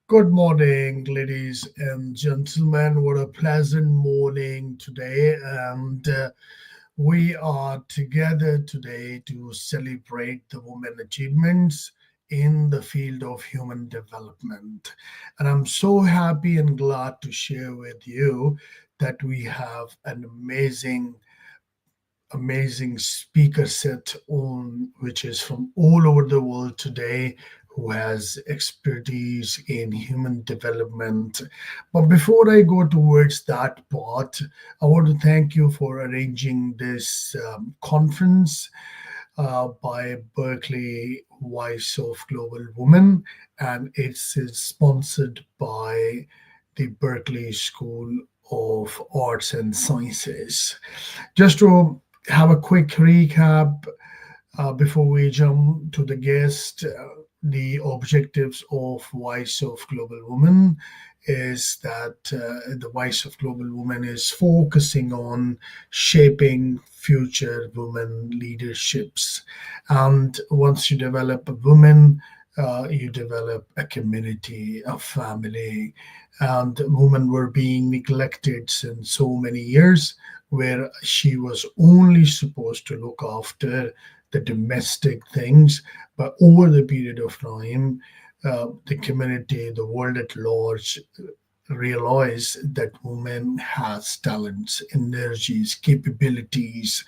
Good morning, ladies and gentlemen. What a pleasant morning today. And we are together today to celebrate the women achievements in the field of human development. And I'm so happy and glad to share with you that we have an amazing speaker set on which is from all over the world today. who has expertise in human development. But before I go towards that part, I want to thank you for arranging this conference by Berkeley Voice of Global Women, and it's sponsored by the Berkeley School of Arts and Sciences. Just to have a quick recap before we jump to the guest, the objectives of Voice of Global Women is that the Voice of Global Women is focusing on shaping future women leaderships. And once you develop a woman, you develop a community, a family, and women were being neglected since so many years, where she was only supposed to look after the domestic things. But over the period of time, the community, the world at large, realize that women has talents, energies, capabilities,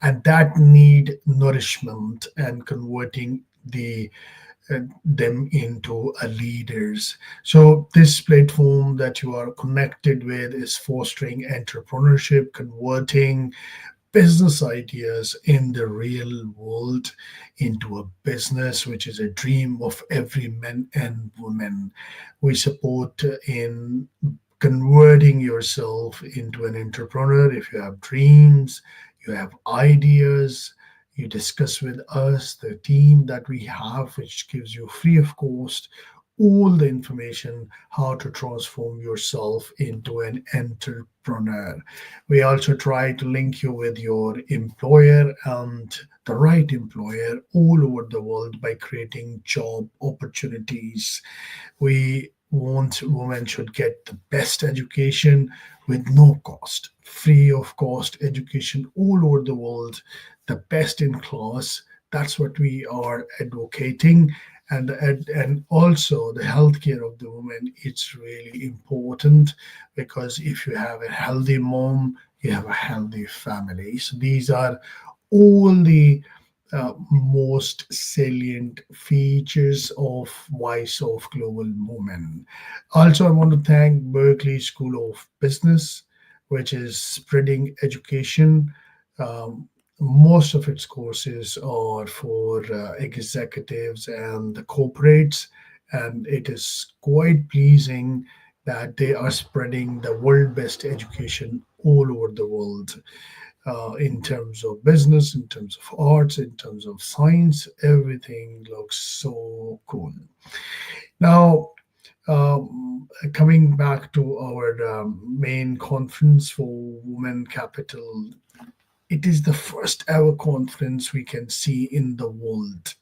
and that need nourishment and converting them into a leaders. So this platform that you are connected with is fostering entrepreneurship, converting business ideas in the real world into a business, which is a dream of every man and woman. We support in converting yourself into an entrepreneur. If you have dreams, you have ideas, you discuss with us, the team that we have, which gives you free of cost all the information how to transform yourself into an entrepreneur. We also try to link you with your employer and the right employer all over the world by creating job opportunities. We want women should get the best education with no cost, free of cost education all over the world, the best in class. That's what we are advocating. And also the healthcare of the woman, it's really important, because if you have a healthy mom, you have a healthy family. So these are all the most salient features of Voice of Global Women. Also, I want to thank Berkeley School of Business, which is spreading education. Um, Most of its courses are for executives and the corporates, and it is quite pleasing that they are spreading the world best education all over the world, in terms of business, in terms of arts, in terms of science. Everything looks so cool. Now, coming back to our main conference for Women Capital, it is the first ever conference we can see in the world.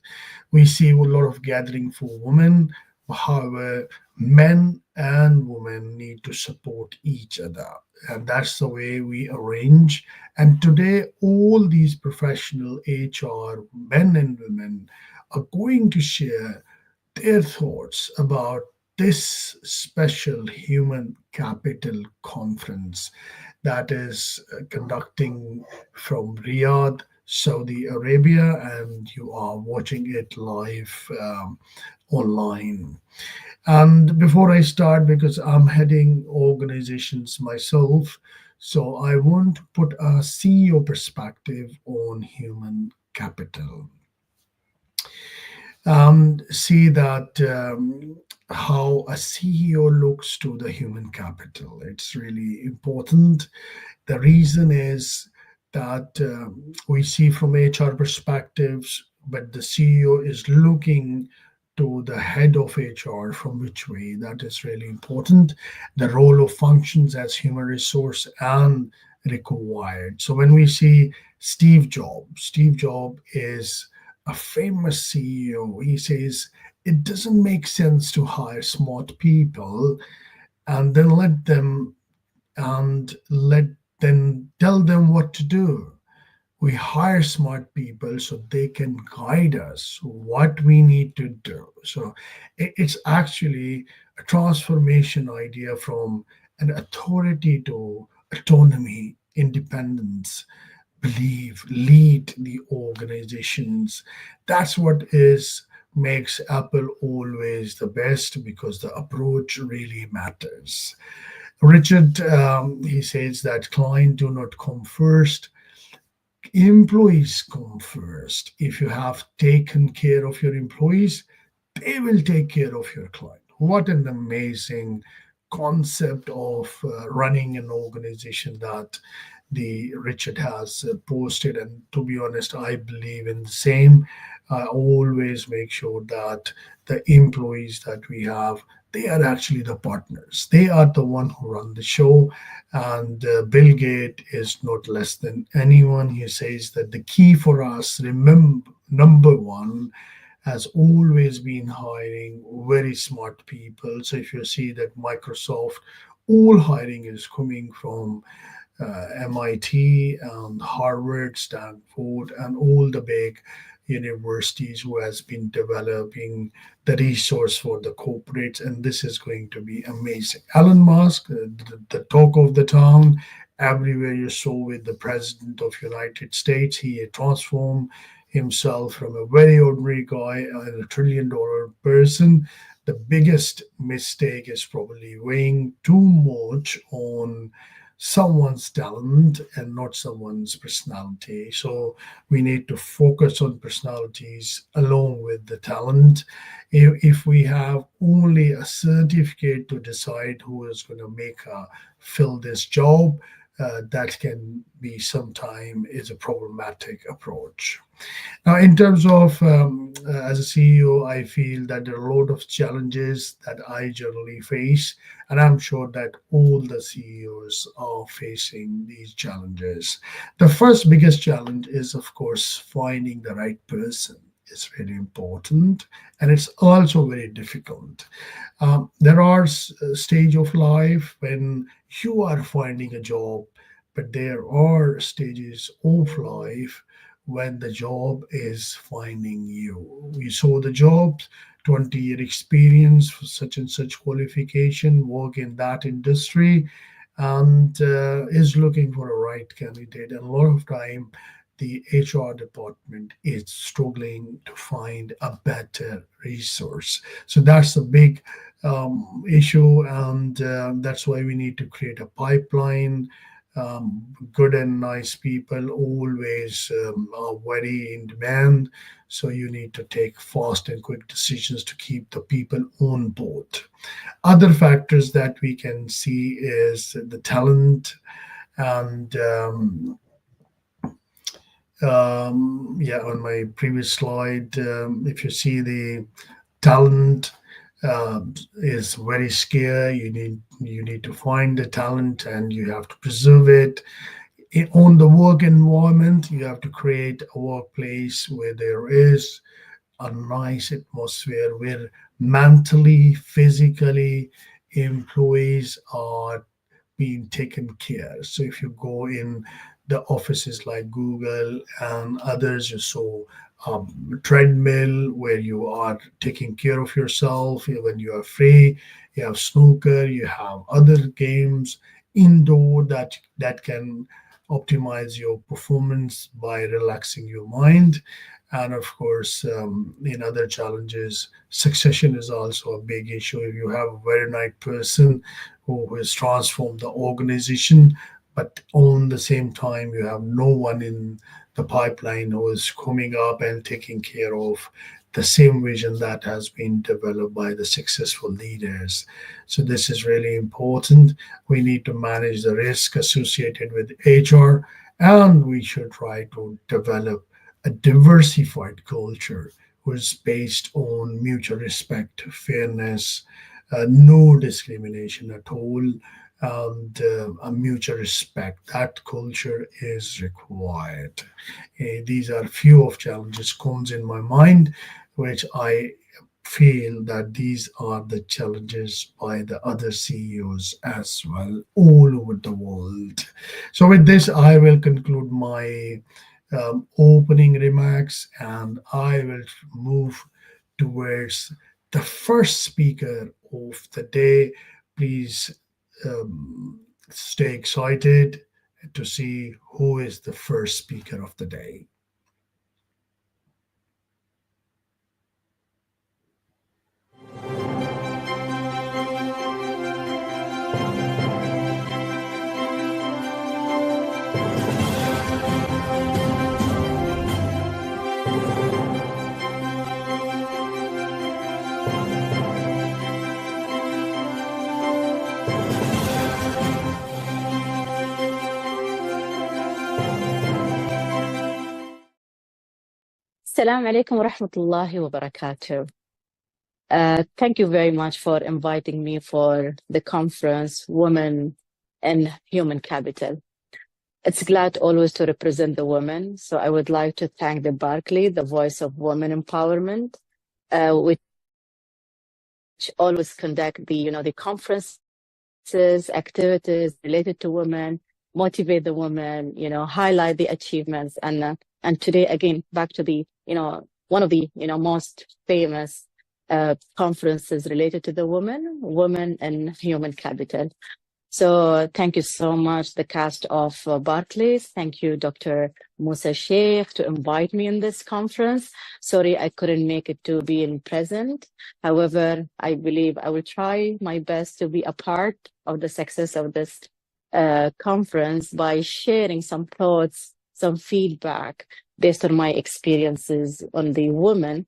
We see a lot of gathering for women. However, men and women need to support each other. And that's the way we arrange. And today, all these professional HR men and women are going to share their thoughts about this special human capital conference that is conducting from Riyadh, Saudi Arabia, and you are watching it live online. And before I start, because I'm heading organizations myself, so I want to put a CEO perspective on human capital and see that how a CEO looks to the human capital. It's really important. The reason is that we see from HR perspectives, but the CEO is looking to the head of HR from which way. That is really important. The role of functions as human resource and required. So when we see Steve Jobs is a famous CEO. He says it doesn't make sense to hire smart people and then let them tell them what to do. We hire smart people so they can guide us what we need to do. So it's actually a transformation idea from an authority to autonomy, independence, believe, lead the organizations. That's what is makes Apple always the best because the approach really matters. Richard, he says that clients do not come first, employees come first. If you have taken care of your employees, they will take care of your client. What an amazing concept of running an organization that the Richard has posted. And to be honest, I believe in the same. I always make sure that the employees that we have, they are actually the partners. They are the one who run the show. And Bill Gates is not less than anyone. He says that the key for us, remember, number one, has always been hiring very smart people. So if you see that Microsoft, all hiring is coming from MIT and Harvard, Stanford, and all the big universities who has been developing the resource for the corporates, and this is going to be amazing. Elon Musk, the talk of the town, everywhere you saw with the president of United States, he transformed himself from a very ordinary guy and a $1 trillion person. The biggest mistake is probably weighing too much on someone's talent and not someone's personality. So we need to focus on personalities along with the talent. If we have only a certificate to decide who is going to fill this job, that can be sometime is a problematic approach. Now, in terms of as a CEO, I feel that there are a lot of challenges that I generally face, and I'm sure that all the CEOs are facing these challenges. The first biggest challenge is, of course, finding the right person. It's really important, and it's also very difficult. There are stage of life when you are finding a job, but there are stages of life when the job is finding you. We saw the jobs, 20-year experience for such and such qualification, work in that industry, and is looking for a right candidate. And a lot of time, the HR department is struggling to find a better resource. So that's a big issue, and that's why we need to create a pipeline. Good and nice people always are very in demand. So you need to take fast and quick decisions to keep the people on board. Other factors that we can see is the talent and yeah, on my previous slide, if you see the talent is very scarce. You need to find the talent and you have to preserve it. On the work environment, you have to create a workplace where there is a nice atmosphere where mentally, physically, employees are being taken care. So if you go in the offices like Google and others, you saw a treadmill where you are taking care of yourself when you are free. You have snooker, you have other games indoor that can optimize your performance by relaxing your mind. And of course, in other challenges, succession is also a big issue. If you have a very nice person who has transformed the organization, but on the same time, you have no one in the pipeline who is coming up and taking care of the same vision that has been developed by the successful leaders. So this is really important. We need to manage the risk associated with HR, and we should try to develop a diversified culture which is based on mutual respect, fairness, no discrimination at all, and a mutual respect. That culture is required. These are few of challenges comes in my mind, which I feel that these are the challenges by the other CEOs as well all over the world. So with this, I will conclude my opening remarks, and I will move towards the first speaker of the day. Please stay excited to see who is the first speaker of the day. Assalamu alaikum wa rahmatullahi wa barakatuh. Thank you very much for inviting me for the conference, Women in Human Capital. It's glad always to represent the women. So I would like to thank the Berkeley, the Voice of Women Empowerment, which always conduct the conferences, activities related to women, motivate the women, highlight the achievements. And today, again, back to the, one of the, most famous conferences related to the women and human capital. So thank you so much, the cast of Berkeley. Thank you, Dr. Musa Sheikh, to invite me in this conference. Sorry, I couldn't make it to be in present. However, I believe I will try my best to be a part of the success of this conference by sharing some thoughts, some feedback based on my experiences on the women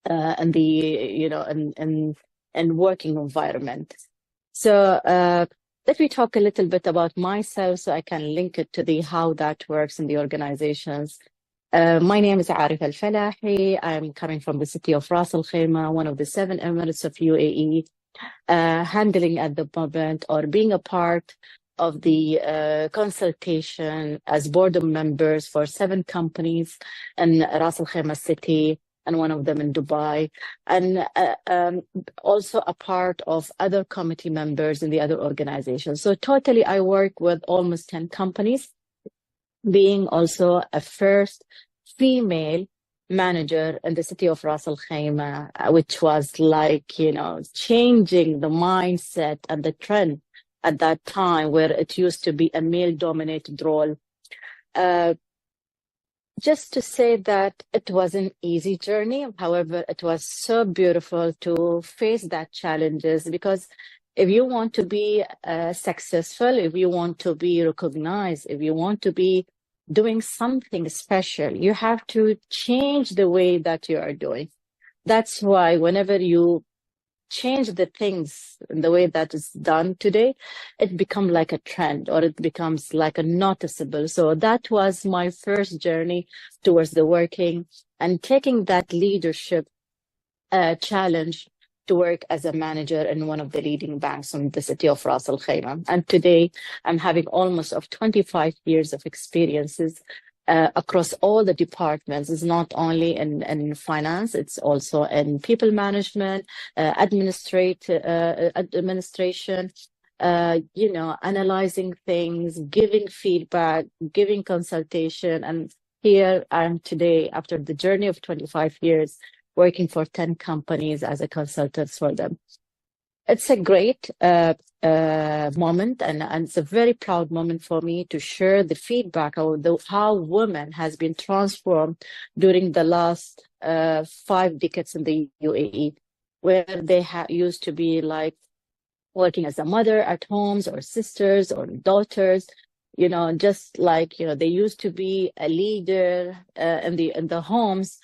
and the, and working environment. So let me talk a little bit about myself so I can link it to the how that works in the organizations. My name is Arif Al-Falahi. I'm coming from the city of Ras Al Khaimah, one of the 7 emirates of UAE, handling at the moment or being a part of the consultation as board members for 7 companies in Ras Al Khaimah city, and one of them in Dubai, and also a part of other committee members in the other organizations. So totally, I work with almost 10 companies, being also a first female manager in the city of Ras Al Khaimah, which was like, changing the mindset and the trend at that time where it used to be a male-dominated role. Just to say that it was an easy journey. However, it was so beautiful to face that challenges, because if you want to be successful, if you want to be recognized, if you want to be doing something special, you have to change the way that you are doing. That's why whenever you change the things in the way that is done today, it becomes like a trend, or it becomes like a noticeable. So that was my first journey towards the working and taking that leadership challenge to work as a manager in one of the leading banks in the city of Ras Al Khaimah. And today I'm having almost of 25 years of experiences across all the departments. It's not only in finance, it's also in people management, administration, analyzing things, giving feedback, giving consultation. And here I am today, after the journey of 25 years, working for 10 companies as a consultant for them. It's a great moment, and it's a very proud moment for me to share the feedback of how women has been transformed during the last 5 decades in the UAE, where they used to be like working as a mother at homes, or sisters or daughters, just like, they used to be a leader in the homes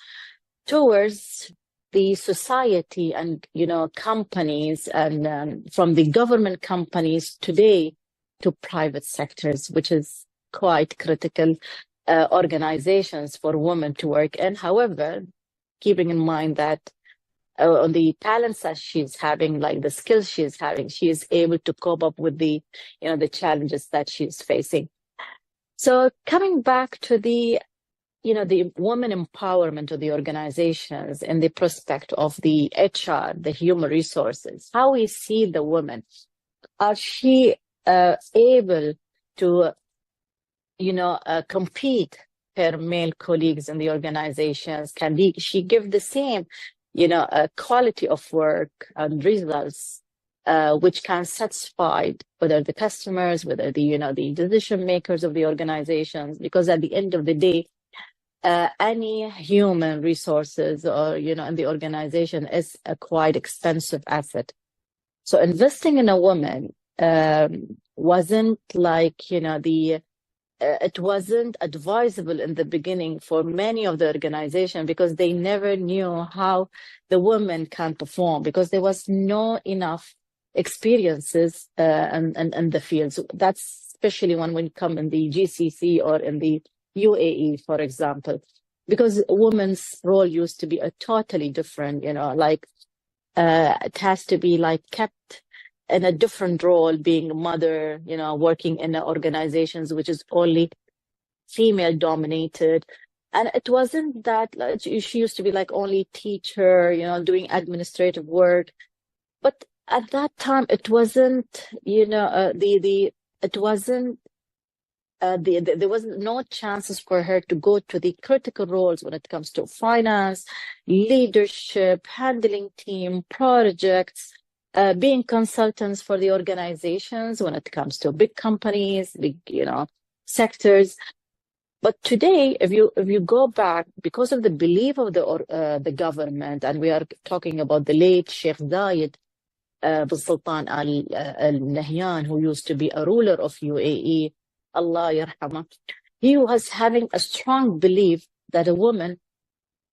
towards the society and, companies, and from the government companies today to private sectors, which is quite critical organizations for women to work in. However, keeping in mind that on the talents that she's having, like the skills she's having, she is able to cope up with the challenges that she's facing. So coming back to the women empowerment of the organizations and the prospect of the HR, the human resources, how we see the women. Are she able to, compete her male colleagues in the organizations? Can she give the same, quality of work and results, which can satisfy whether the customers, whether the decision makers of the organizations? Because at the end of the day, any human resources or, in the organization is a quite expensive asset. So investing in a woman wasn't like, it wasn't advisable in the beginning for many of the organizations, because they never knew how the women can perform, because there was no enough experiences in the field. So that's especially when we come in the GCC or in the UAE, for example. because women's role used to be a totally different, like it has to be like kept in a different role, being a mother, working in organizations which is only female dominated. And it wasn't that like, she used to be like only teacher, doing administrative work. But at that time, it wasn't, it wasn't, there was no chances for her to go to the critical roles when it comes to finance, leadership, handling team, projects, being consultants for the organizations when it comes to big companies, big, sectors. But today, if you go back, because of the belief of the government, and we are talking about the late Sheikh Zayed bin Sultan Al Nahyan, who used to be a ruler of UAE, Allah yarhamah, he was having a strong belief that a woman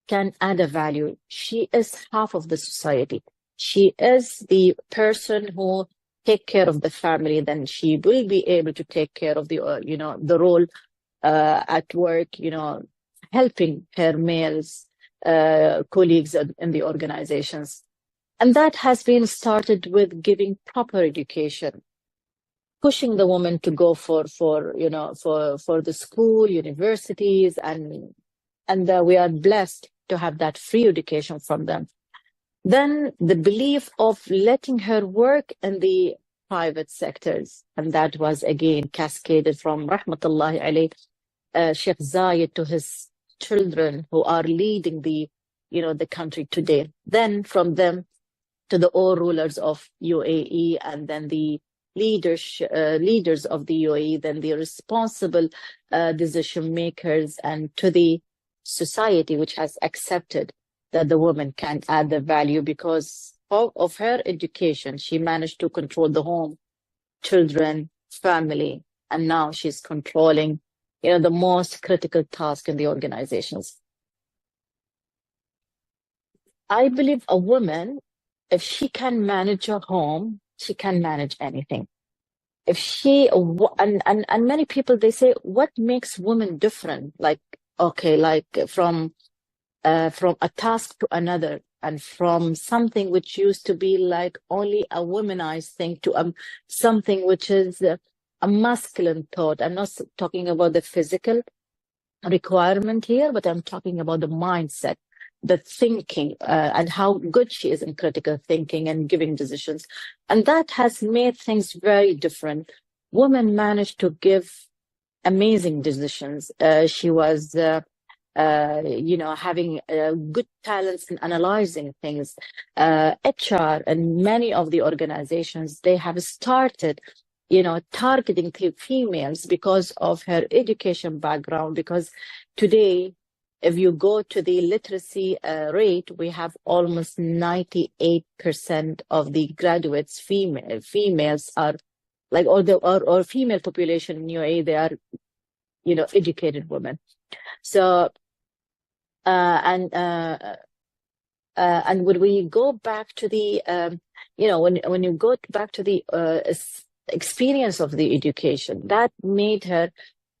can add a value. She is half of the society. She is the person who take care of the family. Then she will be able to take care of the, the role at work, helping her males colleagues in the organizations. And that has been started with giving proper education, pushing the woman to go for the school, universities, and we are blessed to have that free education from them. Then the belief of letting her work in the private sectors, and that was again cascaded from rahmatullahi alayh, Sheikh Zayed to his children who are leading the country today. Then from them to the all rulers of UAE, and then the leaders of the UAE, then the responsible decision makers, and to the society which has accepted that the woman can add the value because of her education. She managed to control the home, children, family, and now she's controlling, the most critical task in the organizations. I believe a woman, if she can manage a home, she can manage anything. If she, and many people, they say, what makes women different? Like, okay, like from a task to another, and from something which used to be like only a womanized thing to something which is a masculine thought. I'm not talking about the physical requirement here, but I'm talking about the mindset, the thinking, and how good she is in critical thinking and giving decisions. And that has made things very different. Women managed to give amazing decisions. She was having good talents in analyzing things. HR and many of the organizations, they have started, targeting females because of her education background. Because today, if you go to the literacy rate, we have almost 98% of the graduates females are like, or female population in UAE, they are, educated women. So, and when we go back to the, when you go back to the experience of the education, that made her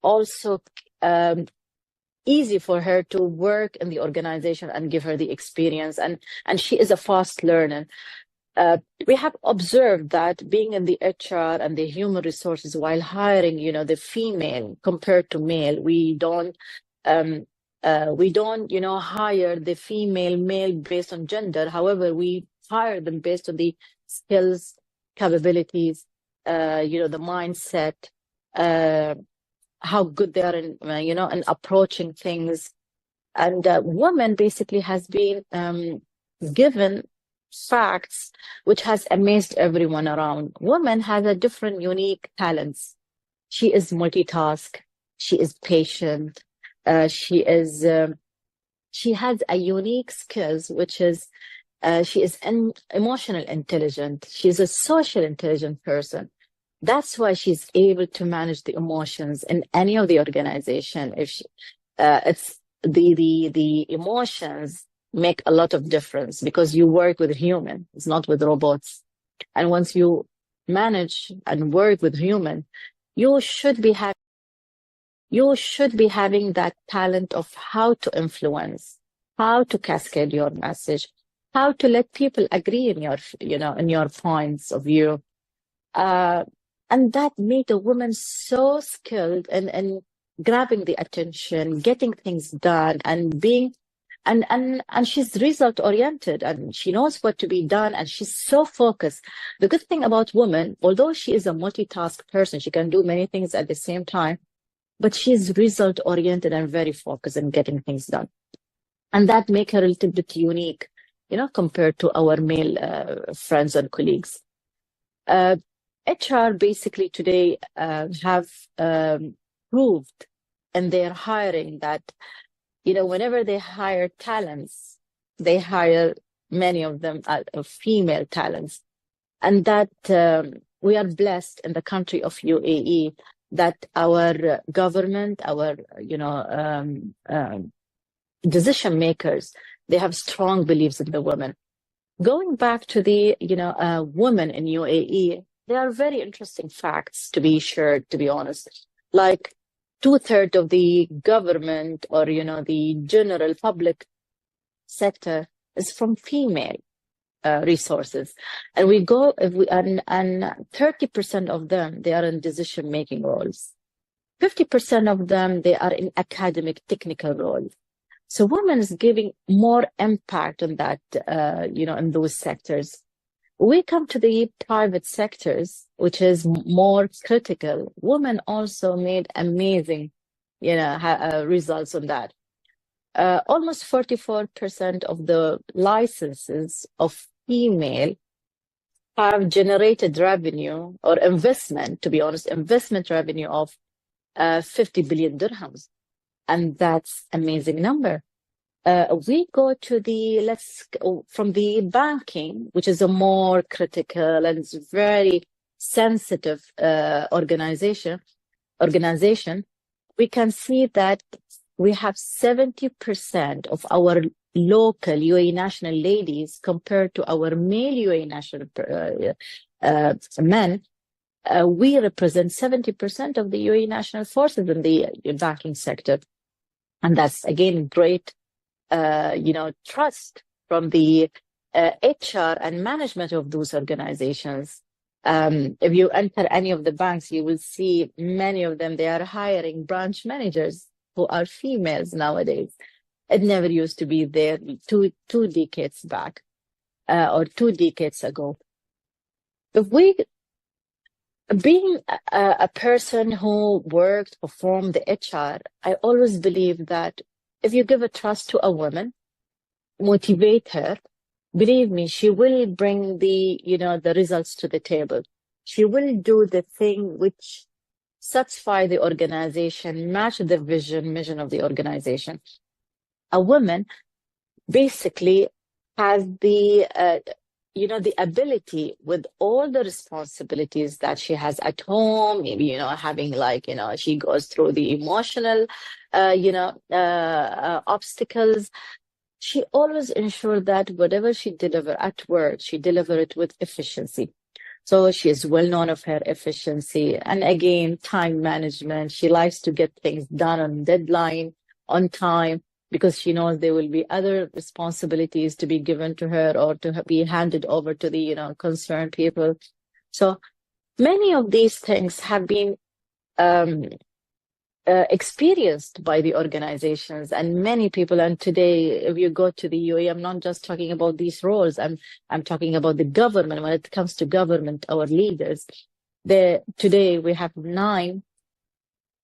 also easy for her to work in the organization and give her the experience. And she is a fast learner. We have observed that being in the HR and the human resources, while hiring, the female compared to male, we don't, hire the female male based on gender. However, we hire them based on the skills, capabilities, the mindset, how good they are in, in approaching things. And woman basically has been given facts which has amazed everyone around. Woman has a different, unique talents. She is multitask. She is patient. She has a unique skills, which is she is an emotional intelligent. She's a social intelligent person. That's why she's able to manage the emotions in any of the organization. If she, it's the emotions make a lot of difference because you work with humans, it's not with robots. And once you manage and work with human, you should be happy. you should be having that talent of how to influence, how to cascade your message, how to let people agree in your, in your points of view. And that made a woman so skilled in grabbing the attention, getting things done, and being, and she's result oriented, and she knows what to be done, and she's so focused. The good thing about women, although she is a multitask person, she can do many things at the same time, but she's result oriented and very focused in getting things done. And that makes her a little bit unique, compared to our male friends and colleagues. HR basically today have proved in their hiring that, whenever they hire talents, they hire many of them female talents. And that we are blessed in the country of UAE that our government, our, decision makers, they have strong beliefs in the women. Going back to the, women in UAE, there are very interesting facts to be shared, to be honest. Like 2/3 of the government or, the general public sector is from female resources. And and 30% of them, they are in decision-making roles. 50% of them, they are in academic technical roles. So women is giving more impact on that, in those sectors. We come to the private sectors, which is more critical. Women also made amazing, results on that. Almost 44% of the licenses of female have generated revenue or investment, to be honest, investment revenue of 50 billion dirhams. And that's amazing number. We go to from the banking, which is a more critical and it's very sensitive organization, we can see that we have 70% of our local UAE national ladies compared to our male UAE national men. We represent 70% of the UAE national forces in the banking sector. And that's, again, great, trust from the HR and management of those organizations. If you enter any of the banks, you will see many of them, they are hiring branch managers who are females nowadays. It never used to be there two decades back or 2 decades ago. Being a person who performed the HR, I always believe that if you give a trust to a woman, motivate her, believe me, she will bring the results to the table. She will do the thing which satisfy the organization, match the mission of the organization. A woman basically has the the ability with all the responsibilities that she has at home, maybe, having she goes through the emotional, obstacles. She always ensures that whatever she deliver at work, she deliver it with efficiency. So she is well known of her efficiency. And again, time management. She likes to get things done on deadline, on time, because she knows there will be other responsibilities to be given to her or to be handed over to the, concerned people. So many of these things have been experienced by the organizations and many people. And today, if you go to the UAE, I'm not just talking about these roles. I'm talking about the government. When it comes to government, our leaders, today we have 9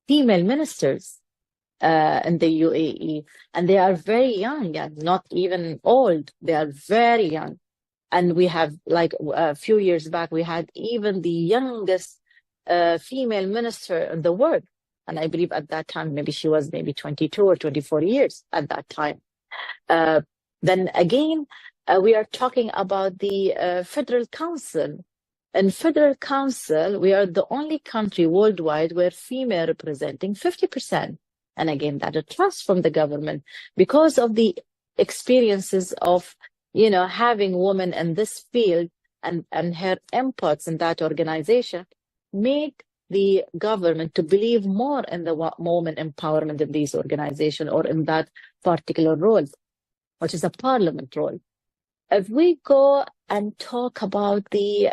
female ministers in the UAE, and they are very young, not even old. They are very young. And we have, a few years back, we had even the youngest female minister in the world. And I believe at that time, maybe she was 22 or 24 years at that time. Then again, we are talking about the Federal Council. In Federal Council, we are the only country worldwide where female representing 50%. And again, that a trust from the government because of the experiences of, having women in this field and her inputs in that organization made the government to believe more in the woman empowerment in these organizations or in that particular role, which is a parliament role. If we go and talk about the,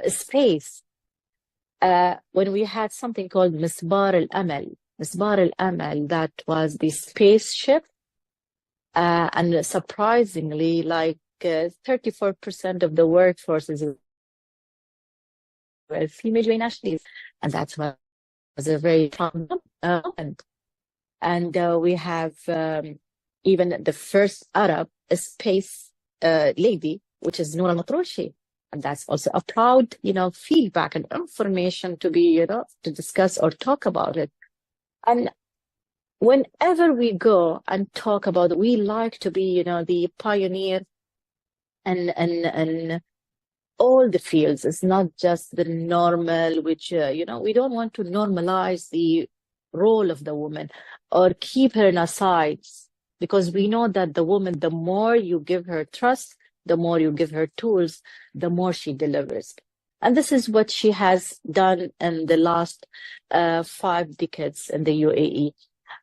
space, when we had something called Misbar al-Amal, that was the spaceship, and surprisingly, like 34% of the workforce were female nationalities, and that was a very prominent moment. And we have even the first Arab space lady, which is Noor al-Matroshi. And that's also a proud, feedback and information to be, to discuss or talk about it. And whenever we go and talk about it, we like to be, the pioneer and all the fields. It's not just the normal, which, we don't want to normalize the role of the woman or keep her in our sides, because we know that the woman, the more you give her trust, the more you give her tools, the more she delivers. And this is what she has done in the last 5 decades in the UAE.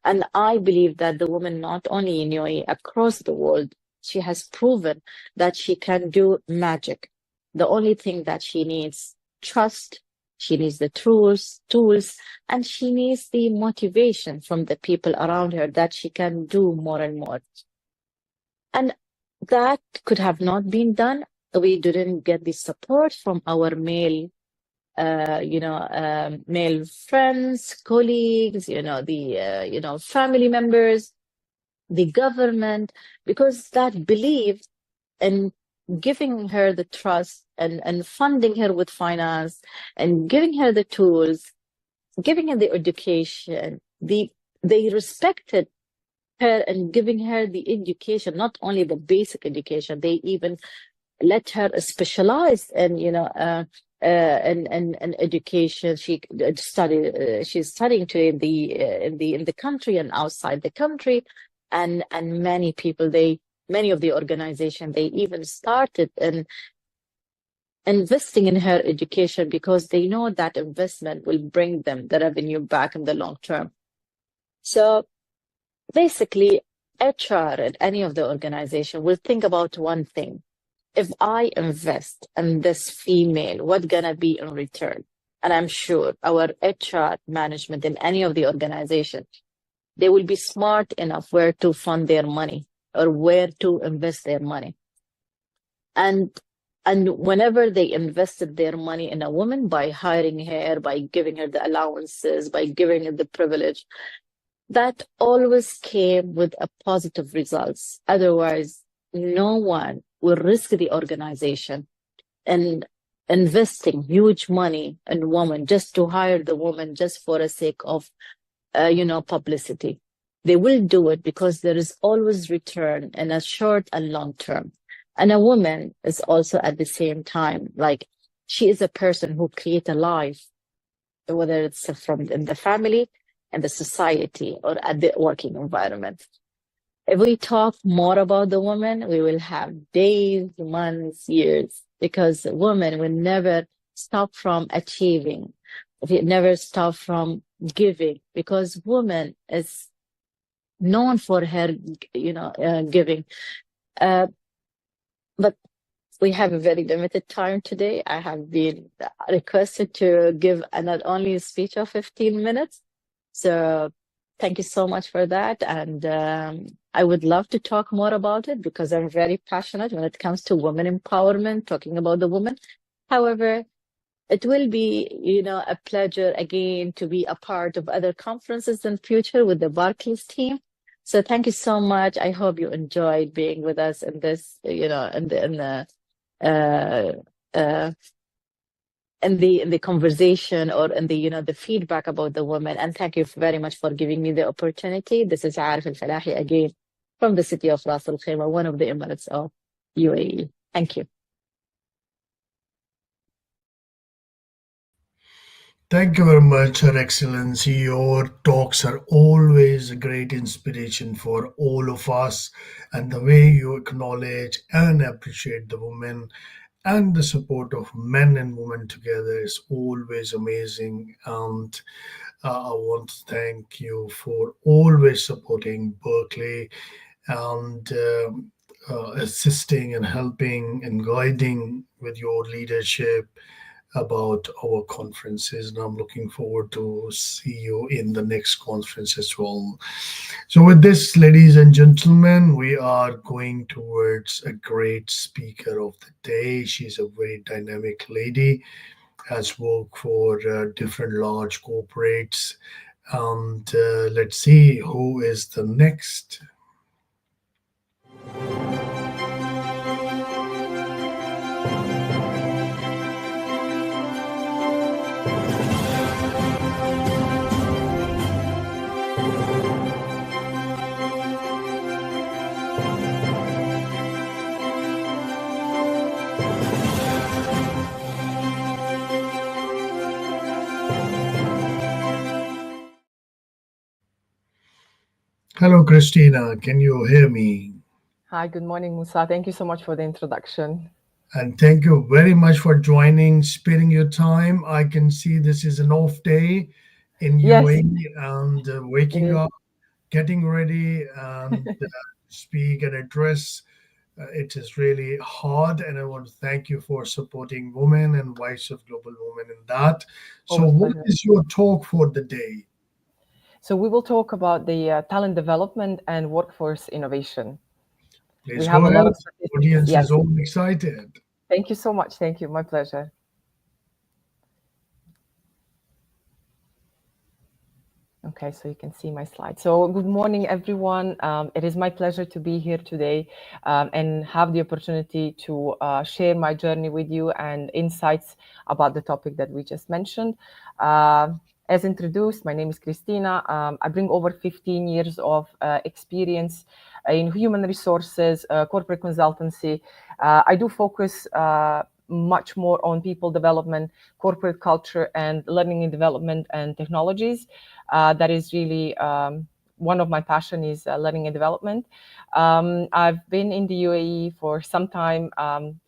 And I believe that the woman, not only in UAE, across the world, she has proven that she can do magic. The only thing that she needs, trust, she needs the tools, and she needs the motivation from the people around her that she can do more and more. And that could have not been done. We didn't get the support from our male, male friends, colleagues, family members, the government, because that belief in giving her the trust and funding her with finance and giving her the tools, giving her the education, they respected her and giving her the education, not only the basic education, they even let her specialize in, in education. She's studying to in the country and outside the country, and many people, many of the organizations, they even started in investing in her education because they know that investment will bring them the revenue back in the long term. So basically, HR at any of the organization will think about one thing. If I invest in this female, what's gonna be in return? And I'm sure our HR management in any of the organization, they will be smart enough where to fund their money or where to invest their money. And whenever they invested their money in a woman by hiring her, by giving her the allowances, by giving her the privilege, that always came with a positive results. Otherwise, no one will risk the organization and investing huge money in women just to hire the woman just for the sake of, publicity. They will do it because there is always return in a short and long term. And a woman is also at the same time, like she is a person who creates a life, whether it's from in the family, and the society, or at the working environment. If we talk more about the woman, we will have days, months, years, because women will never stop from achieving. It never stop from giving, because woman is known for her, giving. But we have a very limited time today. I have been requested to give not only a speech of 15 minutes. So thank you so much for that. And I would love to talk more about it because I'm very passionate when it comes to women empowerment, talking about the woman. However, it will be, a pleasure again to be a part of other conferences in future with the Berkeley's team. So thank you so much. I hope you enjoyed being with us in this, in the conversation or in the, the feedback about the women. And thank you very much for giving me the opportunity. This is Arif Al-Falahi again from the city of Ras Al Khaimah, one of the Emirates of UAE. Thank you. Thank you very much, Her Excellency. Your talks are always a great inspiration for all of us, and the way you acknowledge and appreciate the women and the support of men and women together is always amazing. And I want to thank you for always supporting Berkeley and assisting and helping and guiding with your leadership about our conferences. And I'm looking forward to see you in the next conference as well. So with this, ladies and gentlemen, we are going towards a great speaker of the day. She's a very dynamic lady, has worked for different large corporates. And let's see who is the next. Hello, Christina. Can you hear me? Hi, good morning, Musa. Thank you so much for the introduction. And thank you very much for joining, sparing your time. I can see this is an off day in Yes, UAE and it waking is. up, getting ready, and speak and address. It is really hard, and I want to thank you for supporting women and Voice of Global Women in that. So, Always what pleasure. is your talk for the day? So we will talk about the talent development and workforce innovation. We Please have go a lot ahead. of statistics. Audience is Yes. all excited. Thank you so much. Thank you. My pleasure. Okay, so you can see my slide. So good morning, everyone. It is my pleasure to be here today and have the opportunity to share my journey with you and insights about the topic that we just mentioned. As introduced, my name is Christina. I bring over 15 years of experience in human resources, corporate consultancy. I do focus much more on people development, corporate culture, and learning and development and technologies. That is really one of my passion is learning and development. I've been in the UAE for some time,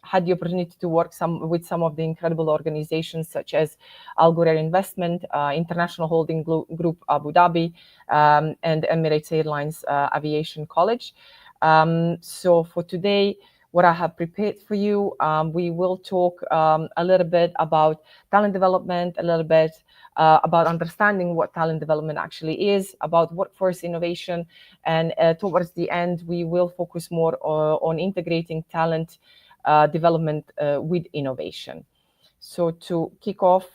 had the opportunity to work with some of the incredible organizations such as Al Ghurair Investment, International Holding Group Abu Dhabi, and Emirates Airlines Aviation College. So for today, what I have prepared for you, we will talk a little bit about talent development, a little bit about understanding what talent development actually is, about workforce innovation, and towards the end, we will focus more on integrating talent development with innovation. So to kick off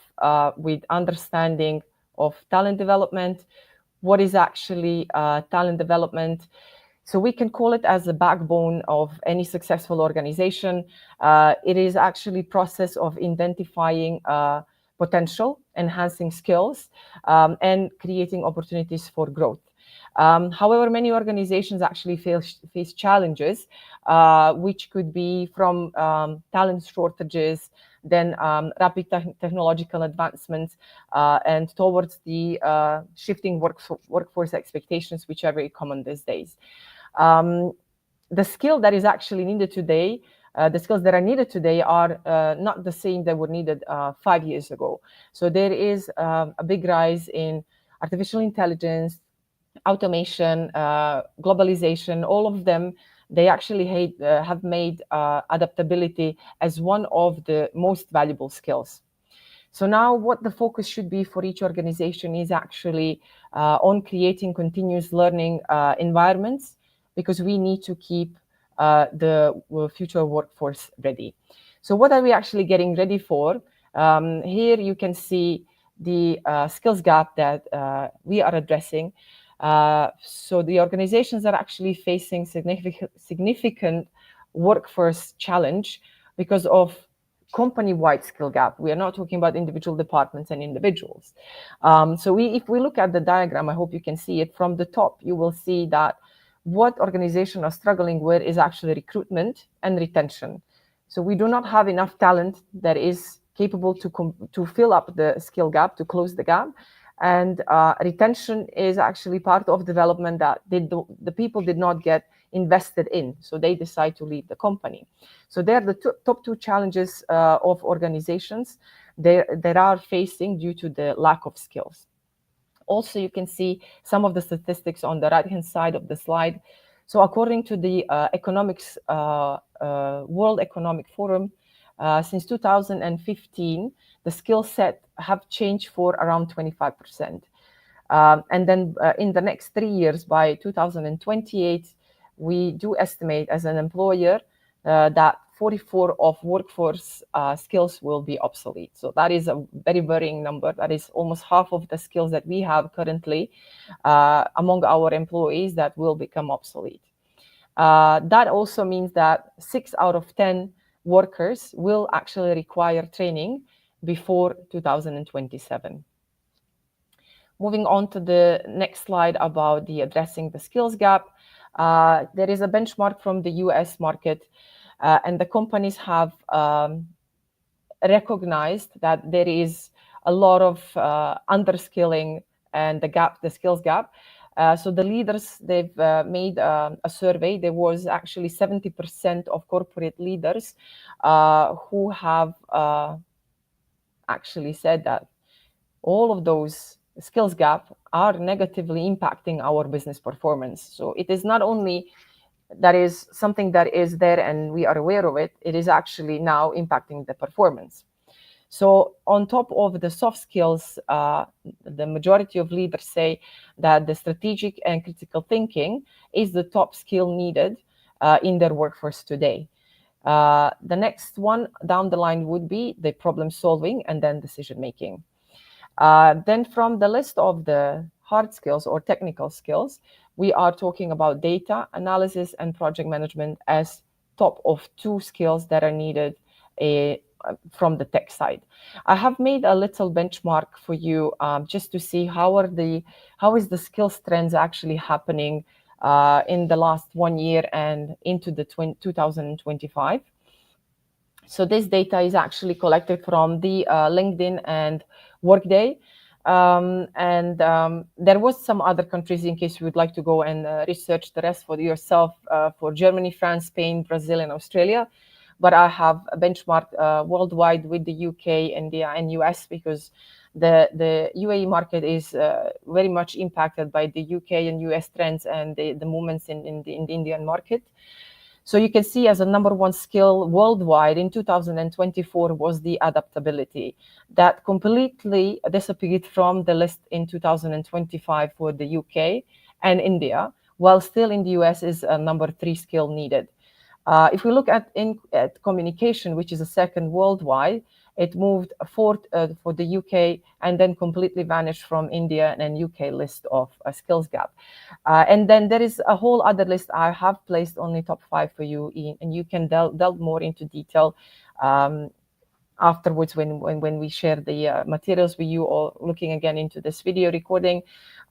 with understanding of talent development, what is actually talent development? So we can call it as the backbone of any successful organization. It is actually process of identifying potential, enhancing skills, and creating opportunities for growth. However, many organizations actually face challenges, which could be from talent shortages, then rapid technological advancements, and towards the shifting workforce expectations, which are very common these days. The skill that is actually needed today, the skills that are needed today are not the same that were needed 5 years ago. So there is a big rise in artificial intelligence, automation, globalization, all of them, they actually have made adaptability as one of the most valuable skills. So now what the focus should be for each organization is actually on creating continuous learning environments, because we need to keep the future workforce ready. So what are we actually getting ready for? Here you can see the skills gap that we are addressing. So the organizations are actually facing significant workforce challenge because of company-wide skill gap. We are not talking about individual departments and individuals. So if we look at the diagram, I hope you can see it from the top, you will see that what organizations are struggling with is actually recruitment and retention. So we do not have enough talent that is capable to fill up the skill gap, to close the gap. And retention is actually part of development that the people did not get invested in, so they decide to leave the company. So they're the top two challenges of organizations that are facing due to the lack of skills. Also, you can see some of the statistics on the right-hand side of the slide. So according to the World Economic Forum, since 2015, the skill set have changed for around 25%. And then in the next 3 years, by 2028, we do estimate as an employer that 44 of workforce skills will be obsolete. So that is a very worrying number. That is almost half of the skills that we have currently among our employees that will become obsolete. That also means that 6 out of 10 workers will actually require training before 2027. Moving on to the next slide about the addressing the skills gap. There is a benchmark from the US market, and the companies have recognized that there is a lot of underskilling and the skills gap. So the leaders, they've made a survey. There was actually 70% of corporate leaders who have actually said that all of those skills gap are negatively impacting our business performance. So it is not only that is something that is there and we are aware of it, it is actually now impacting the performance. So on top of the soft skills, the majority of leaders say that the strategic and critical thinking is the top skill needed in their workforce today. The next one down the line would be the problem solving and then decision making. Then from the list of the hard skills or technical skills, we are talking about data analysis and project management as top of 2 skills that are needed from the tech side. I have made a little benchmark for you just to see how is the skills trends actually happening in the last 1 year and into the 2025. So this data is actually collected from the LinkedIn and Workday. There was some other countries in case you would like to go and research the rest for yourself for Germany, France, Spain, Brazil, and Australia. But I have benchmarked worldwide with the UK, India, and US because the UAE market is very much impacted by the UK and US trends and the movements in the Indian market. So you can see as a number 1 skill worldwide in 2024 was the adaptability that completely disappeared from the list in 2025 for the UK and India, while still in the US is a number 3 skill needed. If we look at communication, which is a second worldwide, it moved fourth for the UK and then completely vanished from India and UK list of skills gap. And then there is a whole other list. I have placed only top 5 for you, and you can delve more into detail afterwards when we share the materials with you or looking again into this video recording.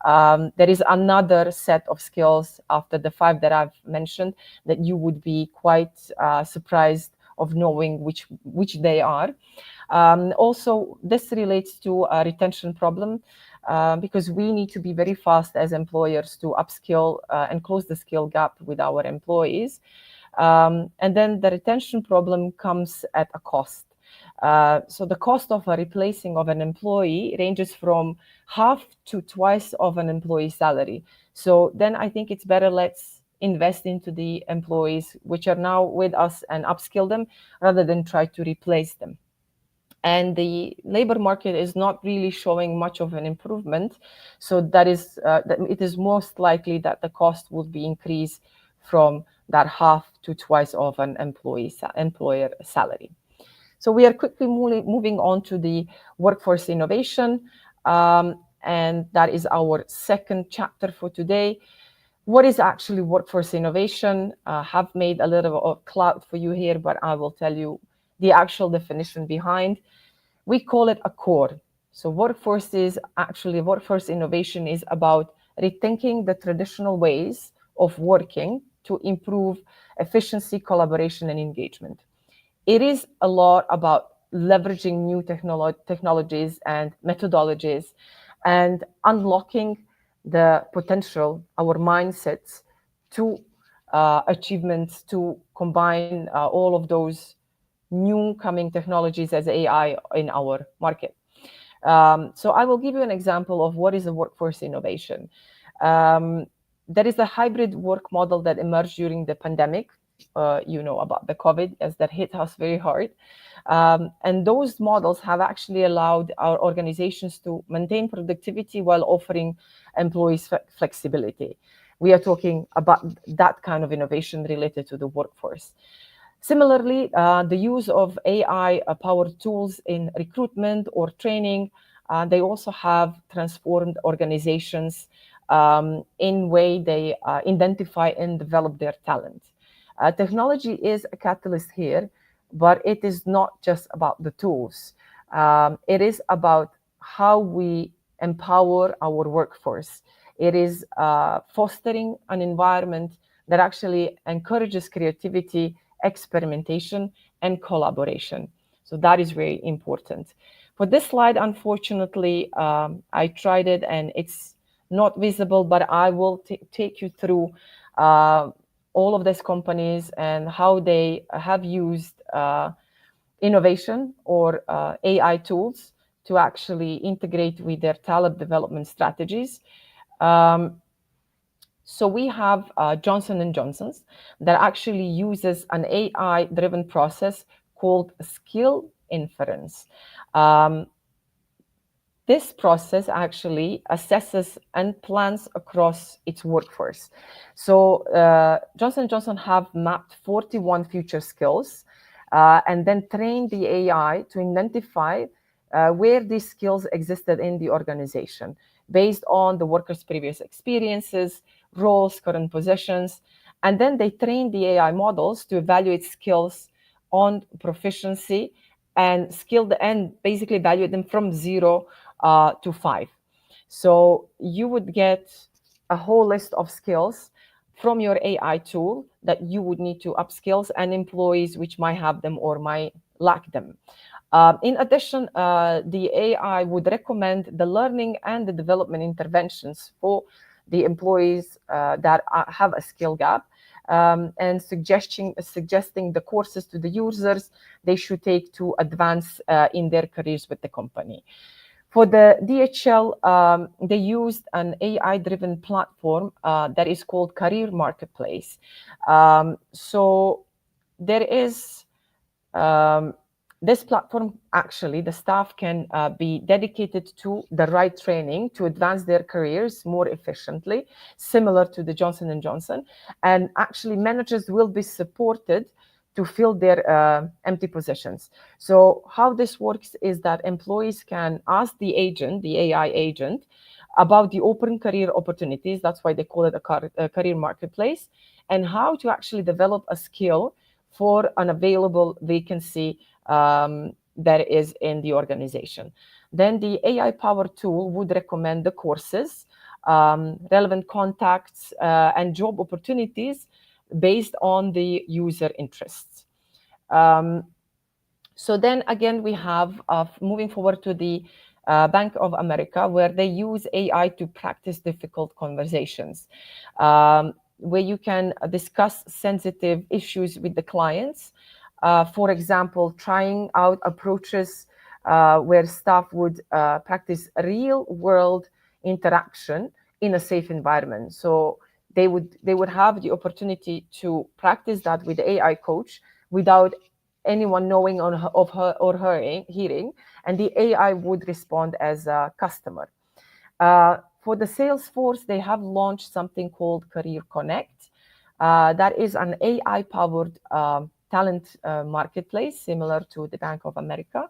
There is another set of skills after the 5 that I've mentioned that you would be quite surprised of knowing which they are. Also, this relates to a retention problem because we need to be very fast as employers to upskill and close the skill gap with our employees. And then the retention problem comes at a cost. So the cost of a replacing of an employee ranges from half to twice of an employee's salary. So then I think it's better let's invest into the employees which are now with us and upskill them rather than try to replace them. And the labor market is not really showing much of an improvement. So that is, it is most likely that the cost would be increased from that half to twice of an employer salary. So we are quickly moving on to the workforce innovation. And that is our second chapter for today. What is actually workforce innovation? I have made a little of cloud for you here, but I will tell you the actual definition behind. We call it a core. So workforce innovation is about rethinking the traditional ways of working to improve efficiency, collaboration, and engagement. It is a lot about leveraging new technologies and methodologies and unlocking the potential, our mindsets to achievements to combine all of those new coming technologies as AI in our market. So I will give you an example of what is a workforce innovation. There is a hybrid work model that emerged during the pandemic. You know about the COVID, as that hit us very hard. And those models have actually allowed our organizations to maintain productivity while offering employees flexibility. We are talking about that kind of innovation related to the workforce. Similarly, the use of AI-powered tools in recruitment or training, they also have transformed organizations in way they identify and develop their talent. Technology is a catalyst here, but it is not just about the tools. It is about how we empower our workforce. It is fostering an environment that actually encourages creativity, experimentation, and collaboration. So that is very important. For this slide, unfortunately, I tried it and it's not visible, but I will take you through all of these companies and how they have used innovation or AI tools to actually integrate with their talent development strategies. So we have Johnson & Johnson's that actually uses an AI-driven process called skill inference. This process actually assesses and plans across its workforce. So Johnson & Johnson have mapped 41 future skills and then trained the AI to identify where these skills existed in the organization based on the workers' previous experiences, roles, current positions, and then they train the AI models to evaluate skills on proficiency and basically evaluate them from 0 to 5. So you would get a whole list of skills from your AI tool that you would need to upskill and employees which might have them or might lack them. In addition, the AI would recommend the learning and the development interventions for the employees that have a skill gap, and suggesting the courses to the users they should take to advance in their careers with the company. For the DHL, they used an AI-driven platform that is called Career Marketplace. So there is this platform, actually, the staff can be dedicated to the right training to advance their careers more efficiently, similar to the Johnson & Johnson. And actually, managers will be supported to fill their empty positions. So how this works is that employees can ask the agent, the AI agent, about the open career opportunities. That's why they call it a career marketplace, and how to actually develop a skill for an available vacancy that is in the organization. Then the AI-powered tool would recommend the courses, relevant contacts, and job opportunities based on the user interests. So then again, we have, moving forward to the Bank of America, where they use AI to practice difficult conversations, where you can discuss sensitive issues with the clients. For example, trying out approaches where staff would practice real-world interaction in a safe environment. So they would have the opportunity to practice that with the AI coach without anyone knowing of her or her hearing, and the AI would respond as a customer. For the sales force, they have launched something called Career Connect. That is an AI-powered talent marketplace, similar to the Bank of America.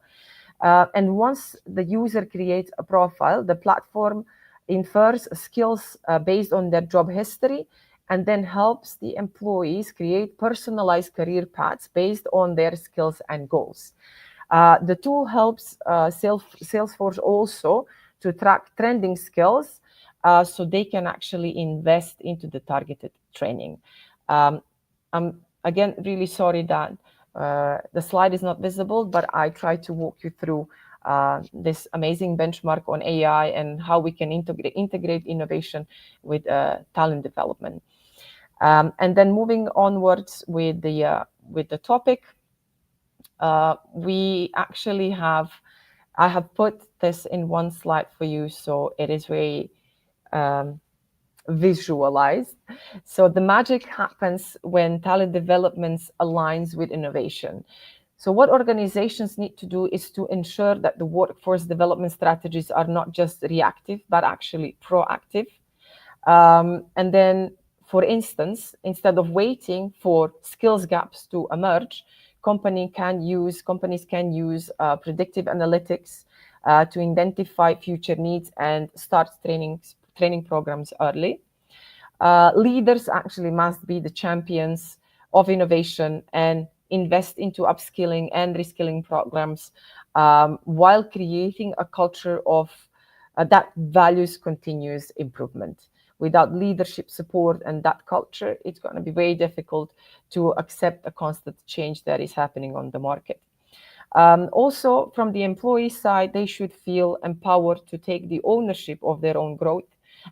And once the user creates a profile, the platform infers skills based on their job history, and then helps the employees create personalized career paths based on their skills and goals. The tool helps Salesforce also to track trending skills so they can actually invest into the targeted training. I'm again really sorry that the slide is not visible, but I try to walk you through this amazing benchmark on AI and how we can integrate innovation with talent development. And then moving onwards with the topic, we actually I have put this in one slide for you, so it is very visualized. So the magic happens when talent development aligns with innovation. So what organizations need to do is to ensure that the workforce development strategies are not just reactive, but actually proactive. And then, for instance, instead of waiting for skills gaps to emerge, companies can use predictive analytics to identify future needs and start training programs early. Leaders actually must be the champions of innovation and invest into upskilling and reskilling programs while creating a culture of that values continuous improvement. Without leadership support and that culture, it's going to be very difficult to accept a constant change that is happening on the market. Also, from the employee side, they should feel empowered to take the ownership of their own growth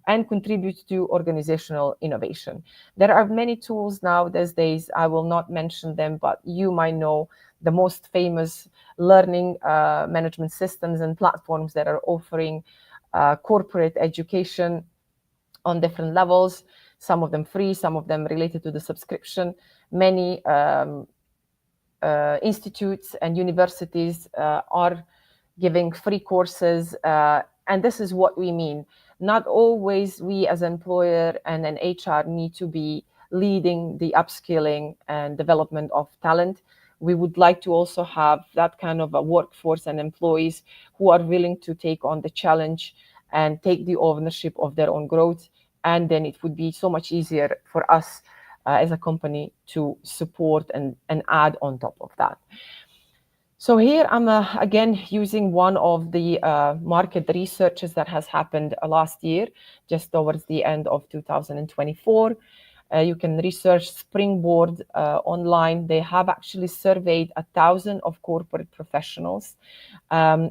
and contribute to organizational innovation. There are many tools now these days. I will not mention them, but you might know the most famous learning management systems and platforms that are offering corporate education on different levels, some of them free, some of them related to the subscription. Many institutes and universities are giving free courses, and this is what we mean. Not always we as employer and an HR need to be leading the upskilling and development of talent. We would like to also have that kind of a workforce and employees who are willing to take on the challenge and take the ownership of their own growth. And then it would be so much easier for us as a company to support and add on top of that. So here I'm again using one of the market researches that has happened last year, just towards the end of 2024. You can research Springboard online. They have actually surveyed 1,000 of corporate professionals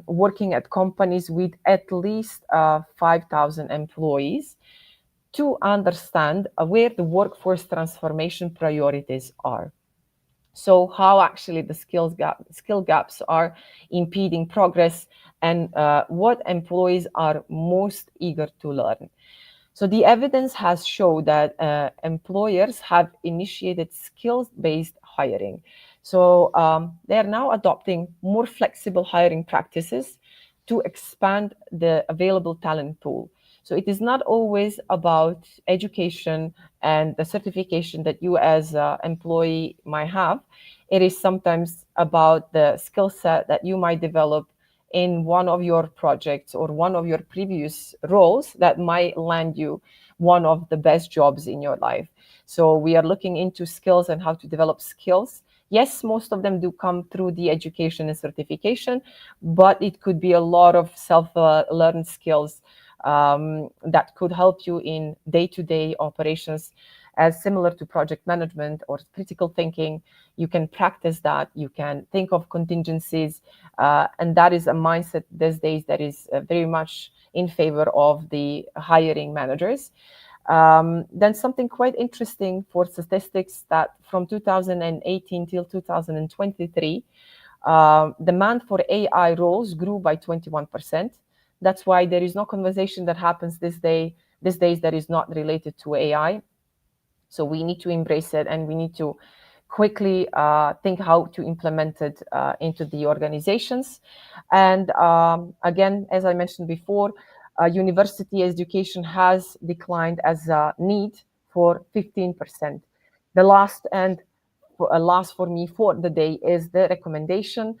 working at companies with at least 5,000 employees to understand where the workforce transformation priorities are. So how actually the skill gaps are impeding progress and what employees are most eager to learn. So the evidence has shown that employers have initiated skills-based hiring. So they are now adopting more flexible hiring practices to expand the available talent pool. So it is not always about education and the certification that you as an employee might have. It is sometimes about the skill set that you might develop in one of your projects or one of your previous roles that might land you one of the best jobs in your life. So we are looking into skills and how to develop skills. Yes, most of them do come through the education and certification, but it could be a lot of self-learned skills that could help you in day-to-day operations, as similar to project management or critical thinking. You can practice that. You can think of contingencies. And that is a mindset these days that is very much in favor of the hiring managers. Then something quite interesting for statistics that from 2018 till 2023, demand for AI roles grew by 21%. That's why there is no conversation that happens these days that is not related to AI. So we need to embrace it, and we need to quickly think how to implement it into the organizations. And again, as I mentioned before, university education has declined as a need for 15%. The last for me for the day is the recommendation.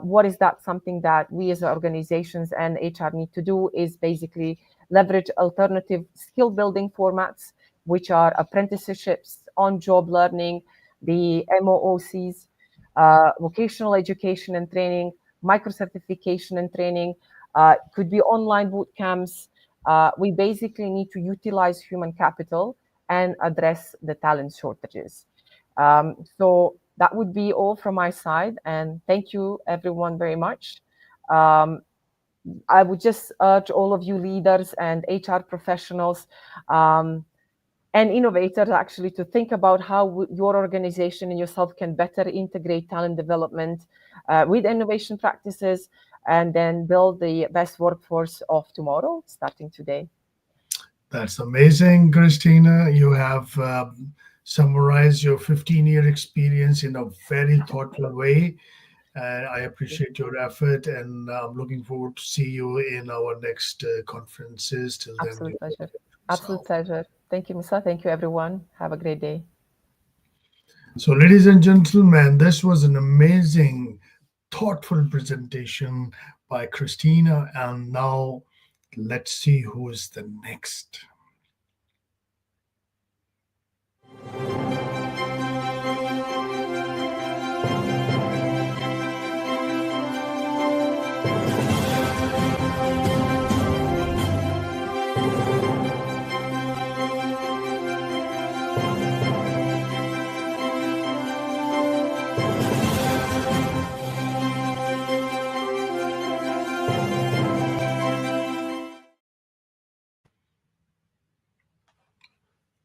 What is that? Something that we as organizations and HR need to do is basically leverage alternative skill building formats, which are apprenticeships, on-job learning, the MOOCs, vocational education and training, micro-certification and training, could be online boot camps. We basically need to utilize human capital and address the talent shortages. So that would be all from my side. And thank you, everyone, very much. I would just urge all of you leaders and HR professionals and innovators actually to think about how your organization and yourself can better integrate talent development with innovation practices, and then build the best workforce of tomorrow, starting today. That's amazing, Christina. You have summarized your 15-year experience in a very thoughtful way. And I appreciate your effort, and I'm looking forward to see you in our next conferences. Till then, Absolute pleasure. so, Absolute pleasure. Thank you, Musa. Thank you, everyone. Have a great day. so, ladies and gentlemen, this was an amazing, thoughtful presentation by Christina. And now, let's see who is the next.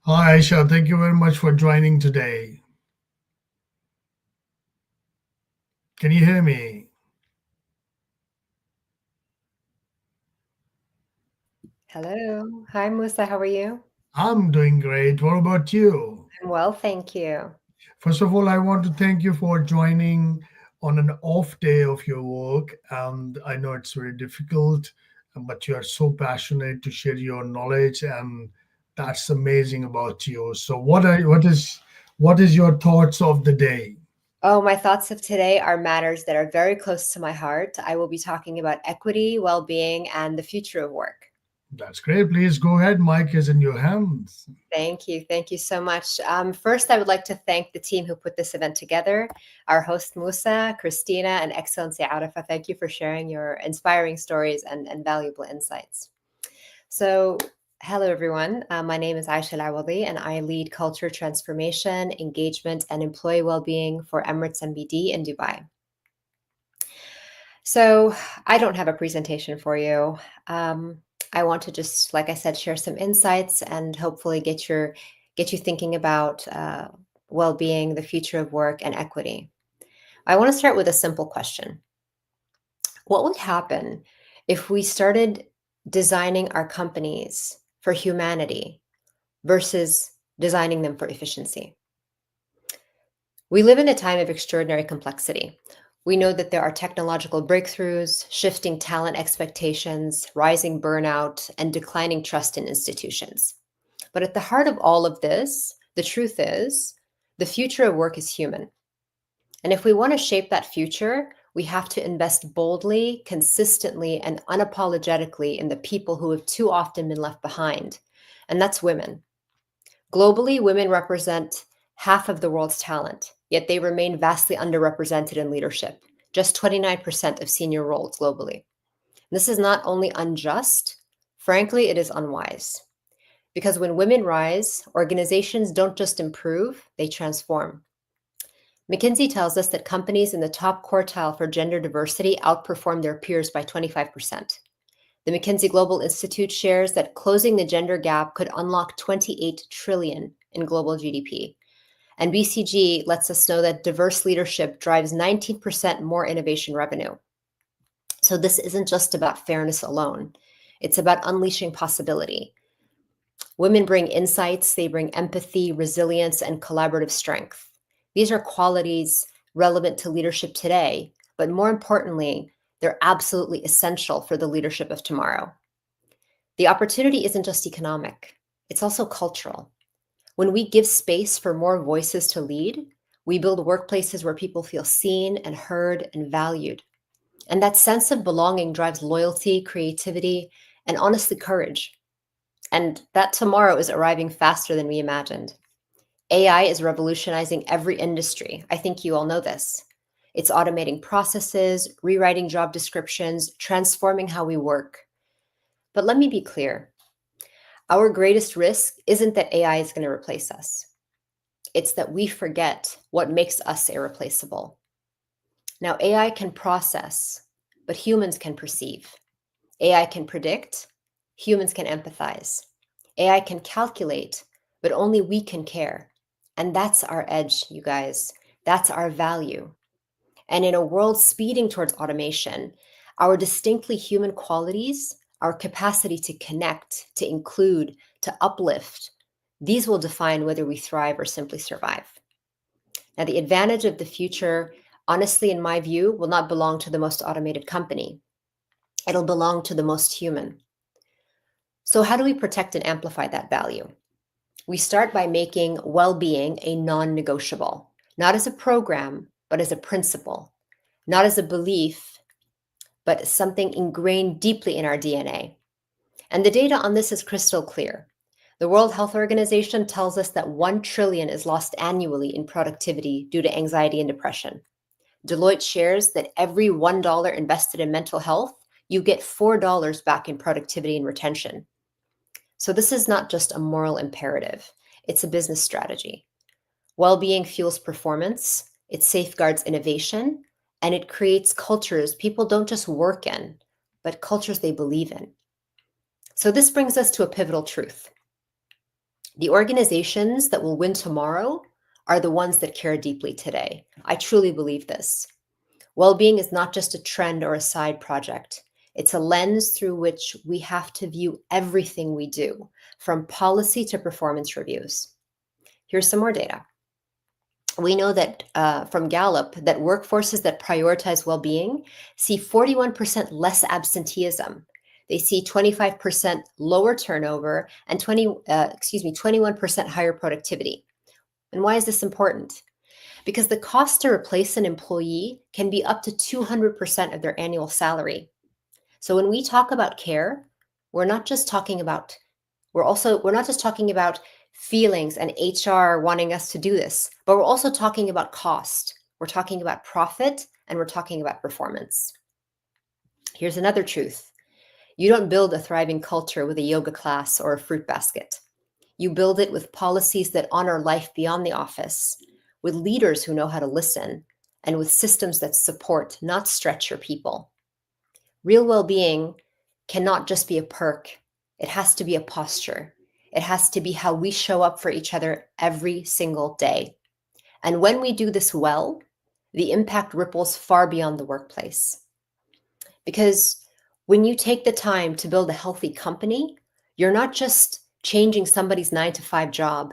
Hi, Aisha. Thank you very much for joining today. Can you hear me? Hello. Hi, Musa. How are you? I'm doing great. What about you? I'm well, thank you. First of all, I want to thank you for joining on an off day of your work. And I know it's very difficult, but you are so passionate to share your knowledge, and that's amazing about you. So, what is your thoughts of the day? Oh, my thoughts of today are matters that are very close to my heart. I will be talking about equity, well-being, and the future of work. That's great. Please go ahead. Mic is in your hands. Thank you. Thank you so much. First, I would like to thank the team who put this event together, our host, Musa, Christina, and Excellency Arifa. Thank you for sharing your inspiring stories and valuable insights. So, hello, everyone. My name is Aisha Lawadi, and I lead culture transformation, engagement, and employee well-being for Emirates MBD in Dubai. So, I don't have a presentation for you. I want to just, like I said, share some insights and hopefully get you thinking about well-being, the future of work, and equity. I want to start with a simple question. What would happen if we started designing our companies for humanity versus designing them for efficiency? We live in a time of extraordinary complexity. We know that there are technological breakthroughs, shifting talent expectations, rising burnout, and declining trust in institutions. But at the heart of all of this, the truth is, the future of work is human. And if we want to shape that future, we have to invest boldly, consistently, and unapologetically in the people who have too often been left behind. And that's women. Globally, women represent half of the world's talent, yet they remain vastly underrepresented in leadership, just 29% of senior roles globally. This is not only unjust, frankly, it is unwise. Because when women rise, organizations don't just improve, they transform. McKinsey tells us that companies in the top quartile for gender diversity outperform their peers by 25%. The McKinsey Global Institute shares that closing the gender gap could unlock 28 trillion in global GDP. And BCG lets us know that diverse leadership drives 19% more innovation revenue. So this isn't just about fairness alone. It's about unleashing possibility. Women bring insights, they bring empathy, resilience, and collaborative strength. These are qualities relevant to leadership today, but more importantly, they're absolutely essential for the leadership of tomorrow. The opportunity isn't just economic, it's also cultural. When we give space for more voices to lead, we build workplaces where people feel seen and heard and valued. And that sense of belonging drives loyalty, creativity, and honestly, courage. And that tomorrow is arriving faster than we imagined. AI is revolutionizing every industry. I think you all know this. It's automating processes, rewriting job descriptions, transforming how we work. But let me be clear. Our greatest risk isn't that AI is going to replace us. It's that we forget what makes us irreplaceable. Now, AI can process, but humans can perceive. AI can predict, humans can empathize. AI can calculate, but only we can care. And that's our edge, you guys. That's our value. And in a world speeding towards automation, our distinctly human qualities, our capacity to connect, to include, to uplift, these will define whether we thrive or simply survive. Now, the advantage of the future, honestly, in my view, will not belong to the most automated company. It'll belong to the most human. So how do we protect and amplify that value? We start by making well-being a non-negotiable, not as a program, but as a principle, not as a belief, but something ingrained deeply in our DNA. And the data on this is crystal clear. The World Health Organization tells us that 1 trillion is lost annually in productivity due to anxiety and depression. Deloitte shares that every $1 invested in mental health, you get $4 back in productivity and retention. So this is not just a moral imperative, it's a business strategy. Well-being fuels performance, it safeguards innovation, and it creates cultures people don't just work in, but cultures they believe in. So this brings us to a pivotal truth. The organizations that will win tomorrow are the ones that care deeply today. I truly believe this. Well-being is not just a trend or a side project. It's a lens through which we have to view everything we do, from policy to performance reviews. Here's some more data. We know that from Gallup that workforces that prioritize well-being see 41% less absenteeism. They see 25% lower turnover and 21% higher productivity. And why is this important? Because the cost to replace an employee can be up to 200% of their annual salary. So when we talk about care, we're not just talking about feelings and HR wanting us to do this, but we're also talking about cost. We're talking about profit, and we're talking about performance. Here's another truth. You don't build a thriving culture with a yoga class or a fruit basket. You build it with policies that honor life beyond the office, with leaders who know how to listen, and with systems that support, not stretch your people. Real well-being cannot just be a perk. It has to be a posture. It has to be how we show up for each other every single day. And when we do this well, the impact ripples far beyond the workplace. Because when you take the time to build a healthy company, you're not just changing somebody's 9-to-5 job,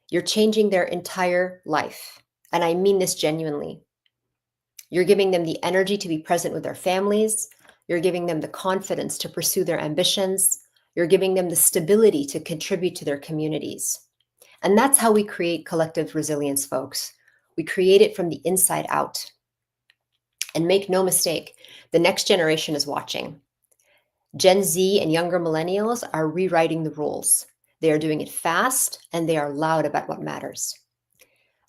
you're changing their entire life. And I mean this genuinely. You're giving them the energy to be present with their families. You're giving them the confidence to pursue their ambitions. You're giving them the stability to contribute to their communities. And that's how we create collective resilience, folks. We create it from the inside out. And make no mistake, the next generation is watching. Gen Z and younger millennials are rewriting the rules. They are doing it fast, and they are loud about what matters.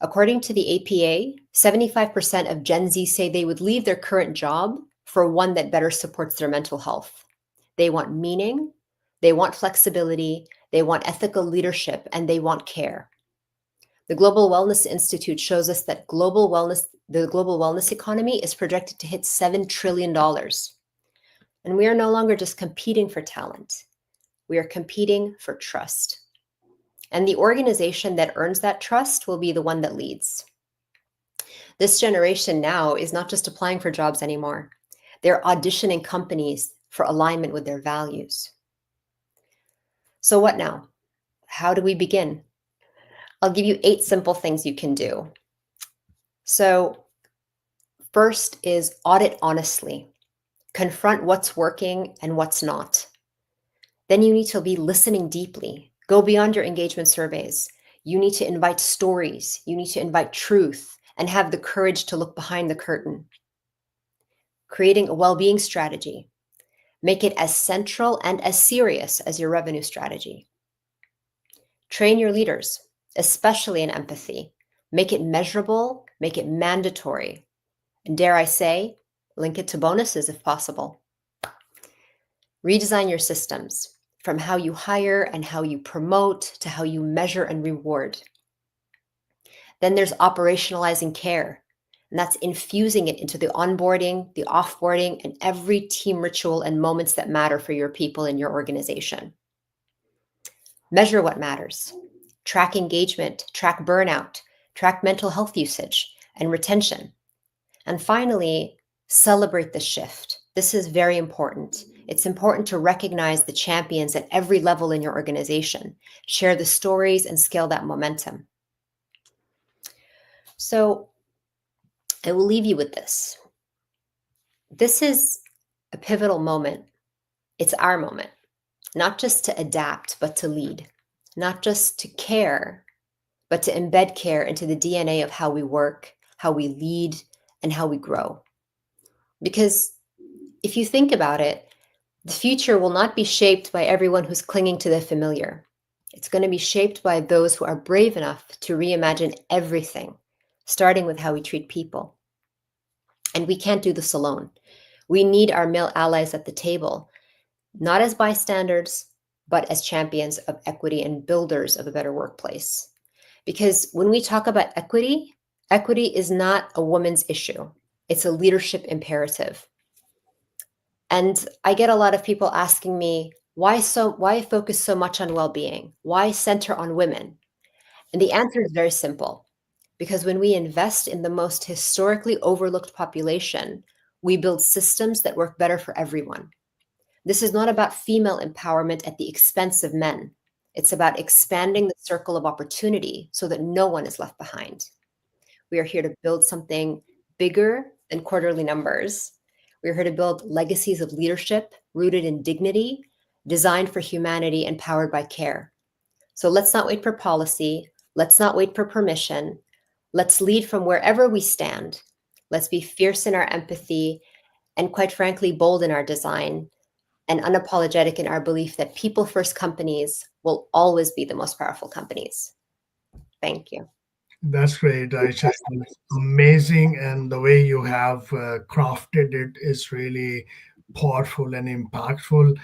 According to the APA, 75% of Gen Z say they would leave their current job for one that better supports their mental health. They want meaning, they want flexibility, they want ethical leadership, and they want care. The Global Wellness Institute shows us that the global wellness economy is projected to hit $7 trillion. And we are no longer just competing for talent. We are competing for trust. And the organization that earns that trust will be the one that leads. This generation now is not just applying for jobs anymore. They're auditioning companies for alignment with their values. So what now? How do we begin? I'll give you 8 simple things you can do. So first is audit honestly. Confront what's working and what's not. Then you need to be listening deeply. Go beyond your engagement surveys. You need to invite stories. You need to invite truth and have the courage to look behind the curtain. Creating a well-being strategy. Make it as central and as serious as your revenue strategy. Train your leaders, especially in empathy. Make it measurable, make it mandatory. And dare I say, link it to bonuses if possible. Redesign your systems, from how you hire and how you promote to how you measure and reward. Then there's operationalizing care. And that's infusing it into the onboarding, the offboarding, and every team ritual and moments that matter for your people in your organization. Measure what matters. Track engagement, track burnout, track mental health usage and retention. And finally, celebrate the shift. This is very important. It's important to recognize the champions at every level in your organization, share the stories, and scale that momentum. So I will leave you with this. This is a pivotal moment. It's our moment, not just to adapt, but to lead, not just to care, but to embed care into the DNA of how we work, how we lead, and how we grow. Because if you think about it, the future will not be shaped by everyone who's clinging to the familiar. It's going to be shaped by those who are brave enough to reimagine everything, starting with how we treat people. And we can't do this alone. We need our male allies at the table, not as bystanders, but as champions of equity and builders of a better workplace. Because when we talk about equity, equity is not a woman's issue. It's a leadership imperative. And I get a lot of people asking me, why focus so much on well-being? Why center on women? And the answer is very simple. Because when we invest in the most historically overlooked population, we build systems that work better for everyone. This is not about female empowerment at the expense of men. It's about expanding the circle of opportunity so that no one is left behind. We are here to build something bigger than quarterly numbers. We're here to build legacies of leadership rooted in dignity, designed for humanity, and powered by care. So let's not wait for policy. Let's not wait for permission. Let's lead from wherever we stand. Let's be fierce in our empathy and, quite frankly, bold in our design and unapologetic in our belief that people-first companies will always be the most powerful companies. Thank you. That's great, Aisha. It's amazing, and the way you have crafted it is really powerful and impactful.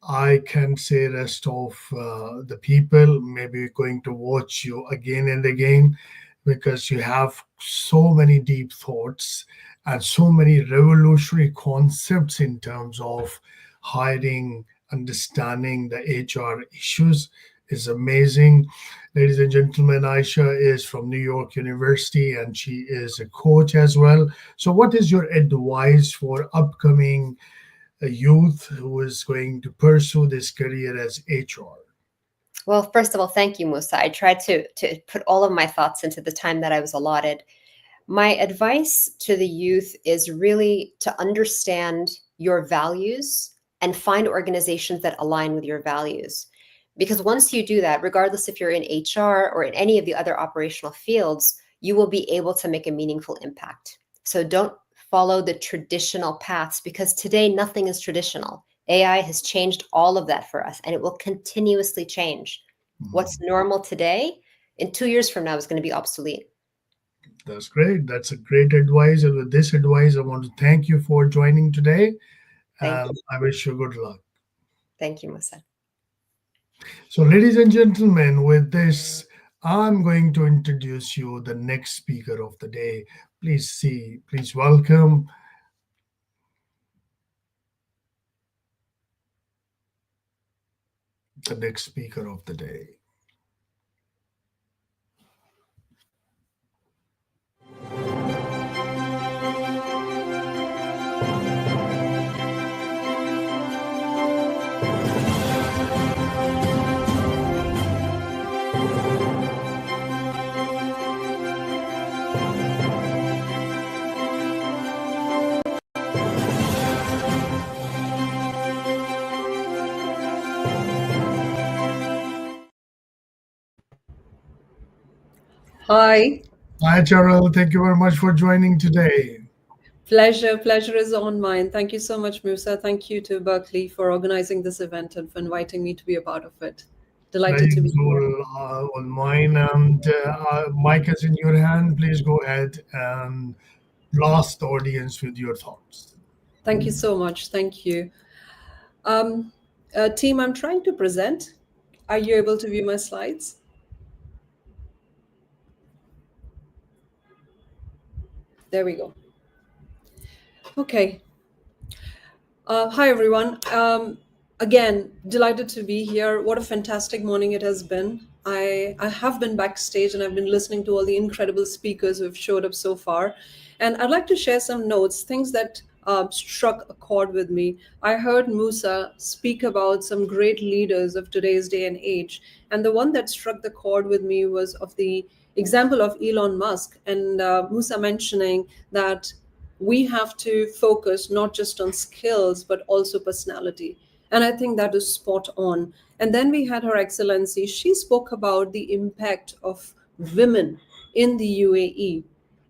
I can say rest of the people maybe going to watch you again and again because you have so many deep thoughts and so many revolutionary concepts in terms of hiring, understanding the HR issues is amazing. Ladies and gentlemen, Aisha is from New York University and she is a coach as well. So, what is your advice for upcoming youth who is going to pursue this career as HR? Well, first of all, thank you, Musa. I tried to put all of my thoughts into the time that I was allotted. My advice to the youth is really to understand your values and find organizations that align with your values. Because once you do that, regardless if you're in HR or in any of the other operational fields, you will be able to make a meaningful impact. So don't follow the traditional paths because today nothing is traditional. AI has changed all of that for us and it will continuously change. What's normal today, in 2 years from now, is going to be obsolete. That's great. That's a great advice. And with this advice, I want to thank you for joining today. Thank you. I wish you good luck. Thank you, Musa. So, ladies and gentlemen, with this, I'm going to introduce you the next speaker of the day. Please welcome the next speaker of the day. Hi. Hi, Cheryl. Thank you very much for joining today. Pleasure is on mine. Thank you so much, Musa. Thank you to Berkeley for organizing this event and for inviting me to be a part of it. Delighted to be here. On mine, and mic is in your hand. Please go ahead and blast the audience with your thoughts. Thank you so much. Thank you. Team, I'm trying to present. Are you able to view my slides? There we go. Okay. Hi, everyone. Again, delighted to be here. What a fantastic morning it has been. I have been backstage and I've been listening to all the incredible speakers who have showed up so far. And I'd like to share some notes, things that struck a chord with me. I heard Musa speak about some great leaders of today's day and age. And the one that struck the chord with me was of the example of Elon Musk, and Musa mentioning that we have to focus not just on skills, but also personality. And I think that is spot on. And then we had Her Excellency. She spoke about the impact of women in the UAE.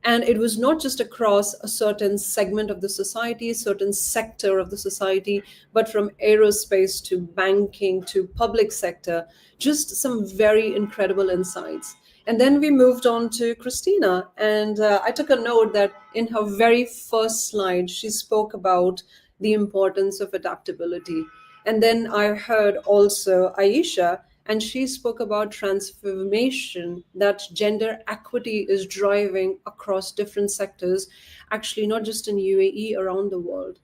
And it was not just across a certain segment of the society, certain sector of the society, but from aerospace to banking to public sector, just some very incredible insights. And then we moved on to Christina. And I took a note that in her very first slide, she spoke about the importance of adaptability. And then I heard also Aisha, and she spoke about transformation that gender equity is driving across different sectors, actually not just in UAE, around the world.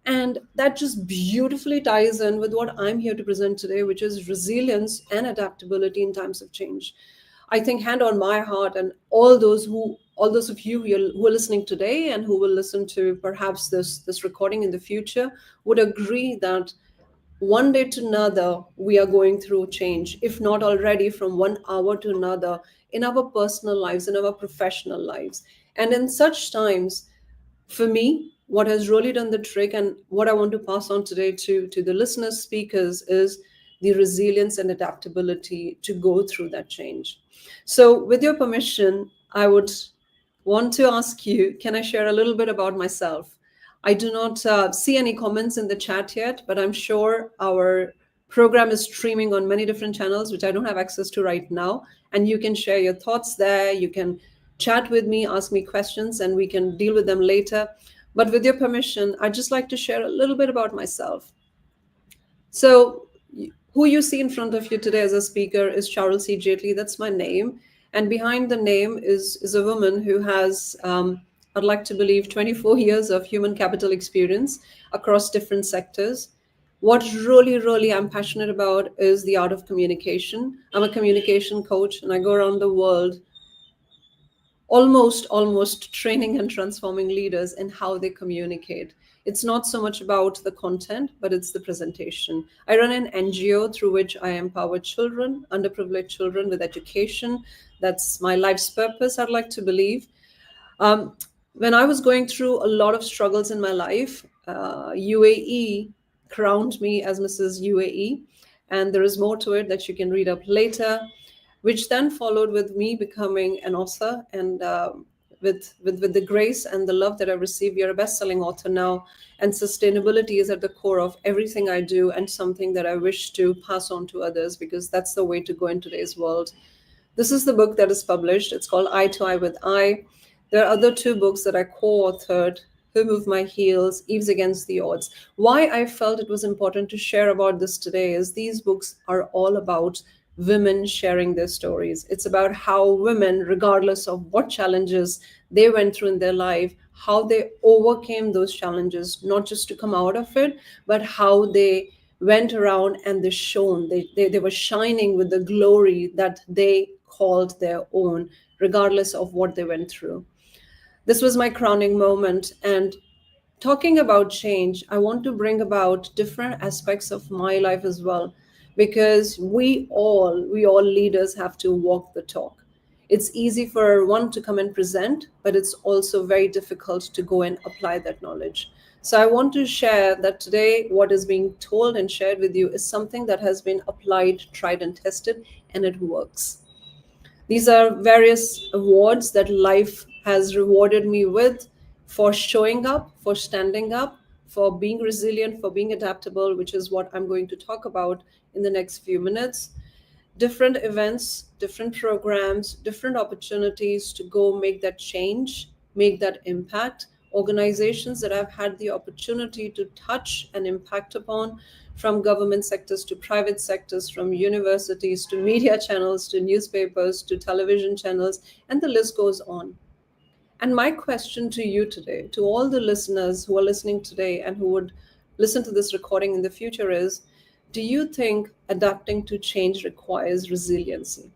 And that just beautifully ties in with what I'm here to present today, which is resilience and adaptability in times of change. I think hand on my heart, and all those of you who are listening today and who will listen to perhaps this recording in the future would agree that one day to another, we are going through change, if not already from 1 hour to another, in our personal lives, in our professional lives. And in such times, for me, what has really done the trick and what I want to pass on today to the listeners, speakers, is the resilience and adaptability to go through that change. So with your permission, I would want to ask you, can I share a little bit about myself? I do not see any comments in the chat yet, but I'm sure our program is streaming on many different channels, which I don't have access to right now. And you can share your thoughts there. You can chat with me, ask me questions, and we can deal with them later. But with your permission, I'd just like to share a little bit about myself. So who you see in front of you today as a speaker is Charles C. Jaitley. That's my name. And behind the name is a woman who has, I'd like to believe, 24 years of human capital experience across different sectors. What really I'm passionate about is the art of communication. I'm a communication coach, and I go around the world almost training and transforming leaders in how they communicate. It's not so much about the content, but it's the presentation. I run an NGO through which I empower children, underprivileged children, with education. That's my life's purpose, I'd like to believe. When I was going through a lot of struggles in my life, UAE crowned me as Mrs. UAE, and there is more to it that you can read up later, which then followed with me becoming an author. And with the grace and the love that I received, you're a best-selling author now, and sustainability is at the core of everything I do, and something that I wish to pass on to others, because that's the way to go in today's world. This is the book that is published. It's called Eye to Eye with I. There are other 2 books that I co-authored: Who Moved My Heels, Eves Against the Odds. Why I felt it was important to share about this today is these books are all about women sharing their stories. It's about how women, regardless of what challenges they went through in their life, how they overcame those challenges, not just to come out of it, but how they went around and they shone. They were shining with the glory that they called their own, regardless of what they went through. This was my crowning moment. And talking about change, I want to bring about different aspects of my life as well, because we all leaders have to walk the talk. It's easy for one to come and present, but it's also very difficult to go and apply that knowledge. So I want to share that today what is being told and shared with you is something that has been applied, tried and tested, and it works. These are various awards that life has rewarded me with for showing up, for standing up, for being resilient, for being adaptable, which is what I'm going to talk about in the next few minutes. Different events, different programs, different opportunities to go make that change, make that impact. Organizations that I've had the opportunity to touch and impact upon, from government sectors to private sectors, from universities to media channels to newspapers to television channels, and the list goes on. And my question to you today, to all the listeners who are listening today and who would listen to this recording in the future is, do you think adapting to change requires resiliency?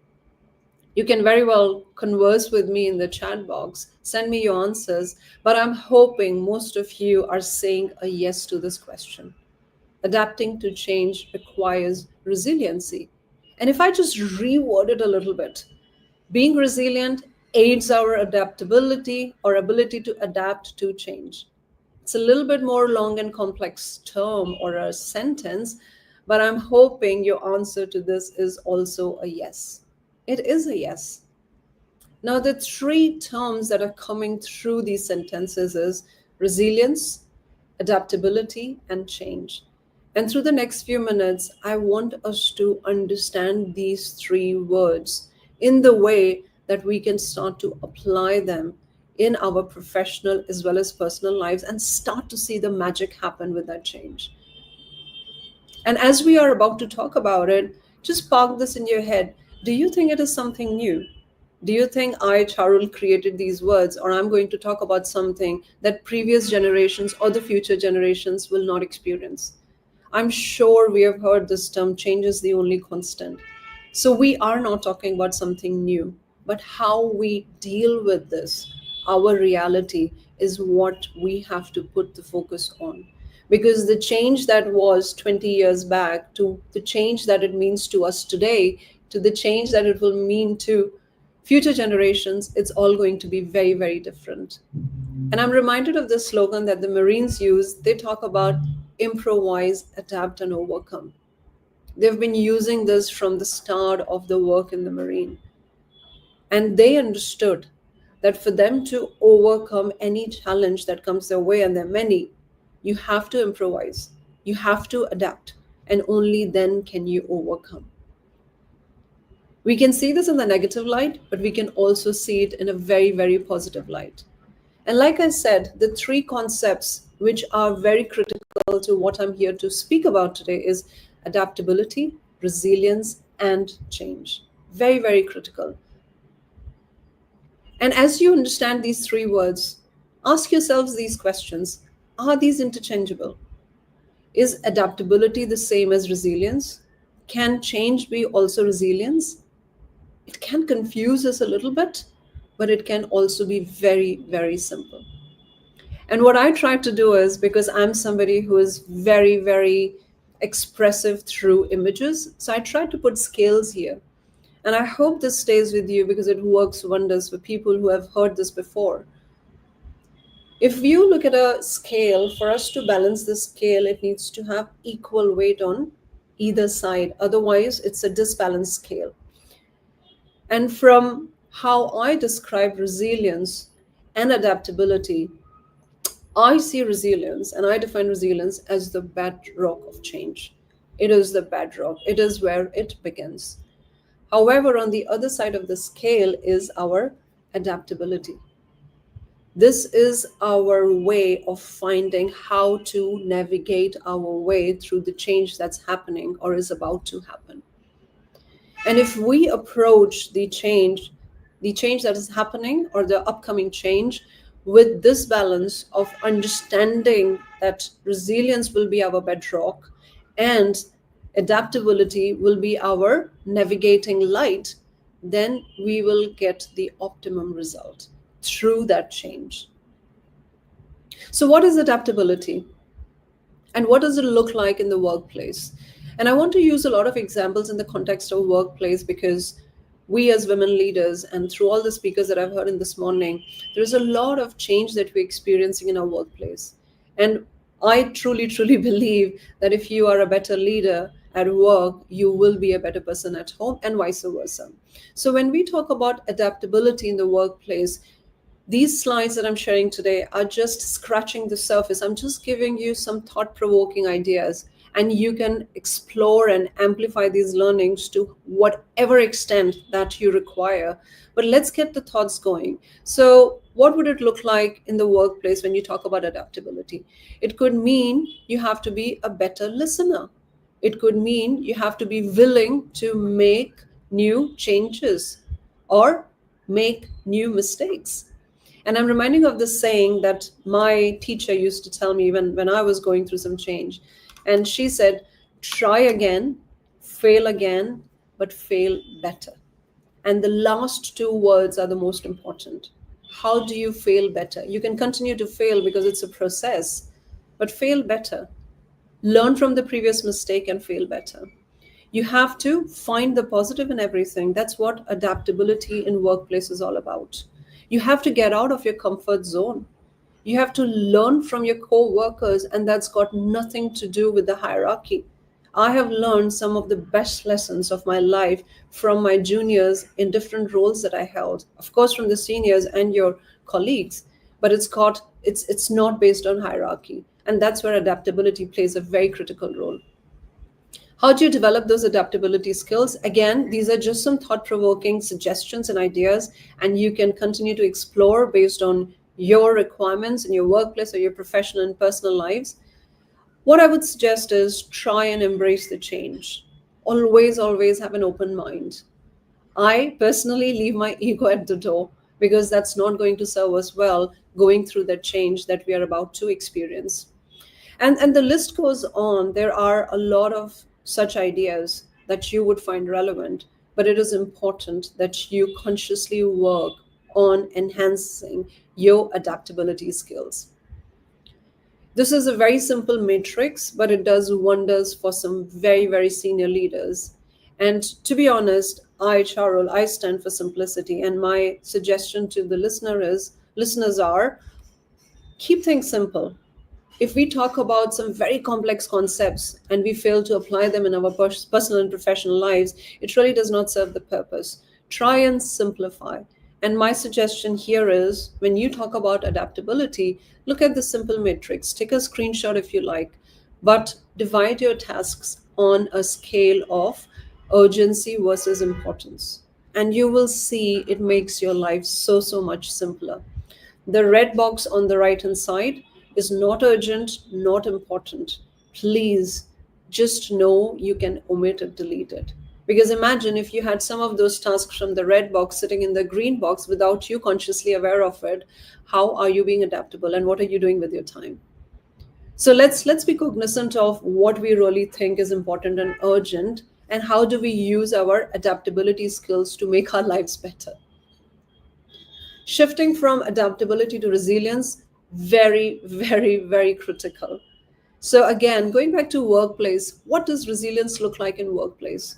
You can very well converse with me in the chat box, send me your answers, but I'm hoping most of you are saying a yes to this question. Adapting to change requires resiliency. And if I just reword it a little bit, being resilient aids our adaptability or ability to adapt to change. It's a little bit more long and complex term or a sentence, but I'm hoping your answer to this is also a yes. It is a yes. Now, the three terms that are coming through these sentences is resilience, adaptability, and change. And through the next few minutes, I want us to understand these three words in the way that we can start to apply them in our professional as well as personal lives and start to see the magic happen with that change. And as we are about to talk about it, just park this in your head. Do you think it is something new? Do you think I, Charul, created these words, or I'm going to talk about something that previous generations or the future generations will not experience? I'm sure we have heard this term, change is the only constant. So we are not talking about something new, but how we deal with this, our reality, is what we have to put the focus on. Because the change that was 20 years back to the change that it means to us today, to the change that it will mean to future generations, it's all going to be very, very different. And I'm reminded of the slogan that the Marines use. They talk about improvise, adapt, and overcome. They've been using this from the start of the work in the Marine. And they understood that for them to overcome any challenge that comes their way, and there are many, you have to improvise, you have to adapt, and only then can you overcome. We can see this in the negative light, but we can also see it in a very, very positive light. And like I said, the three concepts which are very critical to what I'm here to speak about today is adaptability, resilience, and change. Very, very critical. And as you understand these three words, ask yourselves these questions. Are these interchangeable? Is adaptability the same as resilience? Can change be also resilience? It can confuse us a little bit, but it can also be very, very simple. And what I try to do is, because I'm somebody who is very, very expressive through images, so I try to put scales here. And I hope this stays with you because it works wonders for people who have heard this before. If you look at a scale, for us to balance the scale, it needs to have equal weight on either side. Otherwise, it's a disbalanced scale. And from how I describe resilience and adaptability, I see resilience and I define resilience as the bedrock of change. It is the bedrock. It is where it begins. However, on the other side of the scale is our adaptability. This is our way of finding how to navigate our way through the change that's happening or is about to happen. And if we approach the change that is happening or the upcoming change with this balance of understanding that resilience will be our bedrock and adaptability will be our navigating light, then we will get the optimum result through that change. So what is adaptability? And what does it look like in the workplace? And I want to use a lot of examples in the context of workplace because we as women leaders and through all the speakers that I've heard in this morning, there is a lot of change that we're experiencing in our workplace. And I truly, truly believe that if you are a better leader at work, you will be a better person at home and vice versa. So when we talk about adaptability in the workplace, these slides that I'm sharing today are just scratching the surface. I'm just giving you some thought-provoking ideas, and you can explore and amplify these learnings to whatever extent that you require. But let's get the thoughts going. So what would it look like in the workplace when you talk about adaptability? It could mean you have to be a better listener. It could mean you have to be willing to make new changes or make new mistakes. And I'm reminding of this saying that my teacher used to tell me when I was going through some change. And she said, try again, fail again, but fail better. And the last two words are the most important. How do you fail better? You can continue to fail because it's a process, but fail better. Learn from the previous mistake and fail better. You have to find the positive in everything. That's what adaptability in workplace is all about. You have to get out of your comfort zone. You have to learn from your co-workers, and that's got nothing to do with the hierarchy. I have learned some of the best lessons of my life from my juniors in different roles that I held. Of course, from the seniors and your colleagues, but it's not based on hierarchy. And that's where adaptability plays a very critical role. How do you develop those adaptability skills? Again, these are just some thought-provoking suggestions and ideas, and you can continue to explore based on your requirements in your workplace or your professional and personal lives. What I would suggest is try and embrace the change. Always, always have an open mind. I personally leave my ego at the door because that's not going to serve us well going through that change that we are about to experience. And the list goes on. There are a lot of such ideas that you would find relevant, but it is important that you consciously work on enhancing your adaptability skills. This is a very simple matrix, but it does wonders for some very, very senior leaders. And to be honest, Charul, I stand for simplicity. And my suggestion to the listeners are keep things simple. If we talk about some very complex concepts and we fail to apply them in our personal and professional lives, it really does not serve the purpose. Try and simplify. And my suggestion here is when you talk about adaptability, look at the simple matrix. Take a screenshot if you like, but divide your tasks on a scale of urgency versus importance. And you will see it makes your life so, so much simpler. The red box on the right-hand side is not urgent, not important. Please just know you can omit it, delete it. Because imagine if you had some of those tasks from the red box sitting in the green box without you consciously aware of it. How are you being adaptable and what are you doing with your time? So let's be cognizant of what we really think is important and urgent, and how do we use our adaptability skills to make our lives better. Shifting from adaptability to resilience, very, very, very critical. So again, going back to workplace, what does resilience look like in workplace?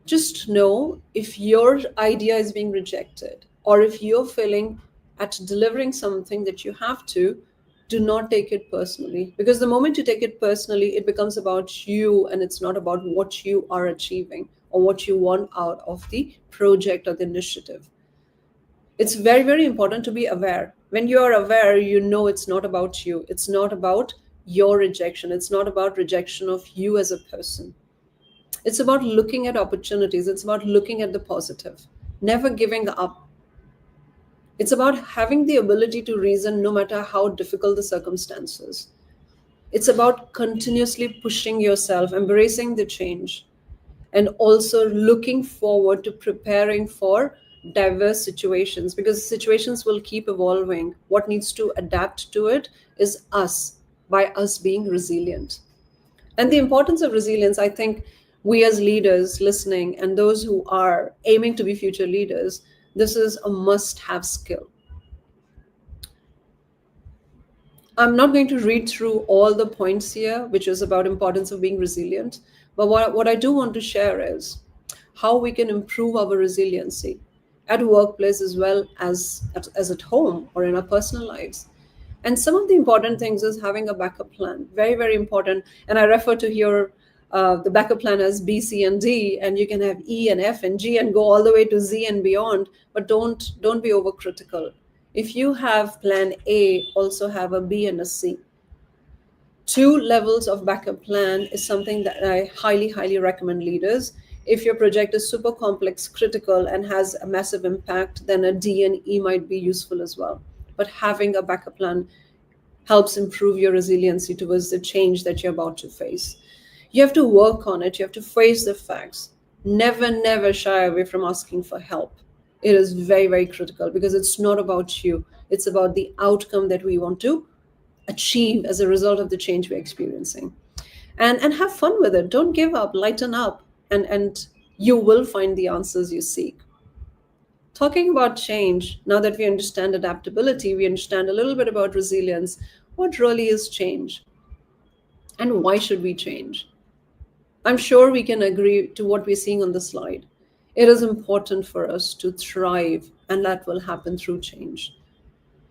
Just know if your idea is being rejected or if you're failing at delivering something that you have to, do not take it personally. Because the moment you take it personally, it becomes about you and it's not about what you are achieving or what you want out of the project or the initiative. It's very, very important to be aware. When you are aware, you know it's not about you. It's not about your rejection. It's not about rejection of you as a person. It's about looking at opportunities. It's about looking at the positive, never giving up. It's about having the ability to reason no matter how difficult the circumstances. It's about continuously pushing yourself, embracing the change, and also looking forward to preparing for diverse situations, because situations will keep evolving. What needs to adapt to it is us, by us being resilient. And the importance of resilience, I think we as leaders listening and those who are aiming to be future leaders, this is a must-have skill. I'm not going to read through all the points here, which is about importance of being resilient. But what I do want to share is how we can improve our resiliency at workplace as well as at home or in our personal lives. And some of the important things is having a backup plan. Very, very important. And I refer to here the backup plan as B, C, and D, and you can have E and F and G and go all the way to Z and beyond, but don't be overcritical. If you have plan A, also have a B and a C. 2 levels of backup plan is something that I highly, highly recommend leaders. If your project is super complex, critical, and has a massive impact, then a D and E might be useful as well. But having a backup plan helps improve your resiliency towards the change that you're about to face. You have to work on it. You have to face the facts. Never, never shy away from asking for help. It is very, very critical because it's not about you. It's about the outcome that we want to achieve as a result of the change we're experiencing. And have fun with it. Don't give up, lighten up, and you will find the answers you seek. Talking about change, now that we understand adaptability, we understand a little bit about resilience. What really is change? And why should we change? I'm sure we can agree to what we're seeing on the slide. It is important for us to thrive, and that will happen through change.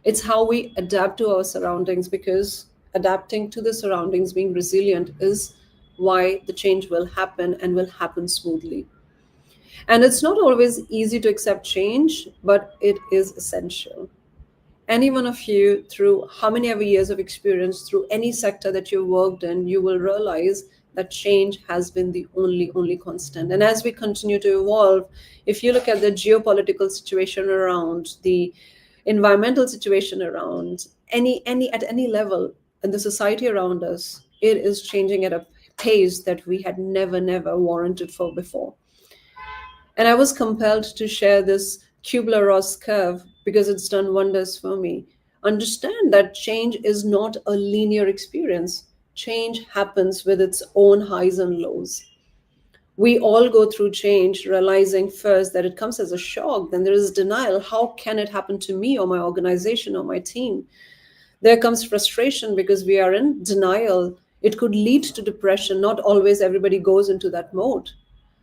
It's how we adapt to our surroundings, because adapting to the surroundings, being resilient, is why the change will happen and will happen smoothly. And it's not always easy to accept change, but it is essential. Any one of you, through how many ever years of experience, through any sector that you've worked in, you will realize that change has been the only constant. And as we continue to evolve, if you look at the geopolitical situation around, the environmental situation around, at any level in the society around us, it is changing at a pace that we had never warranted for before. And I was compelled to share this Kubler-Ross curve because it's done wonders for me. Understand that change is not a linear experience. Change happens with its own highs and lows. We all go through change, realizing first that it comes as a shock. Then there is denial. How can it happen to me or my organization or my team? There comes frustration because we are in denial. It could lead to depression. Not always everybody goes into that mode.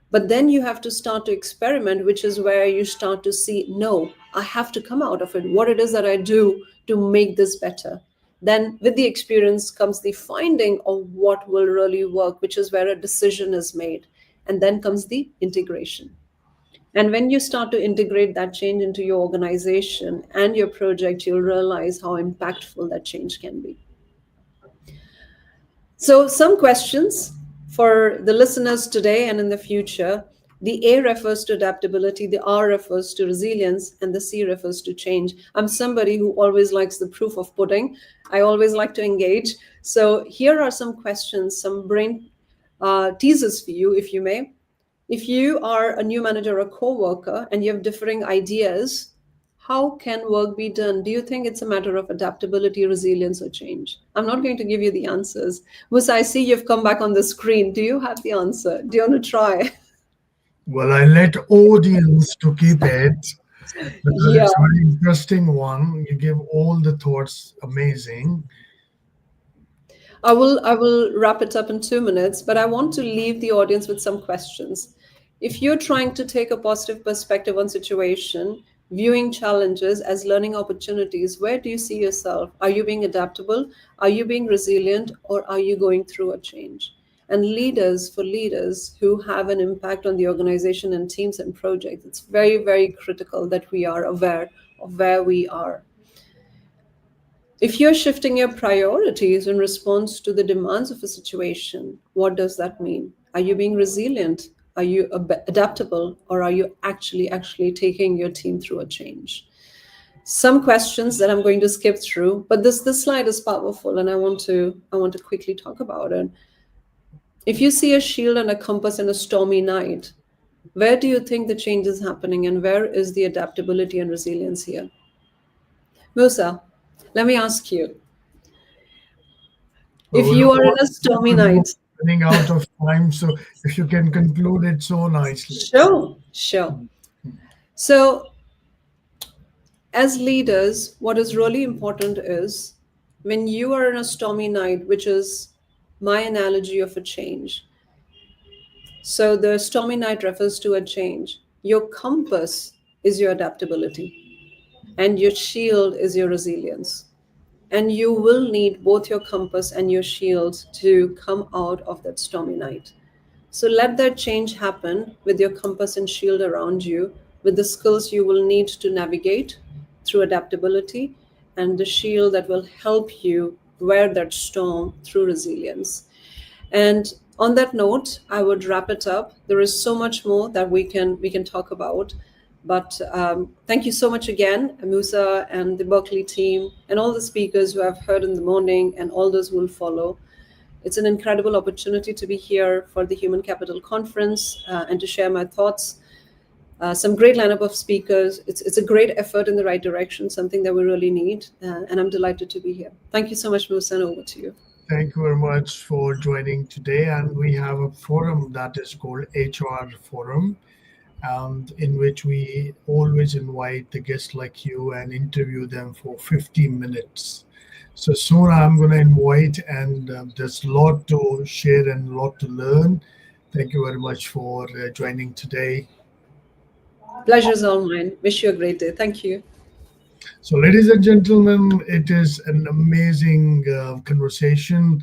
But then you have to start to experiment, which is where you start to see, no, I have to come out of it. What it is that I do to make this better. Then with the experience comes the finding of what will really work, which is where a decision is made. And then comes the integration. And when you start to integrate that change into your organization and your project, you'll realize how impactful that change can be. So some questions for the listeners today and in the future. The A refers to adaptability, the R refers to resilience, and the C refers to change. I'm somebody who always likes the proof of pudding. I always like to engage. So here are some questions, some brain teasers for you, if you may. If you are a new manager or a co-worker and you have differing ideas, how can work be done? Do you think it's a matter of adaptability, resilience, or change? I'm not going to give you the answers. Musa, I see you've come back on the screen. Do you have the answer? Do you want to try? Well, I let audience to keep it because Yeah. it's a very interesting one. You give all the thoughts amazing. I will wrap it up in 2 minutes, but I want to leave the audience with some questions. If you're trying to take a positive perspective on situation, viewing challenges as learning opportunities, where do you see yourself? Are you being adaptable? Are you being resilient? Or are you going through a change? And for leaders who have an impact on the organization and teams and projects, it's very critical that we are aware of where we are. If you're shifting your priorities in response to the demands of a situation, what does that mean? Are you being resilient? Are you adaptable? Or are you actually taking your team through a change? Some questions that I'm going to skip through, but this slide is powerful and I want to quickly talk about it. If you see a shield and a compass in a stormy night, where do you think the change is happening and where is the adaptability and resilience here? Musa, let me ask you. If you are in a stormy night. Running out of time, so if you can conclude it so nicely. Sure. So as leaders, what is really important is when you are in a stormy night, which is my analogy of a change. So the stormy night refers to a change. Your compass is your adaptability and your shield is your resilience. And you will need both your compass and your shield to come out of that stormy night. So let that change happen with your compass and shield around you, with the skills you will need to navigate through adaptability and the shield that will help you wear that storm through resilience. And on that note, I would wrap it up. There is so much more that we can talk about. But thank you so much again, Musa and the Berkeley team and all the speakers who I've heard in the morning and all those who will follow. It's an incredible opportunity to be here for the Human Capital Conference and to share my thoughts. some great lineup of speakers. It's a great effort in the right direction, something that we really need. And I'm delighted to be here. Thank you so much, Musa, and over to you. Thank you very much for joining today. And we have a forum that is called HR Forum, and in which we always invite the guests like you and interview them for 15 minutes. So soon I'm going to invite, and there's a lot to share and a lot to learn. Thank you very much for joining today. Pleasure's all mine. Wish you a great day. Thank you. So, ladies and gentlemen, it is an amazing conversation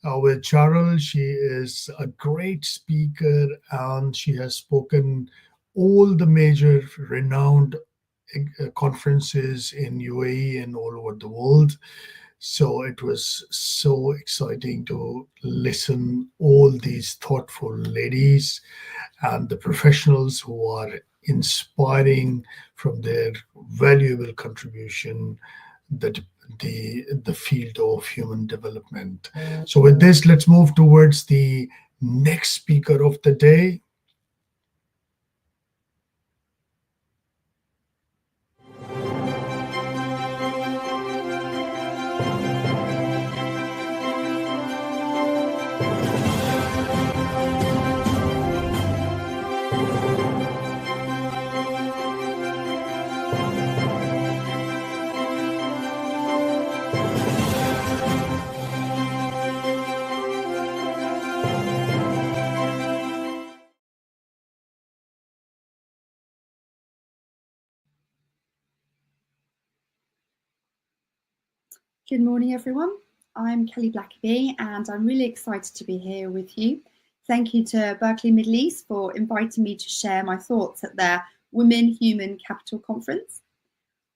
with Charles. She is a great speaker, and she has spoken all the major renowned conferences in UAE and all over the world. So it was so exciting to listen all these thoughtful ladies and the professionals who are inspiring from their valuable contribution that the field of human development. So with this, let's move towards the next speaker of the day. Good morning, everyone. I'm Kelly Blackaby, and I'm really excited to be here with you. Thank you to Berkeley Middle East for inviting me to share my thoughts at their Women Human Capital Conference.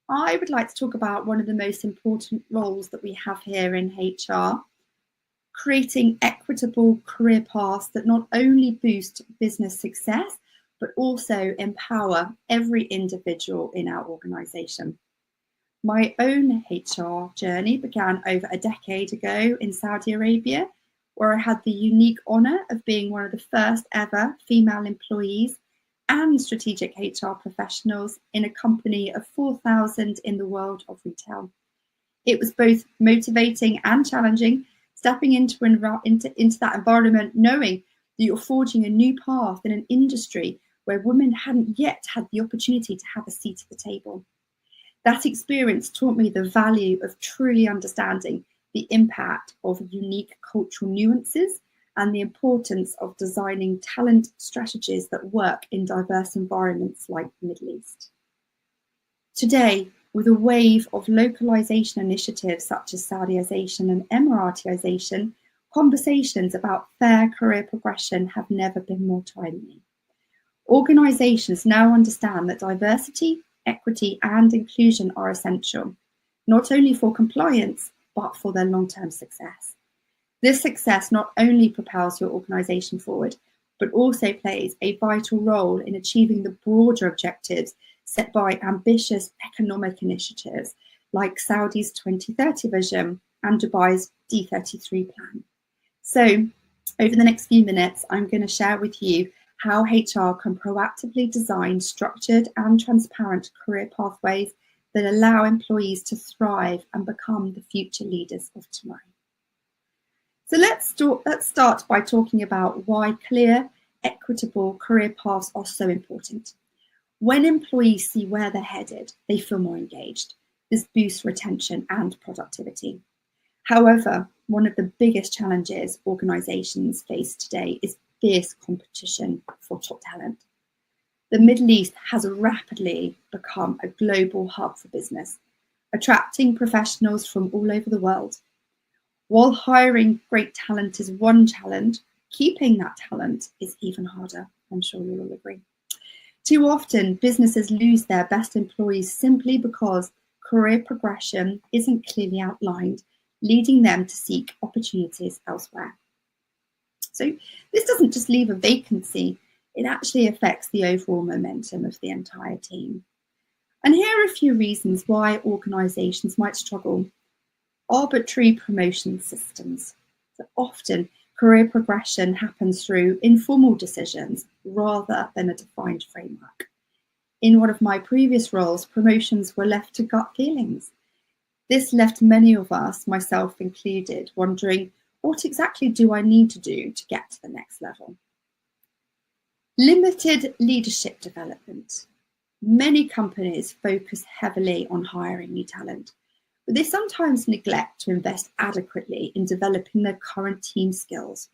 I would like to talk about one of the most important roles that we have here in HR, creating equitable career paths that not only boost business success, but also empower every individual in our organisation. My own HR journey began over a decade ago in Saudi Arabia, where I had the unique honour of being one of the first ever female employees and strategic HR professionals in a company of 4,000 in the world of retail. It was both motivating and challenging, stepping into that environment, knowing that you're forging a new path in an industry where women hadn't yet had the opportunity to have a seat at the table. That experience taught me the value of truly understanding the impact of unique cultural nuances and the importance of designing talent strategies that work in diverse environments like the Middle East. Today, with a wave of localization initiatives such as Saudization and Emiratization, conversations about fair career progression have never been more timely. Organizations now understand that diversity, equity and inclusion are essential, not only for compliance, but for their long-term success. This success not only propels your organization forward, but also plays a vital role in achieving the broader objectives set by ambitious economic initiatives like Saudi's 2030 vision and Dubai's D33 plan. So over the next few minutes, I'm going to share with you how HR can proactively design structured and transparent career pathways that allow employees to thrive and become the future leaders of tomorrow. So let's start by talking about why clear, equitable career paths are so important. When employees see where they're headed, they feel more engaged. This boosts retention and productivity. However, one of the biggest challenges organizations face today is fierce competition for top talent. The Middle East has rapidly become a global hub for business, attracting professionals from all over the world. While hiring great talent is one challenge, keeping that talent is even harder. I'm sure you'll all agree. Too often, businesses lose their best employees simply because career progression isn't clearly outlined, leading them to seek opportunities elsewhere. So this doesn't just leave a vacancy, it actually affects the overall momentum of the entire team. And here are a few reasons why organizations might struggle. Arbitrary promotion systems. So often, career progression happens through informal decisions rather than a defined framework. In one of my previous roles, promotions were left to gut feelings. This left many of us, myself included, wondering, what exactly do I need to do to get to the next level? Limited leadership development. Many companies focus heavily on hiring new talent, but they sometimes neglect to invest adequately in developing their current team skills.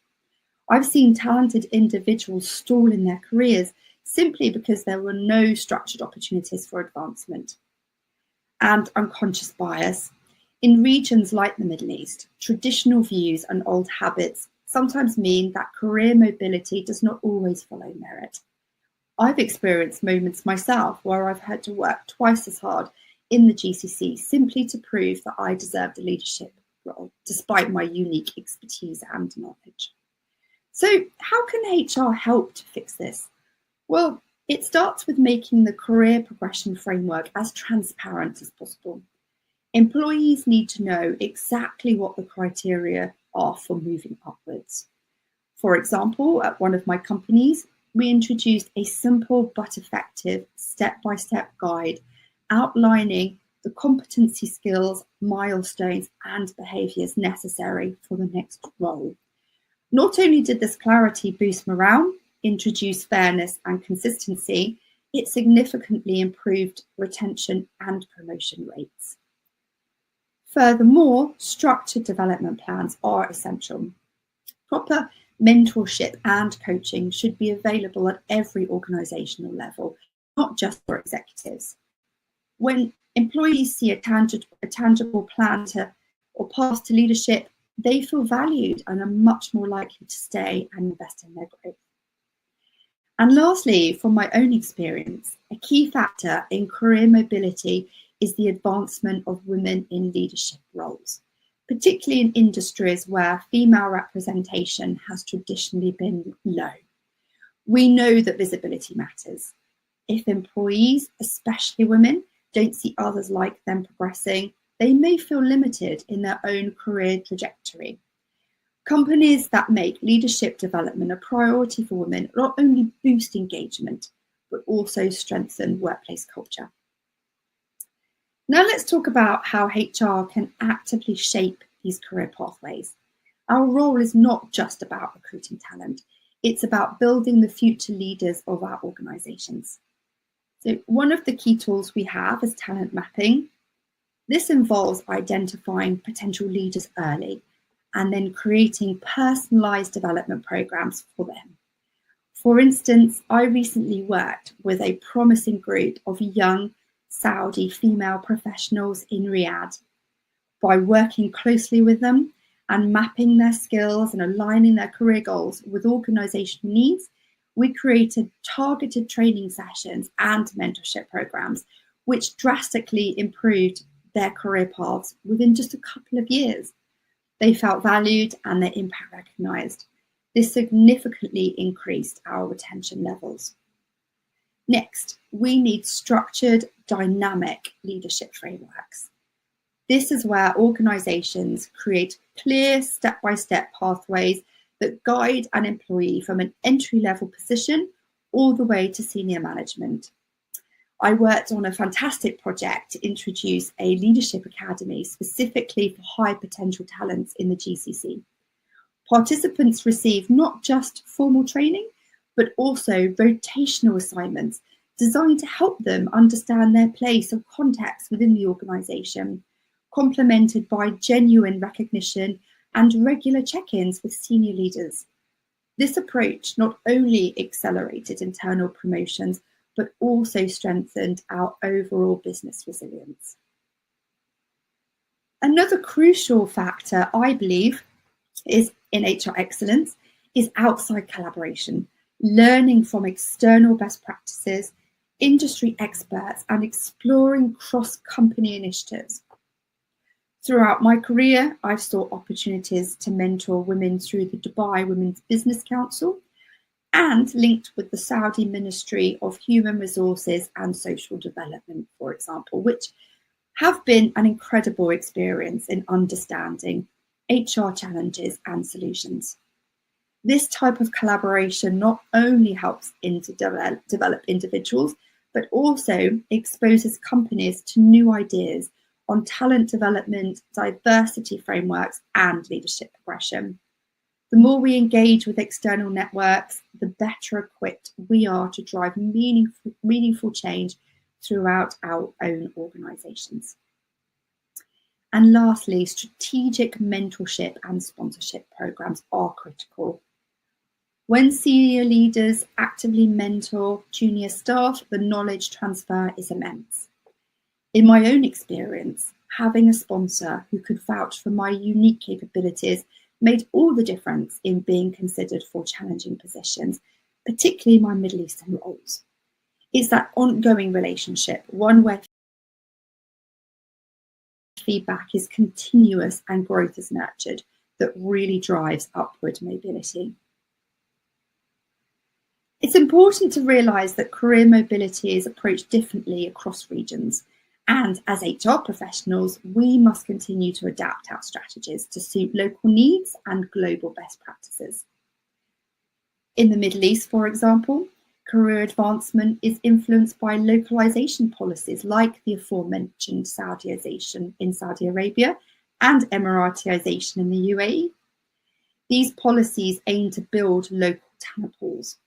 I've seen talented individuals stall in their careers simply because there were no structured opportunities for advancement. And unconscious bias. In regions like the Middle East, traditional views and old habits sometimes mean that career mobility does not always follow merit. I've experienced moments myself where I've had to work twice as hard in the GCC simply to prove that I deserved a leadership role, despite my unique expertise and knowledge. So how can HR help to fix this? Well, it starts with making the career progression framework as transparent as possible. Employees need to know exactly what the criteria are for moving upwards. For example, at one of my companies, we introduced a simple but effective step-by-step guide outlining the competency skills, milestones, and behaviours necessary for the next role. Not only did this clarity boost morale, introduce fairness and consistency, it significantly improved retention and promotion rates. Furthermore, structured development plans are essential. Proper mentorship and coaching should be available at every organisational level, not just for executives. When employees see a tangible plan or path to leadership, they feel valued and are much more likely to stay and invest in their growth. And lastly, from my own experience, a key factor in career mobility is the advancement of women in leadership roles, particularly in industries where female representation has traditionally been low. We know that visibility matters. If employees, especially women, don't see others like them progressing, they may feel limited in their own career trajectory. Companies that make leadership development a priority for women not only boost engagement, but also strengthen workplace culture. Now let's talk about how HR can actively shape these career pathways. Our role is not just about recruiting talent, it's about building the future leaders of our organisations. So one of the key tools we have is talent mapping. This involves identifying potential leaders early and then creating personalised development programmes for them. For instance, I recently worked with a promising group of young Saudi female professionals in Riyadh. By working closely with them and mapping their skills and aligning their career goals with organisational needs, we created targeted training sessions and mentorship programs, which drastically improved their career paths within just a couple of years. They felt valued and their impact recognised. This significantly increased our retention levels. Next, we need structured, dynamic leadership frameworks. This is where organisations create clear step-by-step pathways that guide an employee from an entry-level position all the way to senior management. I worked on a fantastic project to introduce a leadership academy specifically for high potential talents in the GCC. Participants receive not just formal training, but also rotational assignments designed to help them understand their place and context within the organisation, complemented by genuine recognition and regular check-ins with senior leaders. This approach not only accelerated internal promotions, but also strengthened our overall business resilience. Another crucial factor, I believe, is in HR excellence, is outside collaboration, learning from external best practices, industry experts, and exploring cross-company initiatives. Throughout my career, I've sought opportunities to mentor women through the Dubai Women's Business Council and linked with the Saudi Ministry of Human Resources and Social Development, for example, which have been an incredible experience in understanding HR challenges and solutions. This type of collaboration not only helps develop individuals, but also exposes companies to new ideas on talent development, diversity frameworks, and leadership progression. The more we engage with external networks, the better equipped we are to drive meaningful change throughout our own organisations. And lastly, strategic mentorship and sponsorship programs are critical. When senior leaders actively mentor junior staff, the knowledge transfer is immense. In my own experience, having a sponsor who could vouch for my unique capabilities made all the difference in being considered for challenging positions, particularly my Middle Eastern roles. It's that ongoing relationship, one where feedback is continuous and growth is nurtured, that really drives upward mobility. It's important to realise that career mobility is approached differently across regions. And as HR professionals, we must continue to adapt our strategies to suit local needs and global best practices. In the Middle East, for example, career advancement is influenced by localization policies like the aforementioned Saudization in Saudi Arabia and Emiratization in the UAE. These policies aim to build local talent pools.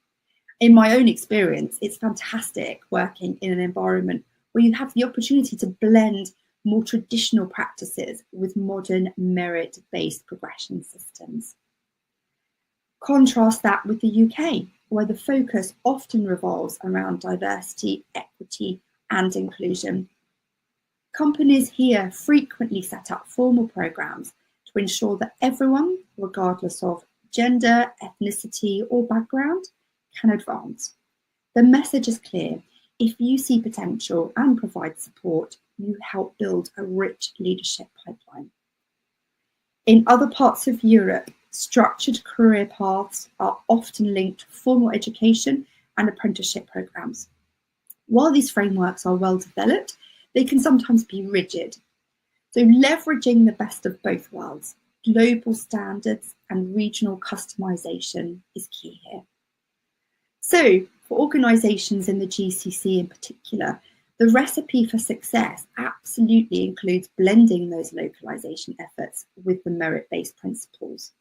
In my own experience, it's fantastic working in an environment where you have the opportunity to blend more traditional practices with modern merit-based progression systems. Contrast that with the UK, where the focus often revolves around diversity, equity, and inclusion. Companies here frequently set up formal programs to ensure that everyone, regardless of gender, ethnicity, or background, can advance. The message is clear. If you see potential and provide support, you help build a rich leadership pipeline. In other parts of Europe, structured career paths are often linked to formal education and apprenticeship programs. While these frameworks are well developed, they can sometimes be rigid. So leveraging the best of both worlds, global standards and regional customization is key here. So for organisations in the GCC in particular, the recipe for success absolutely includes blending those localization efforts with the merit-based principles.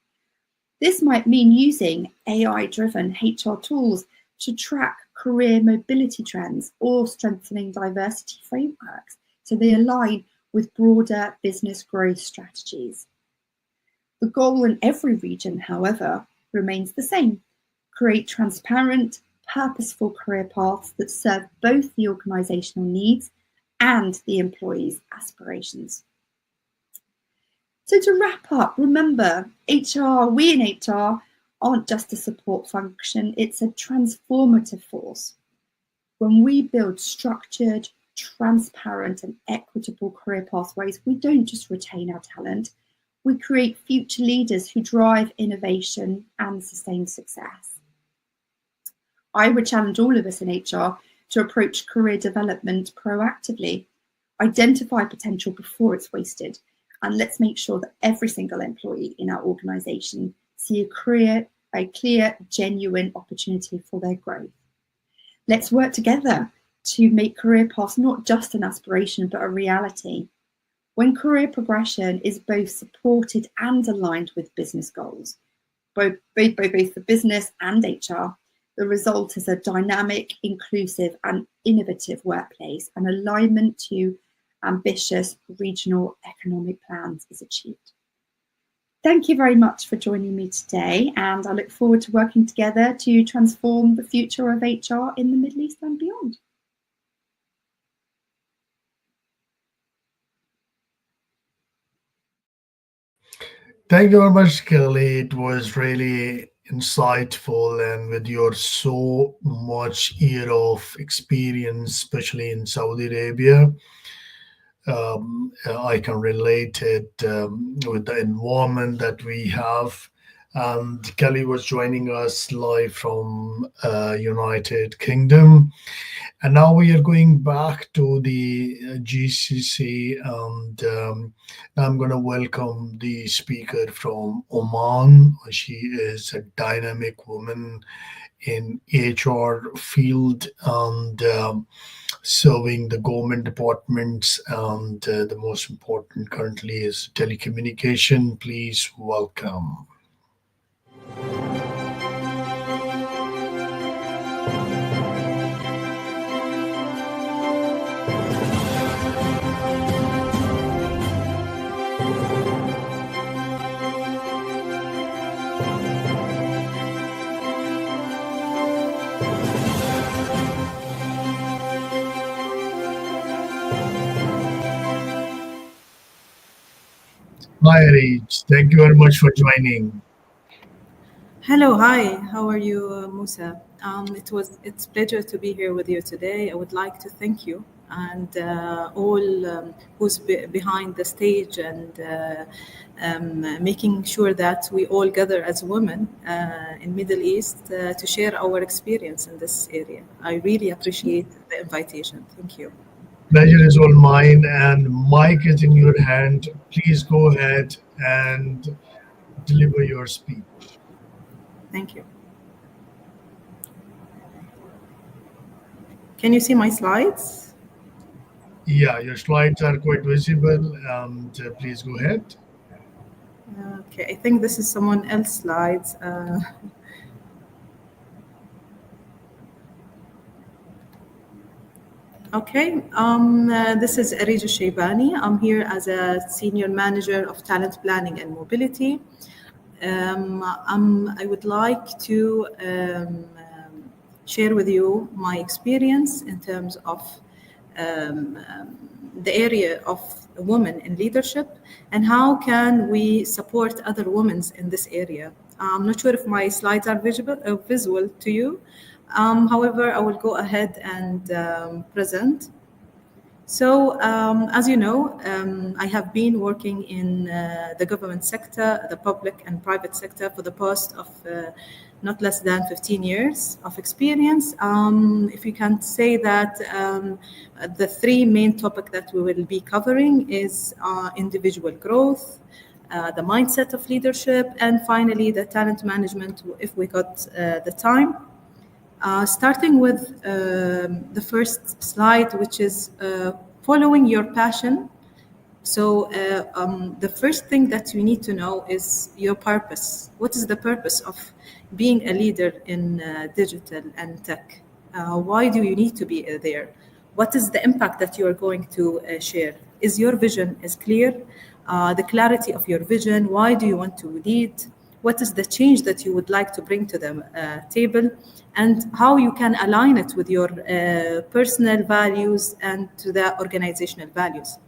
This might mean using AI-driven HR tools to track career mobility trends or strengthening diversity frameworks so they align with broader business growth strategies. The goal in every region, however, remains the same: create transparent, purposeful career paths that serve both the organisational needs and the employees' aspirations. So to wrap up, remember, we in HR aren't just a support function, it's a transformative force. When we build structured, transparent and equitable career pathways, we don't just retain our talent, we create future leaders who drive innovation and sustain success. I would challenge all of us in HR to approach career development proactively, identify potential before it's wasted, and let's make sure that every single employee in our organisation see a clear, genuine opportunity for their growth. Let's work together to make career paths not just an aspiration, but a reality. When career progression is both supported and aligned with business goals, both the business and HR, the result is a dynamic, inclusive and innovative workplace, and alignment to ambitious regional economic plans is achieved. Thank you very much for joining me today, and I look forward to working together to transform the future of HR in the Middle East and beyond. Thank you very much, Kelly. It was really insightful, and with your so much year of experience, especially in Saudi Arabia, I can relate it with the environment that we have. And Kelly was joining us live from United Kingdom. And now we are going back to the GCC, and I'm going to welcome the speaker from Oman. She is a dynamic woman in HR field and serving the government departments. And the most important currently is telecommunication. Please welcome. Hi, Rich. Thank you very much for joining. Hello, hi. How are you, Musa? It's a pleasure to be here with you today. I would like to thank you and all who's behind the stage and making sure that we all gather as women in Middle East to share our experience in this area. I really appreciate the invitation. Thank you. Pleasure is all mine, and mic is in your hand. Please go ahead and deliver your speech. Thank you. Can you see my slides? Yeah, your slides are quite visible, and please go ahead. Okay, I think this is someone else's slides. Okay, this is Arija Shaybani. I'm here as a Senior Manager of Talent Planning and Mobility. I would like to share with you my experience in terms of the area of women in leadership and how can we support other women in this area. I'm not sure if my slides are visual to you. However, I will go ahead and present. So, as you know, I have been working in the government sector, the public and private sector for the past of not less than 15 years of experience. If you can say that the three main topics that we will be covering is individual growth, the mindset of leadership, and finally the talent management, if we got the time. Starting with the first slide, which is following your passion. So the first thing that you need to know is your purpose. What is the purpose of being a leader in digital and tech? Why do you need to be there? What is the impact that you are going to share? Is your vision is clear? The clarity of your vision, why do you want to lead? What is the change that you would like to bring to the table? And how you can align it with your personal values and to the organizational values.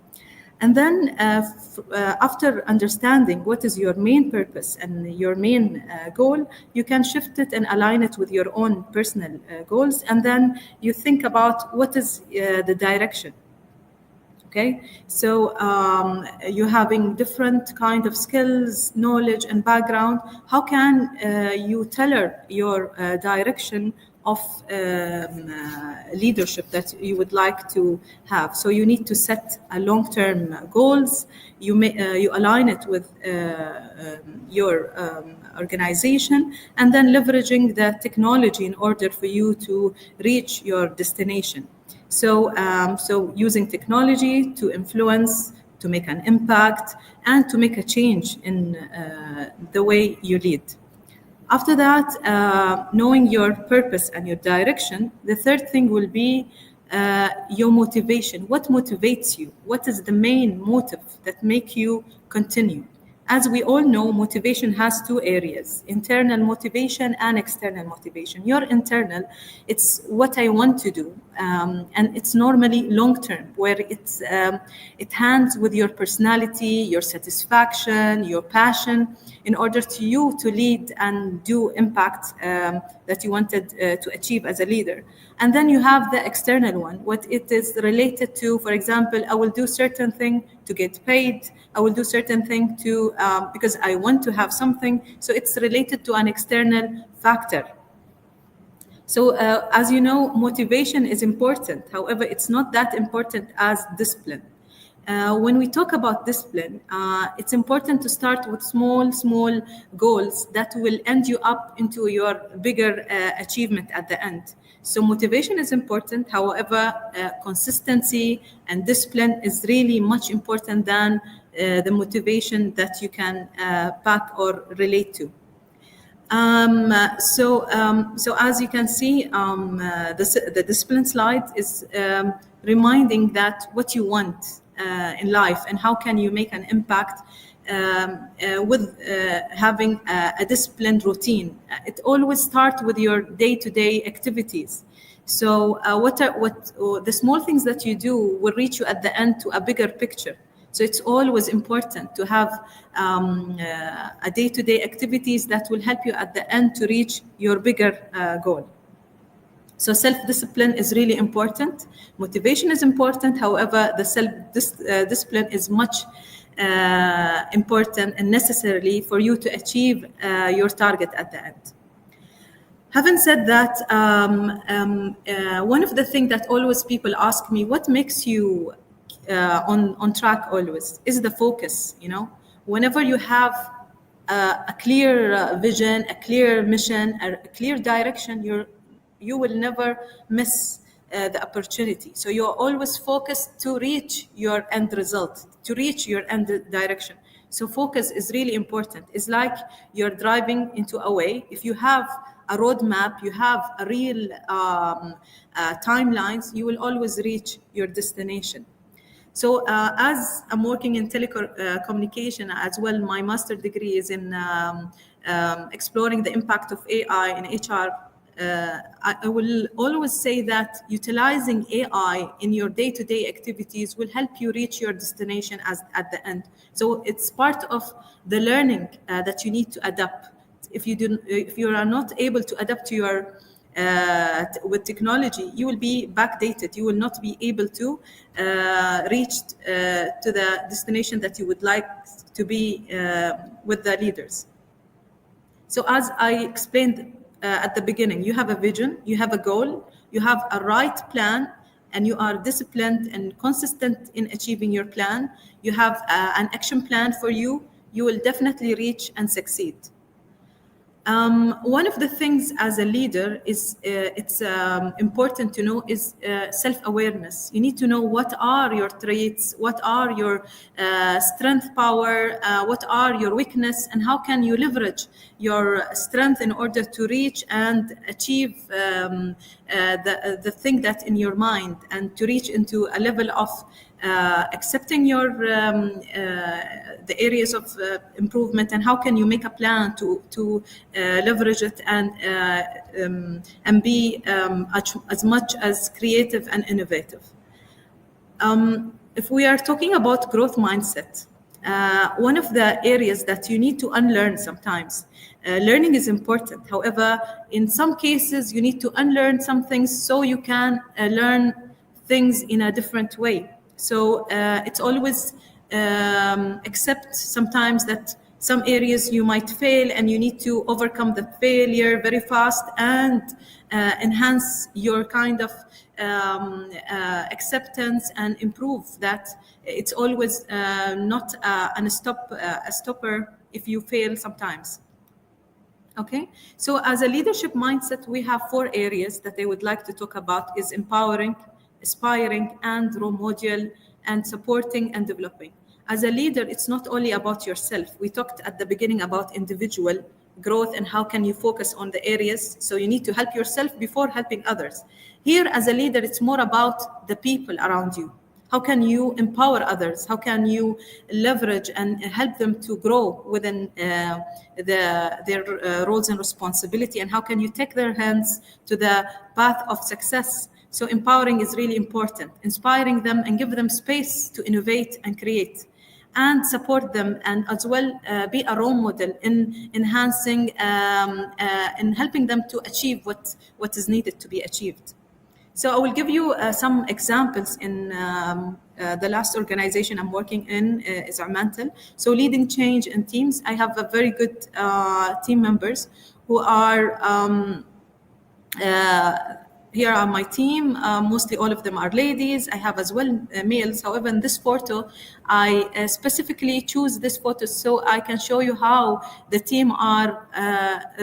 And then after understanding what is your main purpose and your main goal, you can shift it and align it with your own personal goals. And then you think about what is the direction. Okay, so you're having different kind of skills, knowledge, and background. How can you tailor your direction of leadership that you would like to have? So you need to set a long-term goals. You align it with your organization, and then leveraging the technology in order for you to reach your destination. So, so using technology to influence, to make an impact, and to make a change in the way you lead. After that, knowing your purpose and your direction, the third thing will be your motivation. What motivates you? What is the main motive that make you continue? As we all know, motivation has two areas, internal motivation and external motivation. Your internal, it's what I want to do. And it's normally long-term, where it hands with your personality, your satisfaction, your passion, in order to you to lead and do impact that you wanted to achieve as a leader. And then you have the external one, what it is related to. For example, I will do certain thing to get paid. I will do certain thing to because I want to have something. So it's related to an external factor. So as you know, motivation is important. However, it's not that important as discipline. When we talk about discipline, it's important to start with small goals that will end you up into your bigger achievement at the end. So motivation is important. However, consistency and discipline is really much important than the motivation that you can pack or relate to. So as you can see, the discipline slide is reminding that what you want in life and how can you make an impact with having a disciplined routine. It always starts with your day-to-day activities. So what the small things that you do will reach you at the end to a bigger picture. So it's always important to have a day-to-day activities that will help you at the end to reach your bigger goal. So self-discipline is really important. Motivation is important. However, the self-discipline is much important and necessary for you to achieve your target at the end. Having said that, one of the things that always people ask me, what makes you on track always, is the focus. Whenever you have a clear vision, a clear mission, a clear direction, you will never miss the opportunity. So you're always focused to reach your end result, to reach your end direction. So focus is really important. It's like you're driving into a way. If you have a roadmap, you have a real timelines, you will always reach your destination. So as I'm working in telecommunication as well, my master degree is in exploring the impact of AI in HR. I will always say that utilizing AI in your day-to-day activities will help you reach your destination at the end. So it's part of the learning that you need to adapt. If you are not able to adapt to your with technology, you will be backdated. You will not be able to reach to the destination that you would like to be with the leaders. So as I explained at the beginning, you have a vision, you have a goal, you have a right plan, and you are disciplined and consistent in achieving your plan. You have an action plan for you. You will definitely reach and succeed. One of the things as a leader is it's important to know is self-awareness. You need to know what are your traits, what are your strength, power, what are your weakness, and how can you leverage your strength in order to reach and achieve the thing that's in your mind, and to reach into a level of accepting your the areas of improvement, and how can you make a plan to leverage it and be as much as creative and innovative. If we are talking about growth mindset, one of the areas that you need to unlearn sometimes. Learning is important. However, in some cases, you need to unlearn some things so you can learn things in a different way. So it's always accept sometimes that some areas you might fail, and you need to overcome the failure very fast and enhance your kind of acceptance and improve that. It's always not a stopper if you fail sometimes. Okay, so as a leadership mindset, we have 4 areas that I would like to talk about: is empowering, aspiring, and role model, and supporting and developing. As a leader, it's not only about yourself. We talked at the beginning about individual growth and how can you focus on the areas. So you need to help yourself before helping others. Here, as a leader, it's more about the people around you. How can you empower others? How can you leverage and help them to grow within their roles and responsibility? And how can you take their hands to the path of success? So empowering is really important. Inspiring them and give them space to innovate and create, and support them, and as well be a role model in enhancing and helping them to achieve what is needed to be achieved. So I will give you some examples in the last organization I'm working in is Armantel. So leading change in teams, I have a very good team members who are here are my team. Mostly all of them are ladies. I have as well males. However, in this photo, I specifically choose this photo so I can show you how the team are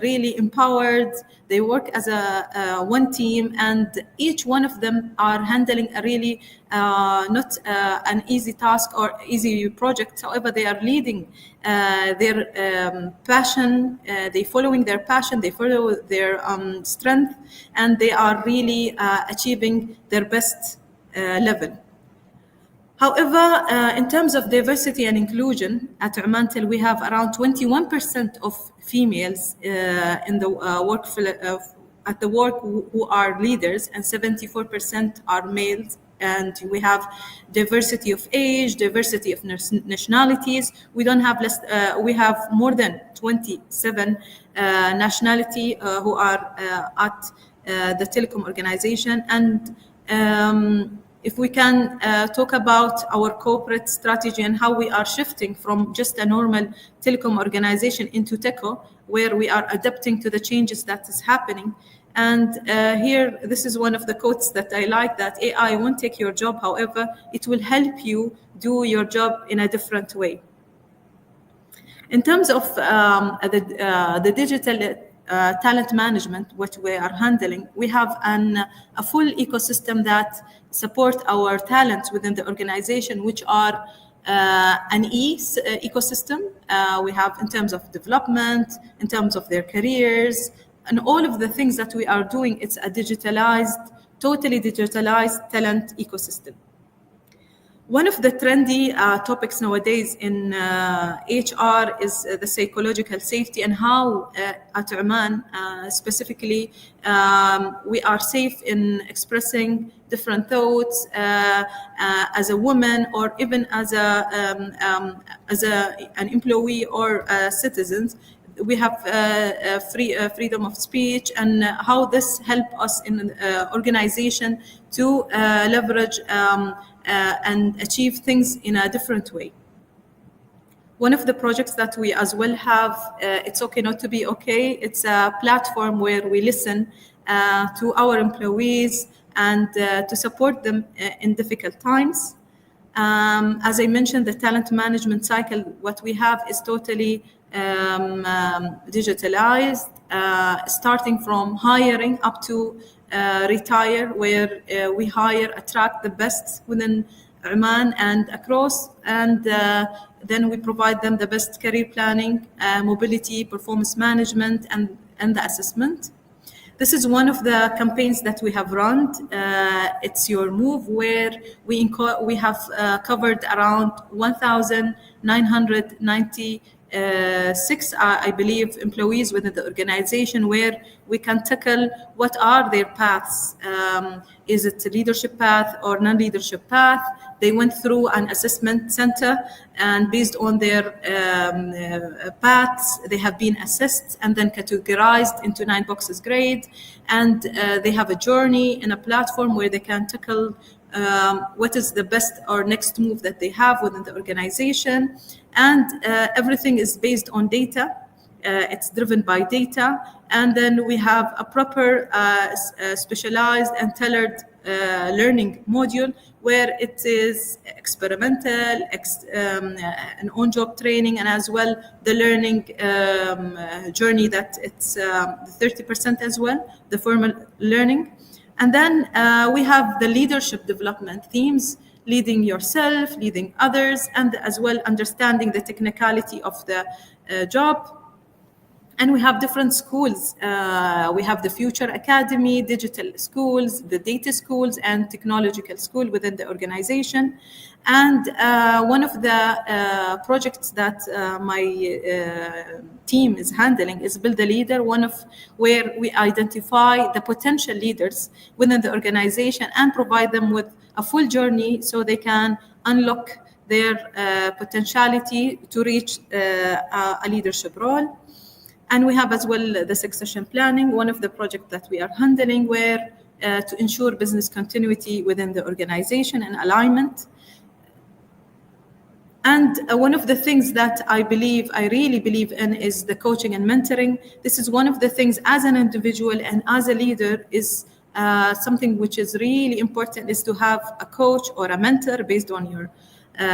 really empowered. They work as a one team, and each one of them are handling a really not an easy task or easy project. However, they are leading their passion. They following their passion. They follow their strength, and they are really achieving their best level. However, in terms of diversity and inclusion, at Armantel, we have around 21% of females in the at the work who are leaders, and 74% are males. And we have diversity of age, diversity of nationalities. We don't have less. We have more than 27 nationality who are at the telecom organization. And if we can talk about our corporate strategy and how we are shifting from just a normal telecom organization into TECO, where we are adapting to the changes that is happening. And here, this is one of the quotes that I like, that AI won't take your job. However, it will help you do your job in a different way. In terms of the digital talent management, what we are handling, we have a full ecosystem that support our talents within the organization, which are an ecosystem. We have in terms of development, in terms of their careers, and all of the things that we are doing. It's a digitalized, totally digitalized talent ecosystem. One of the trendy topics nowadays in HR is the psychological safety, and how at Oman specifically we are safe in expressing different thoughts as a woman, or even as an employee or citizens. We have freedom of speech, and how this help us in organization to leverage and achieve things in a different way. One of the projects that we as well have, It's Okay Not to Be Okay. It's a platform where we listen to our employees and to support them in difficult times. As I mentioned, the talent management cycle, what we have is totally digitalized, starting from hiring up to retire, where we hire, attract the best within Oman and across, and then we provide them the best career planning, mobility, performance management, and the assessment. This is one of the campaigns that we have run. It's Your Move, where we have covered around 1,996, I believe, employees within the organization, where we can tackle what are their paths. Is it a leadership path or non-leadership path? They went through an assessment center, and based on their paths, they have been assessed and then categorized into 9 boxes grade. And they have a journey in a platform where they can tackle what is the best or next move that they have within the organization. And everything is based on data. It's driven by data. And then we have a proper specialized and tailored learning module, where it is experimental, an on-job training, and as well the learning journey, that it's 30% as well, the formal learning. And then we have the leadership development themes, leading yourself, leading others, and as well understanding the technicality of the job. And we have different schools. We have the Future Academy, digital schools, the data schools, and technological school within the organization. And one of the projects that my team is handling is Build a Leader, where we identify the potential leaders within the organization and provide them with a full journey so they can unlock their potentiality to reach a leadership role. And we have as well the succession planning, one of the projects that we are handling, where to ensure business continuity within the organization and alignment. And one of the things that I really believe in is the coaching and mentoring. This is one of the things as an individual and as a leader is something which is really important, is to have a coach or a mentor based on your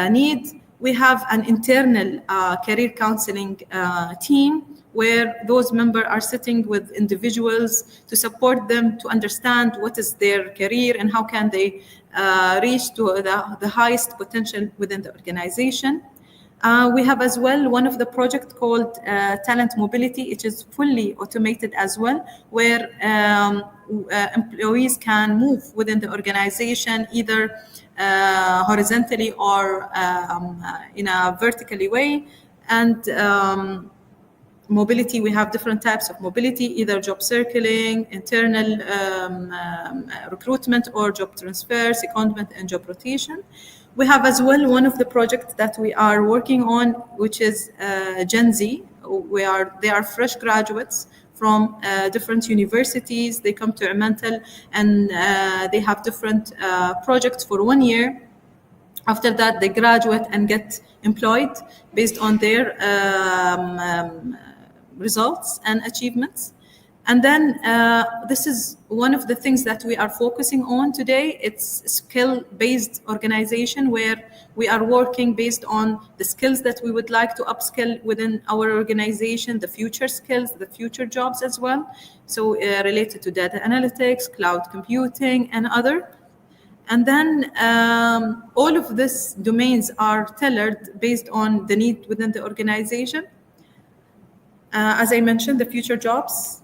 need. We have an internal career counseling team where those members are sitting with individuals to support them to understand what is their career and how can they reach to the highest potential within the organization. We have as well one of the projects called Talent Mobility. It is fully automated as well, where employees can move within the organization either horizontally or in a vertically way. And mobility, we have different types of mobility, either job circling, internal recruitment, or job transfer, secondment, and job rotation. We have as well one of the projects that we are working on, which is Gen Z. They are fresh graduates from different universities. They come to Emmental and they have different projects for 1 year. After that, they graduate and get employed based on their results and achievements. And then this is one of the things that we are focusing on today. It's a skill-based organization where we are working based on the skills that we would like to upskill within our organization, the future skills, the future jobs as well. So related to data analytics, cloud computing, and other. And then all of these domains are tailored based on the need within the organization. As I mentioned, the future jobs.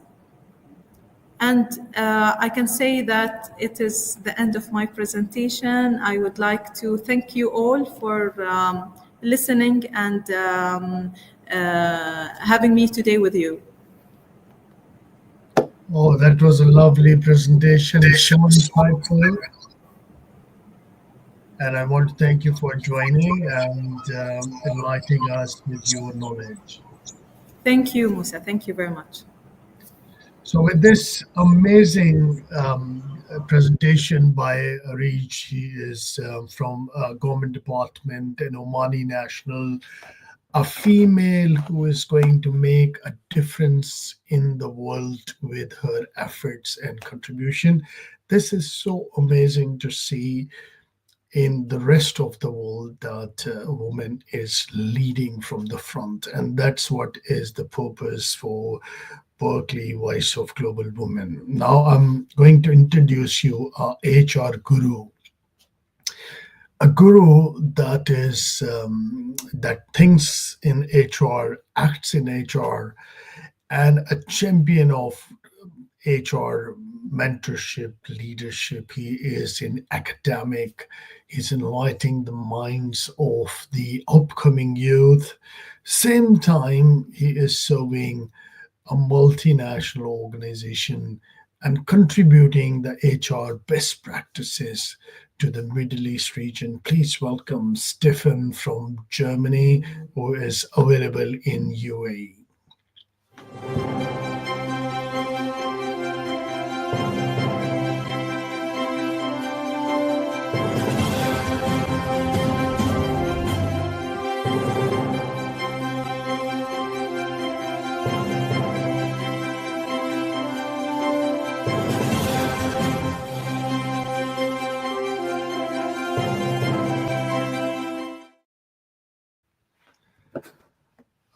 And I can say that it is the end of my presentation. I would like to thank you all for listening and having me today with you. Oh, that was a lovely presentation. So insightful. And I want to thank you for joining and enlightening us with your knowledge. Thank you, Musa. Thank you very much. So with this amazing presentation by Arij, he is from a government department, an Omani national, a female who is going to make a difference in the world with her efforts and contribution. This is so amazing to see in the rest of the world that a woman is leading from the front. And that's what is the purpose for Berkeley Voice of Global Women. Now I'm going to introduce you our HR guru. A guru that is that thinks in HR, acts in HR, and a champion of HR mentorship, leadership. He is in academic. He's enlightening the minds of the upcoming youth. Same time, he is serving a multinational organization and contributing the HR best practices to the Middle East region. Please welcome Stefan from Germany, who is available in UAE.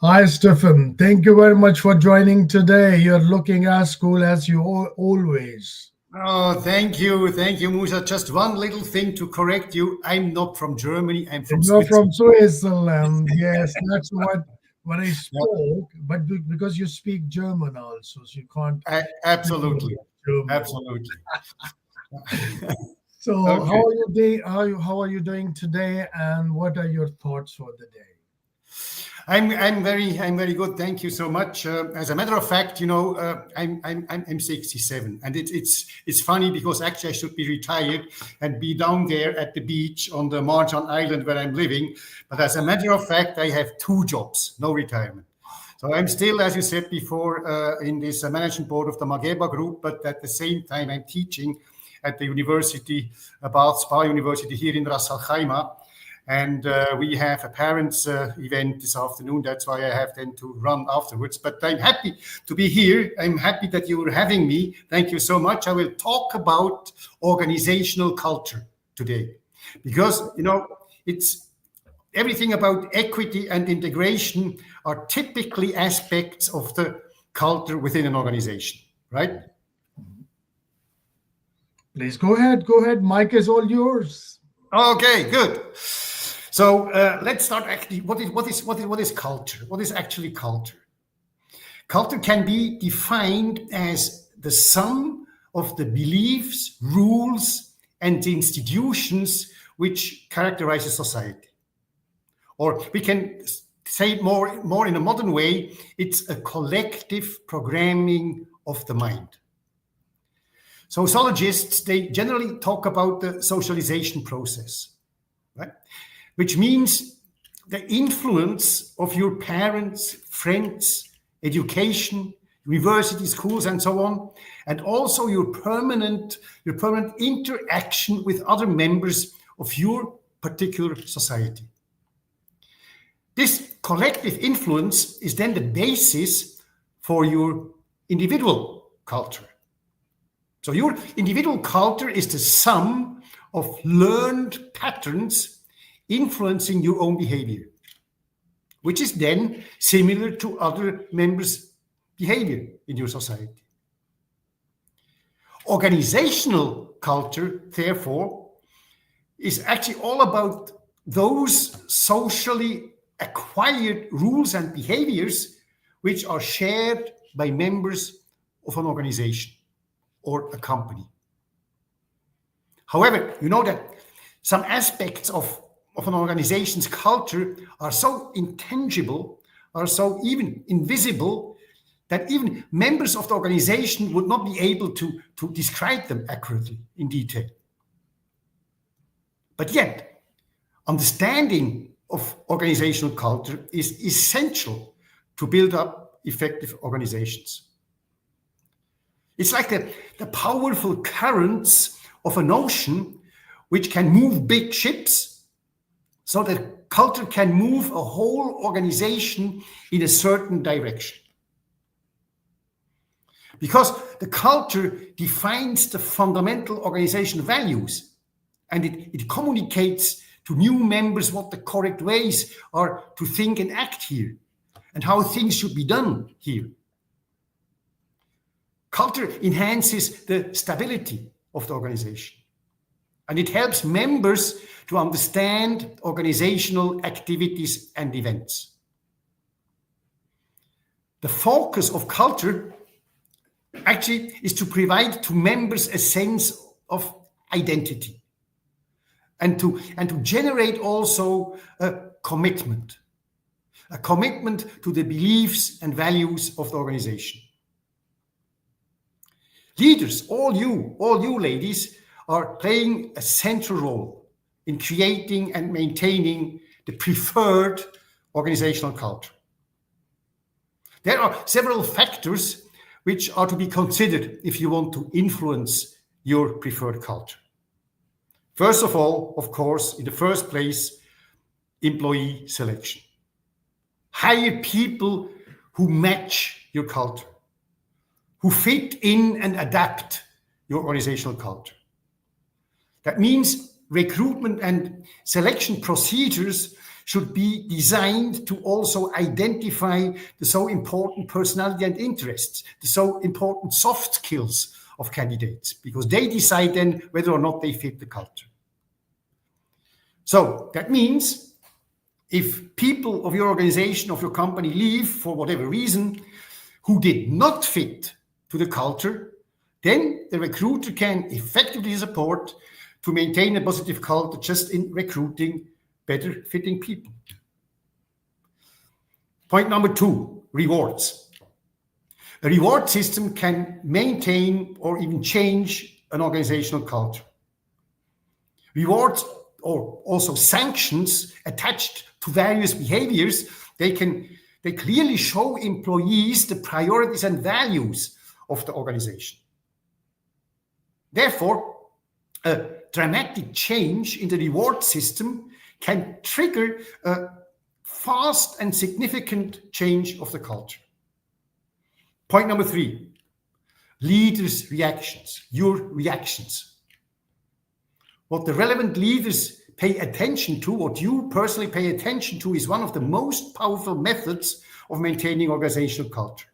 Hi, Stefan. Thank you very much for joining today. You're looking as cool as you always. Oh, thank you, Musa. Just one little thing to correct you. I'm not from Germany. I'm from You're Switzerland. from Switzerland. Yes, that's what I spoke. But because you speak German also, so you can't. Absolutely, German. absolutely. So, Okay. how are you doing today, and what are your thoughts for the day? I'm very good. Thank you so much. As a matter of fact, I'm 67, and it's funny because actually I should be retired and be down there at the beach on the Marjan Island where I'm living. But as a matter of fact, I have 2 jobs, no retirement. So I'm still, as you said before, in this management board of the Mageba Group, but at the same time I'm teaching at the university, Bath Spa University here in Ras Al Khaimah. And we have a parents' event this afternoon. That's why I have then to run afterwards. But I'm happy to be here. I'm happy that you are having me. Thank you so much. I will talk about organizational culture today, because, you know, it's everything about equity and integration are typically aspects of the culture within an organization, right? Please go ahead. Go ahead. Mic is all yours. Okay, good. So let's start. Actually, what is culture? What is actually culture? Culture can be defined as the sum of the beliefs, rules, and institutions which characterize a society. Or we can say it more in a modern way, it's a collective programming of the mind. Sociologists, they generally talk about the socialization process, right? Which means the influence of your parents, friends, education, university, schools, and so on, and also your permanent interaction with other members of your particular society. This collective influence is then the basis for your individual culture. So your individual culture is the sum of learned patterns influencing your own behavior, which is then similar to other members' behavior in your society. Organizational culture, therefore, is actually all about those socially acquired rules and behaviors which are shared by members of an organization or a company. However, you know that some aspects of an organization's culture are so intangible, are so even invisible, that even members of the organization would not be able to describe them accurately in detail. But yet, understanding of organizational culture is essential to build up effective organizations. It's like the powerful currents of an ocean which can move big ships, so that culture can move a whole organization in a certain direction. Because the culture defines the fundamental organizational values, and it communicates to new members what the correct ways are to think and act here, and how things should be done here. Culture enhances the stability of the organization, and it helps members to understand organizational activities and events. The focus of culture actually is to provide to members a sense of identity, and to generate also a commitment to the beliefs and values of the organization. Leaders, all you ladies, are playing a central role in creating and maintaining the preferred organizational culture. There are several factors which are to be considered if you want to influence your preferred culture. First of all, of course, in the first place, employee selection. Hire people who match your culture, who fit in and adapt your organizational culture. That means recruitment and selection procedures should be designed to also identify the so important personality and interests, the so important soft skills of candidates, because they decide then whether or not they fit the culture. So that means if people of your organization, of your company leave for whatever reason, who did not fit to the culture, then the recruiter can effectively support to maintain a positive culture just in recruiting better fitting people. Point number 2, rewards. A reward system can maintain or even change an organizational culture. Rewards or also sanctions attached to various behaviors, they clearly show employees the priorities and values of the organization. Therefore, a dramatic change in the reward system can trigger a fast and significant change of the culture. Point number 3, leaders' reactions, your reactions. What the relevant leaders pay attention to, what you personally pay attention to, is one of the most powerful methods of maintaining organizational culture.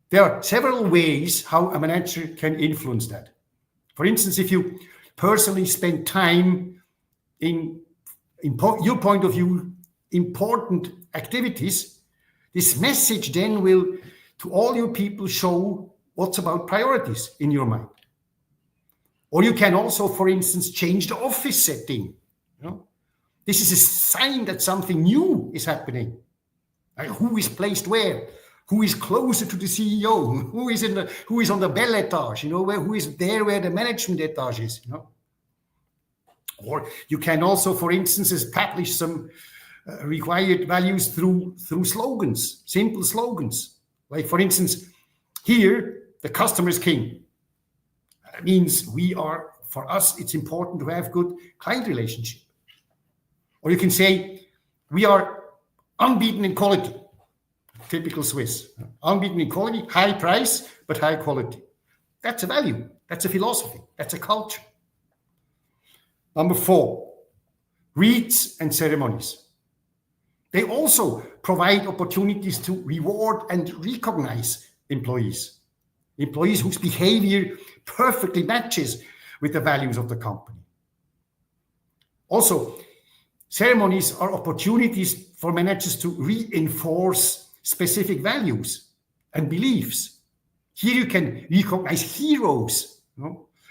There are several ways how a manager can influence that. For instance, if you personally spend time in your point of view, important activities, this message then will, to all your people, show what's about priorities in your mind. Or you can also, for instance, change the office setting. This is a sign that something new is happening. Like who is placed where? Who is closer to the CEO? Who is on the bell etage? Who is there where the management etage is? Or you can also, for instance, establish some required values through slogans, simple slogans. Like, for instance, here, the customer is king. That means for us, it's important to have good client relationship. Or you can say, we are unbeaten in quality. Typical Swiss. Unbeaten in quality, high price, but high quality. That's a value. That's a philosophy. That's a culture. Number 4, rites and ceremonies. They also provide opportunities to reward and recognize employees whose behavior perfectly matches with the values of the company. Also, ceremonies are opportunities for managers to reinforce specific values and beliefs. Here you can recognize heroes,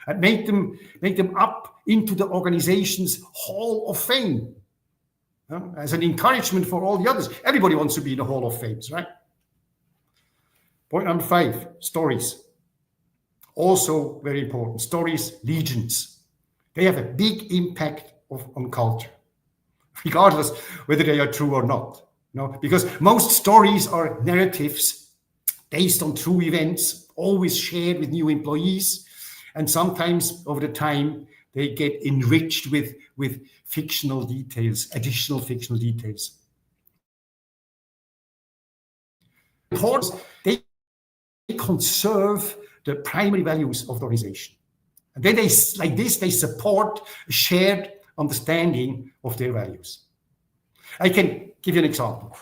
and make them up into the organization's Hall of Fame, as an encouragement for all the others. Everybody wants to be in the Hall of Fame, right? Point number 5, stories. Also very important. Stories, legends. They have a big impact on culture, regardless whether they are true or not. Because most stories are narratives based on true events, always shared with new employees, and sometimes over the time they get enriched with fictional details, additional fictional details. Reports, they conserve the primary values of the organization. And then they support a shared understanding of their values. I can give you an example.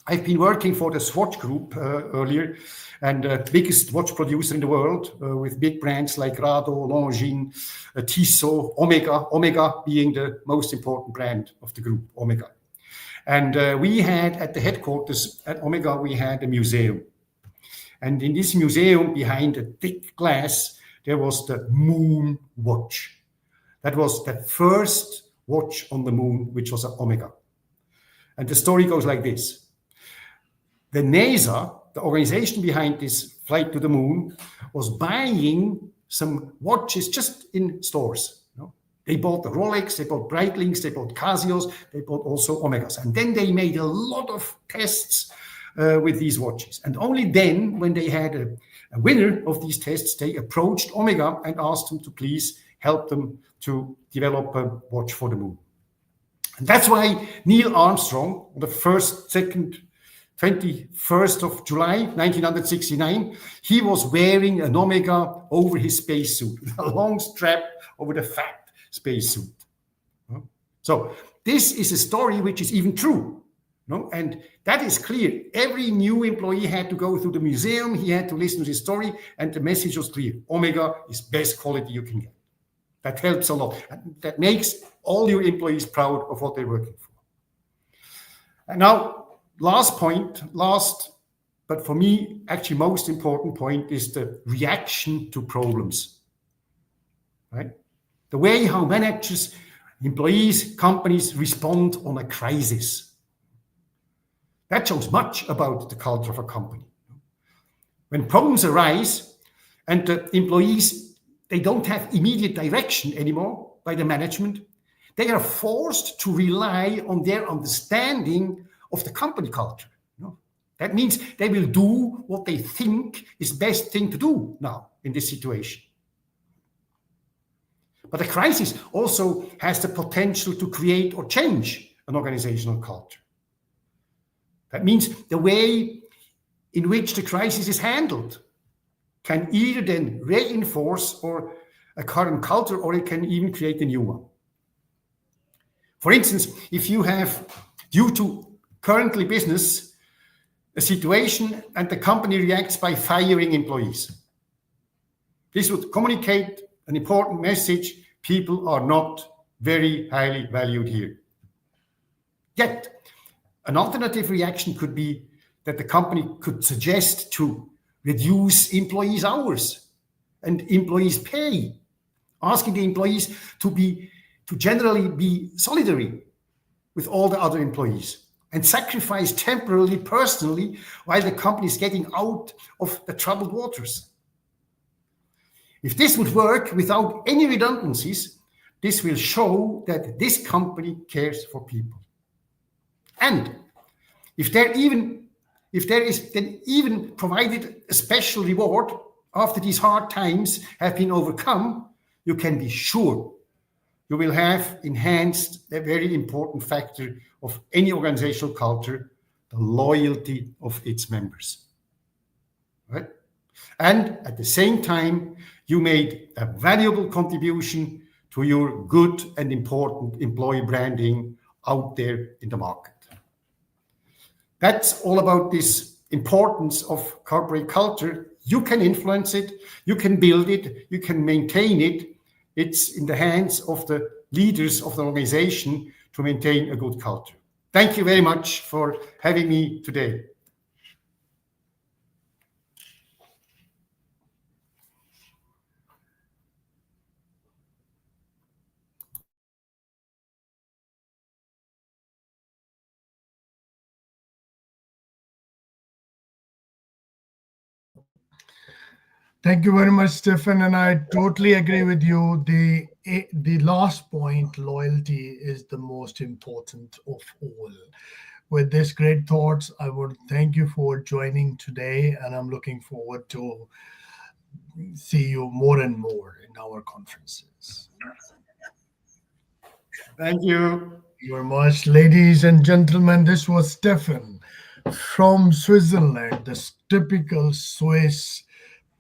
I've been working for the Swatch Group earlier, and the biggest watch producer in the world, with big brands like Rado, Longines, Tissot, Omega being the most important brand of the group, Omega. And we had at the headquarters at Omega, we had a museum. And in this museum, behind a thick glass, there was the Moon watch. That was the first watch on the moon, which was an Omega. And the story goes like this. The NASA, the organization behind this flight to the moon, was buying some watches just in stores. They bought the Rolex, they bought Breitlings, they bought Casios, they bought also Omegas. And then they made a lot of tests with these watches. And only then, when they had a winner of these tests, they approached Omega and asked them to please help them to develop a watch for the moon. And that's why Neil Armstrong, on the 21st of July, 1969, he was wearing an Omega over his spacesuit, a long strap over the fat spacesuit. So this is a story which is even true. And that is clear. Every new employee had to go through the museum, he had to listen to this story, and the message was clear. Omega is best quality you can get. That helps a lot. And that makes all your employees proud of what they're working for. And now, last, but for me, actually most important point is the reaction to problems, right? The way how managers, employees, companies respond on a crisis. That shows much about the culture of a company. When problems arise and the employees, they don't have immediate direction anymore by the management, they are forced to rely on their understanding of the company culture. That means they will do what they think is the best thing to do now in this situation. But a crisis also has the potential to create or change an organizational culture. That means the way in which the crisis is handled can either then reinforce or a current culture, or it can even create a new one. For instance, if you have, due to currently business, a situation and the company reacts by firing employees, this would communicate an important message: people are not very highly valued here. Yet, an alternative reaction could be that the company could suggest to reduce employees' hours and employees' pay, asking the employees to generally be solidary with all the other employees and sacrifice temporarily, personally, while the company is getting out of the troubled waters. If this would work without any redundancies, this will show that this company cares for people. And if there is then even provided a special reward after these hard times have been overcome, you can be sure you will have enhanced a very important factor of any organizational culture, the loyalty of its members. Right? And at the same time, you made a valuable contribution to your good and important employee branding out there in the market. That's all about this importance of corporate culture. You can influence it, you can build it, you can maintain it. It's in the hands of the leaders of the organization to maintain a good culture. Thank you very much for having me today. Thank you very much, Stefan, and I totally agree with you. The last point, loyalty, is the most important of all. With these great thoughts, I would thank you for joining today, and I'm looking forward to see you more and more in our conferences. Thank you. Thank you very much, ladies and gentlemen. This was Stefan from Switzerland, the typical Swiss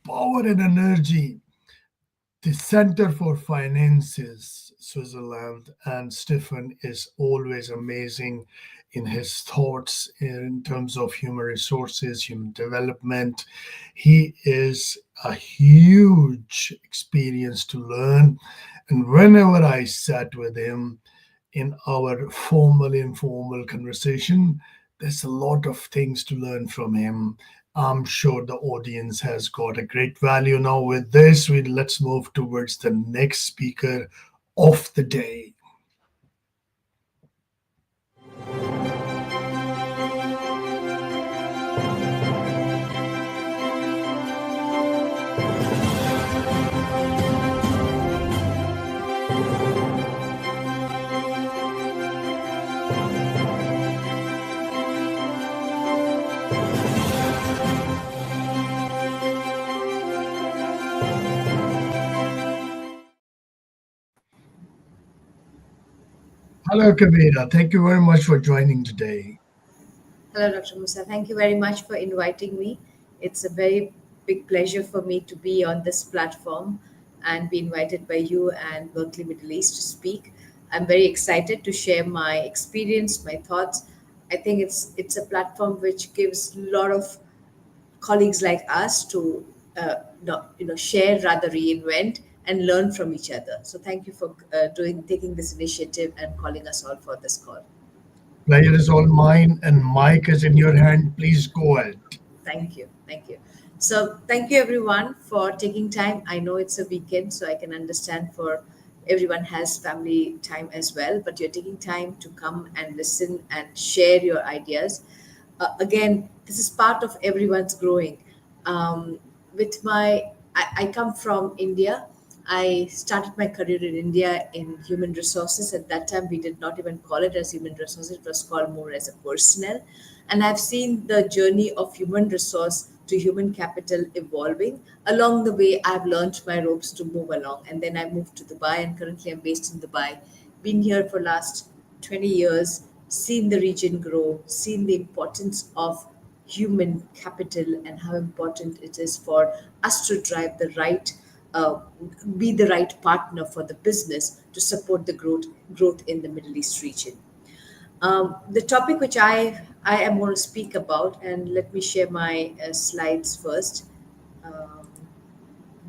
power and energy, the Center for Finances, Switzerland. And Stefan is always amazing in his thoughts in terms of human resources, human development. He is a huge experience to learn. And whenever I sat with him in our formal, informal conversation, there's a lot of things to learn from him. I'm sure the audience has got a great value. Now with this, let's move towards the next speaker of the day. Hello, Kavita. Thank you very much for joining today. Hello, Dr. Musa. Thank you very much for inviting me. It's a very big pleasure for me to be on this platform and be invited by you and Berkeley Middle East to speak. I'm very excited to share my experience, my thoughts. I think it's a platform which gives a lot of colleagues like us to share, rather reinvent, and learn from each other. So thank you for taking this initiative and calling us all for this call. Pleasure is all mine, and mic is in your hand. Please go ahead. Thank you. So thank you everyone for taking time. I know it's a weekend, so I can understand for everyone has family time as well, but you're taking time to come and listen and share your ideas. Again, this is part of everyone's growing. I come from India. I started my career in India in human resources. At that time, we did not even call it as human resources, it was called more as a personnel. And I've seen the journey of human resource to human capital evolving. Along the way, I've learned my ropes to move along. And then I moved to Dubai, and currently I'm based in Dubai. Been here for last 20 years, seen the region grow, seen the importance of human capital and how important it is for us to drive the right, be the right partner for the business to support the growth in the Middle East region. The topic which I am going to speak about, and let me share my slides first. I'm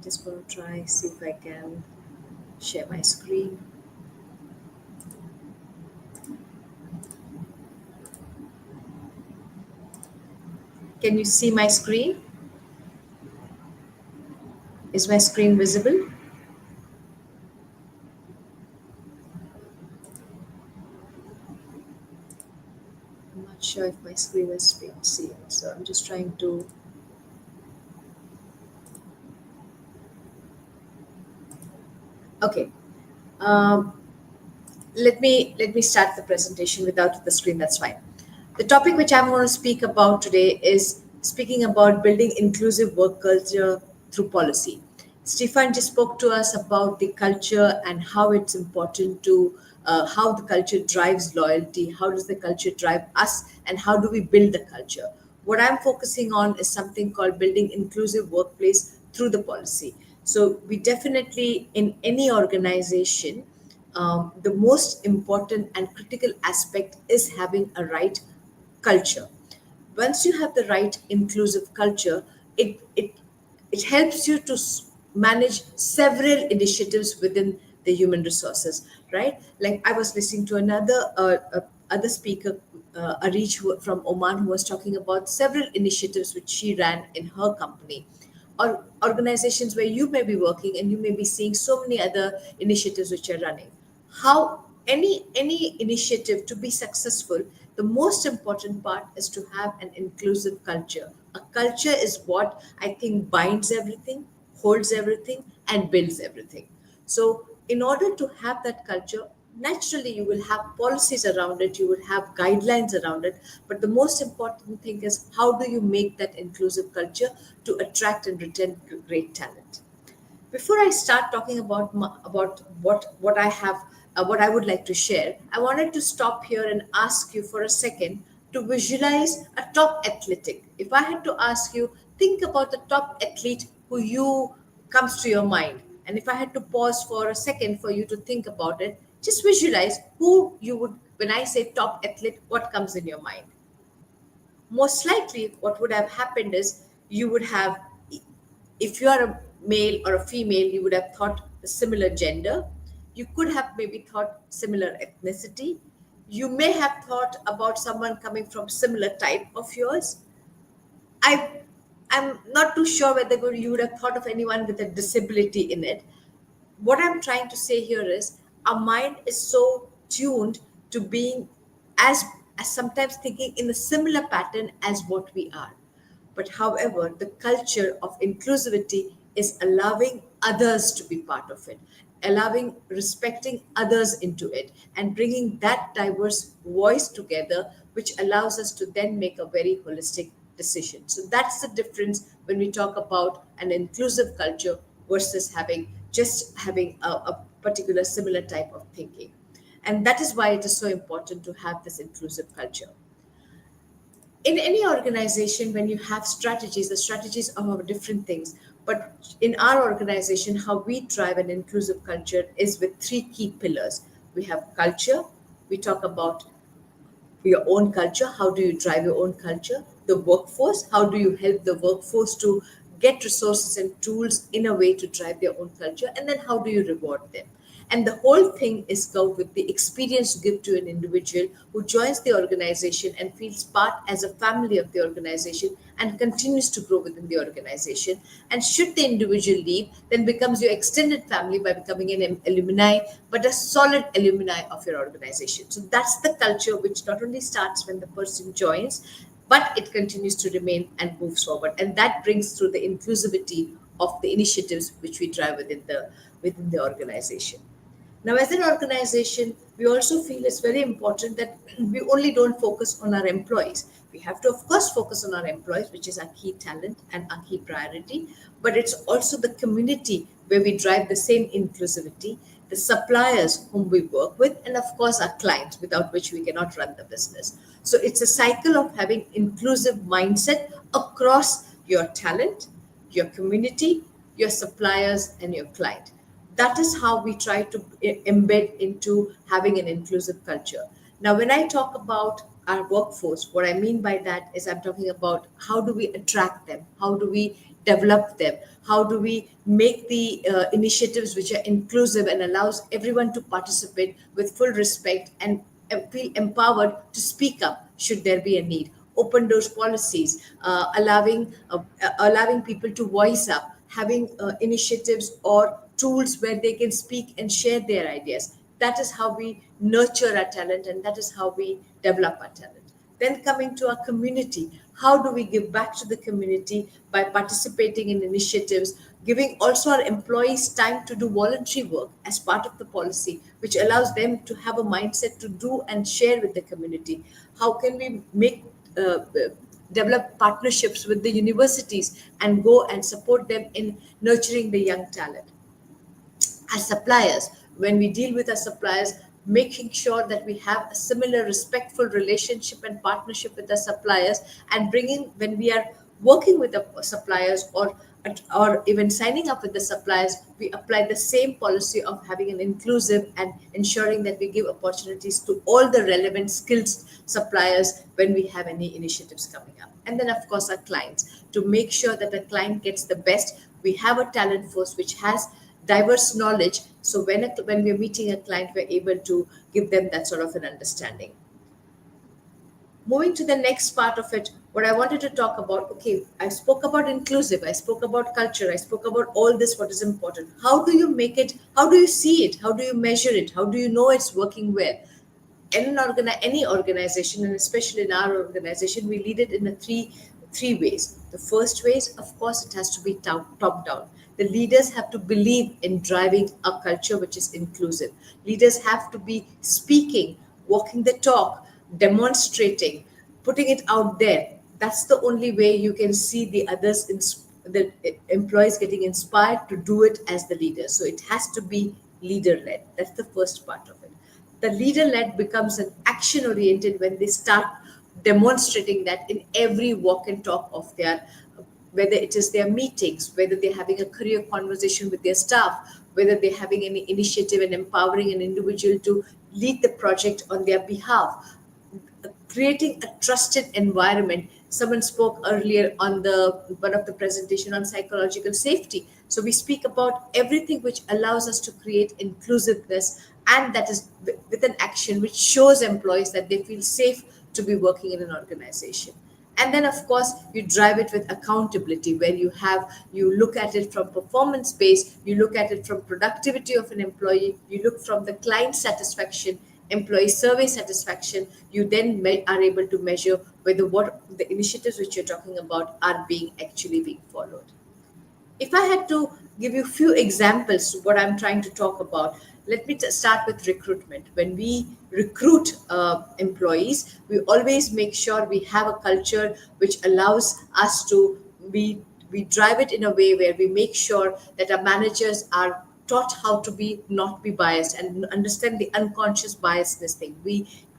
just going to try, see if I can share my screen. Can you see my screen? Is my screen visible? I'm not sure if my screen is being seen, so I'm just trying to. Okay. Let me start the presentation without the screen. That's fine. The topic which I'm going to speak about today is speaking about building inclusive work culture through policy. Stefan just spoke to us about the culture and how it's important to how the culture drives loyalty, how does the culture drive us, and how do we build the culture. What I'm focusing on is something called building inclusive workplace through the policy. So we definitely, in any organization, the most important and critical aspect is having a right culture. Once you have the right inclusive culture, it helps you to manage several initiatives within the human resources, right? Like I was listening to another other speaker, Arish from Oman, who was talking about several initiatives which she ran in her company, or organizations where you may be working and you may be seeing so many other initiatives which are running. How any initiative to be successful, the most important part is to have an inclusive culture. A culture is what I think binds everything, holds everything, and builds everything. So in order to have that culture, naturally you will have policies around it, you will have guidelines around it, but the most important thing is how do you make that inclusive culture to attract and retain great talent. Before I start talking about what I have, what I would like to share, I wanted to stop here and ask you for a second to visualize a top athletic. If I had to ask you, think about the top athlete who you comes to your mind, and if I had to pause for a second for you to think about it, just visualize who you would. When I say top athlete, what comes in your mind? Most likely, what would have happened is you would have, if you are a male or a female, you would have thought a similar gender. You could have maybe thought similar ethnicity. You may have thought about someone coming from similar type of yours. I'm not too sure whether you would have thought of anyone with a disability in it. What I'm trying to say here is our mind is so tuned to being as sometimes thinking in a similar pattern as what we are. But however, the culture of inclusivity is allowing others to be part of it, allowing, respecting others into it, and bringing that diverse voice together, which allows us to then make a very holistic decision. So that's the difference when we talk about an inclusive culture versus having a particular similar type of thinking. And that is why it is so important to have this inclusive culture. In any organization, when you have strategies, the strategies are different things. But in our organization, how we drive an inclusive culture is with three key pillars. We have culture. We talk about your own culture. How do you drive your own culture? The workforce. How do you help the workforce to get resources and tools in a way to drive their own culture? And then how do you reward them? And the whole thing is coupled with the experience to give to an individual who joins the organization and feels part as a family of the organization and continues to grow within the organization. And should the individual leave, then becomes your extended family by becoming an alumni, but a solid alumni of your organization. So that's the culture which not only starts when the person joins, but it continues to remain and moves forward. And that brings through the inclusivity of the initiatives which we drive within the organization. Now, as an organization, we also feel it's very important that we only don't focus on our employees. We have to, of course, focus on our employees, which is our key talent and our key priority, but it's also the community where we drive the same inclusivity, the suppliers whom we work with, and of course, our clients, without which we cannot run the business. So it's a cycle of having inclusive mindset across your talent, your community, your suppliers, and your client. That is how we try to embed into having an inclusive culture. Now, when I talk about our workforce, what I mean by that is I'm talking about how do we attract them? How do we develop them? How do we make the initiatives which are inclusive and allows everyone to participate with full respect and feel empowered to speak up should there be a need? Open doors policies, allowing people to voice up, having initiatives or tools where they can speak and share their ideas. That is how we nurture our talent, and that is how we develop our talent. Then coming to our community, how do we give back to the community by participating in initiatives, giving also our employees time to do voluntary work as part of the policy, which allows them to have a mindset to do and share with the community? How can we develop partnerships with the universities and go and support them in nurturing the young talent? As suppliers, when we deal with our suppliers, making sure that we have a similar respectful relationship and partnership with the suppliers, and bringing, when we are working with the suppliers or even signing up with the suppliers, we apply the same policy of having an inclusive and ensuring that we give opportunities to all the relevant skills suppliers when we have any initiatives coming up. And then, of course, our clients, to make sure that the client gets the best. We have a talent force which has diverse knowledge. So when we're meeting a client, we're able to give them that sort of an understanding. Moving to the next part of it, what I wanted to talk about, okay, I spoke about inclusive, I spoke about culture, I spoke about all this, what is important. How do you make it? How do you see it? How do you measure it? How do you know it's working well? In any organization, and especially in our organization, we lead it in three ways. The first way is, of course, it has to be top down. The leaders have to believe in driving a culture which is inclusive. Leaders have to be speaking, walking the talk, demonstrating, putting it out there. That's the only way you can see the others, the employees getting inspired to do it as the leader. So it has to be leader-led. That's the first part of it. The leader-led becomes an action-oriented when they start demonstrating that in every walk and talk of their, whether it is their meetings, whether they're having a career conversation with their staff, whether they're having any initiative and empowering an individual to lead the project on their behalf, creating a trusted environment. Someone spoke earlier on one of the presentation on psychological safety. So we speak about everything which allows us to create inclusiveness, and that is with an action which shows employees that they feel safe to be working in an organization. And then, of course, you drive it with accountability, where you look at it from performance based, you look at it from productivity of an employee, you look from the client satisfaction, employee survey satisfaction. You then are able to measure whether what the initiatives which you're talking about are actually being followed. If I had to give you a few examples of what I'm trying to talk about, let me start with recruitment. When we recruit employees, we always make sure we have a culture which allows us to we drive it in a way where we make sure that our managers are taught how to not be biased and understand the unconscious biasness thing.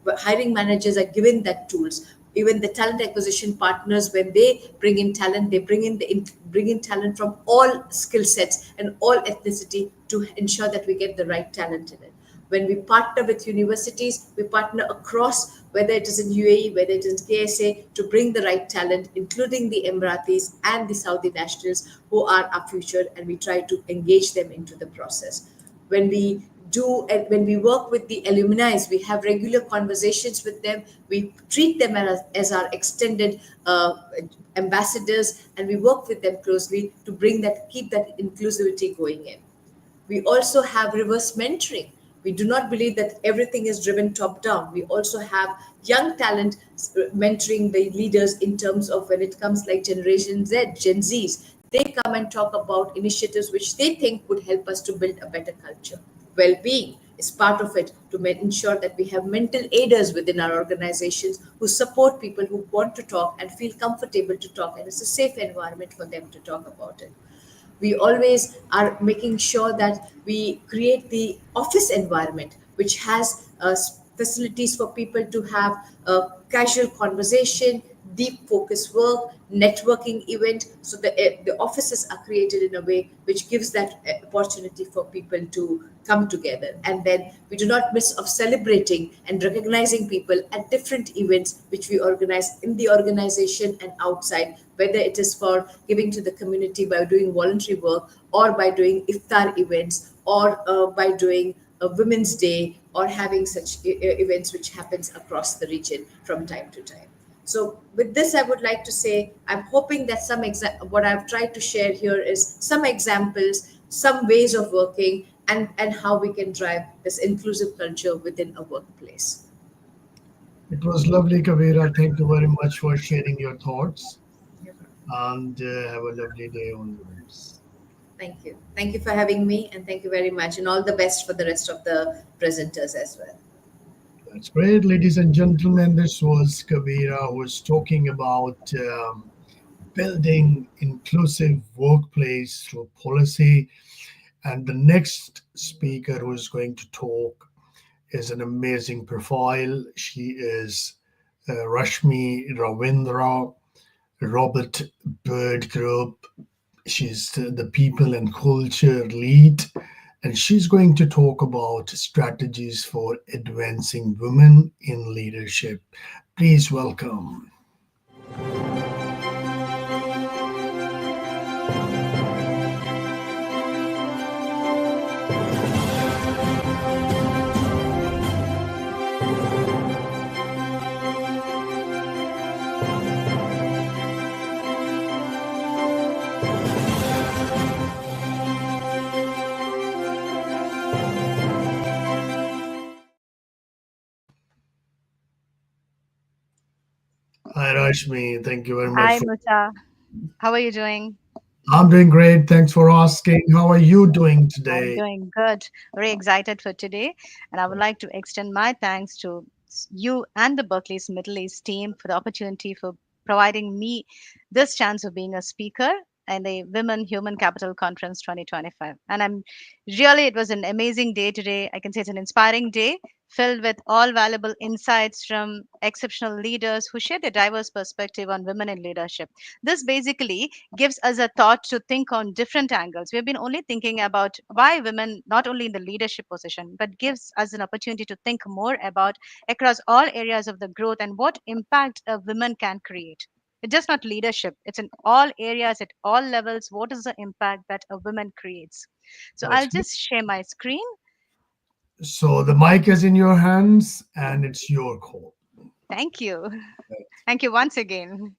Hiring managers are given that tools. Even the talent acquisition partners, when they bring in talent, they bring in talent from all skill sets and all ethnicity to ensure that we get the right talent in it. When we partner with universities, we partner across, whether it is in UAE, whether it is in KSA, to bring the right talent, including the Emiratis and the Saudi nationals who are our future, and we try to engage them into the process. When we work with the alumni, we have regular conversations with them. We treat them as our extended ambassadors, and we work with them closely to keep that inclusivity going in. We also have reverse mentoring. We do not believe that everything is driven top down. We also have young talent mentoring the leaders in terms of when it comes like Generation Z, Gen Zs. they come and talk about initiatives which they think would help us to build a better culture. Well-being is part of it, to ensure that we have mental aiders within our organizations who support people who want to talk and feel comfortable to talk, and it's a safe environment for them to talk about it. We always are making sure that we create the office environment which has facilities for people to have a casual conversation, deep focus work, networking event. So the offices are created in a way which gives that opportunity for people to come together. And then we do not miss of celebrating and recognizing people at different events which we organize in the organization and outside, whether it is for giving to the community by doing voluntary work, or by doing iftar events, or by doing a Women's Day, or having such events which happens across the region from time to time. So with this, I would like to say, I'm hoping that what I've tried to share here is some examples, some ways of working, and how we can drive this inclusive culture within a workplace. It was lovely, Kavira. Thank you very much for sharing your thoughts, and have a lovely day onwards. Thank you. Thank you for having me, and thank you very much, and all the best for the rest of the presenters as well. That's great, ladies and gentlemen. This was Kavira, who was talking about building inclusive workplace through policy. And the next speaker who is going to talk is an amazing profile. She is Rashmi Ravindra, Robert Bird Group. She's the people and culture lead, and she's going to talk about strategies for advancing women in leadership. Please welcome. Hi, Rashmi. Thank you very much. Hi, Musa. How are you doing? I'm doing great. Thanks for asking. How are you doing I'm today? doing good. Very excited for today. And I would like to extend my thanks to you and the Berkeley's Middle East team for the opportunity for providing me this chance of being a speaker in the Women Human Capital Conference 2025. And it was an amazing day today. I can say it's an inspiring day filled with all valuable insights from exceptional leaders who share their diverse perspective on women in leadership. This basically gives us a thought to think on different angles. We've been only thinking about why women not only in the leadership position, but gives us an opportunity to think more about across all areas of the growth and what impact a woman can create. It's just not leadership, it's in all areas at all levels. What is the impact that a woman creates? So That's I'll good. just share my screen. So the mic is in your hands and it's your call. Thank you. Thank you once again.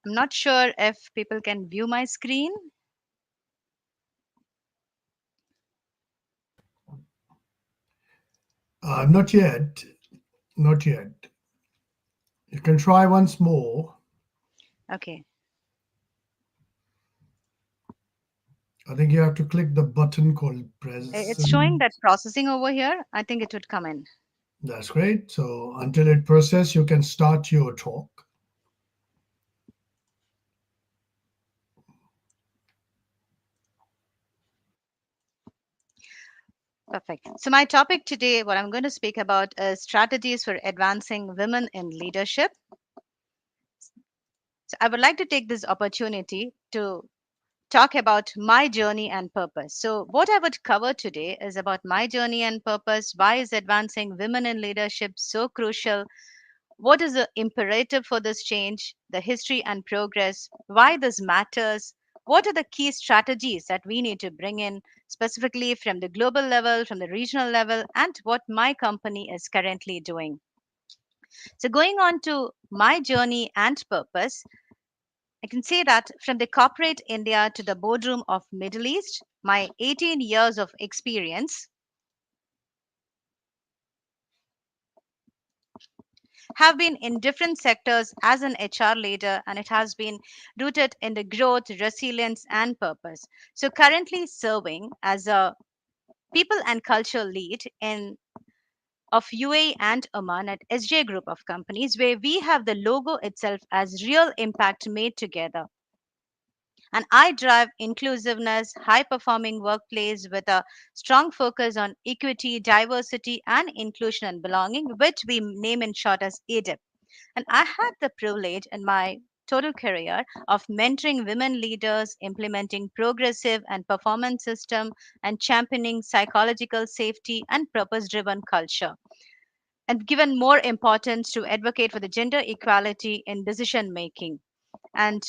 I'm not sure if people can view my screen. Not yet. Not yet. You can try once more. Okay. I think you have to click the button called present. It's showing that processing over here. I think it would come in. That's great. So until it processes, you can start your talk. Perfect. So my topic today, what I'm going to speak about is strategies for advancing women in leadership. So I would like to take this opportunity to talk about my journey and purpose. So what I would cover today is about my journey and purpose. Why is advancing women in leadership so crucial? What is the imperative for this change? The history and progress, why this matters, what are the key strategies that we need to bring in specifically from the global level, from the regional level, and what my company is currently doing. So going on to my journey and purpose, I can say that from the corporate India to the boardroom of Middle East, my 18 years of experience have been in different sectors as an HR leader, and it has been rooted in the growth, resilience, and purpose. So currently serving as a people and culture lead in of UAE and Oman at SJ Group of companies, where we have the logo itself as real impact made together. And I drive inclusiveness, high performing workplace with a strong focus on equity, diversity, and inclusion and belonging, which we name in short as ADIP. And I had the privilege in my total career of mentoring women leaders, implementing progressive and performance system, and championing psychological safety and purpose driven culture, and given more importance to advocate for the gender equality in decision making. And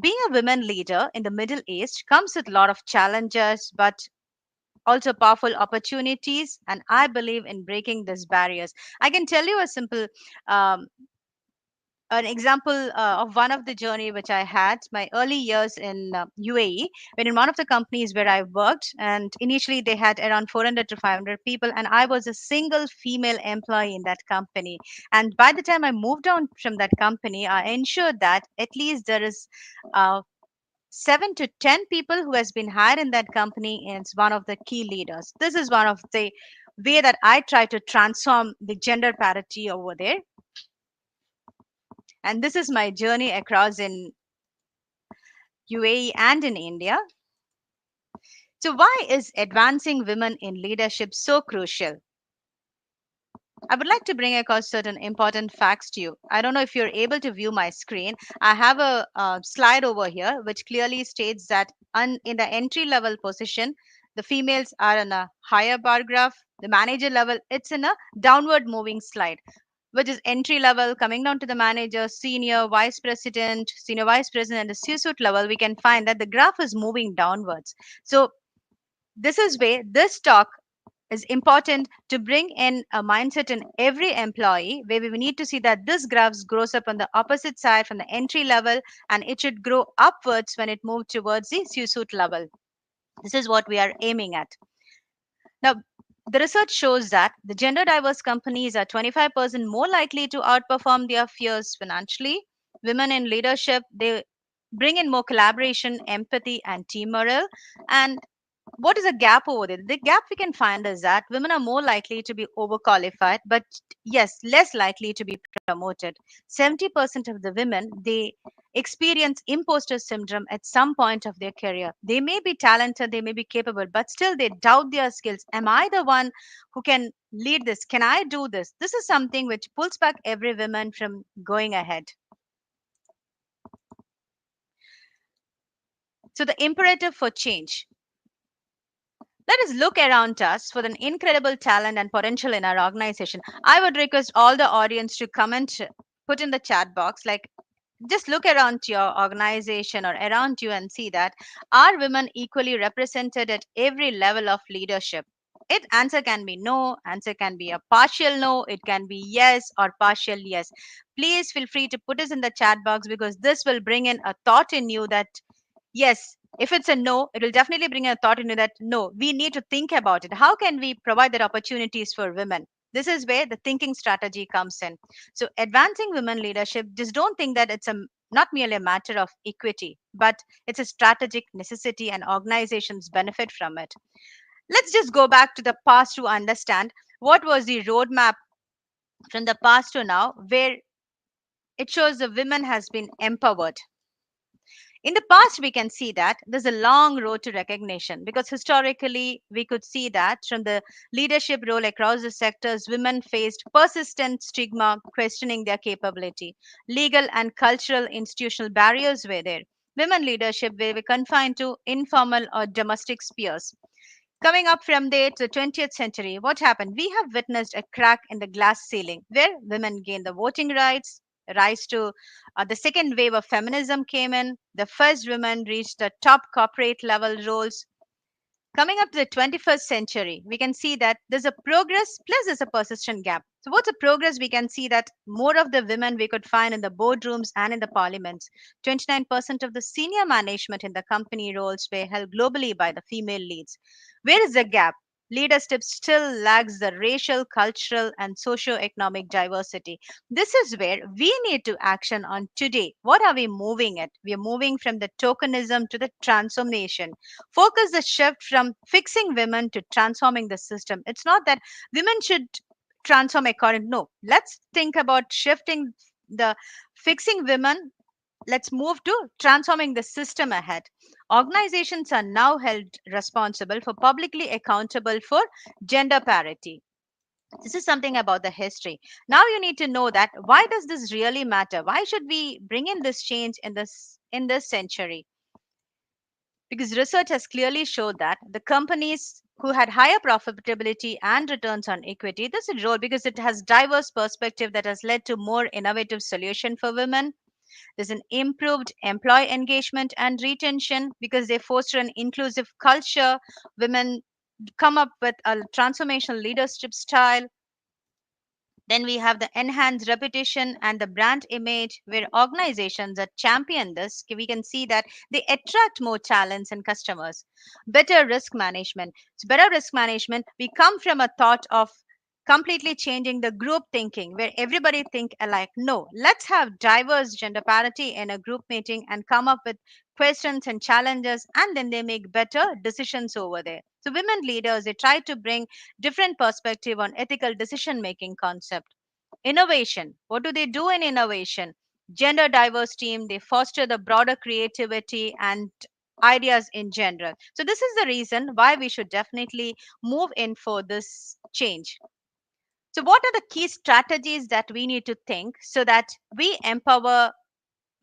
being a women leader in the Middle East comes with a lot of challenges, but also powerful opportunities. And I believe in breaking these barriers. I can tell you a simple um, an example of one of the journey which I had my early years in UAE, when in one of the companies where I worked, and initially they had around 400 to 500 people, and I was a single female employee in that company. And by the time I moved on from that company, I ensured that at least there is 7 to 10 people who has been hired in that company and is one of the key leaders. This is one of the way that I try to transform the gender parity over there. And this is my journey across in UAE and in India. So why is advancing women in leadership so crucial? I would like to bring across certain important facts to you. I don't know if you're able to view my screen. I have a slide over here which clearly states that in the entry level position, the females are in a higher bar graph. The manager level, it's in a downward moving slide, which is entry level coming down to the manager, senior vice president, and the C-suite level. We can find that the graph is moving downwards. So this is where this talk is important to bring in a mindset in every employee, where we need to see that this graph grows up on the opposite side from the entry level, and it should grow upwards when it moves towards the C-suite level. This is what we are aiming at. Now, the research shows that the gender diverse companies are 25% more likely to outperform their peers financially. Women in leadership, they bring in more collaboration, empathy, and team morale. And what is a gap over there? The gap we can find is that women are more likely to be overqualified, but yes, less likely to be promoted. 70% of the women, they experience imposter syndrome at some point of their career. They may be talented, they may be capable, but still they doubt their skills. Am I the one who can lead this? Can I do this? This is something which pulls back every woman from going ahead. So the imperative for change. Let us look around us for an incredible talent and potential in our organization. I would request all the audience to comment, put in the chat box, like just look around your organization or around you and see that are women equally represented at every level of leadership? It answer can be no, answer can be a partial no, it can be yes or partial yes. Please feel free to put this in the chat box, because this will bring in a thought in you that yes, if it's a no, it will definitely bring a thought into that no, we need to think about it. How can we provide that opportunities for women? This is where the thinking strategy comes in. So advancing women leadership, just don't think that it's a not merely a matter of equity, but it's a strategic necessity and organizations benefit from it. Let's just go back to the past to understand what was the roadmap from the past to now, where it shows the women has been empowered. In the past, we can see that there's a long road to recognition, because historically we could see that from the leadership role across the sectors, women faced persistent stigma questioning their capability. Legal and cultural institutional barriers were there. Women leadership were confined to informal or domestic spheres. Coming up from there to the 20th century, what happened? We have witnessed a crack in the glass ceiling where women gained the voting rights, rise to the second wave of feminism came in. The first women reached the top corporate level roles. Coming up to the 21st century, we can see that there's a progress plus there's a persistent gap. So what's the progress? We can see that more of the women we could find in the boardrooms and in the parliaments. 29% of the senior management in the company roles were held globally by the female leads. Where is the gap? Leadership still lacks the racial, cultural, and socio-economic diversity. This is where we need to action on today. What are we moving at? We are moving from the tokenism to the transformation. Focus the shift from fixing women to transforming the system. It's not that women should transform according. No, let's think about shifting the fixing women. Let's move to transforming the system ahead. Organizations are now held responsible for publicly accountable for gender parity. This is something about the history. Now you need to know that why does this really matter? Why should we bring in this change in this century? Because research has clearly showed that the companies who had higher profitability and returns on equity, this is a role because it has diverse perspective that has led to more innovative solution for women. There's an improved employee engagement and retention because they foster an inclusive culture. Women come up with a transformational leadership style. Then we have the enhanced reputation and the brand image, where organizations that champion this, we can see that they attract more talents and customers. Better risk management. So better risk management, we come from a thought of completely changing the group thinking where everybody think alike. No, let's have diverse gender parity in a group meeting and come up with questions and challenges, and then they make better decisions over there. So women leaders, they try to bring different perspective on ethical decision making concept. Innovation, what do they do in innovation? Gender diverse team, they foster the broader creativity and ideas in general. So this is the reason why we should definitely move in for this change. So what are the key strategies that we need to think so that we empower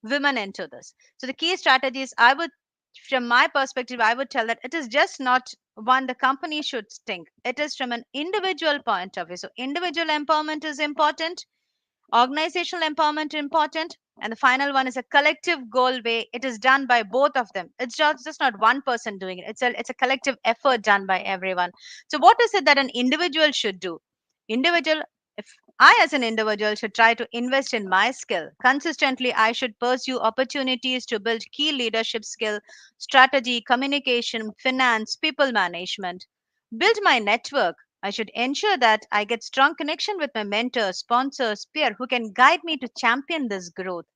women into this? So the key strategies, I would, from my perspective, I would tell that it is just not one the company should think. It is from an individual point of view. So individual empowerment is important, organizational empowerment important, and the final one is a collective goal where it is done by both of them. It's just not one person doing it. It's a collective effort done by everyone. So what is it that an individual should do? Individual, if I as an individual should try to invest in my skill consistently, I should pursue opportunities to build key leadership skill, strategy, communication, finance, people management. Build my network. I should ensure that I get strong connection with my mentors, sponsors, peer who can guide me to champion this growth.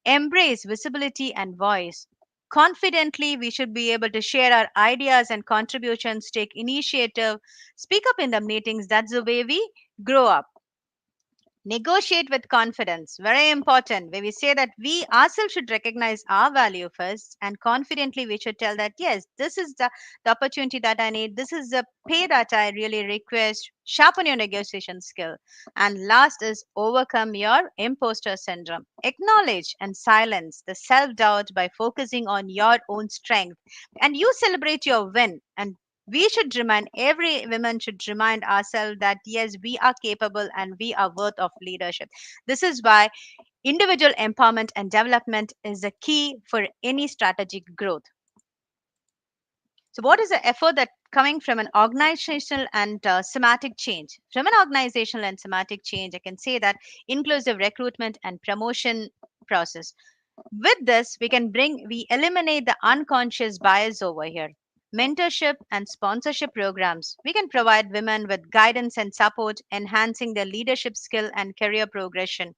Embrace visibility and voice. Confidently, we should be able to share our ideas and contributions, take initiative, speak up in the meetings. That's the way we grow up. Negotiate with confidence, very important, where we say that we ourselves should recognize our value first, and confidently we should tell that yes, this is the opportunity that I need, this is the pay that I really request. Sharpen your negotiation skill. And last is overcome your imposter syndrome. Acknowledge and silence the self-doubt by focusing on your own strength, and you celebrate your win. And we should remind every woman should remind ourselves that yes, we are capable and we are worth of leadership. This is why individual empowerment and development is the key for any strategic growth. So what is the effort that coming from an organizational and somatic change? From an organizational and somatic change, I can say that inclusive recruitment and promotion process. With this, we eliminate the unconscious bias over here. Mentorship and sponsorship programs. We can provide women with guidance and support, enhancing their leadership skill and career progression.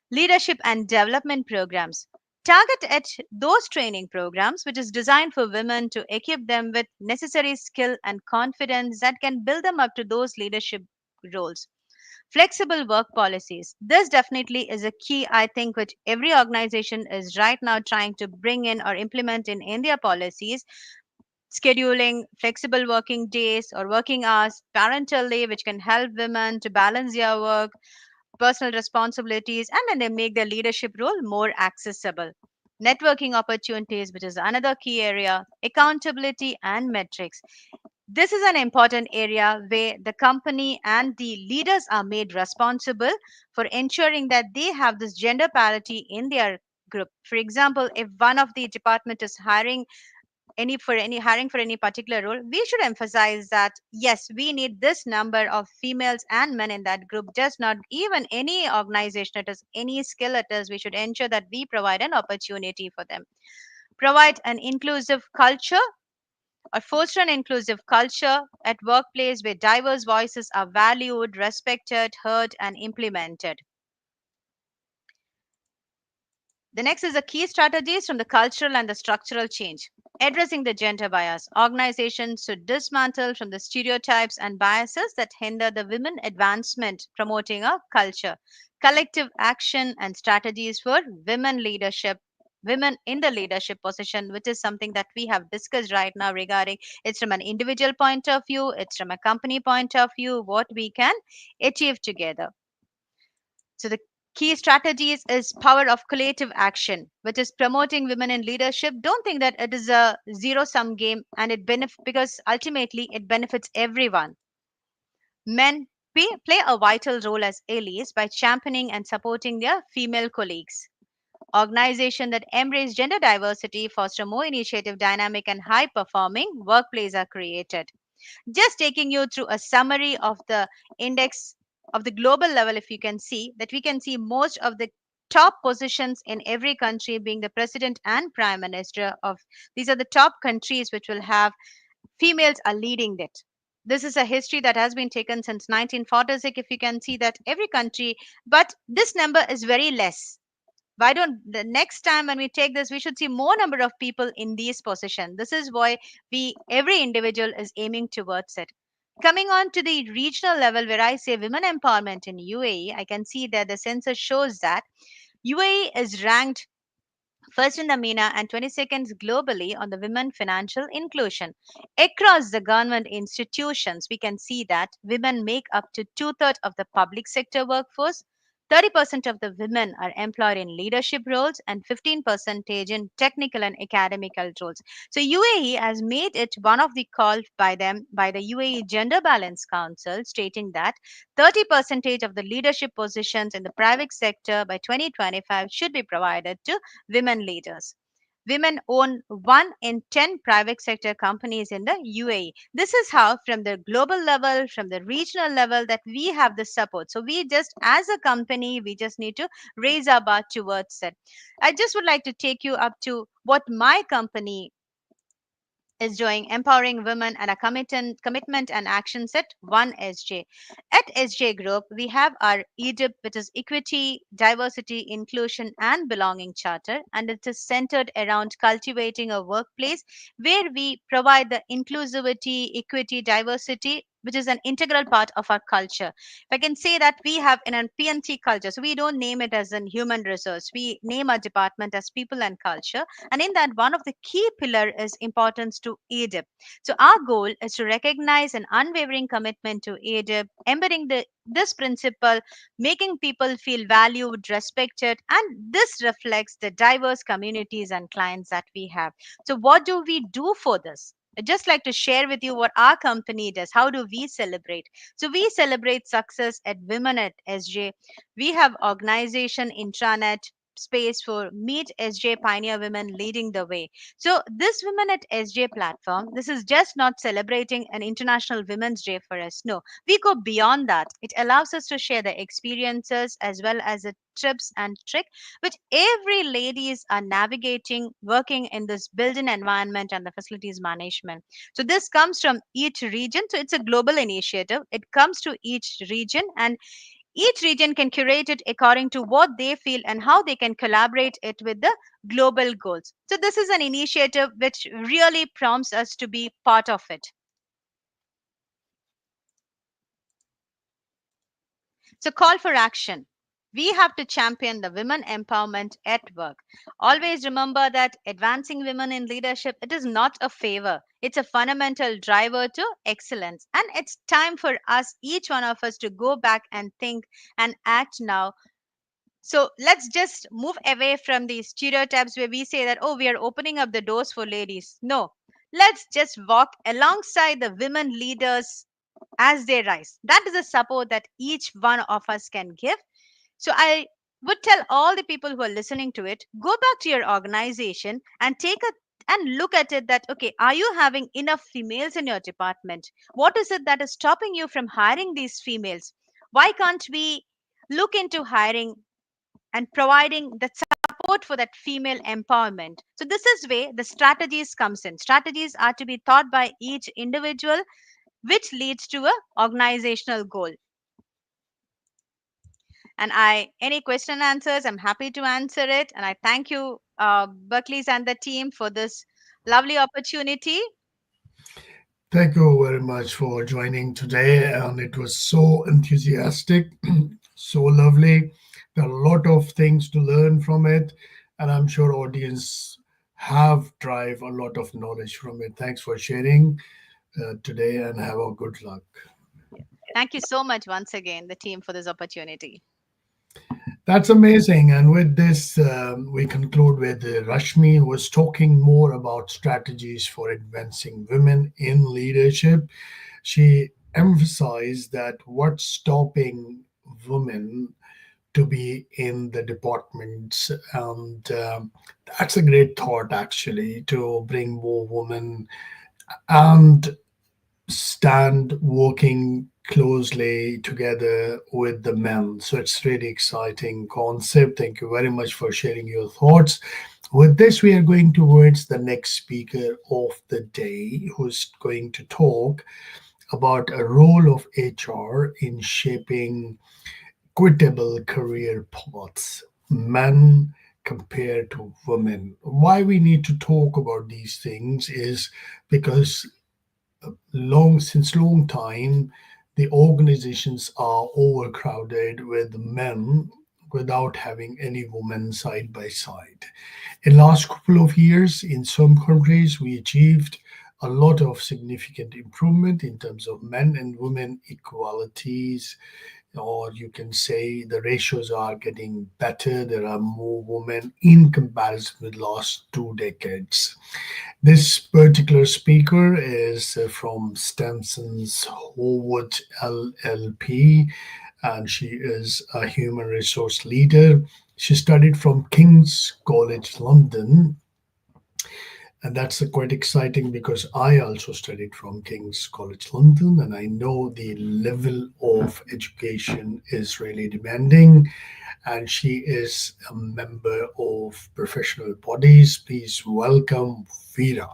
Leadership and development programs. Target at those training programs which is designed for women to equip them with necessary skill and confidence that can build them up to those leadership roles. Flexible work policies. This definitely is a key, I think, which every organization is right now trying to bring in or implement in their policies. Scheduling flexible working days or working hours, parental leave, which can help women to balance their work, personal responsibilities, and then they make their leadership role more accessible. Networking opportunities, which is another key area, accountability and metrics. This is an important area where the company and the leaders are made responsible for ensuring that they have this gender parity in their group. For example, if one of the department is hiring for any particular role, we should emphasize that yes, we need this number of females and men in that group. Just not even any organization it is, any skill it is, we should ensure that we provide an opportunity for them. Provide an inclusive culture or foster an inclusive culture at workplace where diverse voices are valued, respected, heard, and implemented. The next is the key strategies from the cultural and the structural change. Addressing the gender bias. Organizations should dismantle from the stereotypes and biases that hinder the women advancement, promoting a culture. Collective action and strategies for women leadership, women in the leadership position, which is something that we have discussed right now regarding it's from an individual point of view, it's from a company point of view, what we can achieve together. So the key strategies is power of collective action, which is promoting women in leadership. Don't think that it is a zero sum game and because ultimately it benefits everyone. Men play a vital role as allies by championing and supporting their female colleagues. Organizations that embrace gender diversity foster more initiative, dynamic, and high performing workplaces are created. Just taking you through a summary of the index of the global level, if you can see that we can see most of the top positions in every country being the president and prime minister of these are the top countries which will have females are leading it. This is a history that has been taken since 1946, if you can see that every country, but this number is very less. Why don't the next time when we take this, we should see more number of people in these positions. This is why every individual is aiming towards it. Coming on to the regional level, where I say women empowerment in UAE, I can see that the census shows that UAE is ranked first in the MENA and 22nd globally on the women financial inclusion. Across the government institutions, we can see that women make up to two-thirds of the public sector workforce. 30% of the women are employed in leadership roles and 15% in technical and academical roles. So UAE has made it one of the calls by the UAE Gender Balance Council, stating that 30% of the leadership positions in the private sector by 2025 should be provided to women leaders. Women own 1 in 10 private sector companies in the UAE. This is how, from the global level, from the regional level, that we have the support. So, we just, as a company, we just need to raise our bar towards it. I just would like to take you up to what my company is doing, empowering women and a commitment and action set 1SJ. At SJ Group, we have our EDIP, which is Equity, Diversity, Inclusion, and Belonging Charter, and it is centered around cultivating a workplace where we provide the inclusivity, equity, diversity, which is an integral part of our culture. If I can say that we have in a PNT culture, so we don't name it as in human resource, we name our department as people and culture, and in that, one of the key pillar is importance to ADIP. So our goal is to recognize an unwavering commitment to ADIP, embedding this principle, making people feel valued, respected, and this reflects the diverse communities and clients that we have. So what do we do for this? I'd just like to share with you what our company does. How do we celebrate? So we celebrate success at Women at SJ. We have organization intranet space for Meet SJ Pioneer Women leading the way. So this Women at SJ platform, this is just not celebrating an International Women's Day for us. No, we go beyond that. It allows us to share the experiences as well as the tips and trick which every ladies are navigating working in this building environment and the facilities management. So this comes from each region. So it's a global initiative. It comes to each region and each region can curate it according to what they feel and how they can collaborate it with the global goals. So this is an initiative which really prompts us to be part of it. So call for action. We have to champion the women empowerment at work. Always remember that advancing women in leadership, it is not a favor. It's a fundamental driver to excellence. And it's time for us, each one of us, to go back and think and act now. So let's just move away from these stereotypes where we say that, oh, we are opening up the doors for ladies. No, Let's just walk alongside the women leaders as they rise. That is a support that each one of us can give. So I would tell all the people who are listening to it, go back to your organization and take a and look at it that, okay, are you having enough females in your department? What is it that is stopping you from hiring these females? Why can't we look into hiring and providing that support for that female empowerment? So this is where the strategies comes in. Strategies are to be thought by each individual, which leads to a organizational goal. And any question and answers, I'm happy to answer it. And I thank you, Berkeley's and the team, for this lovely opportunity. Thank you very much for joining today. And it was so enthusiastic, so lovely. There are a lot of things to learn from it. And I'm sure audience have drive a lot of knowledge from it. Thanks for sharing today and have a good luck. Thank you so much once again, the team, for this opportunity. That's amazing. And with this, we conclude with Rashmi, who was talking more about strategies for advancing women in leadership. She emphasized that what's stopping women to be in the departments. And that's a great thought, actually, to bring more women and stand working closely together with the men. So it's really exciting concept. Thank you very much for sharing your thoughts. With this, we are going towards the next speaker of the day, who's going to talk about a role of HR in shaping equitable career paths, men compared to women. Why we need to talk about these things is because since long time the organizations are overcrowded with men without having any women side by side. In last couple of years, in some countries, we achieved a lot of significant improvement in terms of men and women equalities, or you can say the ratios are getting better. There are more women in comparison with last 2 decades. This particular speaker is from Stimson's Howard LLP, and she is a human resource leader. She studied from King's College London, and that's quite exciting because I also studied from King's College London, and I know the level of education is really demanding. And she is a member of professional bodies. Please welcome Veera.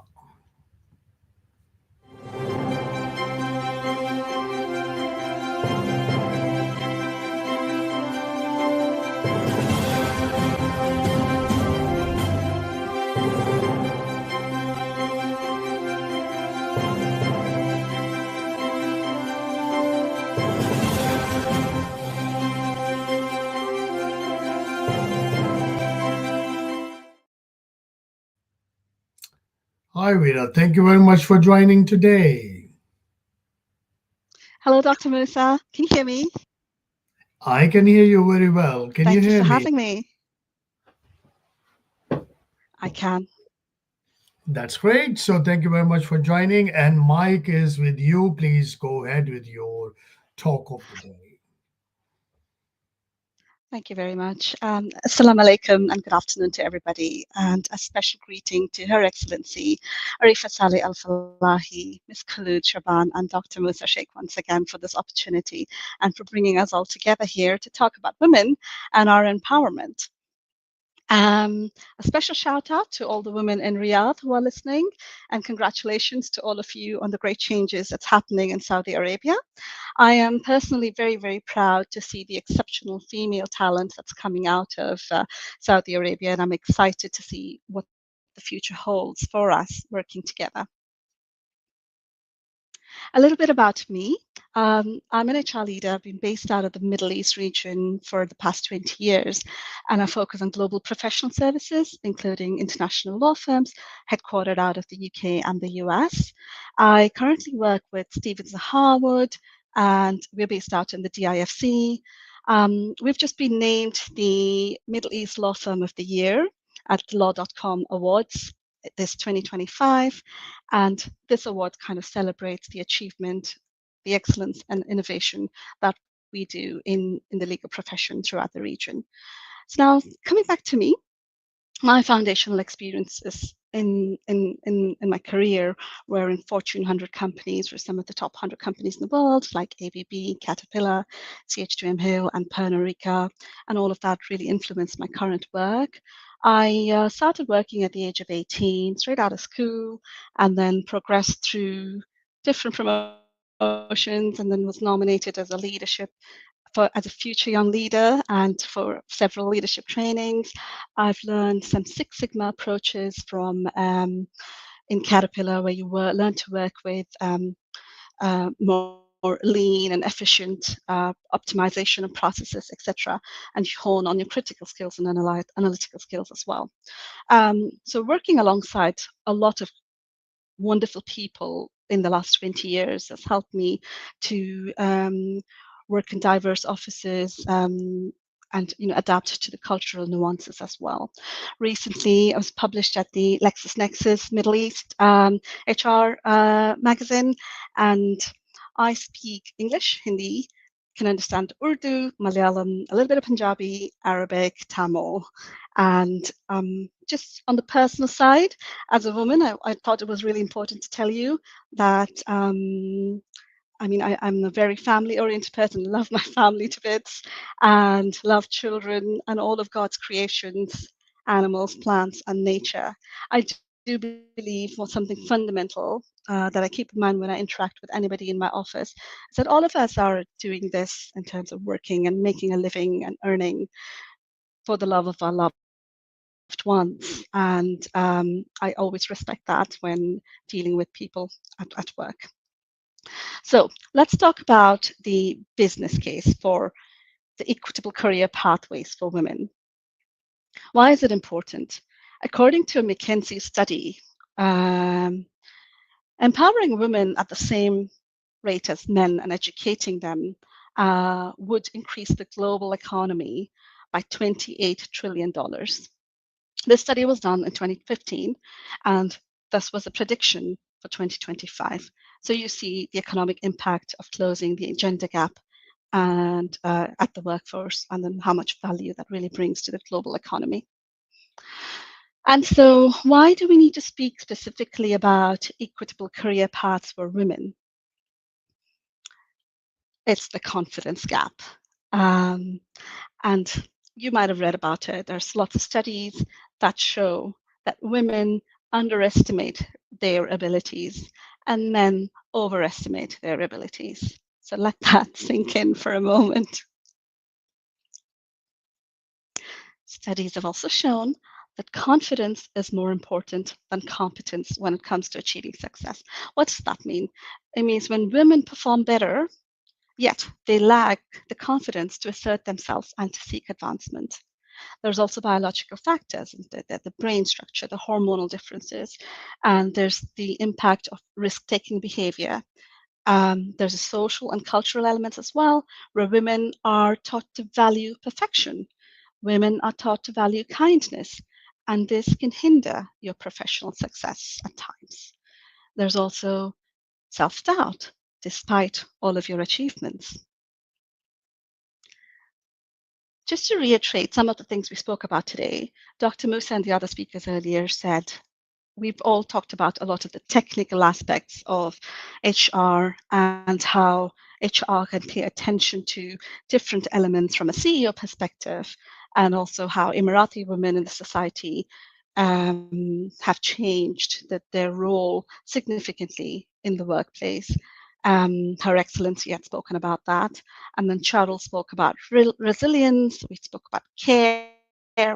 Hi, Veera. Thank you very much for joining today. Hello, Dr. Musa. Can you hear me? I can hear you very well. Can Thank you hear for me? having me. I can. That's great. So thank you very much for joining. And Mike is with you. Please go ahead with your talk of the day. Thank you very much. Assalamu alaikum and good afternoon to everybody. And a special greeting to Her Excellency Arifa Saleh Al Falahi, Ms. Khulud Shaban, and Dr. Musa Sheikh once again for this opportunity and for bringing us all together here to talk about women and our empowerment. A special shout out to all the women in Riyadh who are listening, and congratulations to all of you on the great changes that's happening in Saudi Arabia. I am personally very, very proud to see the exceptional female talent that's coming out of Saudi Arabia, and I'm excited to see what the future holds for us working together. A little bit about me. I'm an HR leader. I've been based out of the Middle East region for the past 20 years, and I focus on global professional services, including international law firms headquartered out of the UK and the US. I currently work with Stevens & Harwood, and we're based out in the DIFC. We've just been named the Middle East Law Firm of the Year at the Law.com Awards this 2025. And this award kind of celebrates the achievement, the excellence and innovation that we do in the legal profession throughout the region. So now coming back to me, my foundational experiences in my career were in Fortune 100 companies, were some of the top 100 companies in the world, like ABB, Caterpillar, CH2M Hill, and Pernod Ricard, and all of that really influenced my current work. I started working at the age of 18, straight out of school, and then progressed through different promotions, and then was nominated as a leadership as a future young leader and for several leadership trainings. I've learned some Six Sigma approaches from in Caterpillar, where you learn to work with more lean and efficient optimization of processes, etc., and you hone on your critical skills and analytical skills as well. So working alongside a lot of wonderful people in the last 20 years has helped me to work in diverse offices and adapt to the cultural nuances as well. Recently, I was published at the LexisNexis Middle East HR magazine, and I speak English, Hindi, can understand Urdu, Malayalam, a little bit of Punjabi, Arabic, Tamil. And just on the personal side, as a woman, I thought it was really important to tell you that I'm a very family-oriented person, love my family to bits, and love children and all of God's creations, animals, plants, and nature. I do believe something fundamental that I keep in mind when I interact with anybody in my office is that all of us are doing this in terms of working and making a living and earning for the love of our loved ones. And I always respect that when dealing with people at work. So let's talk about the business case for the equitable career pathways for women. Why is it important? According to a McKinsey study, empowering women at the same rate as men and educating them would increase the global economy by $28 trillion. This study was done in 2015, and this was a prediction for 2025. So you see the economic impact of closing the gender gap and at the workforce, and then how much value that really brings to the global economy. And so why do we need to speak specifically about equitable career paths for women? It's the confidence gap. And you might have read about it. There's lots of studies that show that women underestimate their abilities and men overestimate their abilities. So let that sink in for a moment. Studies have also shown that confidence is more important than competence when it comes to achieving success. What does that mean? It means when women perform better, yet they lack the confidence to assert themselves and to seek advancement. There's also biological factors, the brain structure, the hormonal differences, and there's the impact of risk-taking behavior. There's a social and cultural elements as well, where women are taught to value perfection. Women are taught to value kindness, and this can hinder your professional success at times. There's also self-doubt, despite all of your achievements. Just to reiterate some of the things we spoke about today, Dr. Musa and the other speakers earlier said, we've all talked about a lot of the technical aspects of HR and how HR can pay attention to different elements from a CEO perspective, and also how Emirati women in the society have changed their role significantly in the workplace. Her Excellency had spoken about that. And then Charles spoke about resilience, we spoke about care,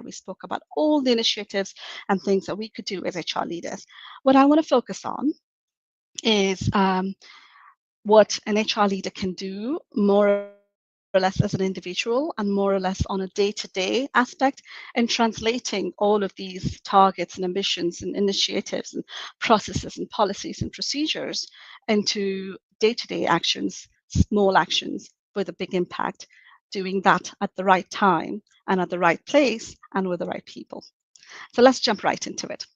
we spoke about all the initiatives and things that we could do as HR leaders. What I want to focus on is what an HR leader can do more or less as an individual and more or less on a day-to-day aspect, and translating all of these targets and ambitions and initiatives and processes and policies and procedures into day-to-day actions, small actions with a big impact, doing that at the right time and at the right place and with the right people. So let's jump right into it.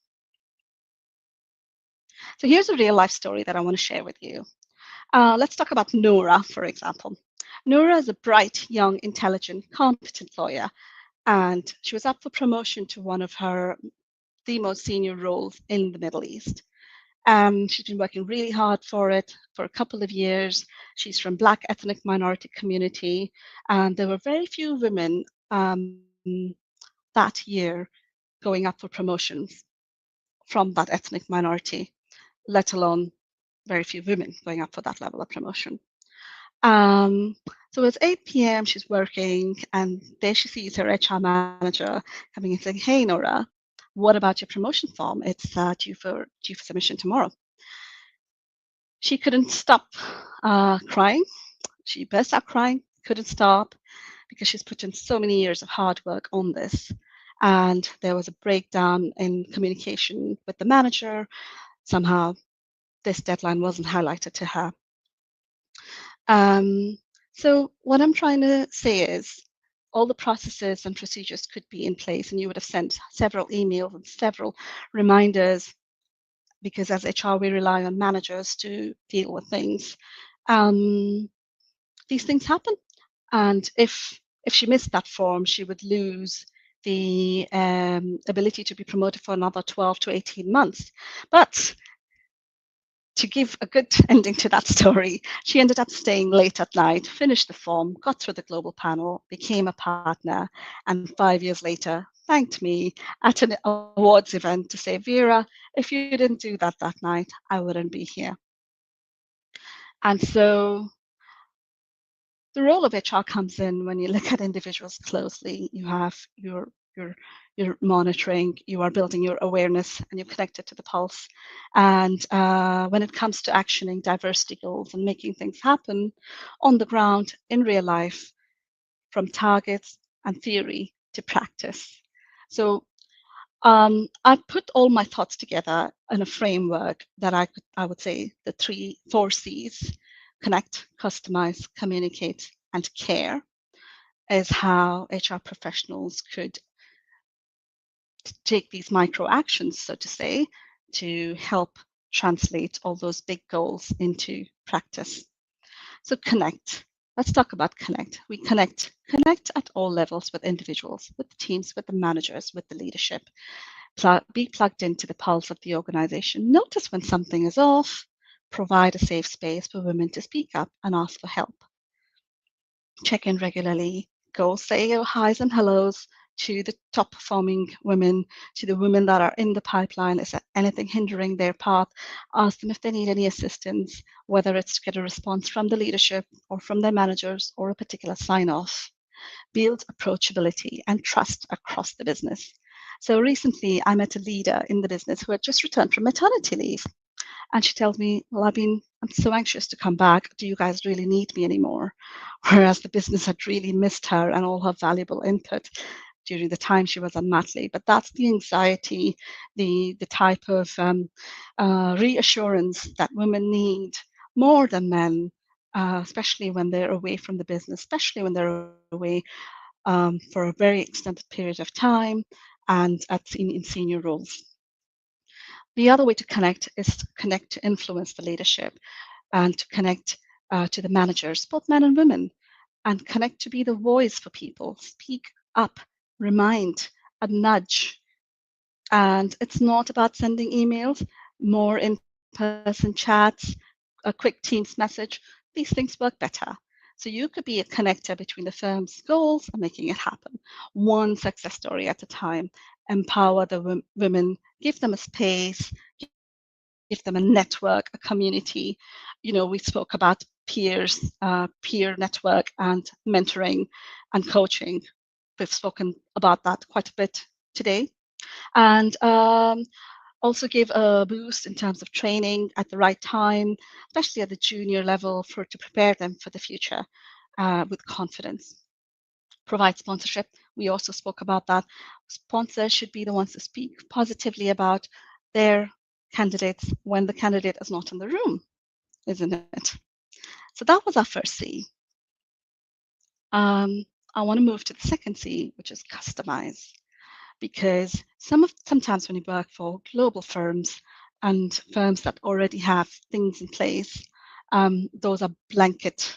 So here's a real life story that I want to share with you. Let's talk about Nora, for example. Nora is a bright, young, intelligent, competent lawyer, and she was up for promotion to one of the most senior roles in the Middle East. She's been working really hard for it for a couple of years. She's from Black ethnic minority community, and there were very few women that year going up for promotions from that ethnic minority, let alone very few women going up for that level of promotion. So it's 8 p.m. She's working, and there she sees her HR manager coming and saying, "Hey, Nora, what about your promotion form? It's due for submission tomorrow." She couldn't stop crying. She burst out crying, couldn't stop, because she's put in so many years of hard work on this. And there was a breakdown in communication with the manager. Somehow this deadline wasn't highlighted to her. So what I'm trying to say is all the processes and procedures could be in place, and you would have sent several emails and several reminders, because as HR, we rely on managers to deal with things. These things happen. And if she missed that form, she would lose the ability to be promoted for another 12 to 18 months. But to give a good ending to that story, she ended up staying late at night, finished the form, got through the global panel, became a partner, and 5 years later thanked me at an awards event to say, "Vera, if you didn't do that night, I wouldn't be here." And so the role of HR comes in when you look at individuals closely. You have your monitoring, you are building your awareness, and you're connected to the pulse. And when it comes to actioning diversity goals and making things happen on the ground in real life, from targets and theory to practice. So I put all my thoughts together in a framework that I would say the 4 C's: connect, customize, communicate, and care, is how HR professionals could take these micro actions, so to say, to help translate all those big goals into practice. So connect. Let's talk about connect. We connect at all levels with individuals, with the teams, with the managers, with the leadership. Be plugged into the pulse of the organization. Notice when something is off. Provide a safe space for women to speak up and ask for help. Check in regularly. Go say your highs and hellos to the top performing women, to the women that are in the pipeline. Is there anything hindering their path? Ask them if they need any assistance, whether it's to get a response from the leadership or from their managers or a particular sign-off. Build approachability and trust across the business. So recently I met a leader in the business who had just returned from maternity leave. And she tells me, "Well, I'm so anxious to come back. Do you guys really need me anymore?" Whereas the business had really missed her and all her valuable input during the time she was on mat leave. But that's the anxiety, the type of reassurance that women need more than men, especially when they're away from the business, especially when they're away for a very extended period of time and in senior roles. The other way to connect is to connect to influence the leadership, and to connect to the managers, both men and women, and connect to be the voice for people. Speak up, remind, and nudge. And it's not about sending emails, more in-person chats, a quick Teams message. These things work better. So you could be a connector between the firm's goals and making it happen, one success story at a time. Empower the women, give them a space, give them a network, a community. We spoke about peers, peer network, and mentoring and coaching. We've spoken about that quite a bit today. And also give a boost in terms of training at the right time, especially at the junior level, to prepare them for the future with confidence. Provide sponsorship. We also spoke about that. Sponsors should be the ones to speak positively about their candidates when the candidate is not in the room, isn't it? So that was our first C. I want to move to the second C, which is customize. Because sometimes when you work for global firms, and firms that already have things in place, those are blanket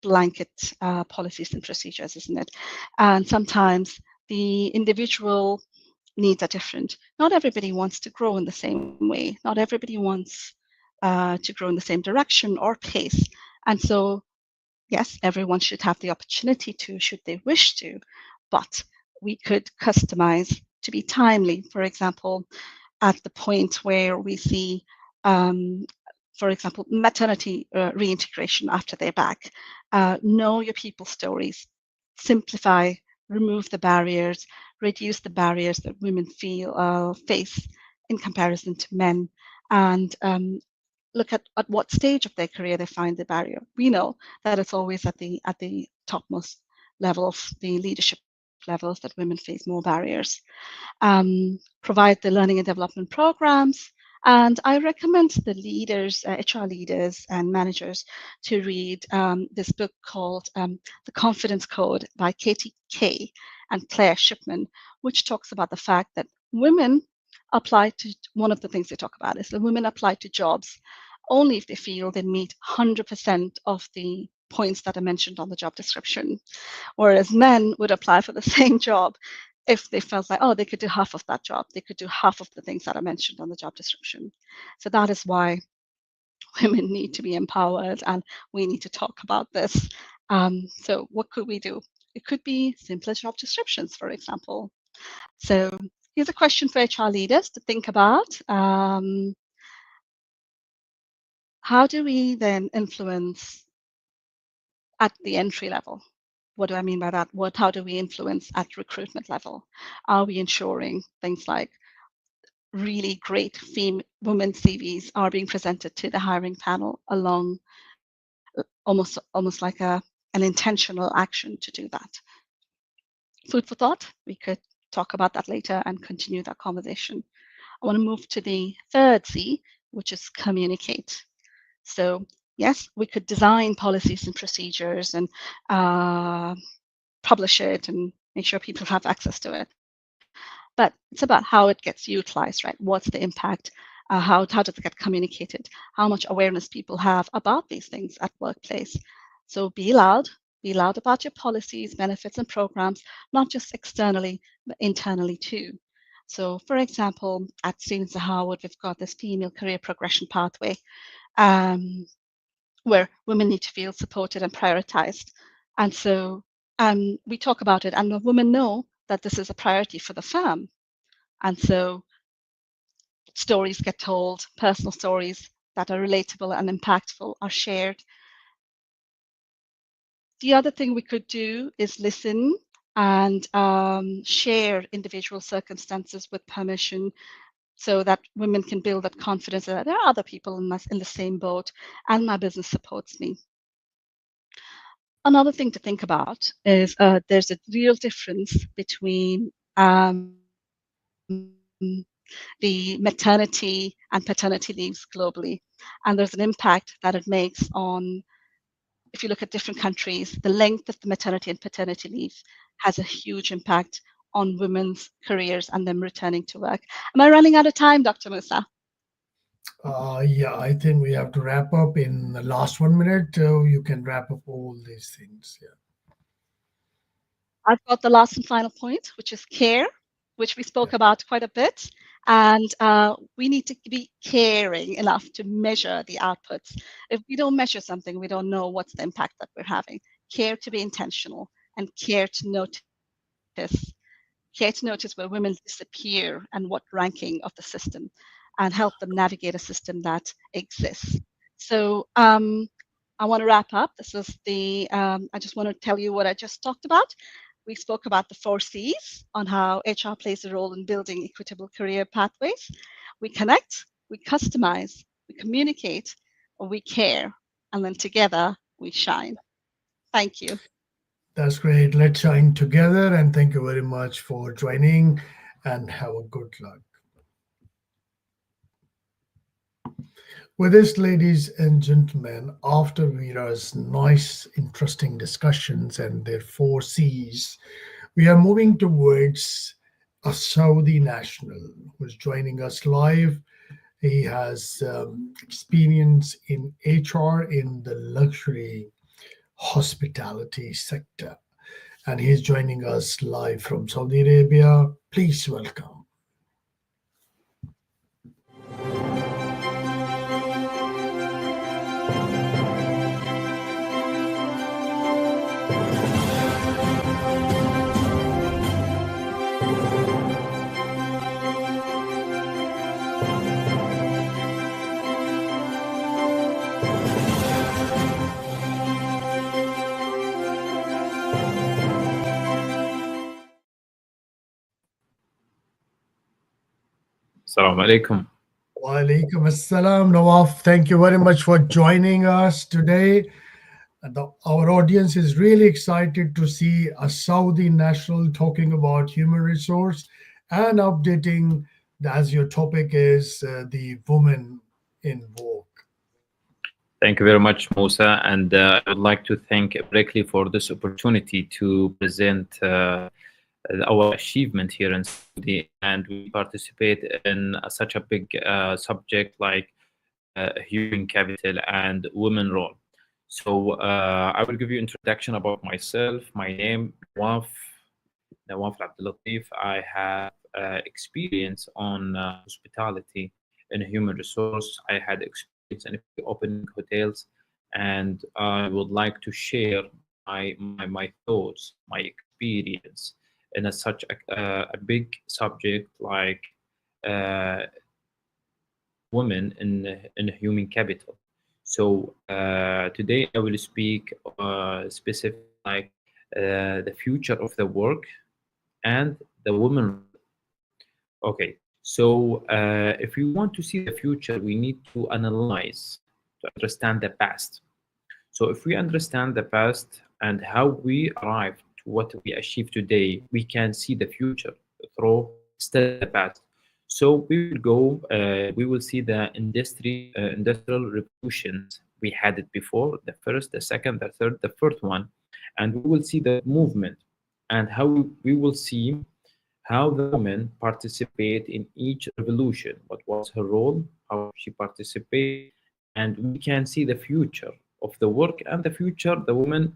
policies and procedures, isn't it? And sometimes the individual needs are different. Not everybody wants to grow in the same way. Not everybody wants to grow in the same direction or pace. And so, yes, everyone should have the opportunity to, should they wish to, but we could customize to be timely. For example, at the point where we see, for example, maternity reintegration after they're back. Know your people's stories, simplify, remove the barriers, reduce the barriers that women face in comparison to men, and look at what stage of their career they find the barrier. We know that it's always at the topmost levels, the leadership levels, that women face more barriers. Provide the learning and development programs. And I recommend the leaders, HR leaders and managers, to read this book called The Confidence Code by Katie Kay and Claire Shipman, which talks about the fact that women apply to, one of the things they talk about is that women apply to jobs only if they feel they meet 100% of the points that are mentioned on the job description, whereas men would apply for the same job if they felt like, oh, they could do half of that job, they could do half of the things that are mentioned on the job description. So that is why women need to be empowered, and we need to talk about this. So what could we do? It could be simpler job descriptions, for example. So here's a question for HR leaders to think about. How do we then influence at the entry level? What do I mean by that? How do we influence at recruitment level? Are we ensuring things like really great women CVs are being presented to the hiring panel along almost like an intentional action to do that? Food for thought. We could talk about that later and continue that conversation. I want to move to the third C, which is communicate. So yes, we could design policies and procedures and publish it and make sure people have access to it. But it's about how it gets utilized, right? What's the impact? How does it get communicated? How much awareness people have about these things at workplace? So be loud about your policies, benefits, and programs, not just externally, but internally too. So for example, at Stevens & Harwood, we've got this female career progression pathway where women need to feel supported and prioritized. And so we talk about it, and the women know that this is a priority for the firm. And so stories get told, personal stories that are relatable and impactful are shared. The other thing we could do is listen and share individual circumstances with permission, so that women can build that confidence that there are other people in the same boat and my business supports me. Another thing to think about is there's a real difference between the maternity and paternity leaves globally. And there's an impact that it makes on, if you look at different countries, the length of the maternity and paternity leave has a huge impact on women's careers and them returning to work. Am I running out of time, Dr. Musa? Yeah, I think we have to wrap up in the last 1 minute. You can wrap up all these things. Yeah. I've got the last and final point, which is care, which we spoke about quite a bit. And we need to be caring enough to measure the outputs. If we don't measure something, we don't know what's the impact that we're having. Care to be intentional, and care to notice. Care to notice where women disappear and what ranking of the system, and help them navigate a system that exists. So I want to wrap up. This is I just want to tell you what I just talked about. We spoke about the 4 C's on how HR plays a role in building equitable career pathways. We connect, we customize, we communicate, we care, and then together we shine. Thank you. That's great. Let's shine together, and thank you very much for joining, and have a good luck. With this, ladies and gentlemen, after Veera's nice, interesting discussions and their 4 C's, we are moving towards a Saudi national who's joining us live. He has experience in HR in the luxury hospitality sector. And he's joining us live from Saudi Arabia. Please welcome. Assalamu alaikum. Wa alaikum assalam, Nawaf. Thank you very much for joining us today. Our audience is really excited to see a Saudi national talking about human resource and updating, as your topic is the women in work. Thank you very much, Musa. And I would like to thank Berkeley for this opportunity to present our achievement here in Saudi, and we participate in such a big subject like human capital and women role. So I will give you introduction about myself. My name Nawaf Abdulatif. I have experience on hospitality and human resource. I had experience in opening hotels, and I would like to share my thoughts, my experience in such a big subject like women in human capital. So today I will speak specific like the future of the work and the women. Okay, so if we want to see the future, we need to analyze to understand the past. So if we understand the past and how we arrived to what we achieve today, we can see the future through study the past. So we will go, we will see the industrial revolutions. We had it before, the first, the second, the third, the fourth one, and we will see the movement and how we will see how the woman participate in each revolution, what was her role, how she participated, and we can see the future of the work and the future, the woman,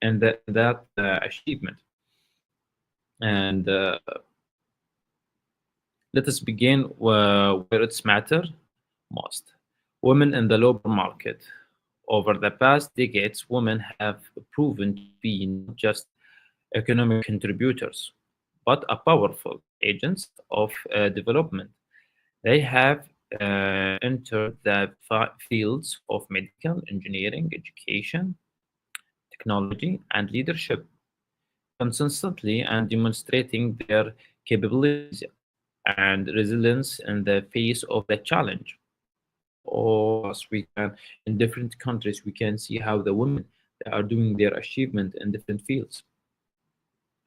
and that achievement. And let us begin where it's matter most. Women in the labor market. Over the past decades, women have proven to be not just economic contributors, but a powerful agents of development. They have entered the fields of medical, engineering, education, technology, and leadership, consistently and demonstrating their capabilities and resilience in the face of the challenge. Or as we can, in different countries, we can see how the women are doing their achievement in different fields.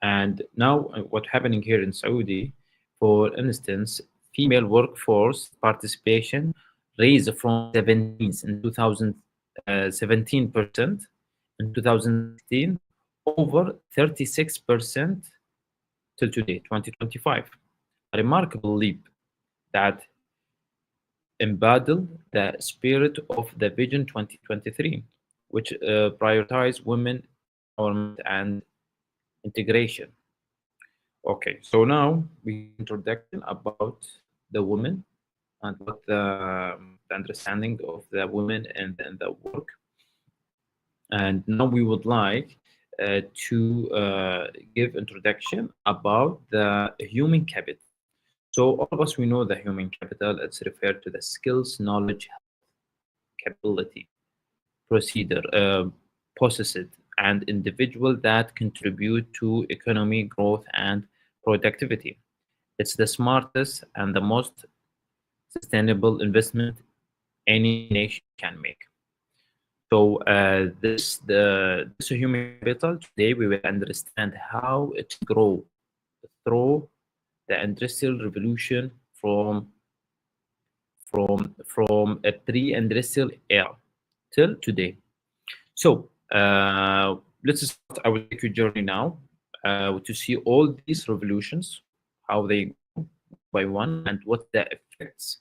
And now what's happening here in Saudi, for instance, female workforce participation raised from 17% in 2016 over 36% till today, 2025. A remarkable leap that embodied the spirit of the Vision 2023, which prioritized women empowerment and integration. Okay, so now we introduction about the women and what the understanding of the women and the work. And now we would like to give introduction about the human capital. So all of us, we know the human capital, it's referred to the skills, knowledge, capability, procedure, processes, and individual that contribute to economy growth and productivity. It's the smartest and the most sustainable investment any nation can make. So this human capital, today we will understand how it grow through the industrial revolution from a pre-industrial era till today. So let's start our journey now to see all these revolutions, how they go by one, and what the effects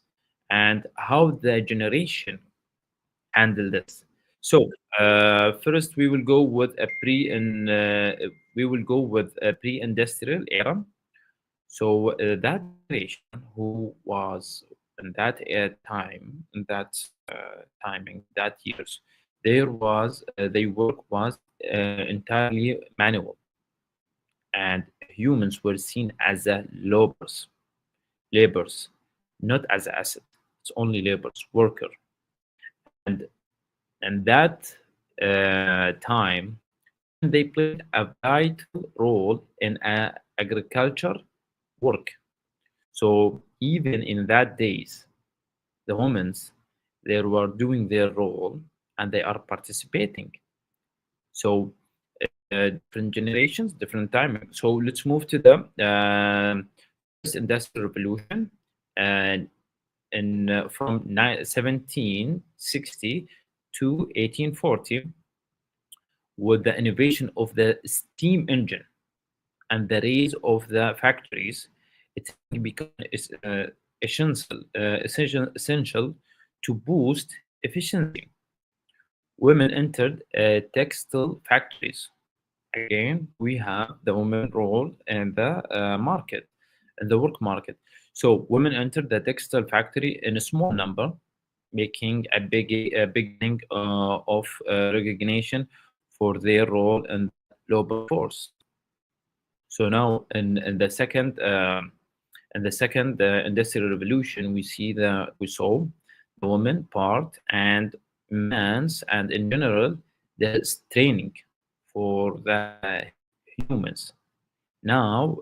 and how the generation handle this. So first, we will go with a pre-industrial era. So that generation who was in that timing, that years, the work was entirely manual, and humans were seen as a laborers, not as asset. It's only laborers, worker, and that time they played a vital role in agriculture work. So even in that days, the women, they were doing their role and they are participating. So different generations, different timing. So let's move to the first industrial revolution, and from 1760 to 1840, with the innovation of the steam engine and the rise of the factories, it became essential to boost efficiency. Women entered textile factories. Again, we have the women role in the market, in the work market. So women entered the textile factory in a small number, making a beginning of recognition for their role in the labor force. So now, in the second industrial revolution, we saw the woman part and man's, and in general, there's training for the humans. Now,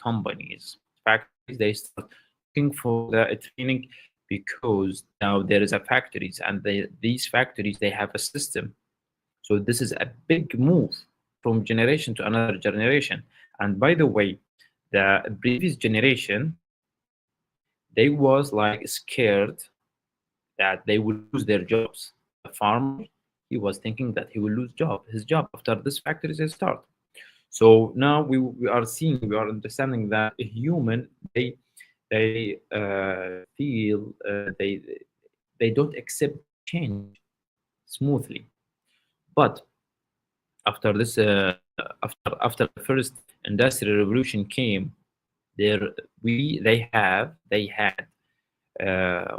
companies, factories, they start looking for the training, because now there is a factories, and these factories, they have a system. So this is a big move from generation to another generation. And by the way, the previous generation, they was like scared that they will lose their jobs. The farmer, he was thinking that he will lose his job after this factories start. So now we are understanding that a human, they feel they don't accept change smoothly. But after this after the first industrial revolution came, they had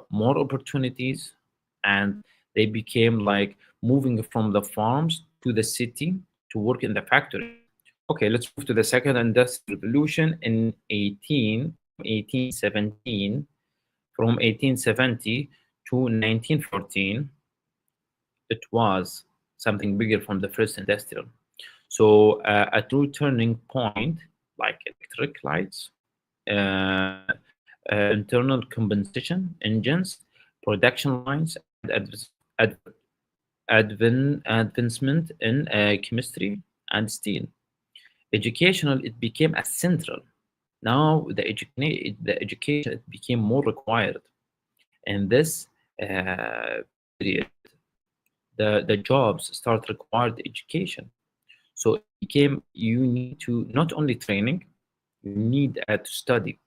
more opportunities, and they became like moving from the farms to the city to work in the factory. Okay, let's move to the second industrial revolution in 1817. From 1870 to 1914, it was something bigger from the first industrial. So a true turning point, like electric lights, internal combustion engines, production lines, and advancement in chemistry and steel. Educational, it became a central. Now the education, it became more required. In this period, the jobs start required education. So it became, you need to not only training, you need to study.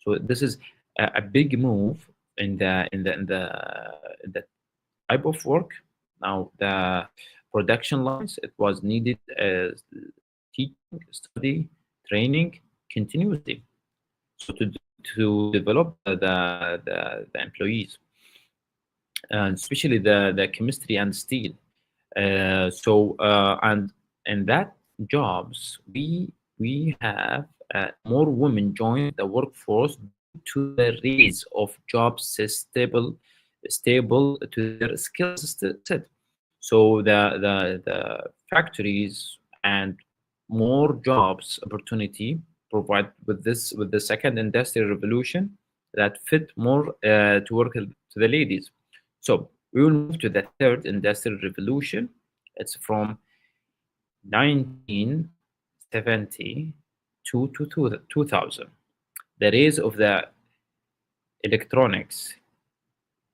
So this is a big move in the type of work. Now the production lines, it was needed teaching, study, training continuously. So to develop the employees, and especially the chemistry and steel. And in that jobs, we have more women join the workforce due to the rise of jobs stable to their skills set. So the factories and more jobs opportunity provide with the second industrial revolution that fit more to work to the ladies. So we will move to the third industrial revolution. It's from 1970 to 2000. The rise of the electronics,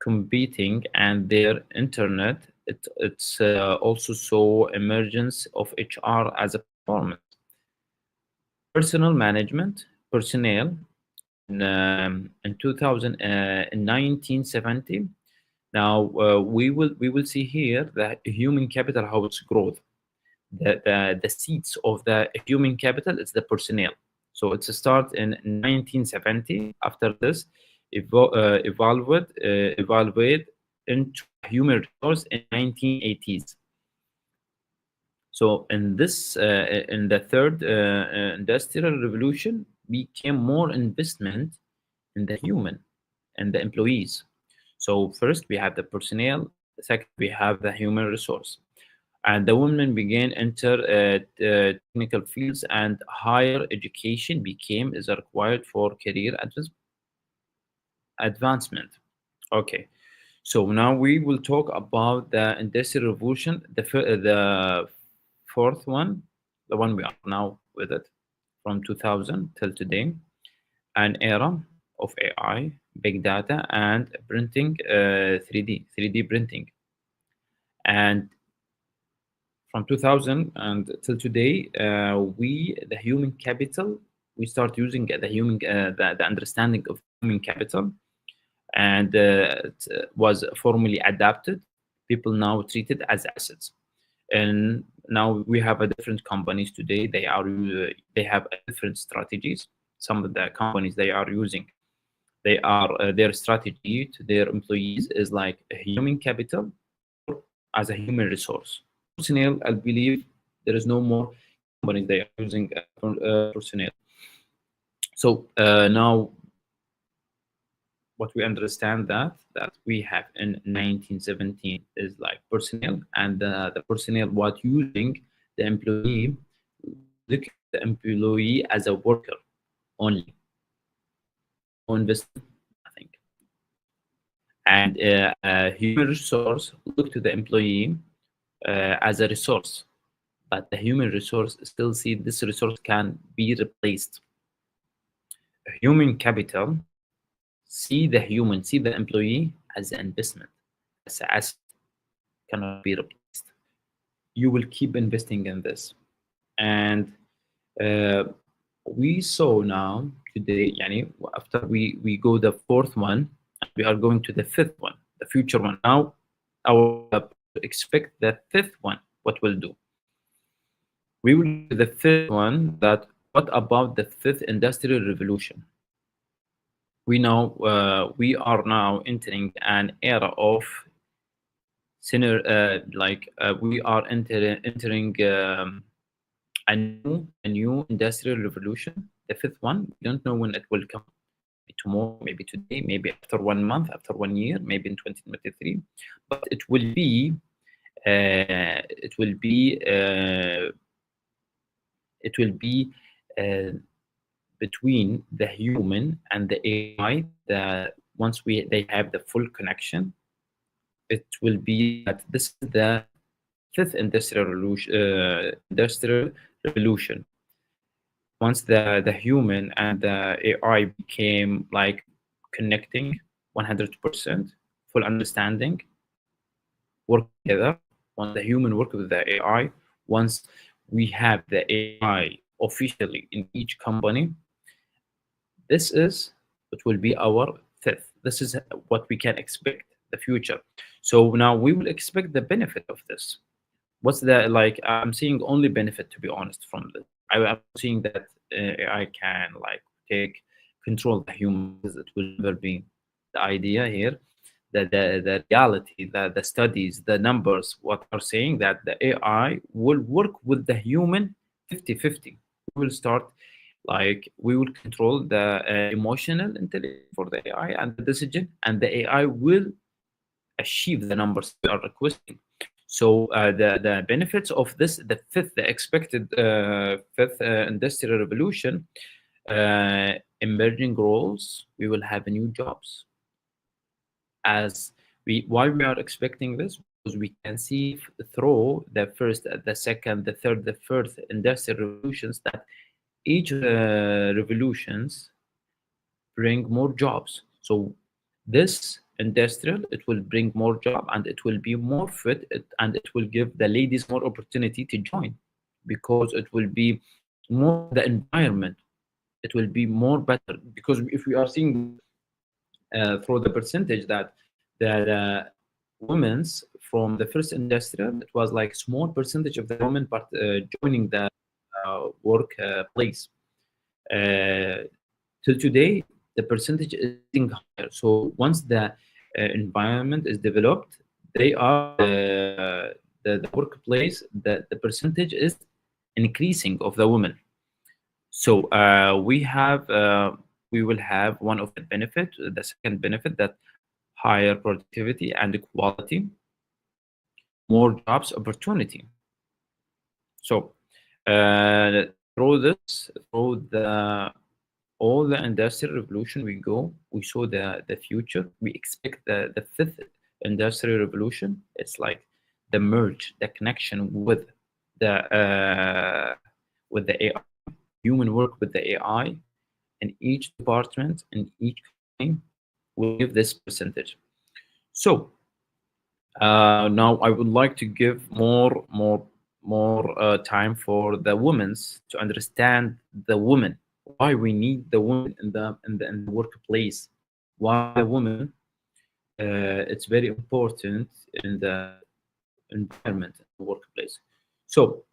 computing, and their internet. It's also saw emergence of HR as a performance, personnel management, personnel, in 1970. Now we will see here that human capital, how it's growth. The seats of the human capital is the personnel. So it's a start in 1970. After this, evaluate into human resource in 1980s. So in this, in the third industrial revolution, became more investment in the human and the employees. So first we have the personnel. Second, we have the human resource. And the women began enter technical fields, and higher education became is required for career advancement. Okay, so now we will talk about the industrial revolution, the fourth one, the one we are now with it, from 2000 till today, an era of AI, big data, and printing, 3D printing. And from 2000 and till today, the human capital, we start using the understanding of human capital, and it was formally adapted. People now treat it as assets, and now we have a different companies today. They have different strategies. Some of the companies they are using, their strategy to their employees is like a human capital as a human resource. Personnel, I believe there is no more companies they are using personnel. So now what we understand that we have in 1917 is like personnel, and the personnel what using the employee, look at the employee as a worker only, no investment, nothing. And human resource look to the employee as a resource, but the human resource still see this resource can be replaced. Human capital see the employee as an investment, as an asset, cannot be replaced. You will keep investing in this. And we saw now today, after we go the fourth one, we are going to the fifth one, the future one. Now our expect the fifth one, what we'll do. We will do the fifth one, that what about the fifth industrial revolution? We know we are now entering an era of we are entering a new industrial revolution, the fifth one. We don't know when it will come. Maybe tomorrow, maybe today, maybe after 1 month, after 1 year, maybe in 2023. But it will be between the human and the AI. Once they have the full connection, it will be that this is the fifth industrial revolution. Once the human and the AI became like connecting 100%, full understanding, work together. Once the human work with the AI, once we have the AI officially in each company, this is what will be our fifth. This is what we can expect the future. So now we will expect the benefit of this. What's the I'm seeing only benefit, to be honest, from this. I'm seeing that AI can take control of the humans. It will never be the idea here. The reality, the studies, the numbers, what are saying that the AI will work with the human 50-50. We will start we will control the emotional intelligence for the AI and the decision, and the AI will achieve the numbers we are requesting. So the benefits of this, the expected fifth industrial revolution, emerging roles, we will have new jobs. Why we are expecting this? Because we can see through the first, the second, the third, the fourth industrial revolutions that each revolutions bring more jobs. So this industrial, it will bring more job, and it will be more fit, and it will give the ladies more opportunity to join, because it will be more the environment it will be more better, because if we are seeing through the percentage that women's from the first industrial, it was like small percentage of the women joining the workplace. Till today, the percentage is getting higher. So once the environment is developed, they are the workplace, the percentage is increasing of the women. So we will have one of the benefit. The second benefit, that higher productivity and quality, more jobs opportunity. So through all the industrial revolution we saw the future. We expect the fifth industrial revolution. It's like the merge, the connection with the AI, human work with the AI, and each department and each company will give this percentage. So now I would like to give more time for the women to understand the woman, why we need the woman in the workplace, why the woman it's very important in the environment in the workplace. So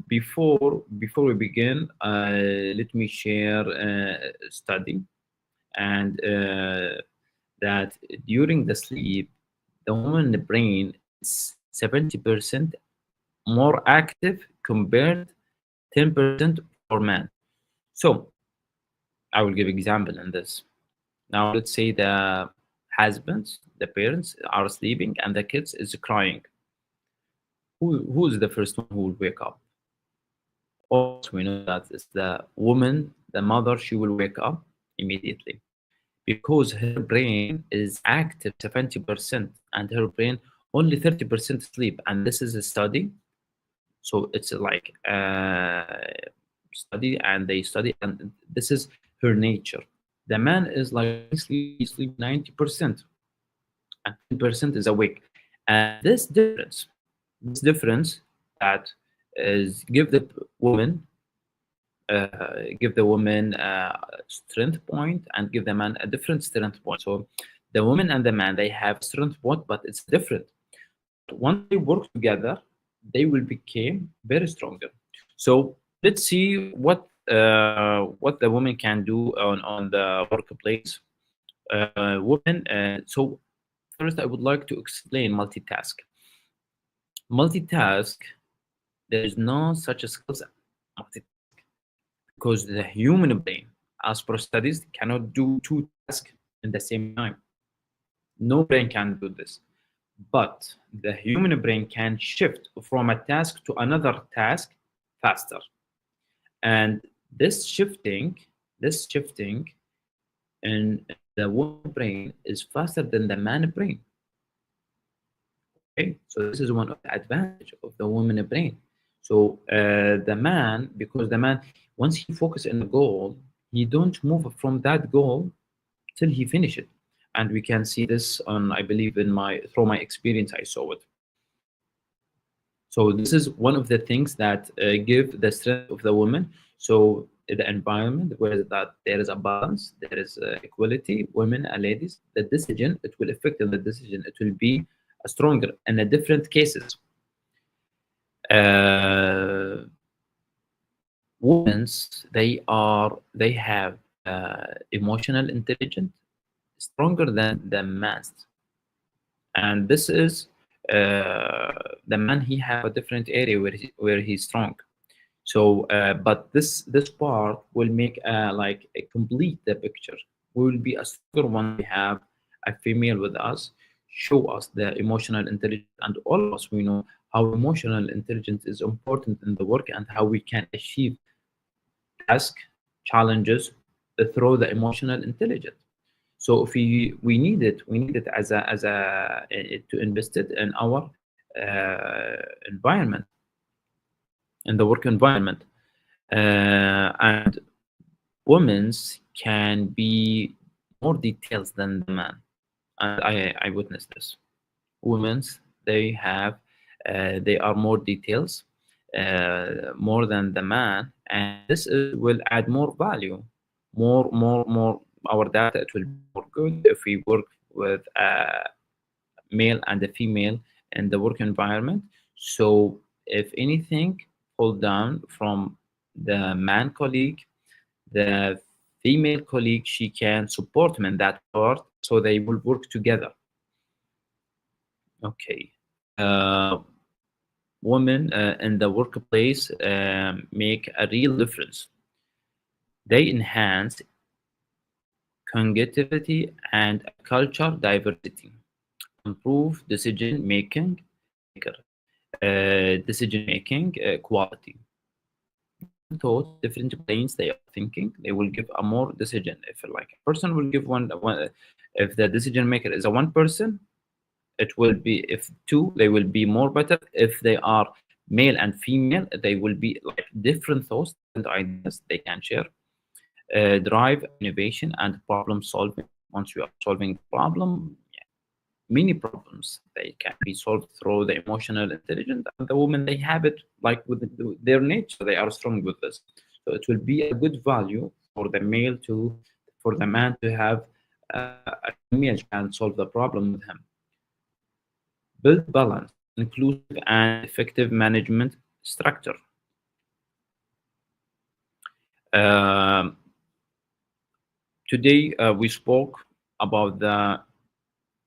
before we begin, let me share a study, and that during the sleep, the woman's brain is 70% more active compared 10% for men. So I will give example in this. Now let's say the husbands, the parents are sleeping and the kids is crying. Who is the first one who will wake up? Also, we know that it's the woman, the mother. She will wake up immediately because her brain is active 70% and her brain only 30% sleep. And this is a study. So it's like a study, and they study, and this is her nature. The man is like sleep 90% and 10% is awake. And this difference that is give the woman strength point and give the man a different strength point. So the woman and the man, they have strength point, but it's different. Once they work together, they will become very stronger. So let's see what the woman can do on the workplace. So first, I would like to explain multitask. There is no such a skill as multitask, because the human brain, as per studies, cannot do two tasks in the same time. No brain can do this. But the human brain can shift from a task to another task faster. And this shifting in the woman brain is faster than the man brain. Okay, so this is one of the advantage of the woman brain. So the man, because the man, once he focuses on a goal, he don't move from that goal till he finish it. And we can see this on, I believe, through my experience, I saw it. So this is one of the things that give the strength of the woman. So the environment where that there is a balance, there is equality, women and ladies, the decision, it will affect the decision. It will be stronger in the different cases. Women's, they have emotional intelligence stronger than the man's, and this is the man, he have a different area where he's strong. So but this part will make like a complete the picture. We will be a stronger when we have a female with us, show us the emotional intelligence, and all of us, we know how emotional intelligence is important in the work and how we can achieve task challenges through the emotional intelligence. So if we need it as a to invest it in our environment, in the work environment. And women's can be more details than the man, and I witnessed this. Women's, they are more details more than the man, and this will add more value, more our data. It will be more good if we work with a male and a female in the work environment. So if anything fall down from the man colleague, the female colleague, she can support him in that part, so they will work together. Okay. Women in the workplace make a real difference. They enhance connectivity and culture diversity, improve decision making quality. Thoughts, different brains they are thinking, they will give a more decision. If like a person will give one, if the decision maker is a one person, it will be, if two, they will be more better. If they are male and female, they will be like different thoughts and ideas they can share. Drive innovation and problem solving. Once you are solving the problem, many problems they can be solved through the emotional intelligence, and the women they have it like with their nature, they are strong with this. So it will be a good value for the man to have a female can solve the problem with him. Build balance, inclusive and effective management structure. Today we spoke about the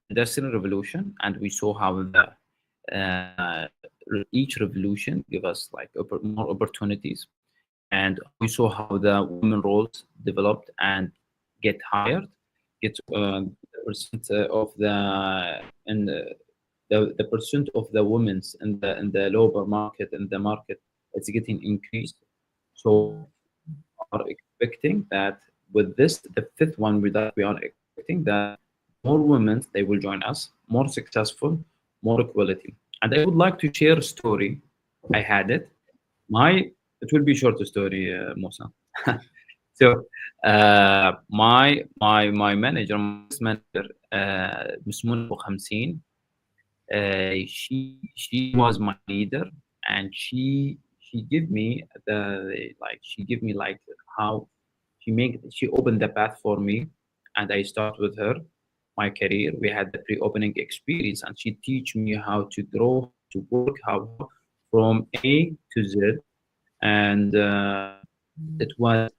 Industrial Revolution, and we saw how the each revolution give us like more opportunities, and we saw how the women roles developed and get hired, get percent of the and the percent of the women's in the labor market, and the market, it's getting increased. So we are expecting that with this, the fifth one, that we are expecting that more women they will join us, more successful, more equality. And I would like to share a story. I had it. It will be a short story, Musa. So my manager, Miss Munib Khamsin, she was my leader, and she gave me how she opened the path for me, and I start with her my career. We had the pre-opening experience, and she teach me how to grow, to work, how from A to Z, and it was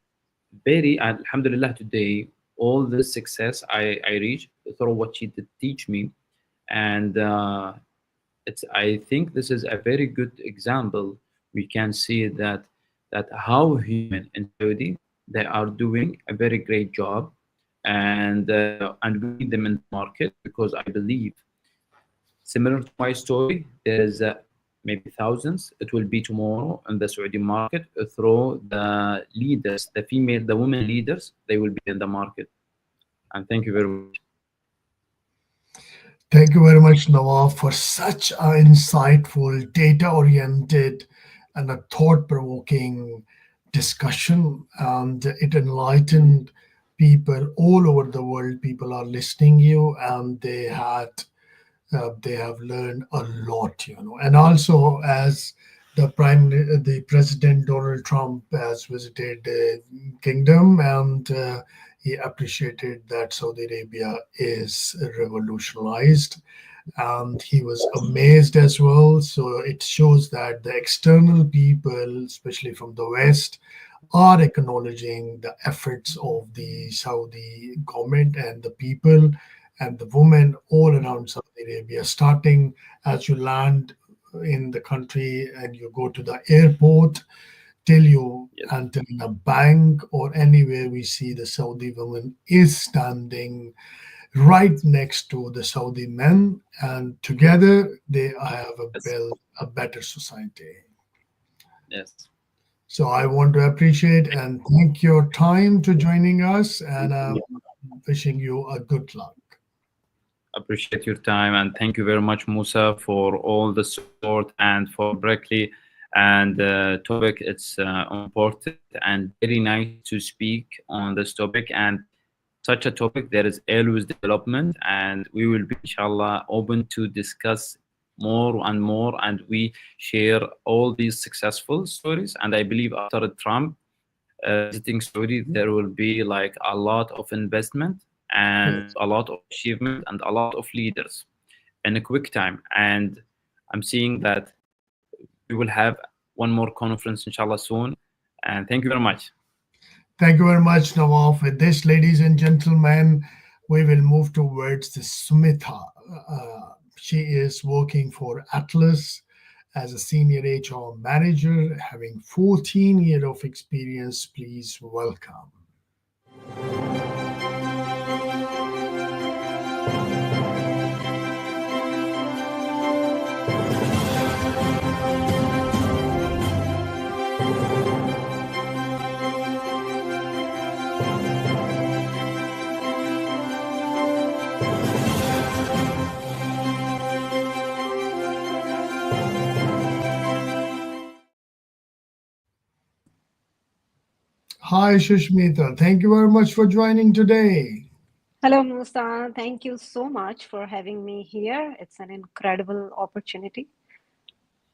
very, alhamdulillah, today all this success I reached through what she did teach me. And I think this is a very good example. We can see that how human in Saudi, they are doing a very great job, and we need them in the market, because I believe, similar to my story, there's maybe thousands. It will be tomorrow in the Saudi market through the leaders, the women leaders, they will be in the market. And thank you very much. Thank you very much, Nawaf, for such an insightful, data-oriented, and a thought-provoking discussion. And it enlightened people all over the world. People are listening you, and they have learned a lot, And also, as the President Donald Trump has visited the kingdom, and he appreciated that Saudi Arabia is revolutionized, and he was amazed as well. So it shows that the external people, especially from the West, are acknowledging the efforts of the Saudi government and the people and the women all around Saudi Arabia, starting as you land in the country and you go to the airport, till you enter in a bank or anywhere, we see the Saudi woman is standing right next to the Saudi men, and together they have built a better society. Yes. So I want to appreciate and thank your time to joining us, and wishing you a good luck. Appreciate your time, and thank you very much, Musa, for all the support, and for Berkeley and the topic. It's important and very nice to speak on this topic, and such a topic there is always development, and we will be inshallah open to discuss more and more, and we share all these successful stories. And I believe after Trump visiting Saudi, there will be like a lot of investment and a lot of achievement and a lot of leaders in a quick time. And I'm seeing that we will have one more conference, inshallah, soon. And thank you very much. Thank you very much, Nawaf. With this, ladies and gentlemen, we will move towards the Smitha. She is working for Atlas as a senior HR manager, having 14 years of experience. Please welcome. Hi, Shushmita. Thank you very much for joining today. Hello, Musa. Thank you so much for having me here. It's an incredible opportunity.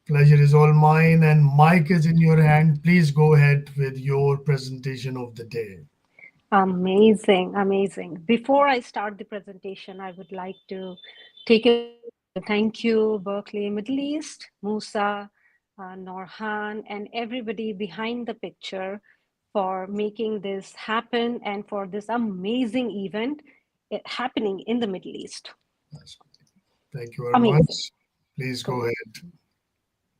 Pleasure is all mine, and mic is in your hand. Please go ahead with your presentation of the day. Amazing, amazing. Before I start the presentation, I would like to take a thank you, Berkeley Middle East, Musa, Norhan, and everybody behind the picture for making this happen and for this amazing event happening in the Middle East. Thank you very much. Please go ahead.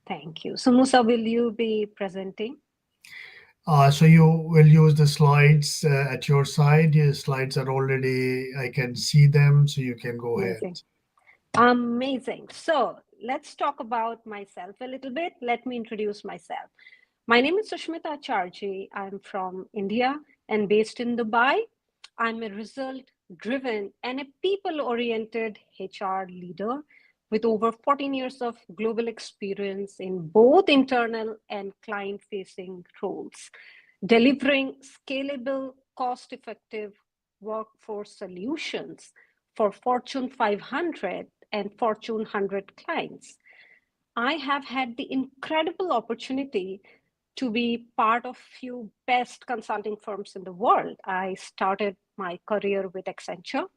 Thank you. So Musa, will you be presenting? So you will use the slides at your side. Your slides are already, I can see them, so you can go ahead. Amazing. So let's talk about myself a little bit. Let me introduce myself. My name is Sushmita Acharji. I'm from India and based in Dubai. I'm a result-driven and a people-oriented HR leader with over 14 years of global experience in both internal and client-facing roles, delivering scalable, cost-effective workforce solutions for Fortune 500 and Fortune 100 clients. I have had the incredible opportunity to be part of few best consulting firms in the world. I started my career with Accenture.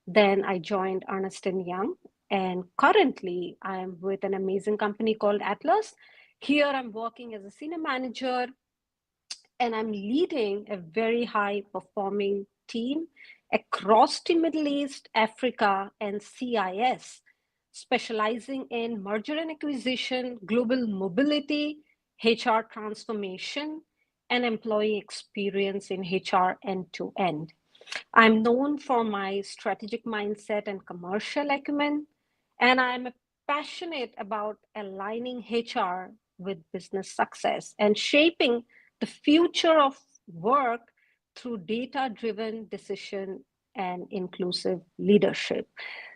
Then I joined Ernst & Young. And currently I am with an amazing company called Atlas. Here I'm working as a senior manager and I'm leading a very high performing team across the Middle East, Africa, and CIS, specializing in merger and acquisition, global mobility, HR transformation, and employee experience in HR end-to-end. I'm known for my strategic mindset and commercial acumen, and I'm passionate about aligning HR with business success and shaping the future of work through data-driven decision and inclusive leadership.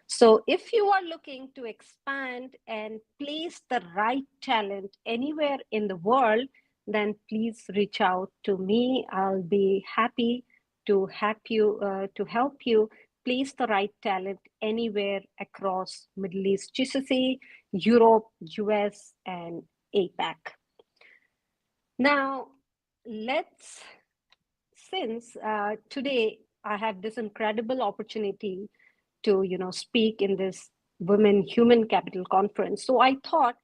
So if you are looking to expand and place the right talent anywhere in the world, then please reach out to me. I'll be happy to help you place the right talent anywhere across Middle East, GCC, Europe, US, and APAC. Now, since today I have this incredible opportunity to speak in this Women Human Capital Conference. So I thought,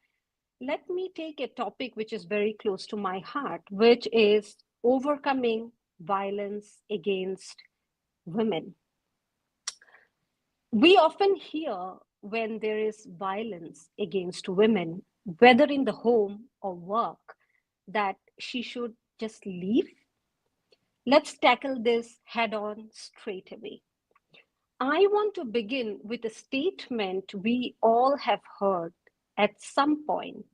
let me take a topic which is very close to my heart, which is overcoming violence against women. We often hear when there is violence against women, whether in the home or work, that she should just leave. Let's tackle this head on straight away. I want to begin with a statement we all have heard at some point,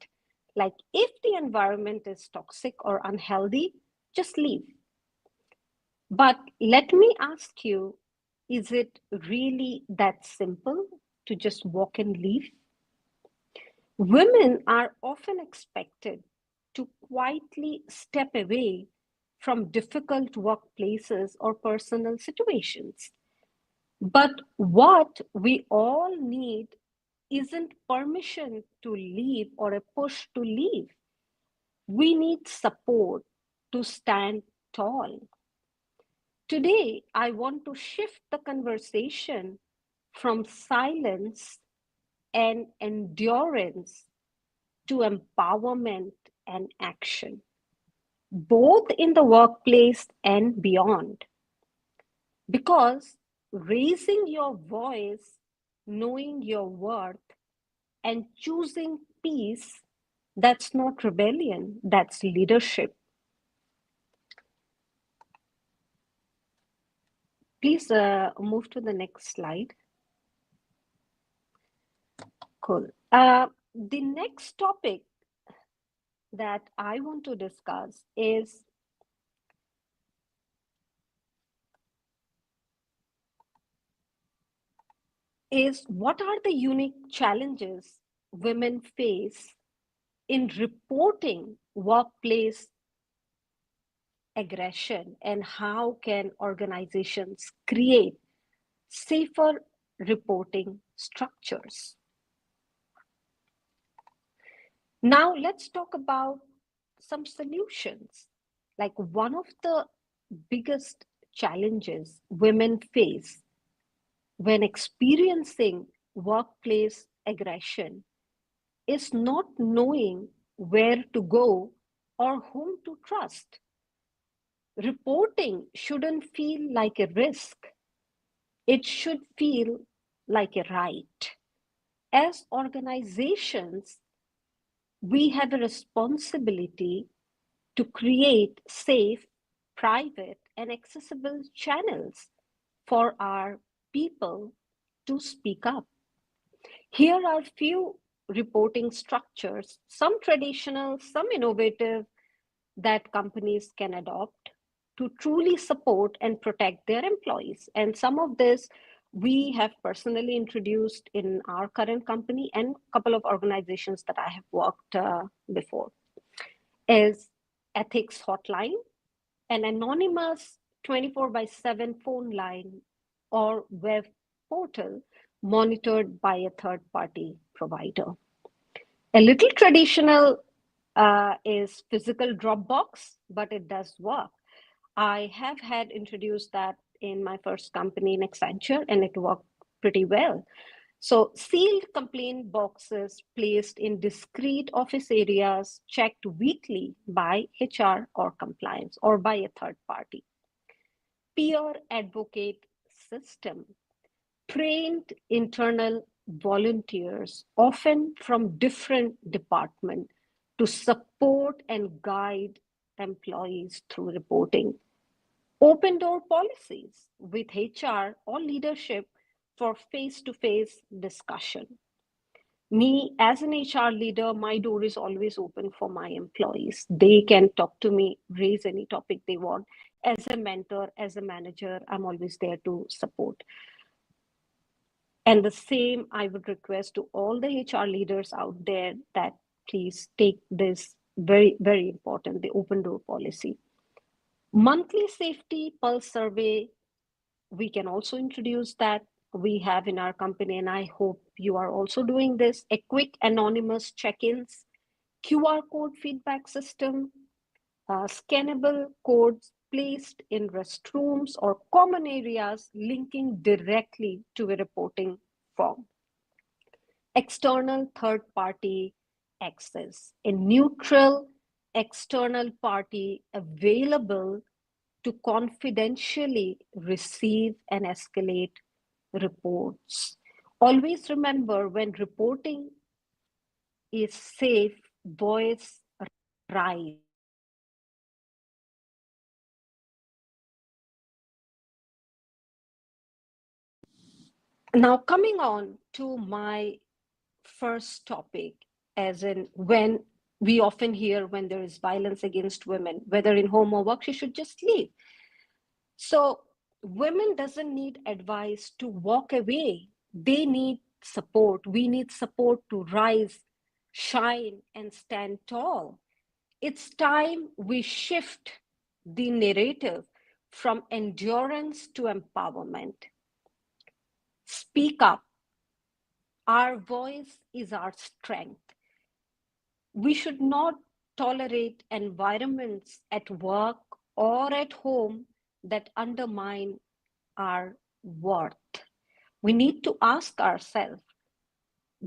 like if the environment is toxic or unhealthy, just leave. But let me ask you, is it really that simple to just walk and leave? Women are often expected to quietly step away from difficult workplaces or personal situations. But what we all need isn't permission to leave or a push to leave. We need support to stand tall. Today, I want to shift the conversation from silence and endurance to empowerment and action, both in the workplace and beyond. Because raising your voice, knowing your worth, and choosing peace, that's not rebellion, that's leadership. Please move to the next slide. Cool. The next topic that I want to discuss is what are the unique challenges women face in reporting workplace aggression, and how can organizations create safer reporting structures? Now let's talk about some solutions. Like, one of the biggest challenges women face when experiencing workplace aggression is not knowing where to go or whom to trust. Reporting shouldn't feel like a risk. It should feel like a right. As organizations, we have a responsibility to create safe, private, and accessible channels for our people to speak up. Here are a few reporting structures, some traditional, some innovative, that companies can adopt to truly support and protect their employees. And some of this we have personally introduced in our current company and a couple of organizations that I have worked before. Is ethics hotline, an anonymous 24/7 phone line or web portal monitored by a third-party provider. A little traditional is physical Dropbox, but it does work. I have had introduced that in my first company in Accenture, and it worked pretty well. So sealed complaint boxes placed in discrete office areas, checked weekly by HR or compliance or by a third party. Peer advocate system, trained internal volunteers, often from different departments, to support and guide employees through reporting. Open door policies with HR or leadership for face-to-face discussion. Me as an HR leader, my door is always open for my employees. They can talk to me, raise any topic they want. As a mentor, as a manager, I'm always there to support. And the same I would request to all the HR leaders out there, that please take this very, very important, the open door policy. Monthly safety pulse survey, we can also introduce that. We have in our company, and I hope you are also doing this, a quick anonymous check-ins, QR code feedback system, scannable codes placed in restrooms or common areas linking directly to a reporting form. External third-party access, a neutral external party available to confidentially receive and escalate reports. Always remember, when reporting is safe, voice rise. Now, coming on to my first topic, as in when we often hear when there is violence against women, whether in home or work, she should just leave. So women doesn't need advice to walk away. They need support. We need support to rise, shine, and stand tall. It's time we shift the narrative from endurance to empowerment. Speak up, Our voice is our strength. We should not tolerate environments at work or at home that undermine our worth. We need to ask ourselves,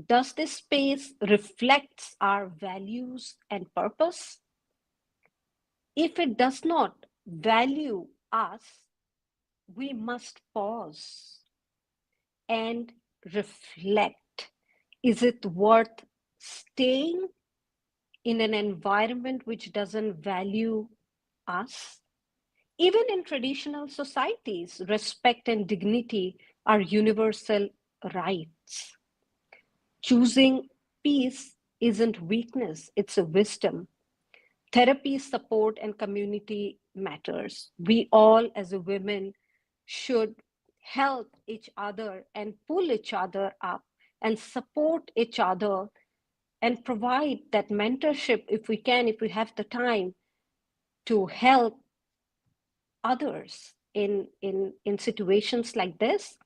does this space reflect our values and purpose? If it does not value us, we must pause and reflect. Is it worth staying in an environment which doesn't value us? Even in traditional societies, respect and dignity are universal rights. Choosing peace isn't weakness, it's a wisdom. Therapy, support, and community matters. We all, as a women, should help each other and pull each other up and support each other and provide that mentorship if we can, if we have the time to help others in situations like this.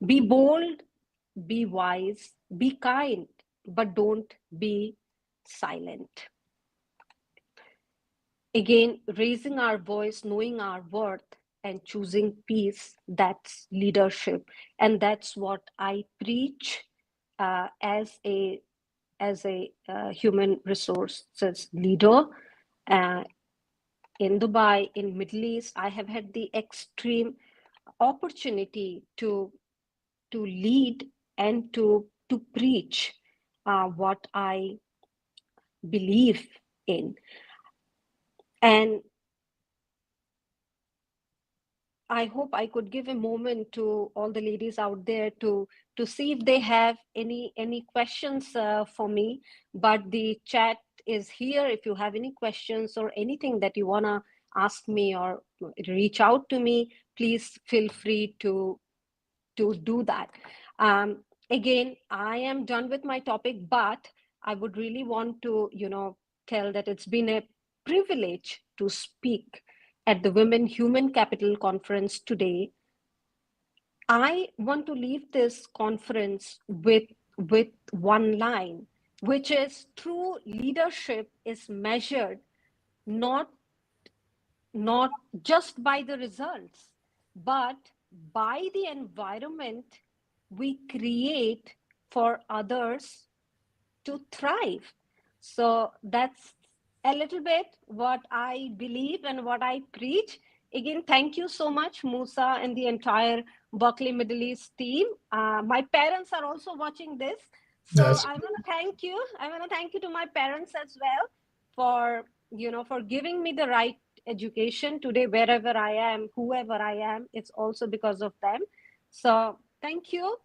Be bold, be wise, be kind, but don't be silent. Again, raising our voice, knowing our worth, and choosing peace, that's leadership. And that's what I preach as a human resources leader. In Dubai, in Middle East, I have had the extreme opportunity to lead and to preach what I believe in. And I hope I could give a moment to all the ladies out there to see if they have any questions for me. But the chat is here. If you have any questions or anything that you want to ask me or reach out to me, please feel free to do that. Again, I am done with my topic, but I would really want to, tell that it's been a privilege to speak at the Women Human Capital Conference today. I want to leave this conference with one line, which is true leadership is measured not just by the results, but by the environment we create for others to thrive. So that's a little bit what I believe and what I preach. Again, thank you so much, Musa, and the entire Berkeley Middle East team. My parents are also watching this. So I want to thank you. I want to thank you to my parents as well for giving me the right education today, wherever I am, whoever I am. It's also because of them. So thank you.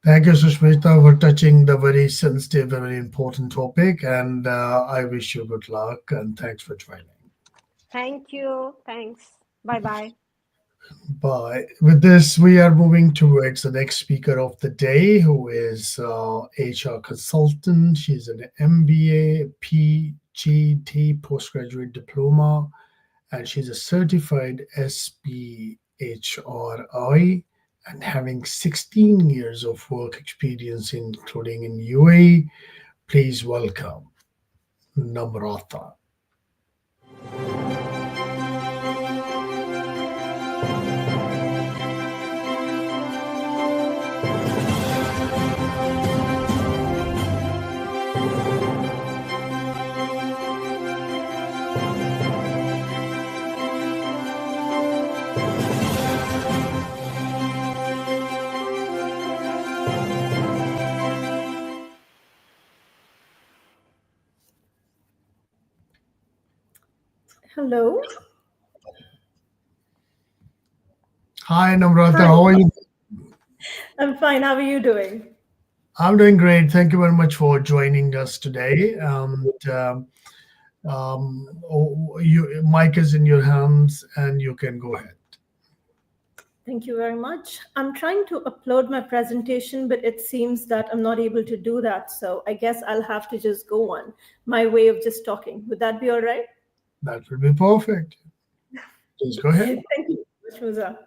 Thank you, Sushmita, for touching the very sensitive and very important topic. And I wish you good luck and thanks for joining. Thank you. Thanks. Bye-bye. Bye. With this, we are moving towards the next speaker of the day, who is HR consultant. She's an MBA, PGT, postgraduate diploma, and she's a certified SPHRI, and having 16 years of work experience, including in UAE. Please welcome Namrata. Hello. Hi, Namrata. Hi. How are you? I'm fine. How are you doing? I'm doing great. Thank you very much for joining us today. Mic is in your hands, and you can go ahead. Thank you very much. I'm trying to upload my presentation, but it seems that I'm not able to do that. So I guess I'll have to just go on my way of just talking. Would that be all right? That would be perfect. Please go ahead. Thank you so much, Musa.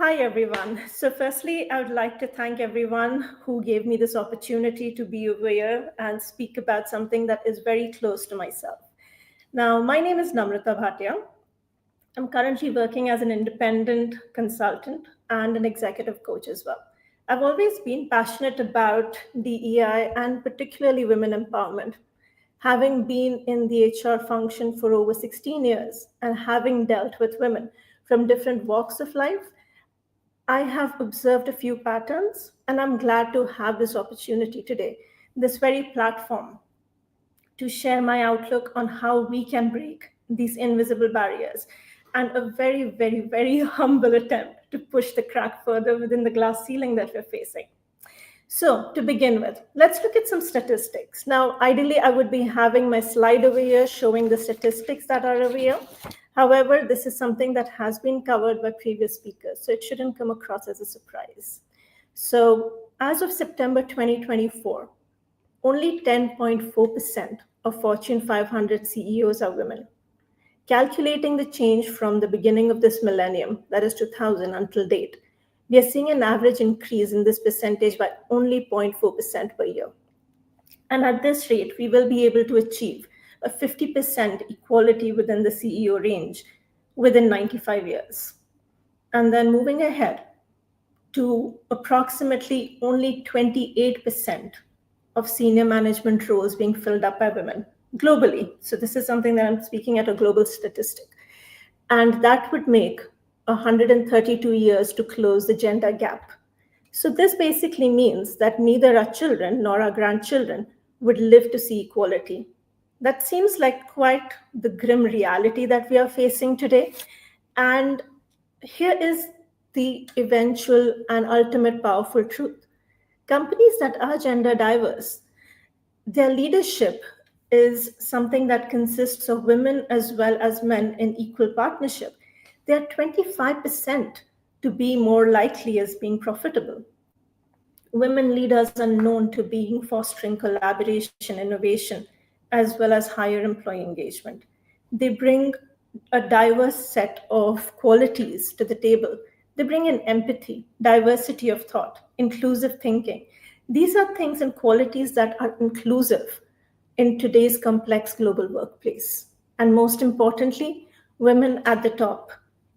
Hi, everyone. So firstly, I would like to thank everyone who gave me this opportunity to be over here and speak about something that is very close to myself. Now, my name is Namrata Bhatia. I'm currently working as an independent consultant and an executive coach as well. I've always been passionate about DEI and particularly women empowerment. Having been in the HR function for over 16 years and having dealt with women from different walks of life, I have observed a few patterns, and I'm glad to have this opportunity today, this very platform, to share my outlook on how we can break these invisible barriers, and a very, very, very humble attempt to push the crack further within the glass ceiling that we're facing. So to begin with, let's look at some statistics. Now, ideally, I would be having my slide over here showing the statistics that are over here. However, this is something that has been covered by previous speakers, so it shouldn't come across as a surprise. So as of September 2024, only 10.4% of Fortune 500 CEOs are women. Calculating the change from the beginning of this millennium, that is 2000 until date, we are seeing an average increase in this percentage by only 0.4% per year. And at this rate, we will be able to achieve a 50% equality within the CEO range within 95 years. And then moving ahead to approximately only 28% of senior management roles being filled up by women globally. So this is something that I'm speaking at a global statistic. And that would make 132 years to close the gender gap. So this basically means that neither our children nor our grandchildren would live to see equality. That seems like quite the grim reality that we are facing today. And here is the eventual and ultimate powerful truth. Companies that are gender diverse, their leadership is something that consists of women as well as men in equal partnership. They are 25% to be more likely as being profitable. Women leaders are known to be fostering collaboration, innovation, as well as higher employee engagement. They bring a diverse set of qualities to the table. They bring in empathy, diversity of thought, inclusive thinking. These are things and qualities that are inclusive in today's complex global workplace. And most importantly, women at the top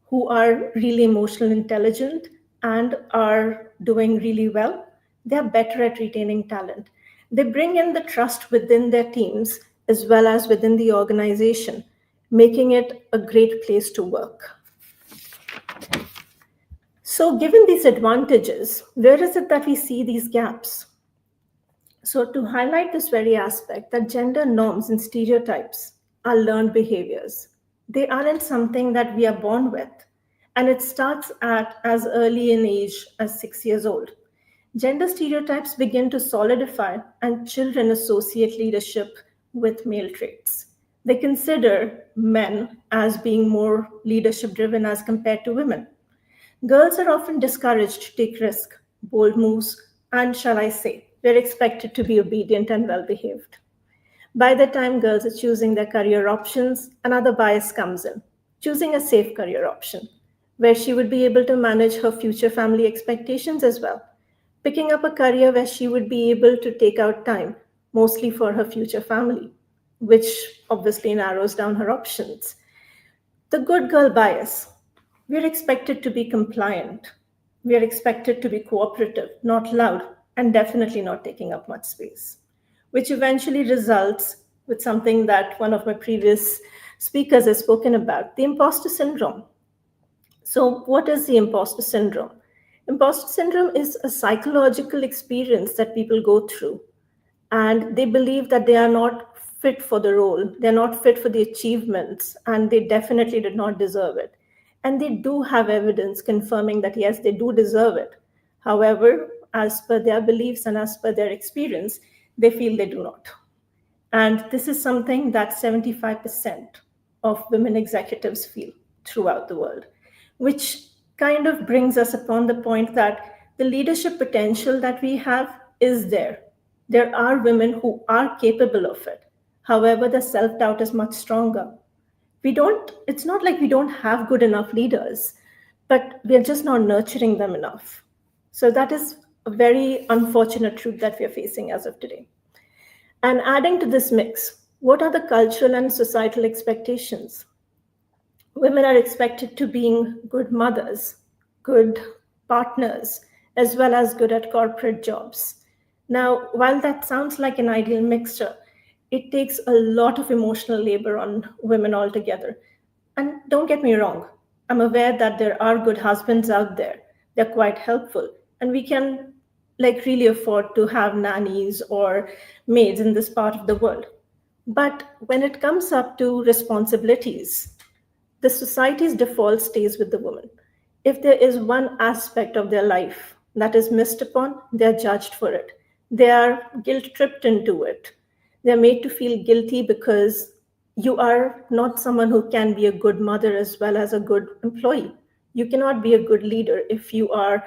who are really emotionally intelligent and are doing really well, they're better at retaining talent. They bring in the trust within their teams as well as within the organization, making it a great place to work. So given these advantages, where is it that we see these gaps? So to highlight this very aspect, that gender norms and stereotypes are learned behaviors. They aren't something that we are born with. And it starts at as early in age as 6 years old. Gender stereotypes begin to solidify and children associate leadership with male traits. They consider men as being more leadership driven as compared to women. Girls are often discouraged to take risks, bold moves, and shall I say, they're expected to be obedient and well-behaved. By the time girls are choosing their career options, another bias comes in, choosing a safe career option, where she would be able to manage her future family expectations as well, picking up a career where she would be able to take out time, mostly for her future family, which obviously narrows down her options. The good girl bias. We're expected to be compliant. We are expected to be cooperative, not loud, and definitely not taking up much space, which eventually results with something that one of my previous speakers has spoken about, the imposter syndrome. So what is the imposter syndrome? Imposter syndrome is a psychological experience that people go through, and they believe that they are not fit for the role, they're not fit for the achievements, and they definitely did not deserve it. And they do have evidence confirming that, yes, they do deserve it. However, as per their beliefs and as per their experience, they feel they do not. And this is something that 75% of women executives feel throughout the world, which kind of brings us upon the point that the leadership potential that we have is there. There are women who are capable of it. However, the self-doubt is much stronger. It's not like we don't have good enough leaders, but we are just not nurturing them enough. So that is a very unfortunate truth that we are facing as of today. And adding to this mix, what are the cultural and societal expectations? Women are expected to being good mothers, good partners, as well as good at corporate jobs. Now, while that sounds like an ideal mixture, it takes a lot of emotional labor on women altogether. And don't get me wrong, I'm aware that there are good husbands out there. They're quite helpful. And we can really afford to have nannies or maids in this part of the world. But when it comes up to responsibilities, the society's default stays with the woman. If there is one aspect of their life that is missed upon, they're judged for it. They are guilt-tripped into it. They're made to feel guilty because you are not someone who can be a good mother as well as a good employee. You cannot be a good leader if you are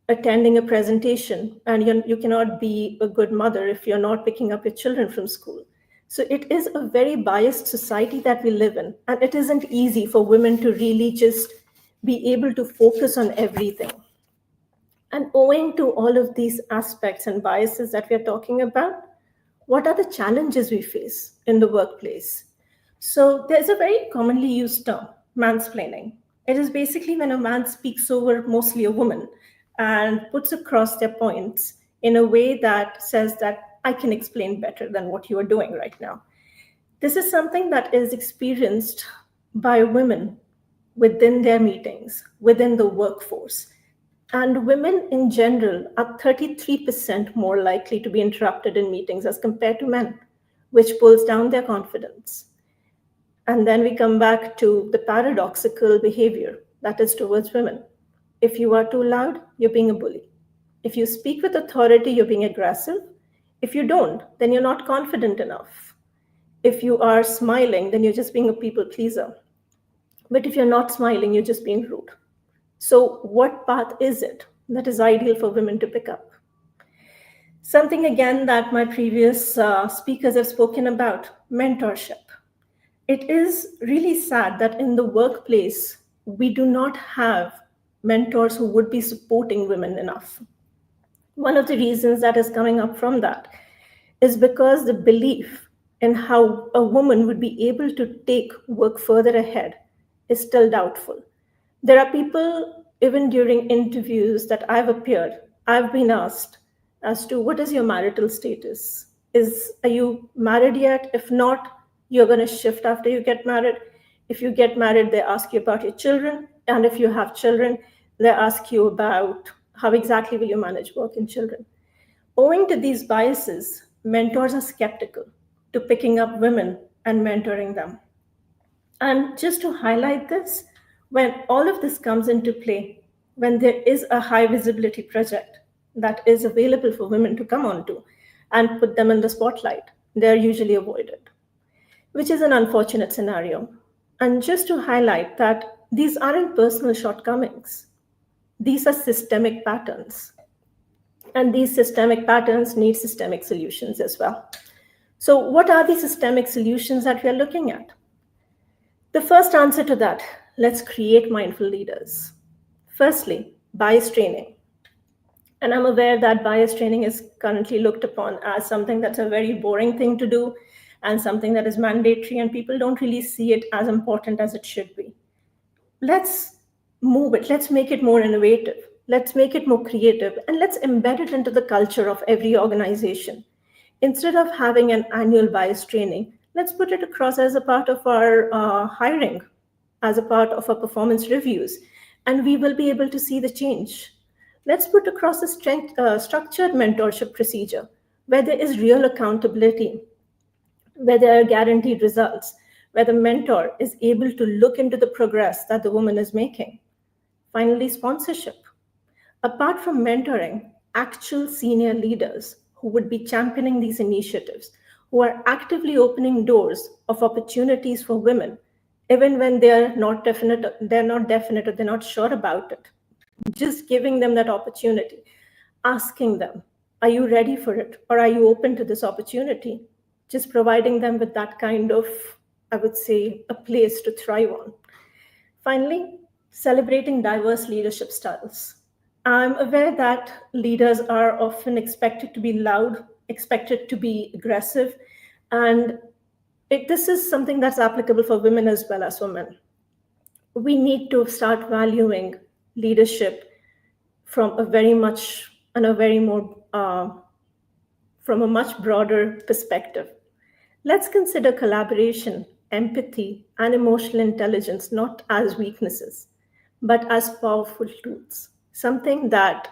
attending a presentation, and you cannot be a good mother if you're not picking up your children from school. So it is a very biased society that we live in, and it isn't easy for women to really just be able to focus on everything. And owing to all of these aspects and biases that we are talking about, what are the challenges we face in the workplace? So there's a very commonly used term, mansplaining. It is basically when a man speaks over mostly a woman and puts across their points in a way that says that I can explain better than what you are doing right now. This is something that is experienced by women within their meetings, within the workforce. And women in general are 33% more likely to be interrupted in meetings as compared to men, which pulls down their confidence. And then we come back to the paradoxical behavior that is towards women. If you are too loud, you're being a bully. If you speak with authority, you're being aggressive. If you don't, then you're not confident enough. If you are smiling, then you're just being a people pleaser. But if you're not smiling, you're just being rude. So what path is it that is ideal for women to pick up? Something again that my previous speakers have spoken about, mentorship. It is really sad that in the workplace, we do not have mentors who would be supporting women enough. One of the reasons that is coming up from that is because the belief in how a woman would be able to take work further ahead is still doubtful. There are people, even during interviews that I've appeared, I've been asked as to what is your marital status? Are you married yet? If not, you're going to shift after you get married. If you get married, they ask you about your children. And if you have children, they ask you about how exactly will you manage work and children. Owing to these biases, mentors are skeptical to picking up women and mentoring them. And just to highlight this, when all of this comes into play, when there is a high visibility project that is available for women to come onto and put them in the spotlight, they're usually avoided, which is an unfortunate scenario. And just to highlight that these aren't personal shortcomings. These are systemic patterns. And these systemic patterns need systemic solutions as well. So what are the systemic solutions that we are looking at? The first answer to that, let's create mindful leaders. Firstly, bias training. And I'm aware that bias training is currently looked upon as something that's a very boring thing to do and something that is mandatory, and people don't really see it as important as it should be. Let's move it. Let's make it more innovative. Let's make it more creative, and let's embed it into the culture of every organization. Instead of having an annual bias training, let's put it across as a part of our hiring, as a part of our performance reviews, and we will be able to see the change. Let's put across a structured mentorship procedure where there is real accountability, where there are guaranteed results, where the mentor is able to look into the progress that the woman is making. Finally, sponsorship. Apart from mentoring, actual senior leaders who would be championing these initiatives, who are actively opening doors of opportunities for women, even when they're not definite or they're not sure about it. Just giving them that opportunity, asking them, are you ready for it? Or are you open to this opportunity? Just providing them with that kind of, I would say, a place to thrive on. Finally, celebrating diverse leadership styles. I'm aware that leaders are often expected to be loud, expected to be aggressive, and this is something that's applicable for women as well as women. We need to start valuing leadership from a very much and a very more from a much broader perspective. Let's consider collaboration, empathy, and emotional intelligence not as weaknesses, but as powerful tools, something that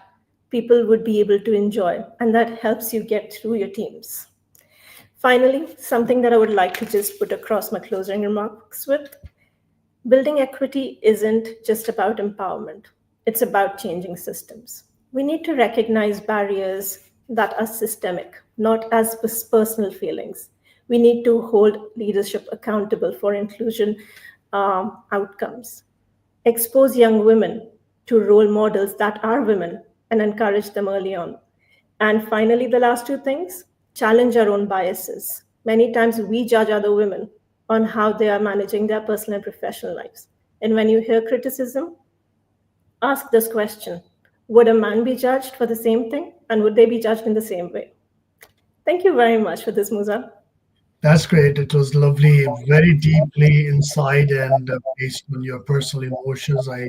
people would be able to enjoy and that helps you get through your teams. Finally, something that I would like to just put across my closing remarks with, building equity isn't just about empowerment. It's about changing systems. We need to recognize barriers that are systemic, not as personal feelings. We need to hold leadership accountable for inclusion outcomes. Expose young women to role models that are women and encourage them early on. And finally, the last two things, challenge our own biases. Many times we judge other women on how they are managing their personal and professional lives. And when you hear criticism, ask this question: would a man be judged for the same thing? And would they be judged in the same way? Thank you very much for this, Musa. That's great. It was lovely, very deeply inside and based on your personal emotions. I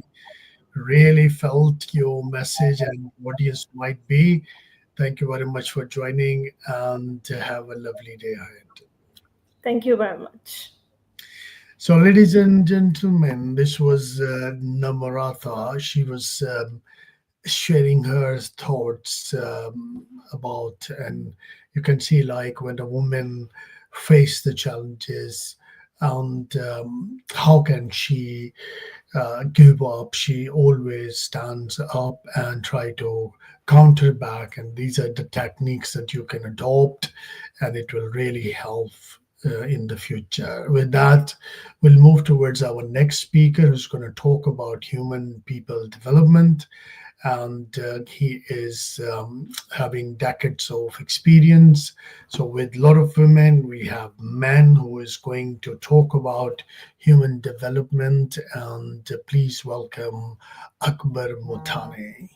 really felt your message and audience might be. Thank you very much for joining and have a lovely day ahead. Thank you very much. So, ladies and gentlemen, this was Namaratha. She was sharing her thoughts about, and you can see like when a woman face the challenges and how can she give up. She always stands up and try to counter back, and these are the techniques that you can adopt and it will really help in the future. With that, we'll move towards our next speaker who's going to talk about human people development, and he is having decades of experience. So with a lot of women, we have men who is going to talk about human development, and please welcome Akbar Motane.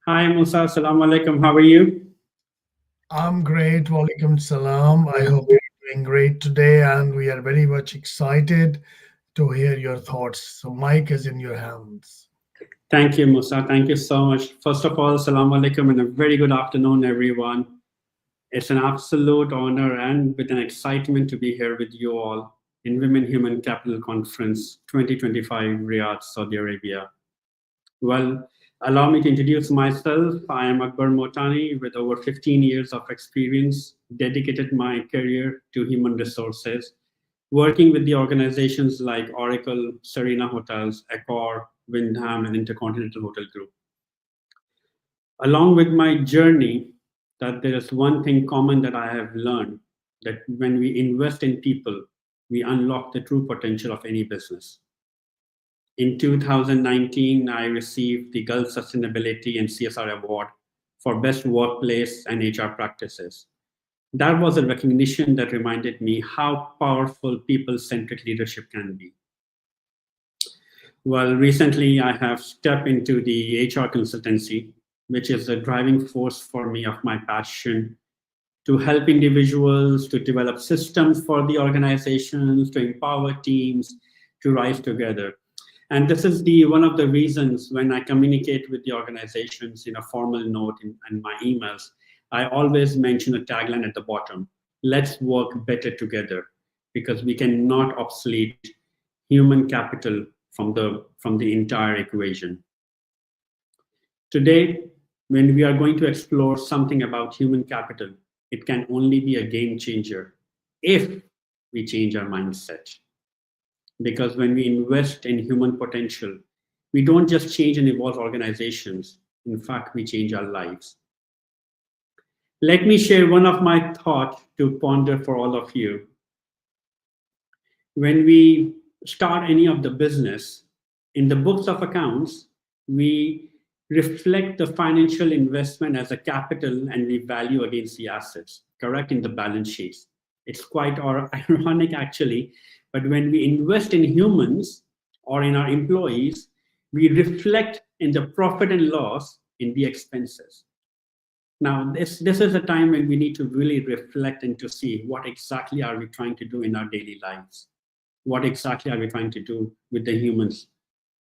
Hi, Musa. Assalamu alaikum. How are you? I'm great. Walaikum salam. I hope you're doing great today, and we are very much excited to hear your thoughts. So, mic is in your hands. Thank you, Musa. Thank you so much. First of all, assalamu alaikum and a very good afternoon, everyone. It's an absolute honor and with an excitement to be here with you all in Women Human Capital Conference 2025, Riyadh, Saudi Arabia. Well, allow me to introduce myself. I am Akbar Motane with over 15 years of experience, dedicated my career to human resources, working with the organizations like Oracle, Serena Hotels, Accor, Wyndham, and Intercontinental Hotel Group. Along with my journey, that there is one thing common that I have learned, that when we invest in people, we unlock the true potential of any business. In 2019, I received the Gulf Sustainability and CSR Award for Best Workplace and HR Practices. That was a recognition that reminded me how powerful people-centric leadership can be. Well, recently I have stepped into the HR consultancy, which is a driving force for me of my passion to help individuals, to develop systems for the organizations, to empower teams, to rise together. And this is one of the reasons when I communicate with the organizations in a formal note in my emails, I always mention a tagline at the bottom: let's work better together, because we cannot obsolete human capital from the entire equation. Today, when we are going to explore something about human capital, it can only be a game changer if we change our mindset. because when we invest in human potential, we don't just change and evolve organizations. In fact, we change our lives. Let me share one of my thoughts to ponder for all of you. When we start any of the business, in the books of accounts, we reflect the financial investment as a capital and we value against the assets, correct, in the balance sheets. It's quite ironic actually, but when we invest in humans or in our employees, we reflect in the profit and loss in the expenses. Now, this is a time when we need to really reflect and to see what exactly are we trying to do in our daily lives? What exactly are we trying to do with the humans?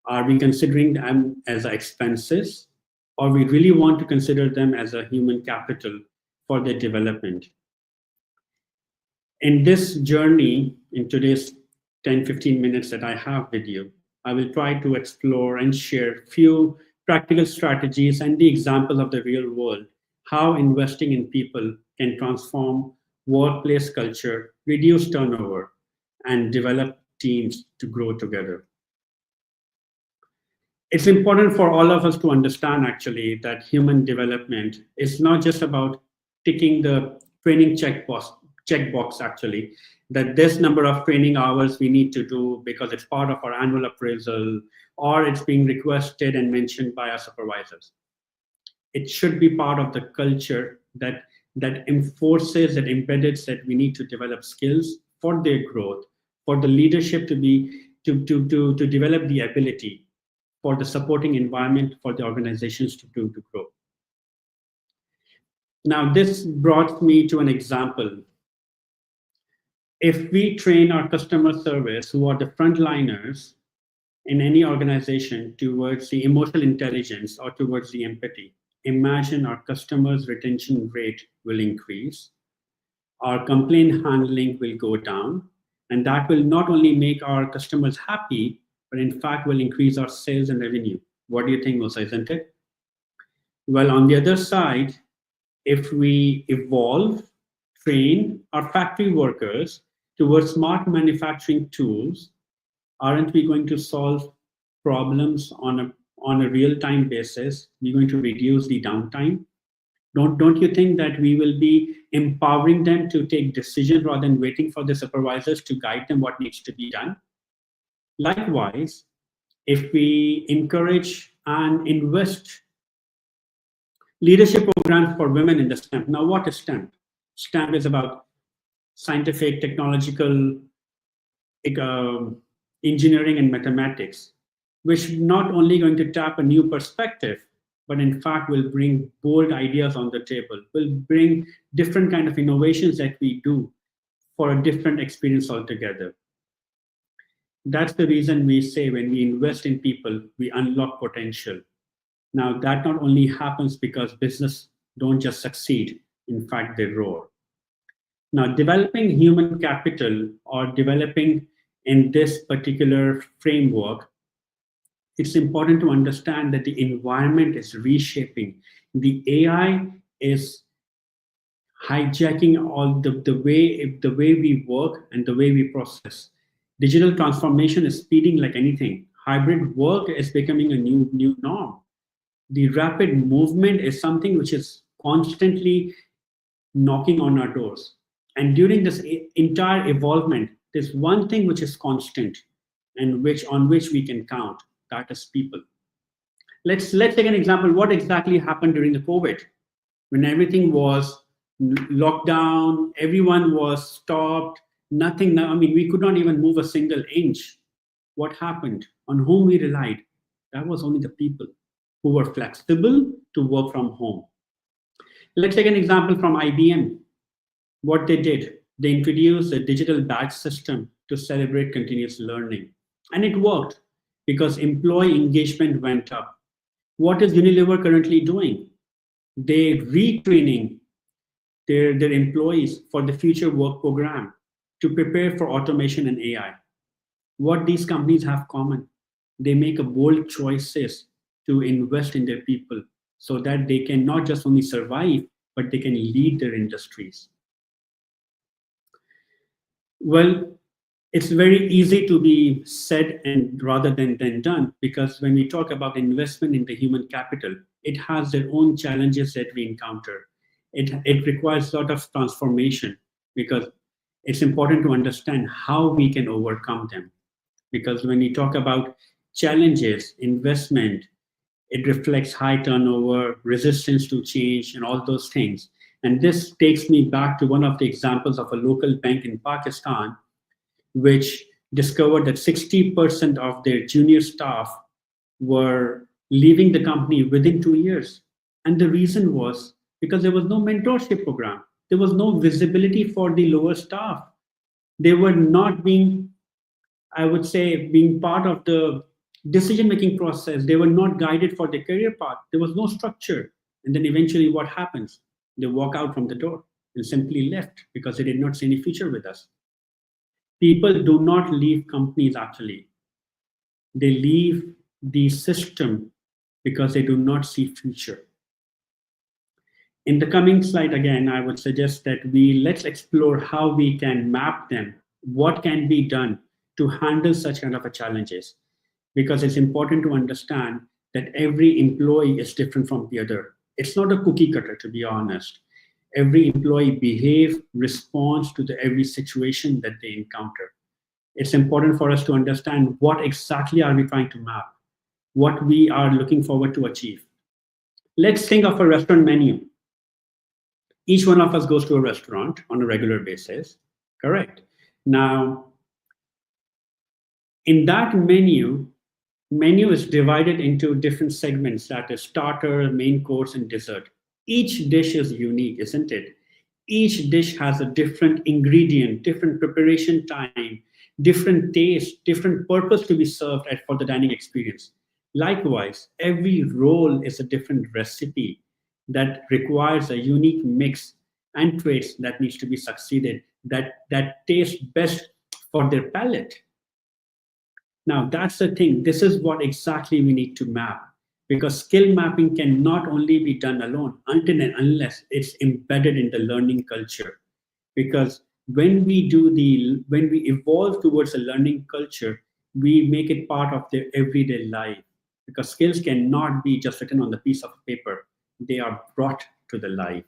Are we considering them as expenses, or we really want to consider them as a human capital for their development? In this journey, in today's 10-15 minutes that I have with you, I will try to explore and share few practical strategies and the examples of the real world, how investing in people can transform workplace culture, reduce turnover, and develop teams to grow together. It's important for all of us to understand actually that human development is not just about ticking the training checkbox actually, that this number of training hours we need to do because it's part of our annual appraisal or it's being requested and mentioned by our supervisors. It should be part of the culture that enforces, that embeds that we need to develop skills for their growth, for the leadership to develop the ability, for the supporting environment for the organizations to grow. Now, this brought me to an example. If we train our customer service, who are the frontliners in any organization, towards the emotional intelligence or towards the empathy, imagine our customers' retention rate will increase, our complaint handling will go down, and that will not only make our customers happy, but in fact will increase our sales and revenue. What do you think, Musa, isn't it? Well, on the other side, if we evolve, train our factory workers towards smart manufacturing tools, aren't we going to solve problems on a real-time basis? We're going to reduce the downtime. Don't you think that we will be empowering them to take decisions rather than waiting for the supervisors to guide them what needs to be done? Likewise, if we encourage and invest leadership programs for women in the STEM. Now, what is STEM? STEM is about scientific, technological, engineering, and mathematics, which not only going to tap a new perspective, but in fact will bring bold ideas on the table, will bring different kind of innovations that we do for a different experience altogether. That's the reason we say when we invest in people, we unlock potential. Now, that not only happens because business don't just succeed, in fact, they roar. Now, developing human capital or developing in this particular framework, it's important to understand that the environment is reshaping. The AI is hijacking all the way we work and the way we process. Digital transformation is speeding like anything. Hybrid work is becoming a new norm. The rapid movement is something which is constantly knocking on our doors. And during this entire evolvement, there's one thing which is constant and on which we can count, that is people. Let's take an example. What exactly happened during the COVID? When everything was locked down, everyone was stopped, nothing, I mean, we could not even move a single inch. What happened? On whom we relied? That was only the people who were flexible to work from home. Let's take an example from IBM. What they did, they introduced a digital badge system to celebrate continuous learning. And it worked because employee engagement went up. What is Unilever currently doing? They're retraining their employees for the future work program to prepare for automation and AI. What these companies have common, they make a bold choices to invest in their people so that they can not just only survive, but they can lead their industries. Well, it's very easy to be said and rather than done, because when we talk about investment in the human capital, it has their own challenges that we encounter. It requires a lot of transformation, because it's important to understand how we can overcome them. Because when we talk about challenges, investment, it reflects high turnover, resistance to change, and all those things. And this takes me back to one of the examples of a local bank in Pakistan, which discovered that 60% of their junior staff were leaving the company within 2 years. And the reason was because there was no mentorship program. There was no visibility for the lower staff. They were not being, I would say, being part of the decision-making process. They were not guided for their career path. There was no structure. And then eventually what happens? They walk out from the door and simply left because they did not see any future with us. People do not leave companies actually. They leave the system because they do not see future. In the coming slide, again, I would suggest that let's explore how we can map them. What can be done to handle such kind of challenges? Because it's important to understand that every employee is different from the other. It's not a cookie cutter, to be honest. Every employee responds to every situation that they encounter. It's important for us to understand what exactly are we trying to map, what we are looking forward to achieve. Let's think of a restaurant menu. Each one of us goes to a restaurant on a regular basis, correct? Now, in that menu is divided into different segments, that is starter, main course, and dessert. Each dish is unique, isn't it? Each dish has a different ingredient, different preparation time, different taste, different purpose to be served for the dining experience. Likewise, every roll is a different recipe that requires a unique mix and traits that needs to be succeeded, that taste best for their palate. Now, that's the thing. This is what exactly we need to map, because skill mapping can not only be done alone until and unless it's embedded in the learning culture. Because when we evolve towards a learning culture, we make it part of their everyday life. Because skills cannot be just written on the piece of paper. They are brought to the life.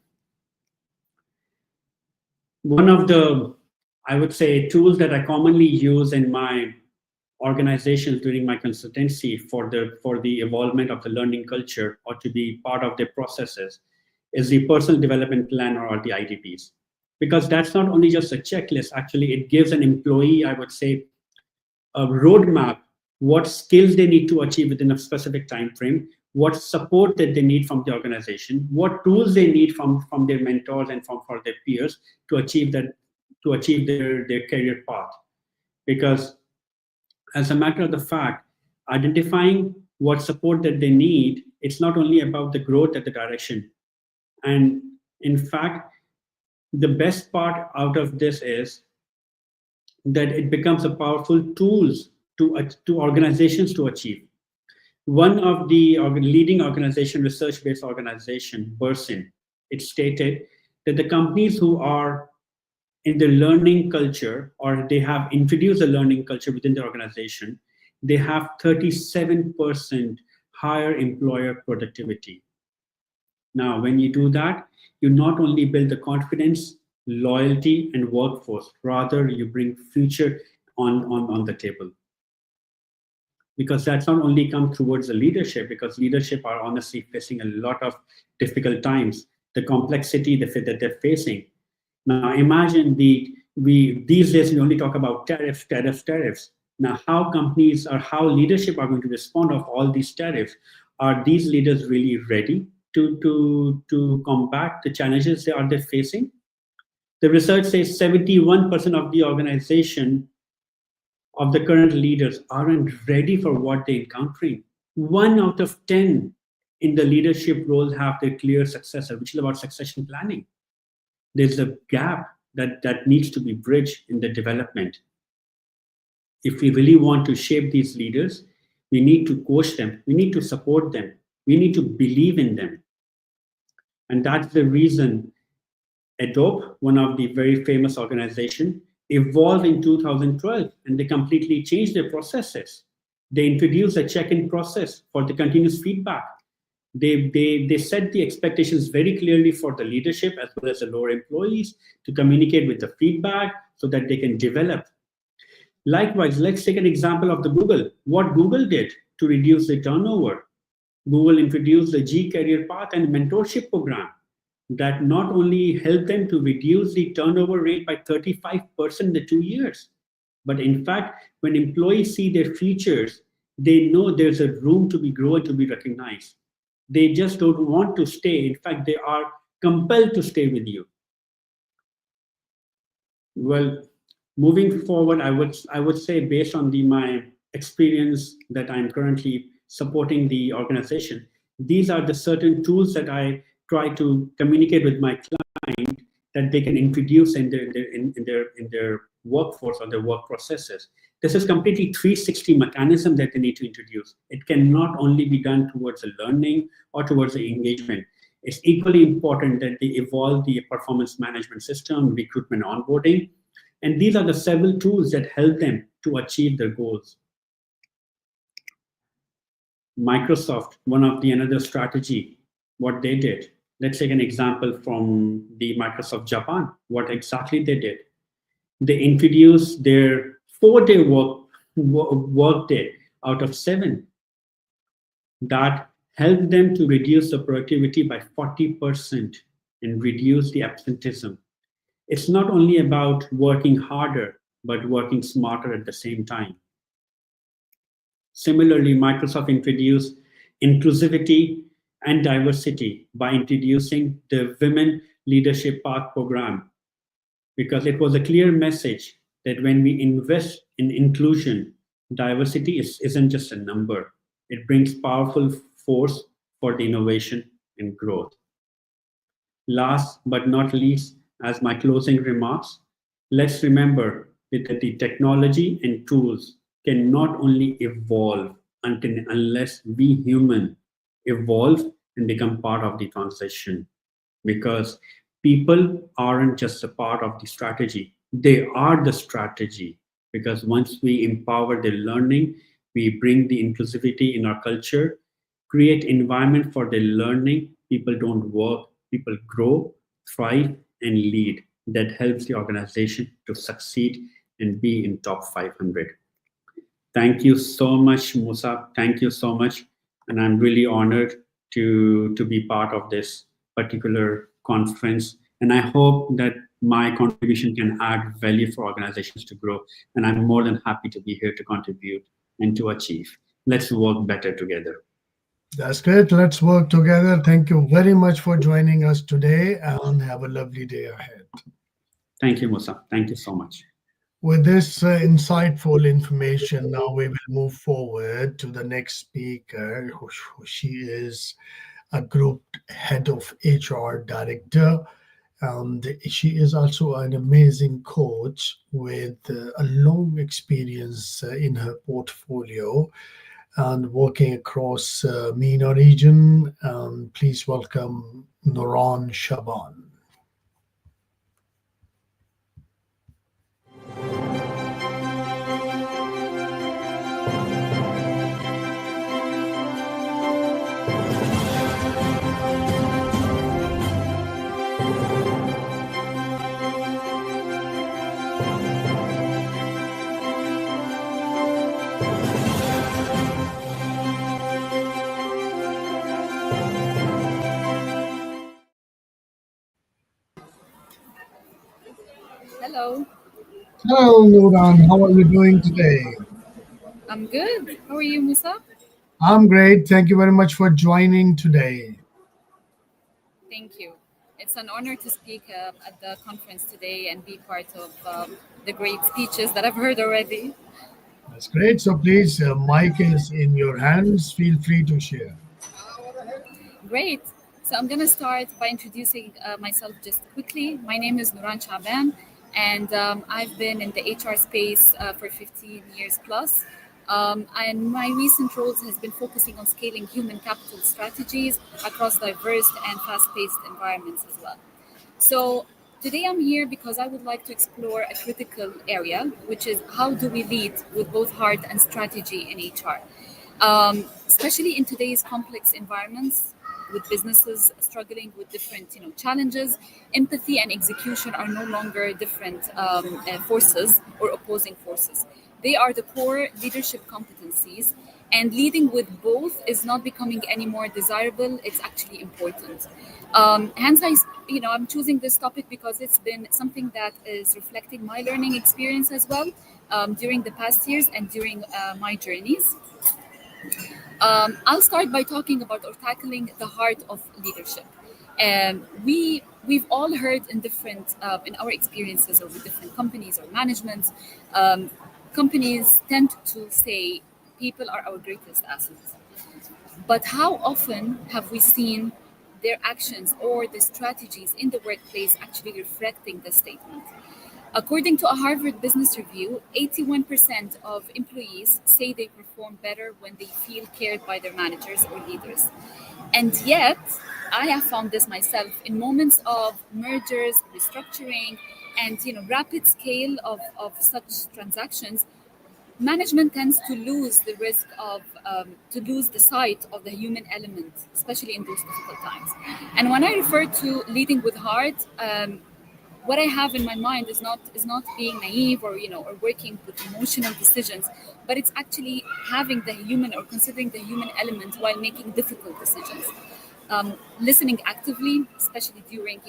One of the, I would say, tools that I commonly use in my organizations during my consultancy for the evolvement of the learning culture or to be part of their processes is the personal development plan, or the IDPs. Because that's not only just a checklist, actually it gives an employee, I would say, a roadmap, what skills they need to achieve within a specific time frame, what support that they need from the organization, what tools they need from their mentors and for their peers to achieve their career path. Because as a matter of the fact, identifying what support that they need, it's not only about the growth at the direction. And in fact, the best part out of this is that it becomes a powerful tools to organizations to achieve. One of the leading organization, research-based organization, Berkeley, it stated that the companies who are in the learning culture, or they have introduced a learning culture within the organization, they have 37% higher employer productivity. Now, when you do that, you not only build the confidence, loyalty, and workforce, rather you bring future on the table. Because that's not only come towards the leadership, because leadership are honestly facing a lot of difficult times, the complexity that they're facing. Now imagine these days we only talk about tariffs. Now how companies or how leadership are going to respond of all these tariffs? Are these leaders really ready to combat the challenges they're facing? The research says 71% of the organization of the current leaders aren't ready for what they're encountering. 1 out of 10 in the leadership roles have their clear successor, which is about succession planning. There's a gap that needs to be bridged in the development. If we really want to shape these leaders, we need to coach them, we need to support them, we need to believe in them. And that's the reason Adobe, one of the very famous organizations, evolved in 2012, and they completely changed their processes. They introduced a check-in process for the continuous feedback. They set the expectations very clearly for the leadership as well as the lower employees to communicate with the feedback so that they can develop. Likewise, let's take an example of the Google. What Google did to reduce the turnover. Google introduced the G Career Path and mentorship program that not only helped them to reduce the turnover rate by 35% in the 2 years, but in fact, when employees see their futures, they know there's a room to be grown, to be recognized. They just don't want to stay. In fact, they are compelled to stay with you. Well, moving forward, I would say, based on my experience that I'm currently supporting the organization, these are the certain tools that I try to communicate with my client that they can introduce in their workforce or their work processes. This is completely 360 mechanism that they need to introduce. It cannot only be done towards the learning or towards the engagement. It's equally important that they evolve the performance management system, recruitment, onboarding, and these are the several tools that help them to achieve their goals. Microsoft, one of the another strategy, what they did. Let's take an example from the Microsoft Japan, what exactly they did. They introduced their 4-day work day out of 7. That helped them to reduce the productivity by 40% and reduce the absenteeism. It's not only about working harder, but working smarter at the same time. Similarly, Microsoft introduced inclusivity and diversity by introducing the Women Leadership Path program, because it was a clear message that when we invest in inclusion, diversity isn't just a number. It brings powerful force for the innovation and growth. Last but not least, as my closing remarks, let's remember that the technology and tools can not only evolve unless we human evolve and become part of the transition, because people aren't just a part of the strategy, they are the strategy. Because once we empower their learning, we bring the inclusivity in our culture, create environment for their learning, people don't work, people grow, thrive, and lead. That helps the organization to succeed and be in top 500. Thank you so much, Musa. Thank you so much. And I'm really honored to be part of this particular conference. And I hope that my contribution can add value for organizations to grow. And I'm more than happy to be here to contribute and to achieve. Let's work better together. That's great. Let's work together. Thank you very much for joining us today, and have a lovely day ahead. Thank you, Musa. Thank you so much. With this insightful information, now we will move forward to the next speaker. She is a group head of HR director, and she is also an amazing coach with a long experience in her portfolio and working across MENA region. Please welcome Nouran Shaban. Hello. Hello, Nouran. How are you doing today? I'm good. How are you, Musa? I'm great. Thank you very much for joining today. Thank you. It's an honor to speak at the conference today and be part of the great speeches that I've heard already. That's great. So please, mic is in your hands. Feel free to share. Great. So I'm going to start by introducing myself just quickly. My name is Nouran Shaban, and I've been in the HR space for 15 years plus. And my recent roles has been focusing on scaling human capital strategies across diverse and fast-paced environments as well. So Today I'm here because I would like to explore a critical area, which is how do we lead with both heart and strategy in HR, especially in today's complex environments with businesses struggling with different challenges. Empathy and execution are no longer different forces or opposing forces. They are the core leadership competencies, and leading with both is not becoming any more desirable. It's actually important. Hence, I'm choosing this topic because it's been something that is reflecting my learning experience as well during the past years and during my journeys. I'll start by talking about or tackling the heart of leadership. We've all heard in different in our experiences or with different companies or managements, companies tend to say people are our greatest assets. But how often have we seen their actions or the strategies in the workplace actually reflecting this statement? According to a Harvard Business Review, 81% of employees say they perform better when they feel cared by their managers or leaders. And yet, I have found this myself in moments of mergers, restructuring, and rapid scale of such transactions. Management tends to lose the risk of to lose the sight of the human element, especially in those difficult times. And when I refer to leading with heart, what I have in my mind is not being naive or or working with emotional decisions, but it's actually having the human or considering the human element while making difficult decisions. Listening actively, especially during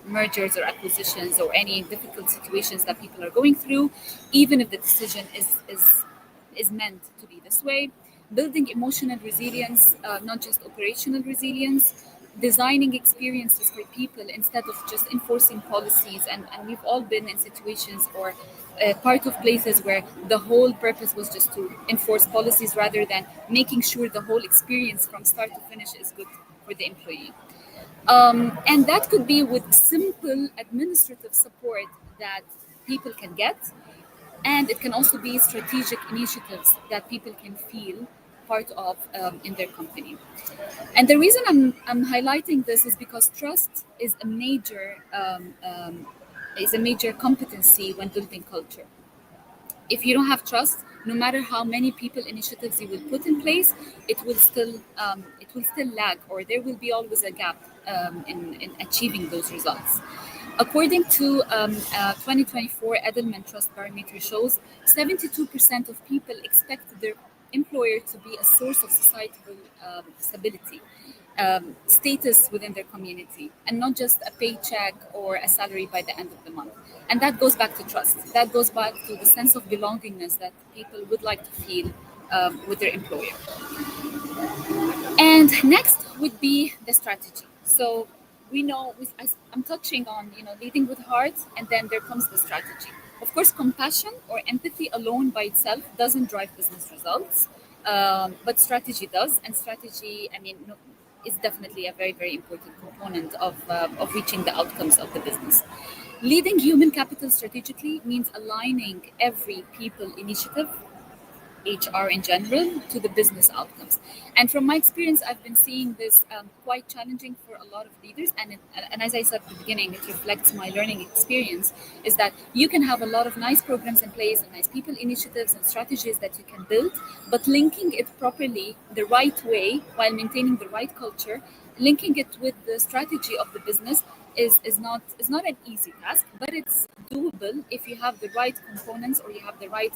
mergers or acquisitions or any difficult situations that people are going through, even if the decision is meant to be this way. Building emotional resilience, not just operational resilience. Designing experiences for people instead of just enforcing policies. And we've all been in situations or part of places where the whole purpose was just to enforce policies rather than making sure the whole experience from start to finish is good for the employee. And that could be with simple administrative support that people can get. And it can also be strategic initiatives that people can feel part of in their company. And the reason I'm highlighting this is because trust is a major competency when building culture. If you don't have trust, no matter how many people initiatives you will put in place, it will still lag, or there will be always a gap in achieving those results. According to 2024 Edelman Trust Barometer shows, 72% of people expect their employer to be a source of societal stability, status within their community, and not just a paycheck or a salary by the end of the month. And that goes back to trust. That goes back to the sense of belongingness that people would like to feel with their employer. And next would be the strategy. So we know, I'm touching on leading with heart, and then there comes the strategy. Of course, compassion or empathy alone by itself doesn't drive business results, but strategy does. And strategy, is definitely a very, very important component of reaching the outcomes of the business. Leading human capital strategically means aligning every people initiative, HR in general, to the business outcomes. And from my experience, I've been seeing this quite challenging for a lot of leaders. And as I said at the beginning, it reflects my learning experience, is that you can have a lot of nice programs in place and nice people initiatives and strategies that you can build, but linking it properly the right way while maintaining the right culture, linking it with the strategy of the business is not an easy task, but it's doable if you have the right components or you have the right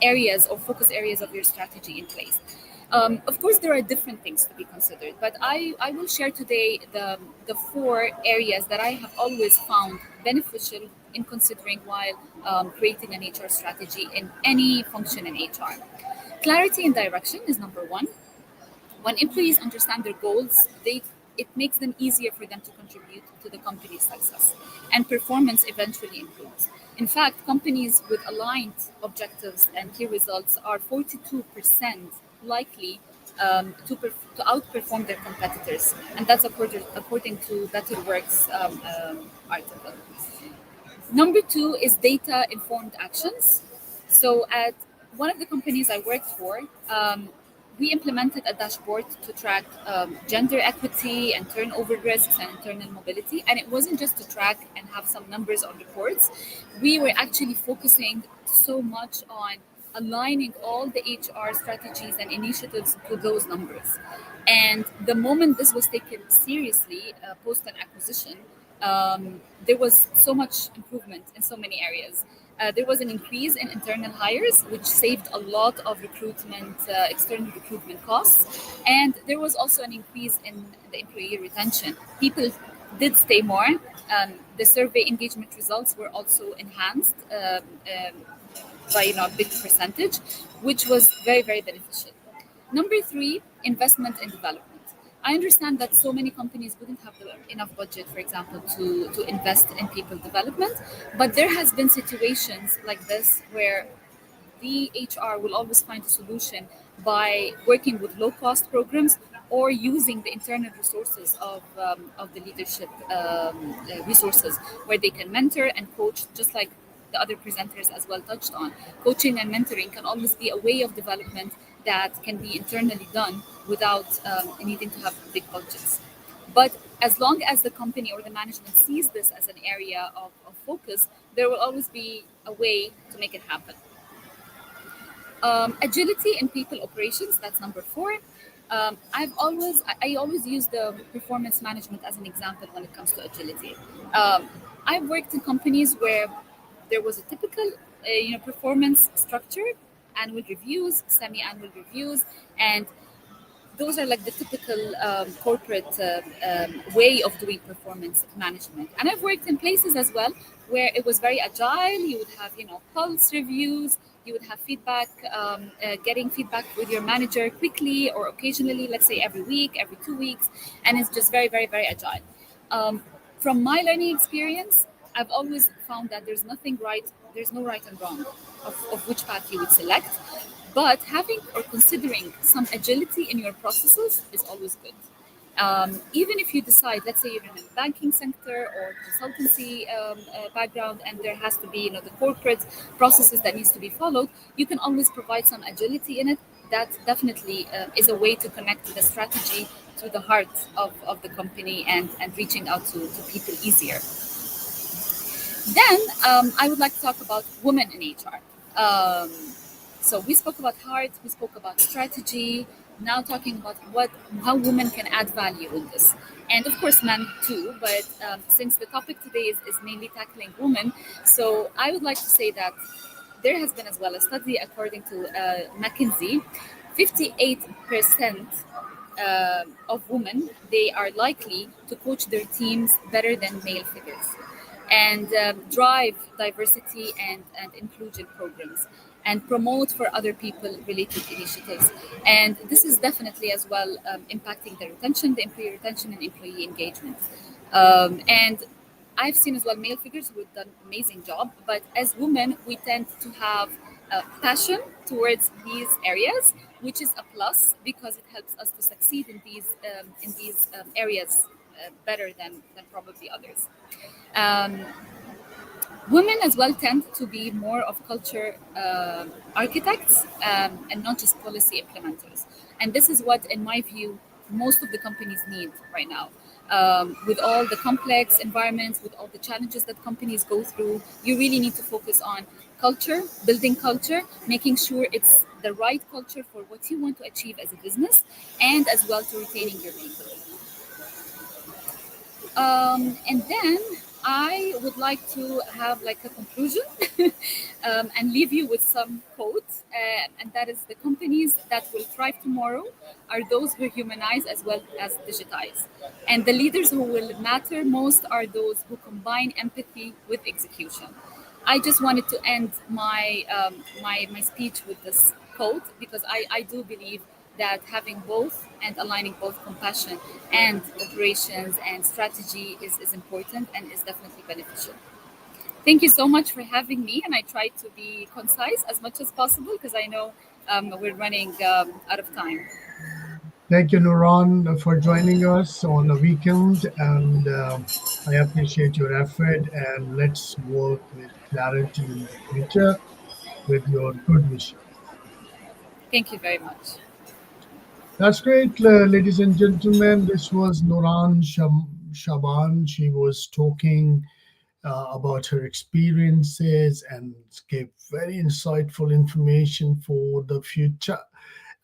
areas or focus areas of your strategy in place. Of course, there are different things to be considered, but I will share today the 4 areas that I have always found beneficial in considering while creating an HR strategy in any function in HR. Clarity and direction is number 1. When employees understand their goals, it makes them easier for them to contribute to the company's success, and performance eventually improves. In fact, companies with aligned objectives and key results are 42% likely to outperform their competitors, and that's according to Better Works article. Number 2 is data-informed actions. So at one of the companies I worked for, we implemented a dashboard to track gender equity and turnover risks and internal mobility. And it wasn't just to track and have some numbers on reports. We were actually focusing so much on aligning all the HR strategies and initiatives to those numbers. And the moment this was taken seriously, post an acquisition, there was so much improvement in so many areas. There was an increase in internal hires, which saved a lot of external recruitment costs. And there was also an increase in the employee retention. People did stay more. The survey engagement results were also enhanced by a big percentage, which was very, very beneficial. Number 3, investment in development. I understand that so many companies wouldn't have enough budget, for example, to invest in people development, but there has been situations like this where the HR will always find a solution by working with low-cost programs or using the internal resources of the leadership resources, where they can mentor and coach, just like the other presenters as well touched on. Coaching and mentoring can always be a way of development that can be internally done without needing to have big budgets. But as long as the company or the management sees this as an area of focus, there will always be a way to make it happen. Agility in people operations, that's number 4. I always use the performance management as an example when it comes to agility. I've worked in companies where there was a typical performance structure, annual reviews, semi-annual reviews, and those are like the typical corporate way of doing performance management. And I've worked in places as well where it was very agile. You would have pulse reviews, you would have feedback, getting feedback with your manager quickly or occasionally, let's say every week, every 2 weeks, and it's just very, very, very agile. From my learning experience, I've always found that there's no right and wrong of which path you would select, but having or considering some agility in your processes is always good. Even if you decide, let's say you're in a banking sector or consultancy background, and there has to be the corporate processes that needs to be followed, you can always provide some agility in it. That definitely is a way to connect the strategy to the heart of the company and reaching out to people easier. Then I would like to talk about women in HR. So we spoke about heart, we spoke about strategy, now talking about how women can add value in this. And of course, men too, but since the topic today is mainly tackling women, so I would like to say that there has been as well a study according to McKinsey, 58% of women, they are likely to coach their teams better than male figures and drive diversity and inclusion programs and promote for other people related initiatives. And this is definitely as well impacting the retention, the employee retention and employee engagement. And I've seen as well male figures who have done an amazing job, but as women, we tend to have passion towards these areas, which is a plus because it helps us to succeed in these areas better than probably others. Women as well tend to be more of culture architects and not just policy implementers. And this is what, in my view, most of the companies need right now. With all the complex environments, with all the challenges that companies go through, you really need to focus on culture, building culture, making sure it's the right culture for what you want to achieve as a business, and as well to retaining your people. And then I would like to have like a conclusion and leave you with some quotes, and that is: the companies that will thrive tomorrow are those who humanize as well as digitize. And the leaders who will matter most are those who combine empathy with execution. I just wanted to end my speech with this quote because I do believe that having both and aligning both compassion and operations and strategy is important and is definitely beneficial. Thank you so much for having me, and I tried to be concise as much as possible because I know we're running out of time. Thank you, Nuran, for joining us on the weekend, and I appreciate your effort, and let's work with clarity in the future with your good wishes. Thank you very much. That's great, ladies and gentlemen. This was Nuran Shaban. She was talking about her experiences and gave very insightful information for the future.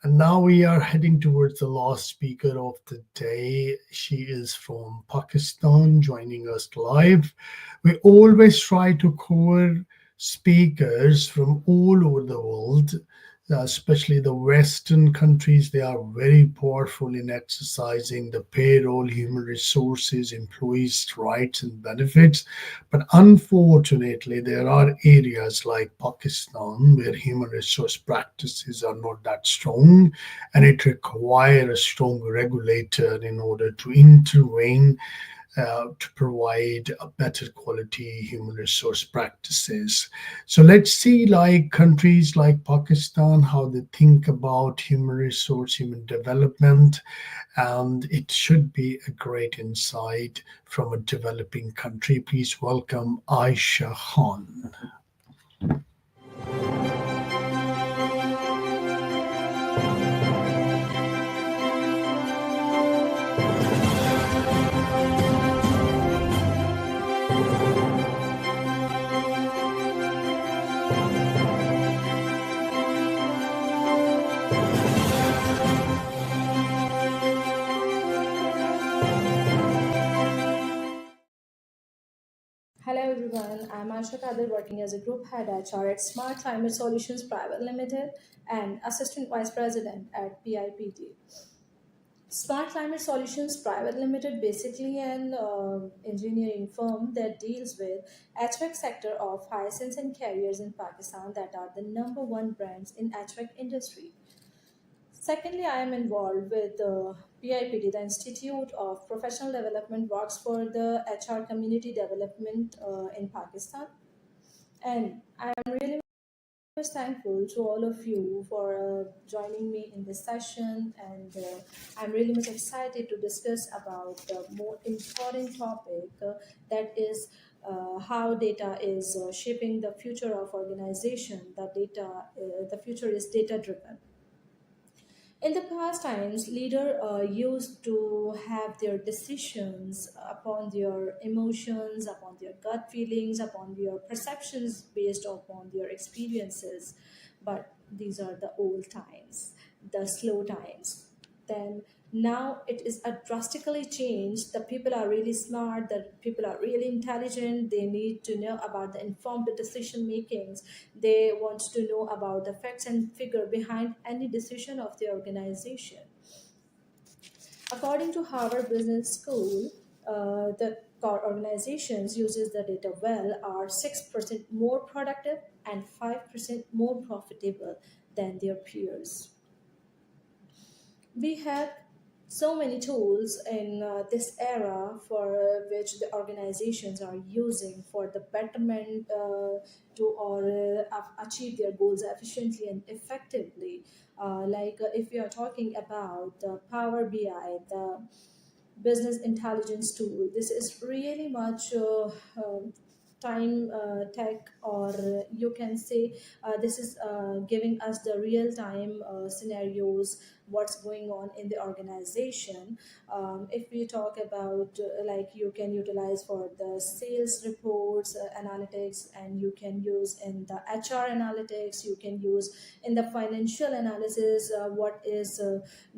And now we are heading towards the last speaker of the day. She is from Pakistan, joining us live. We always try to cover speakers from all over the world, especially the Western countries. They are very powerful in exercising the payroll, human resources, employees' rights and benefits. But unfortunately, there are areas like Pakistan where human resource practices are not that strong, and it requires a strong regulator in order to intervene to provide a better quality human resource practices. So let's see, like countries like Pakistan, how they think about human resource, human development, and it should be a great insight from a developing country. Please welcome Aisha Khan. Hello everyone, I'm Asha Kadir, working as a Group Head HR at Smart Climate Solutions Private Limited and Assistant Vice President at PIPT. Smart Climate Solutions Private Limited basically an engineering firm that deals with HVAC sector of hyacinths and carriers in Pakistan that are the number one brands in HVAC industry. Secondly, I am involved with PIPD, the Institute of Professional Development, works for the HR community development in Pakistan. And I am really much thankful to all of you for joining me in this session. And I'm really much excited to discuss about the more important topic that is how data is shaping the future of organization. The future is data driven. In the past times, leaders used to have their decisions upon their emotions, upon their gut feelings, upon their perceptions based upon their experiences. But these are the old times, the slow times. Then now it is a drastically changed. The people are really smart, the people are really intelligent. They need to know about the informed decision makings. They want to know about the facts and figure behind any decision of the organization. According to Harvard Business School, the organizations uses the data well are 6% more productive and 5% more profitable than their peers. We have so many tools in this era for which the organizations are using for the betterment to or achieve their goals efficiently and effectively. If we are talking about the Power BI, the business intelligence tool, this is really much time tech, or you can say this is giving us the real time scenarios, what's going on in the organization. If we talk about like you can utilize for the sales reports analytics, and you can use in the HR analytics, you can use in the financial analysis, what is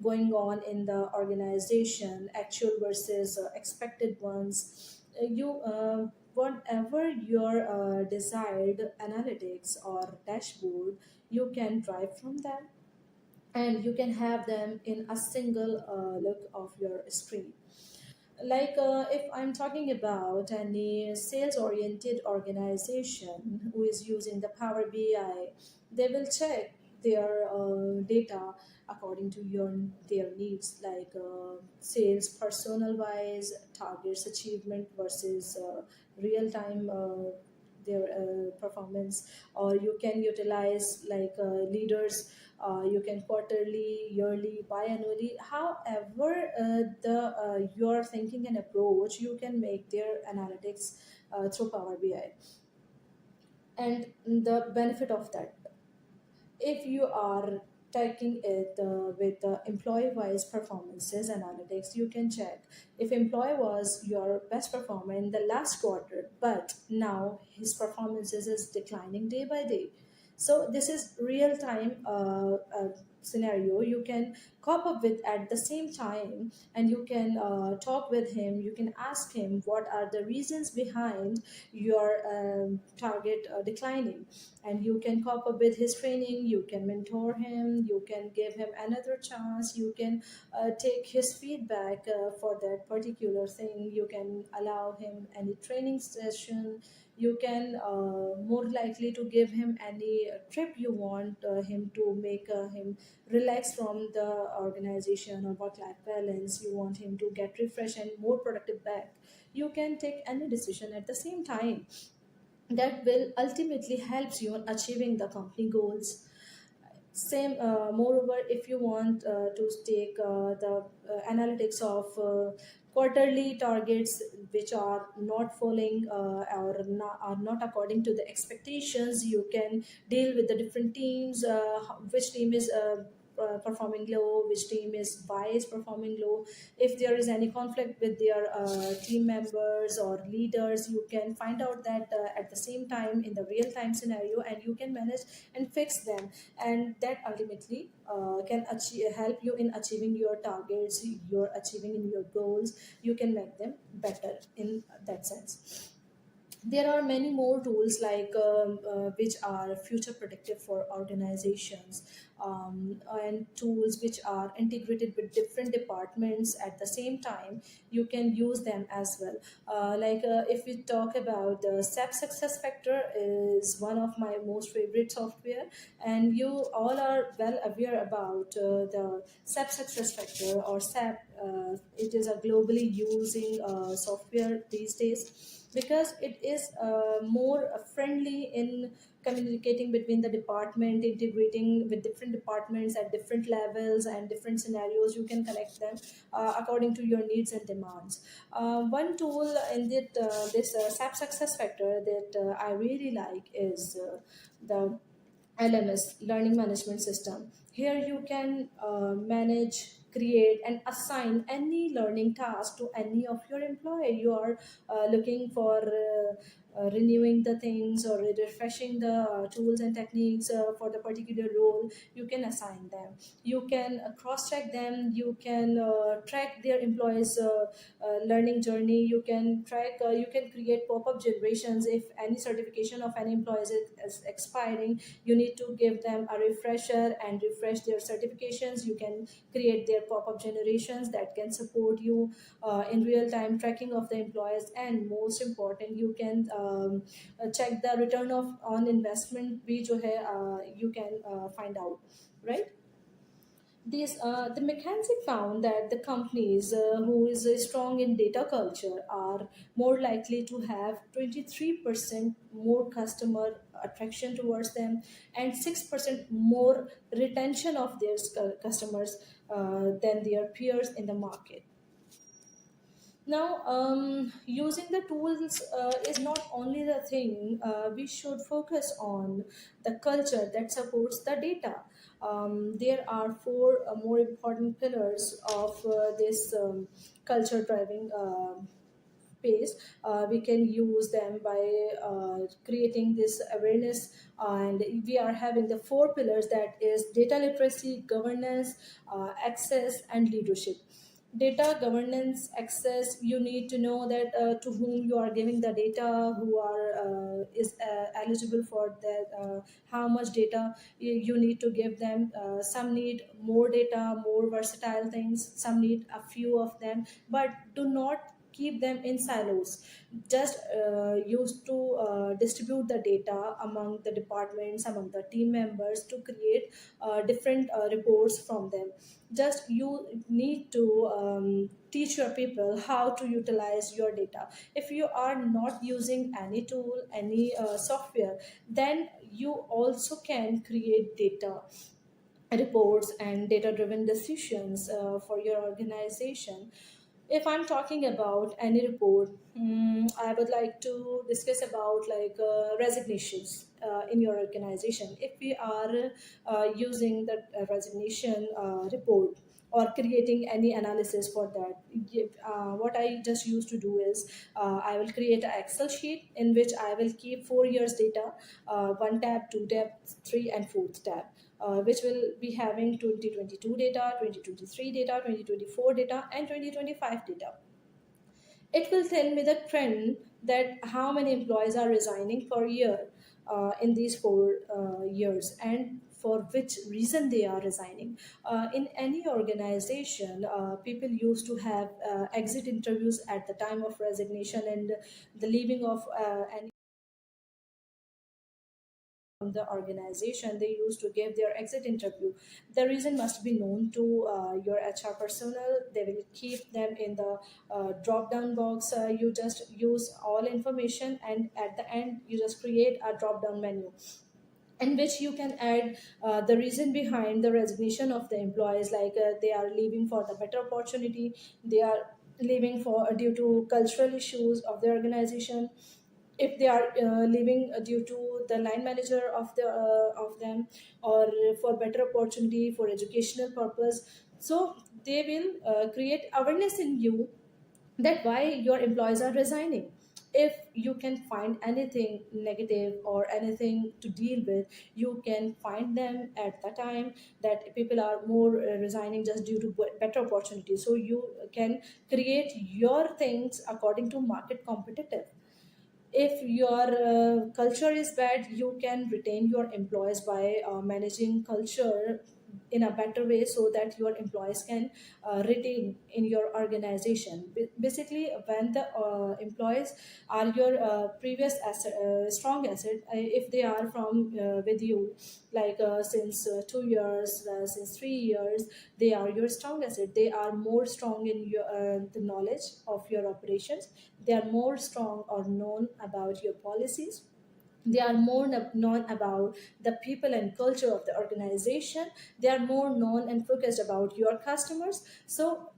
going on in the organization, actual versus expected ones. You Whatever your desired analytics or dashboard, you can drive from them, and you can have them in a single look of your screen. If I'm talking about any sales oriented organization who is using the Power BI, they will check their data according to their needs, like sales personal wise, targets achievement versus real time their performance. Or you can utilize like leaders, you can quarterly, yearly, biannually, however the your thinking and approach, you can make their analytics through Power BI. And the benefit of that, if you are taking it with employee-wise performances analytics. You can check if employee was your best performer in the last quarter, but now his performances is declining day by day. So this is real-time scenario you can cope up with at the same time, and you can talk with him. You can ask him what are the reasons behind your target declining, and you can cope up with his training. You can mentor him, you can give him another chance, you can take his feedback for that particular thing. You can allow him any training session. You can more likely to give him any trip you want him to make him relax from the organization or work-life balance. You want him to get refreshed and more productive back. You can take any decision at the same time that will ultimately helps you in achieving the company goals. Same moreover, if you want to take the analytics of quarterly targets which are not falling are not according to the expectations, you can deal with the different teams, which team is performing low, which team is why is performing low. If there is any conflict with their team members or leaders, you can find out that at the same time in the real time scenario, and you can manage and fix them, and that ultimately can help you in achieving your targets, you're achieving in your goals. You can make them better in that sense. There are many more tools like which are future predictive for organizations, and tools which are integrated with different departments at the same time. You can use them as well. If we talk about the SAP Success Factor is one of my most favorite software, and you all are well aware about the SAP Success Factor or SAP. It is a globally using software these days, because it is more friendly in communicating between the department, integrating with different departments at different levels and different scenarios. You can connect them according to your needs and demands. One tool in this SAP Success Factor that I really like is the LMS, Learning Management System. Here you can manage, create, and assign any learning task to any of your employee. You are looking for renewing the things or refreshing the tools and techniques for the particular role. You can assign them. You can cross-check them. You can track their employees' learning journey. You can track. You can create pop-up generations if any certification of any employees is expiring. You need to give them a refresher and refresh their certifications. You can create their pop-up generations that can support you in real-time tracking of the employees, and most important, you can check the return on investment भी जो है you can find out, right? The McKinsey found that the companies who is strong in data culture are more likely to have 23% more customer attraction towards them, and 6% more retention of their customers than their peers in the market. Now, using the tools is not only the thing. We should focus on the culture that supports the data. There are four more important pillars of this culture driving pace. We can use them by creating this awareness, and we are having the four pillars, that is data literacy, governance, access, and leadership. Data governance, access, you need to know that to whom you are giving the data, who are is eligible for that, how much data you need to give them. Some need more data, more versatile things, some need a few of them, but do not keep them in silos. Just used to distribute the data among the departments, among the team members, to create different reports from them. Just you need to teach your people how to utilize your data. If you are not using any tool, any software, then you also can create data reports and data driven decisions for your organization. If I'm talking about any report, I would like to discuss about like resignations in your organization. If we are using the resignation report or creating any analysis for that, what I just used to do is I will create an Excel sheet in which I will keep 4 years data, one tab, two tab, three and fourth tab. Which will be having 2022 data, 2023 data, 2024 data, and 2025 data. It will tell me the trend that how many employees are resigning per year in these 4 years and for which reason they are resigning. In any organization, people used to have exit interviews at the time of resignation and the leaving of any from the organization. They used to give their exit interview. The reason must be known to your HR personnel. They will keep them in the drop down box. You just use all information, and at the end you just create a drop down menu in which you can add the reason behind the resignation of the employees, like they are leaving for the better opportunity, they are leaving for due to cultural issues of the organization, if they are leaving due to the line manager of them, or for better opportunity for educational purpose. So they will create awareness in you that why your employees are resigning. If you can find anything negative or anything to deal with, you can find them at the time that people are more resigning just due to better opportunity. So you can create your things according to market competitive. If your culture is bad, you can retain your employees by managing culture in a better way so that your employees can retain in your organization. Basically, when the employees are your previous asset, strong asset, if they are from with you like since 2 years, since 3 years, they are your strong asset. They are more strong in your the knowledge of your operations. They are more strong or known about your policies. They are more known about the people and culture of the organization. They are more known and focused about your customers. So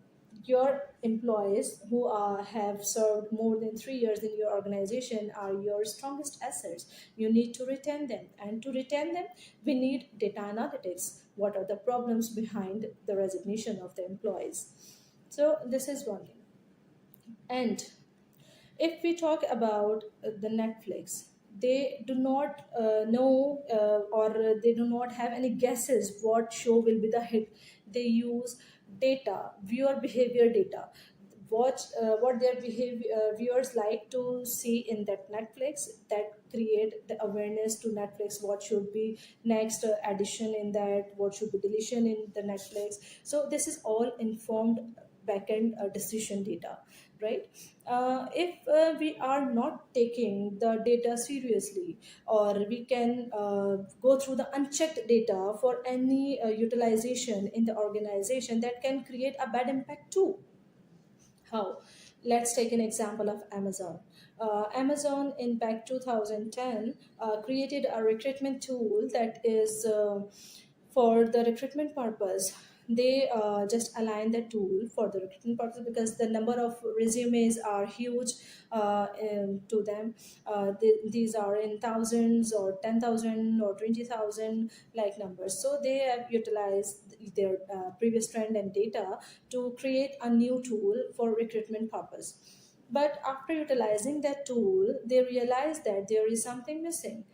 your employees who have served more than 3 years in your organization are your strongest assets. You need to retain them, and to retain them we need data analytics. What are the problems behind the resignation of the employees? So this is one thing. And if we talk about the Netflix, they do not know or they do not have any guesses what show will be the hit. They use data, viewer behavior data, what their viewers like to see in that Netflix, that create the awareness to Netflix what should be next addition in that, what should be deletion in the Netflix. So this is all informed backend decision data, right? If we are not taking the data seriously, or we can go through the unchecked data for any utilization in the organization, that can create a bad impact too. How? Let's take an example of Amazon. Amazon in back 2010 created a recruitment tool that is for the recruitment purpose. They just align the tool for the recruitment purpose because the number of resumes are huge to them. These are in thousands or 10,000 or 20,000 like numbers. So they have utilized their previous trend and data to create a new tool for recruitment purpose. But after utilizing that tool, they realized that there is something missing.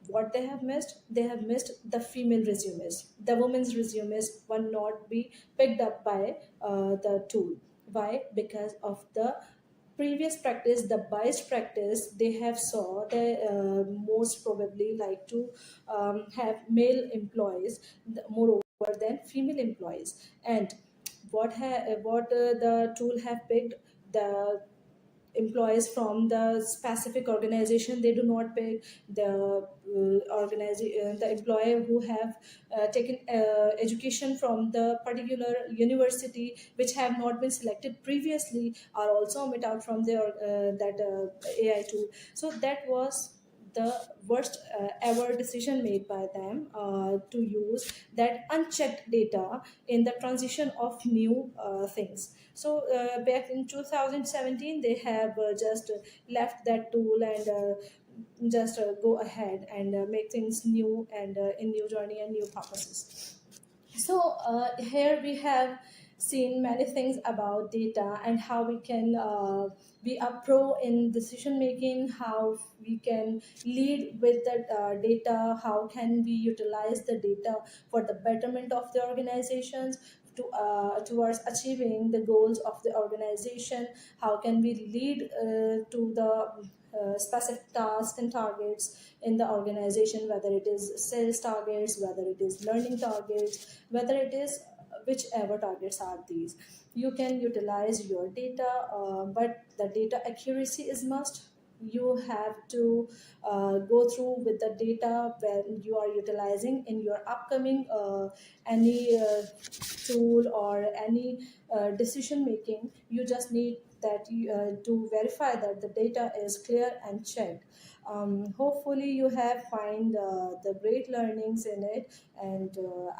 What they have missed? They have missed the female resumes. The women's resumes will not be picked up by the tool. Why? Because of the previous practice, the biased practice. They have saw they most probably like to have male employees moreover than female employees. And what the tool have picked, the employees from the specific organization. They do not pick the the employee who have taken education from the particular university which have not been selected previously, are also omit out from their that AI tool. So that was the worst ever decision made by them to use that unchecked data in the transition of new things. So back in 2017, they have just left that tool and just go ahead and make things new and in new journey and new purposes. So here we have seen many things about data and how we can be a pro in decision making, how we can lead with the data, how can we utilize the data for the betterment of the organizations, towards achieving the goals of the organization, how can we lead to the specific tasks and targets in the organization, whether it is sales targets, whether it is learning targets, whether it is whichever targets are these. You can utilize your data, but the data accuracy is must. You have to go through with the data when you are utilizing in your upcoming any tool or any decision making. You just need that to verify that the data is clear and checked. Hopefully you have find the great learnings in it, and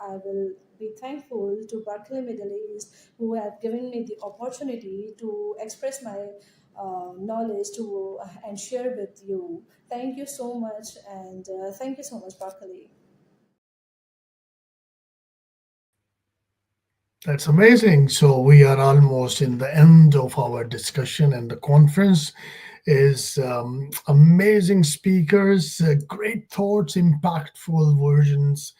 I will be thankful to Berkeley Middle East, who have given me the opportunity to express my knowledge to and share with you. Thank you so much, and thank you so much, Berkeley. That's amazing. So we are almost in the end of our discussion, and the conference is amazing speakers, great thoughts, impactful versions,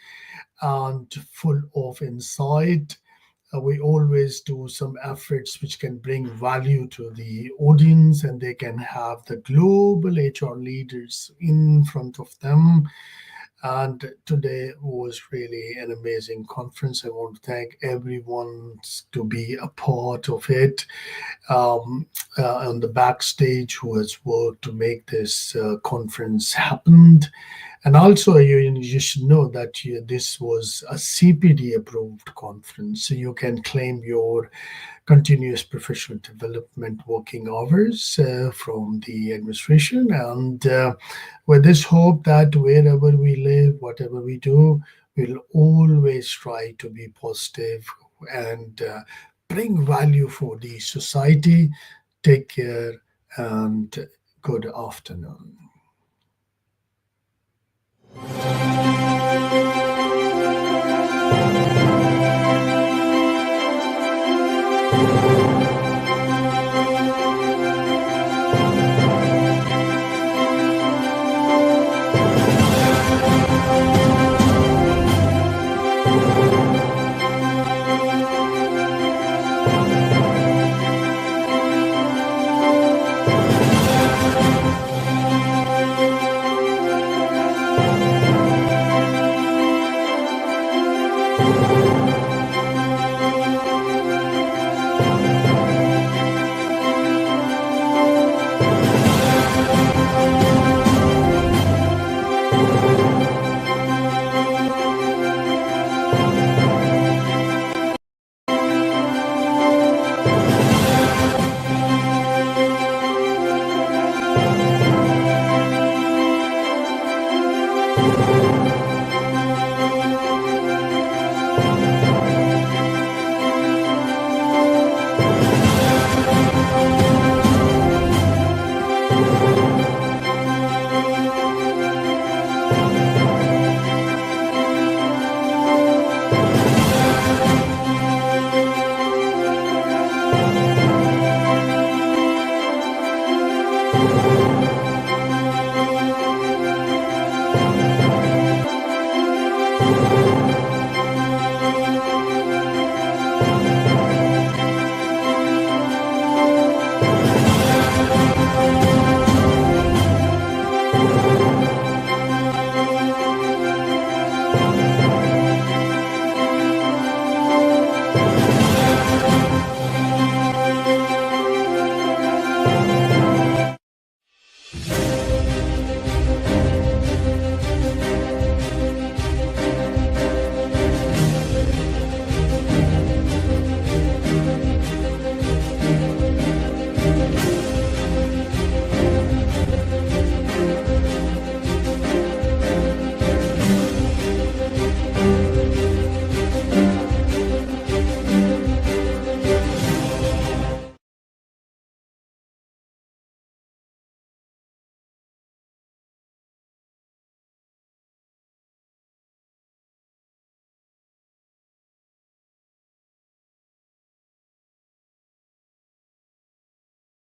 and full of insight. We always do some efforts which can bring value to the audience, and they can have the global HR leaders in front of them. And today was really an amazing conference. I want to thank everyone to be a part of it. On the backstage, who has worked to make this conference happen. And also, you should know that this was a CPD approved conference, so you can claim your continuous professional development working hours from the administration. And with this hope that wherever we live, whatever we do, we'll always try to be positive and bring value for the society. Take care and good afternoon.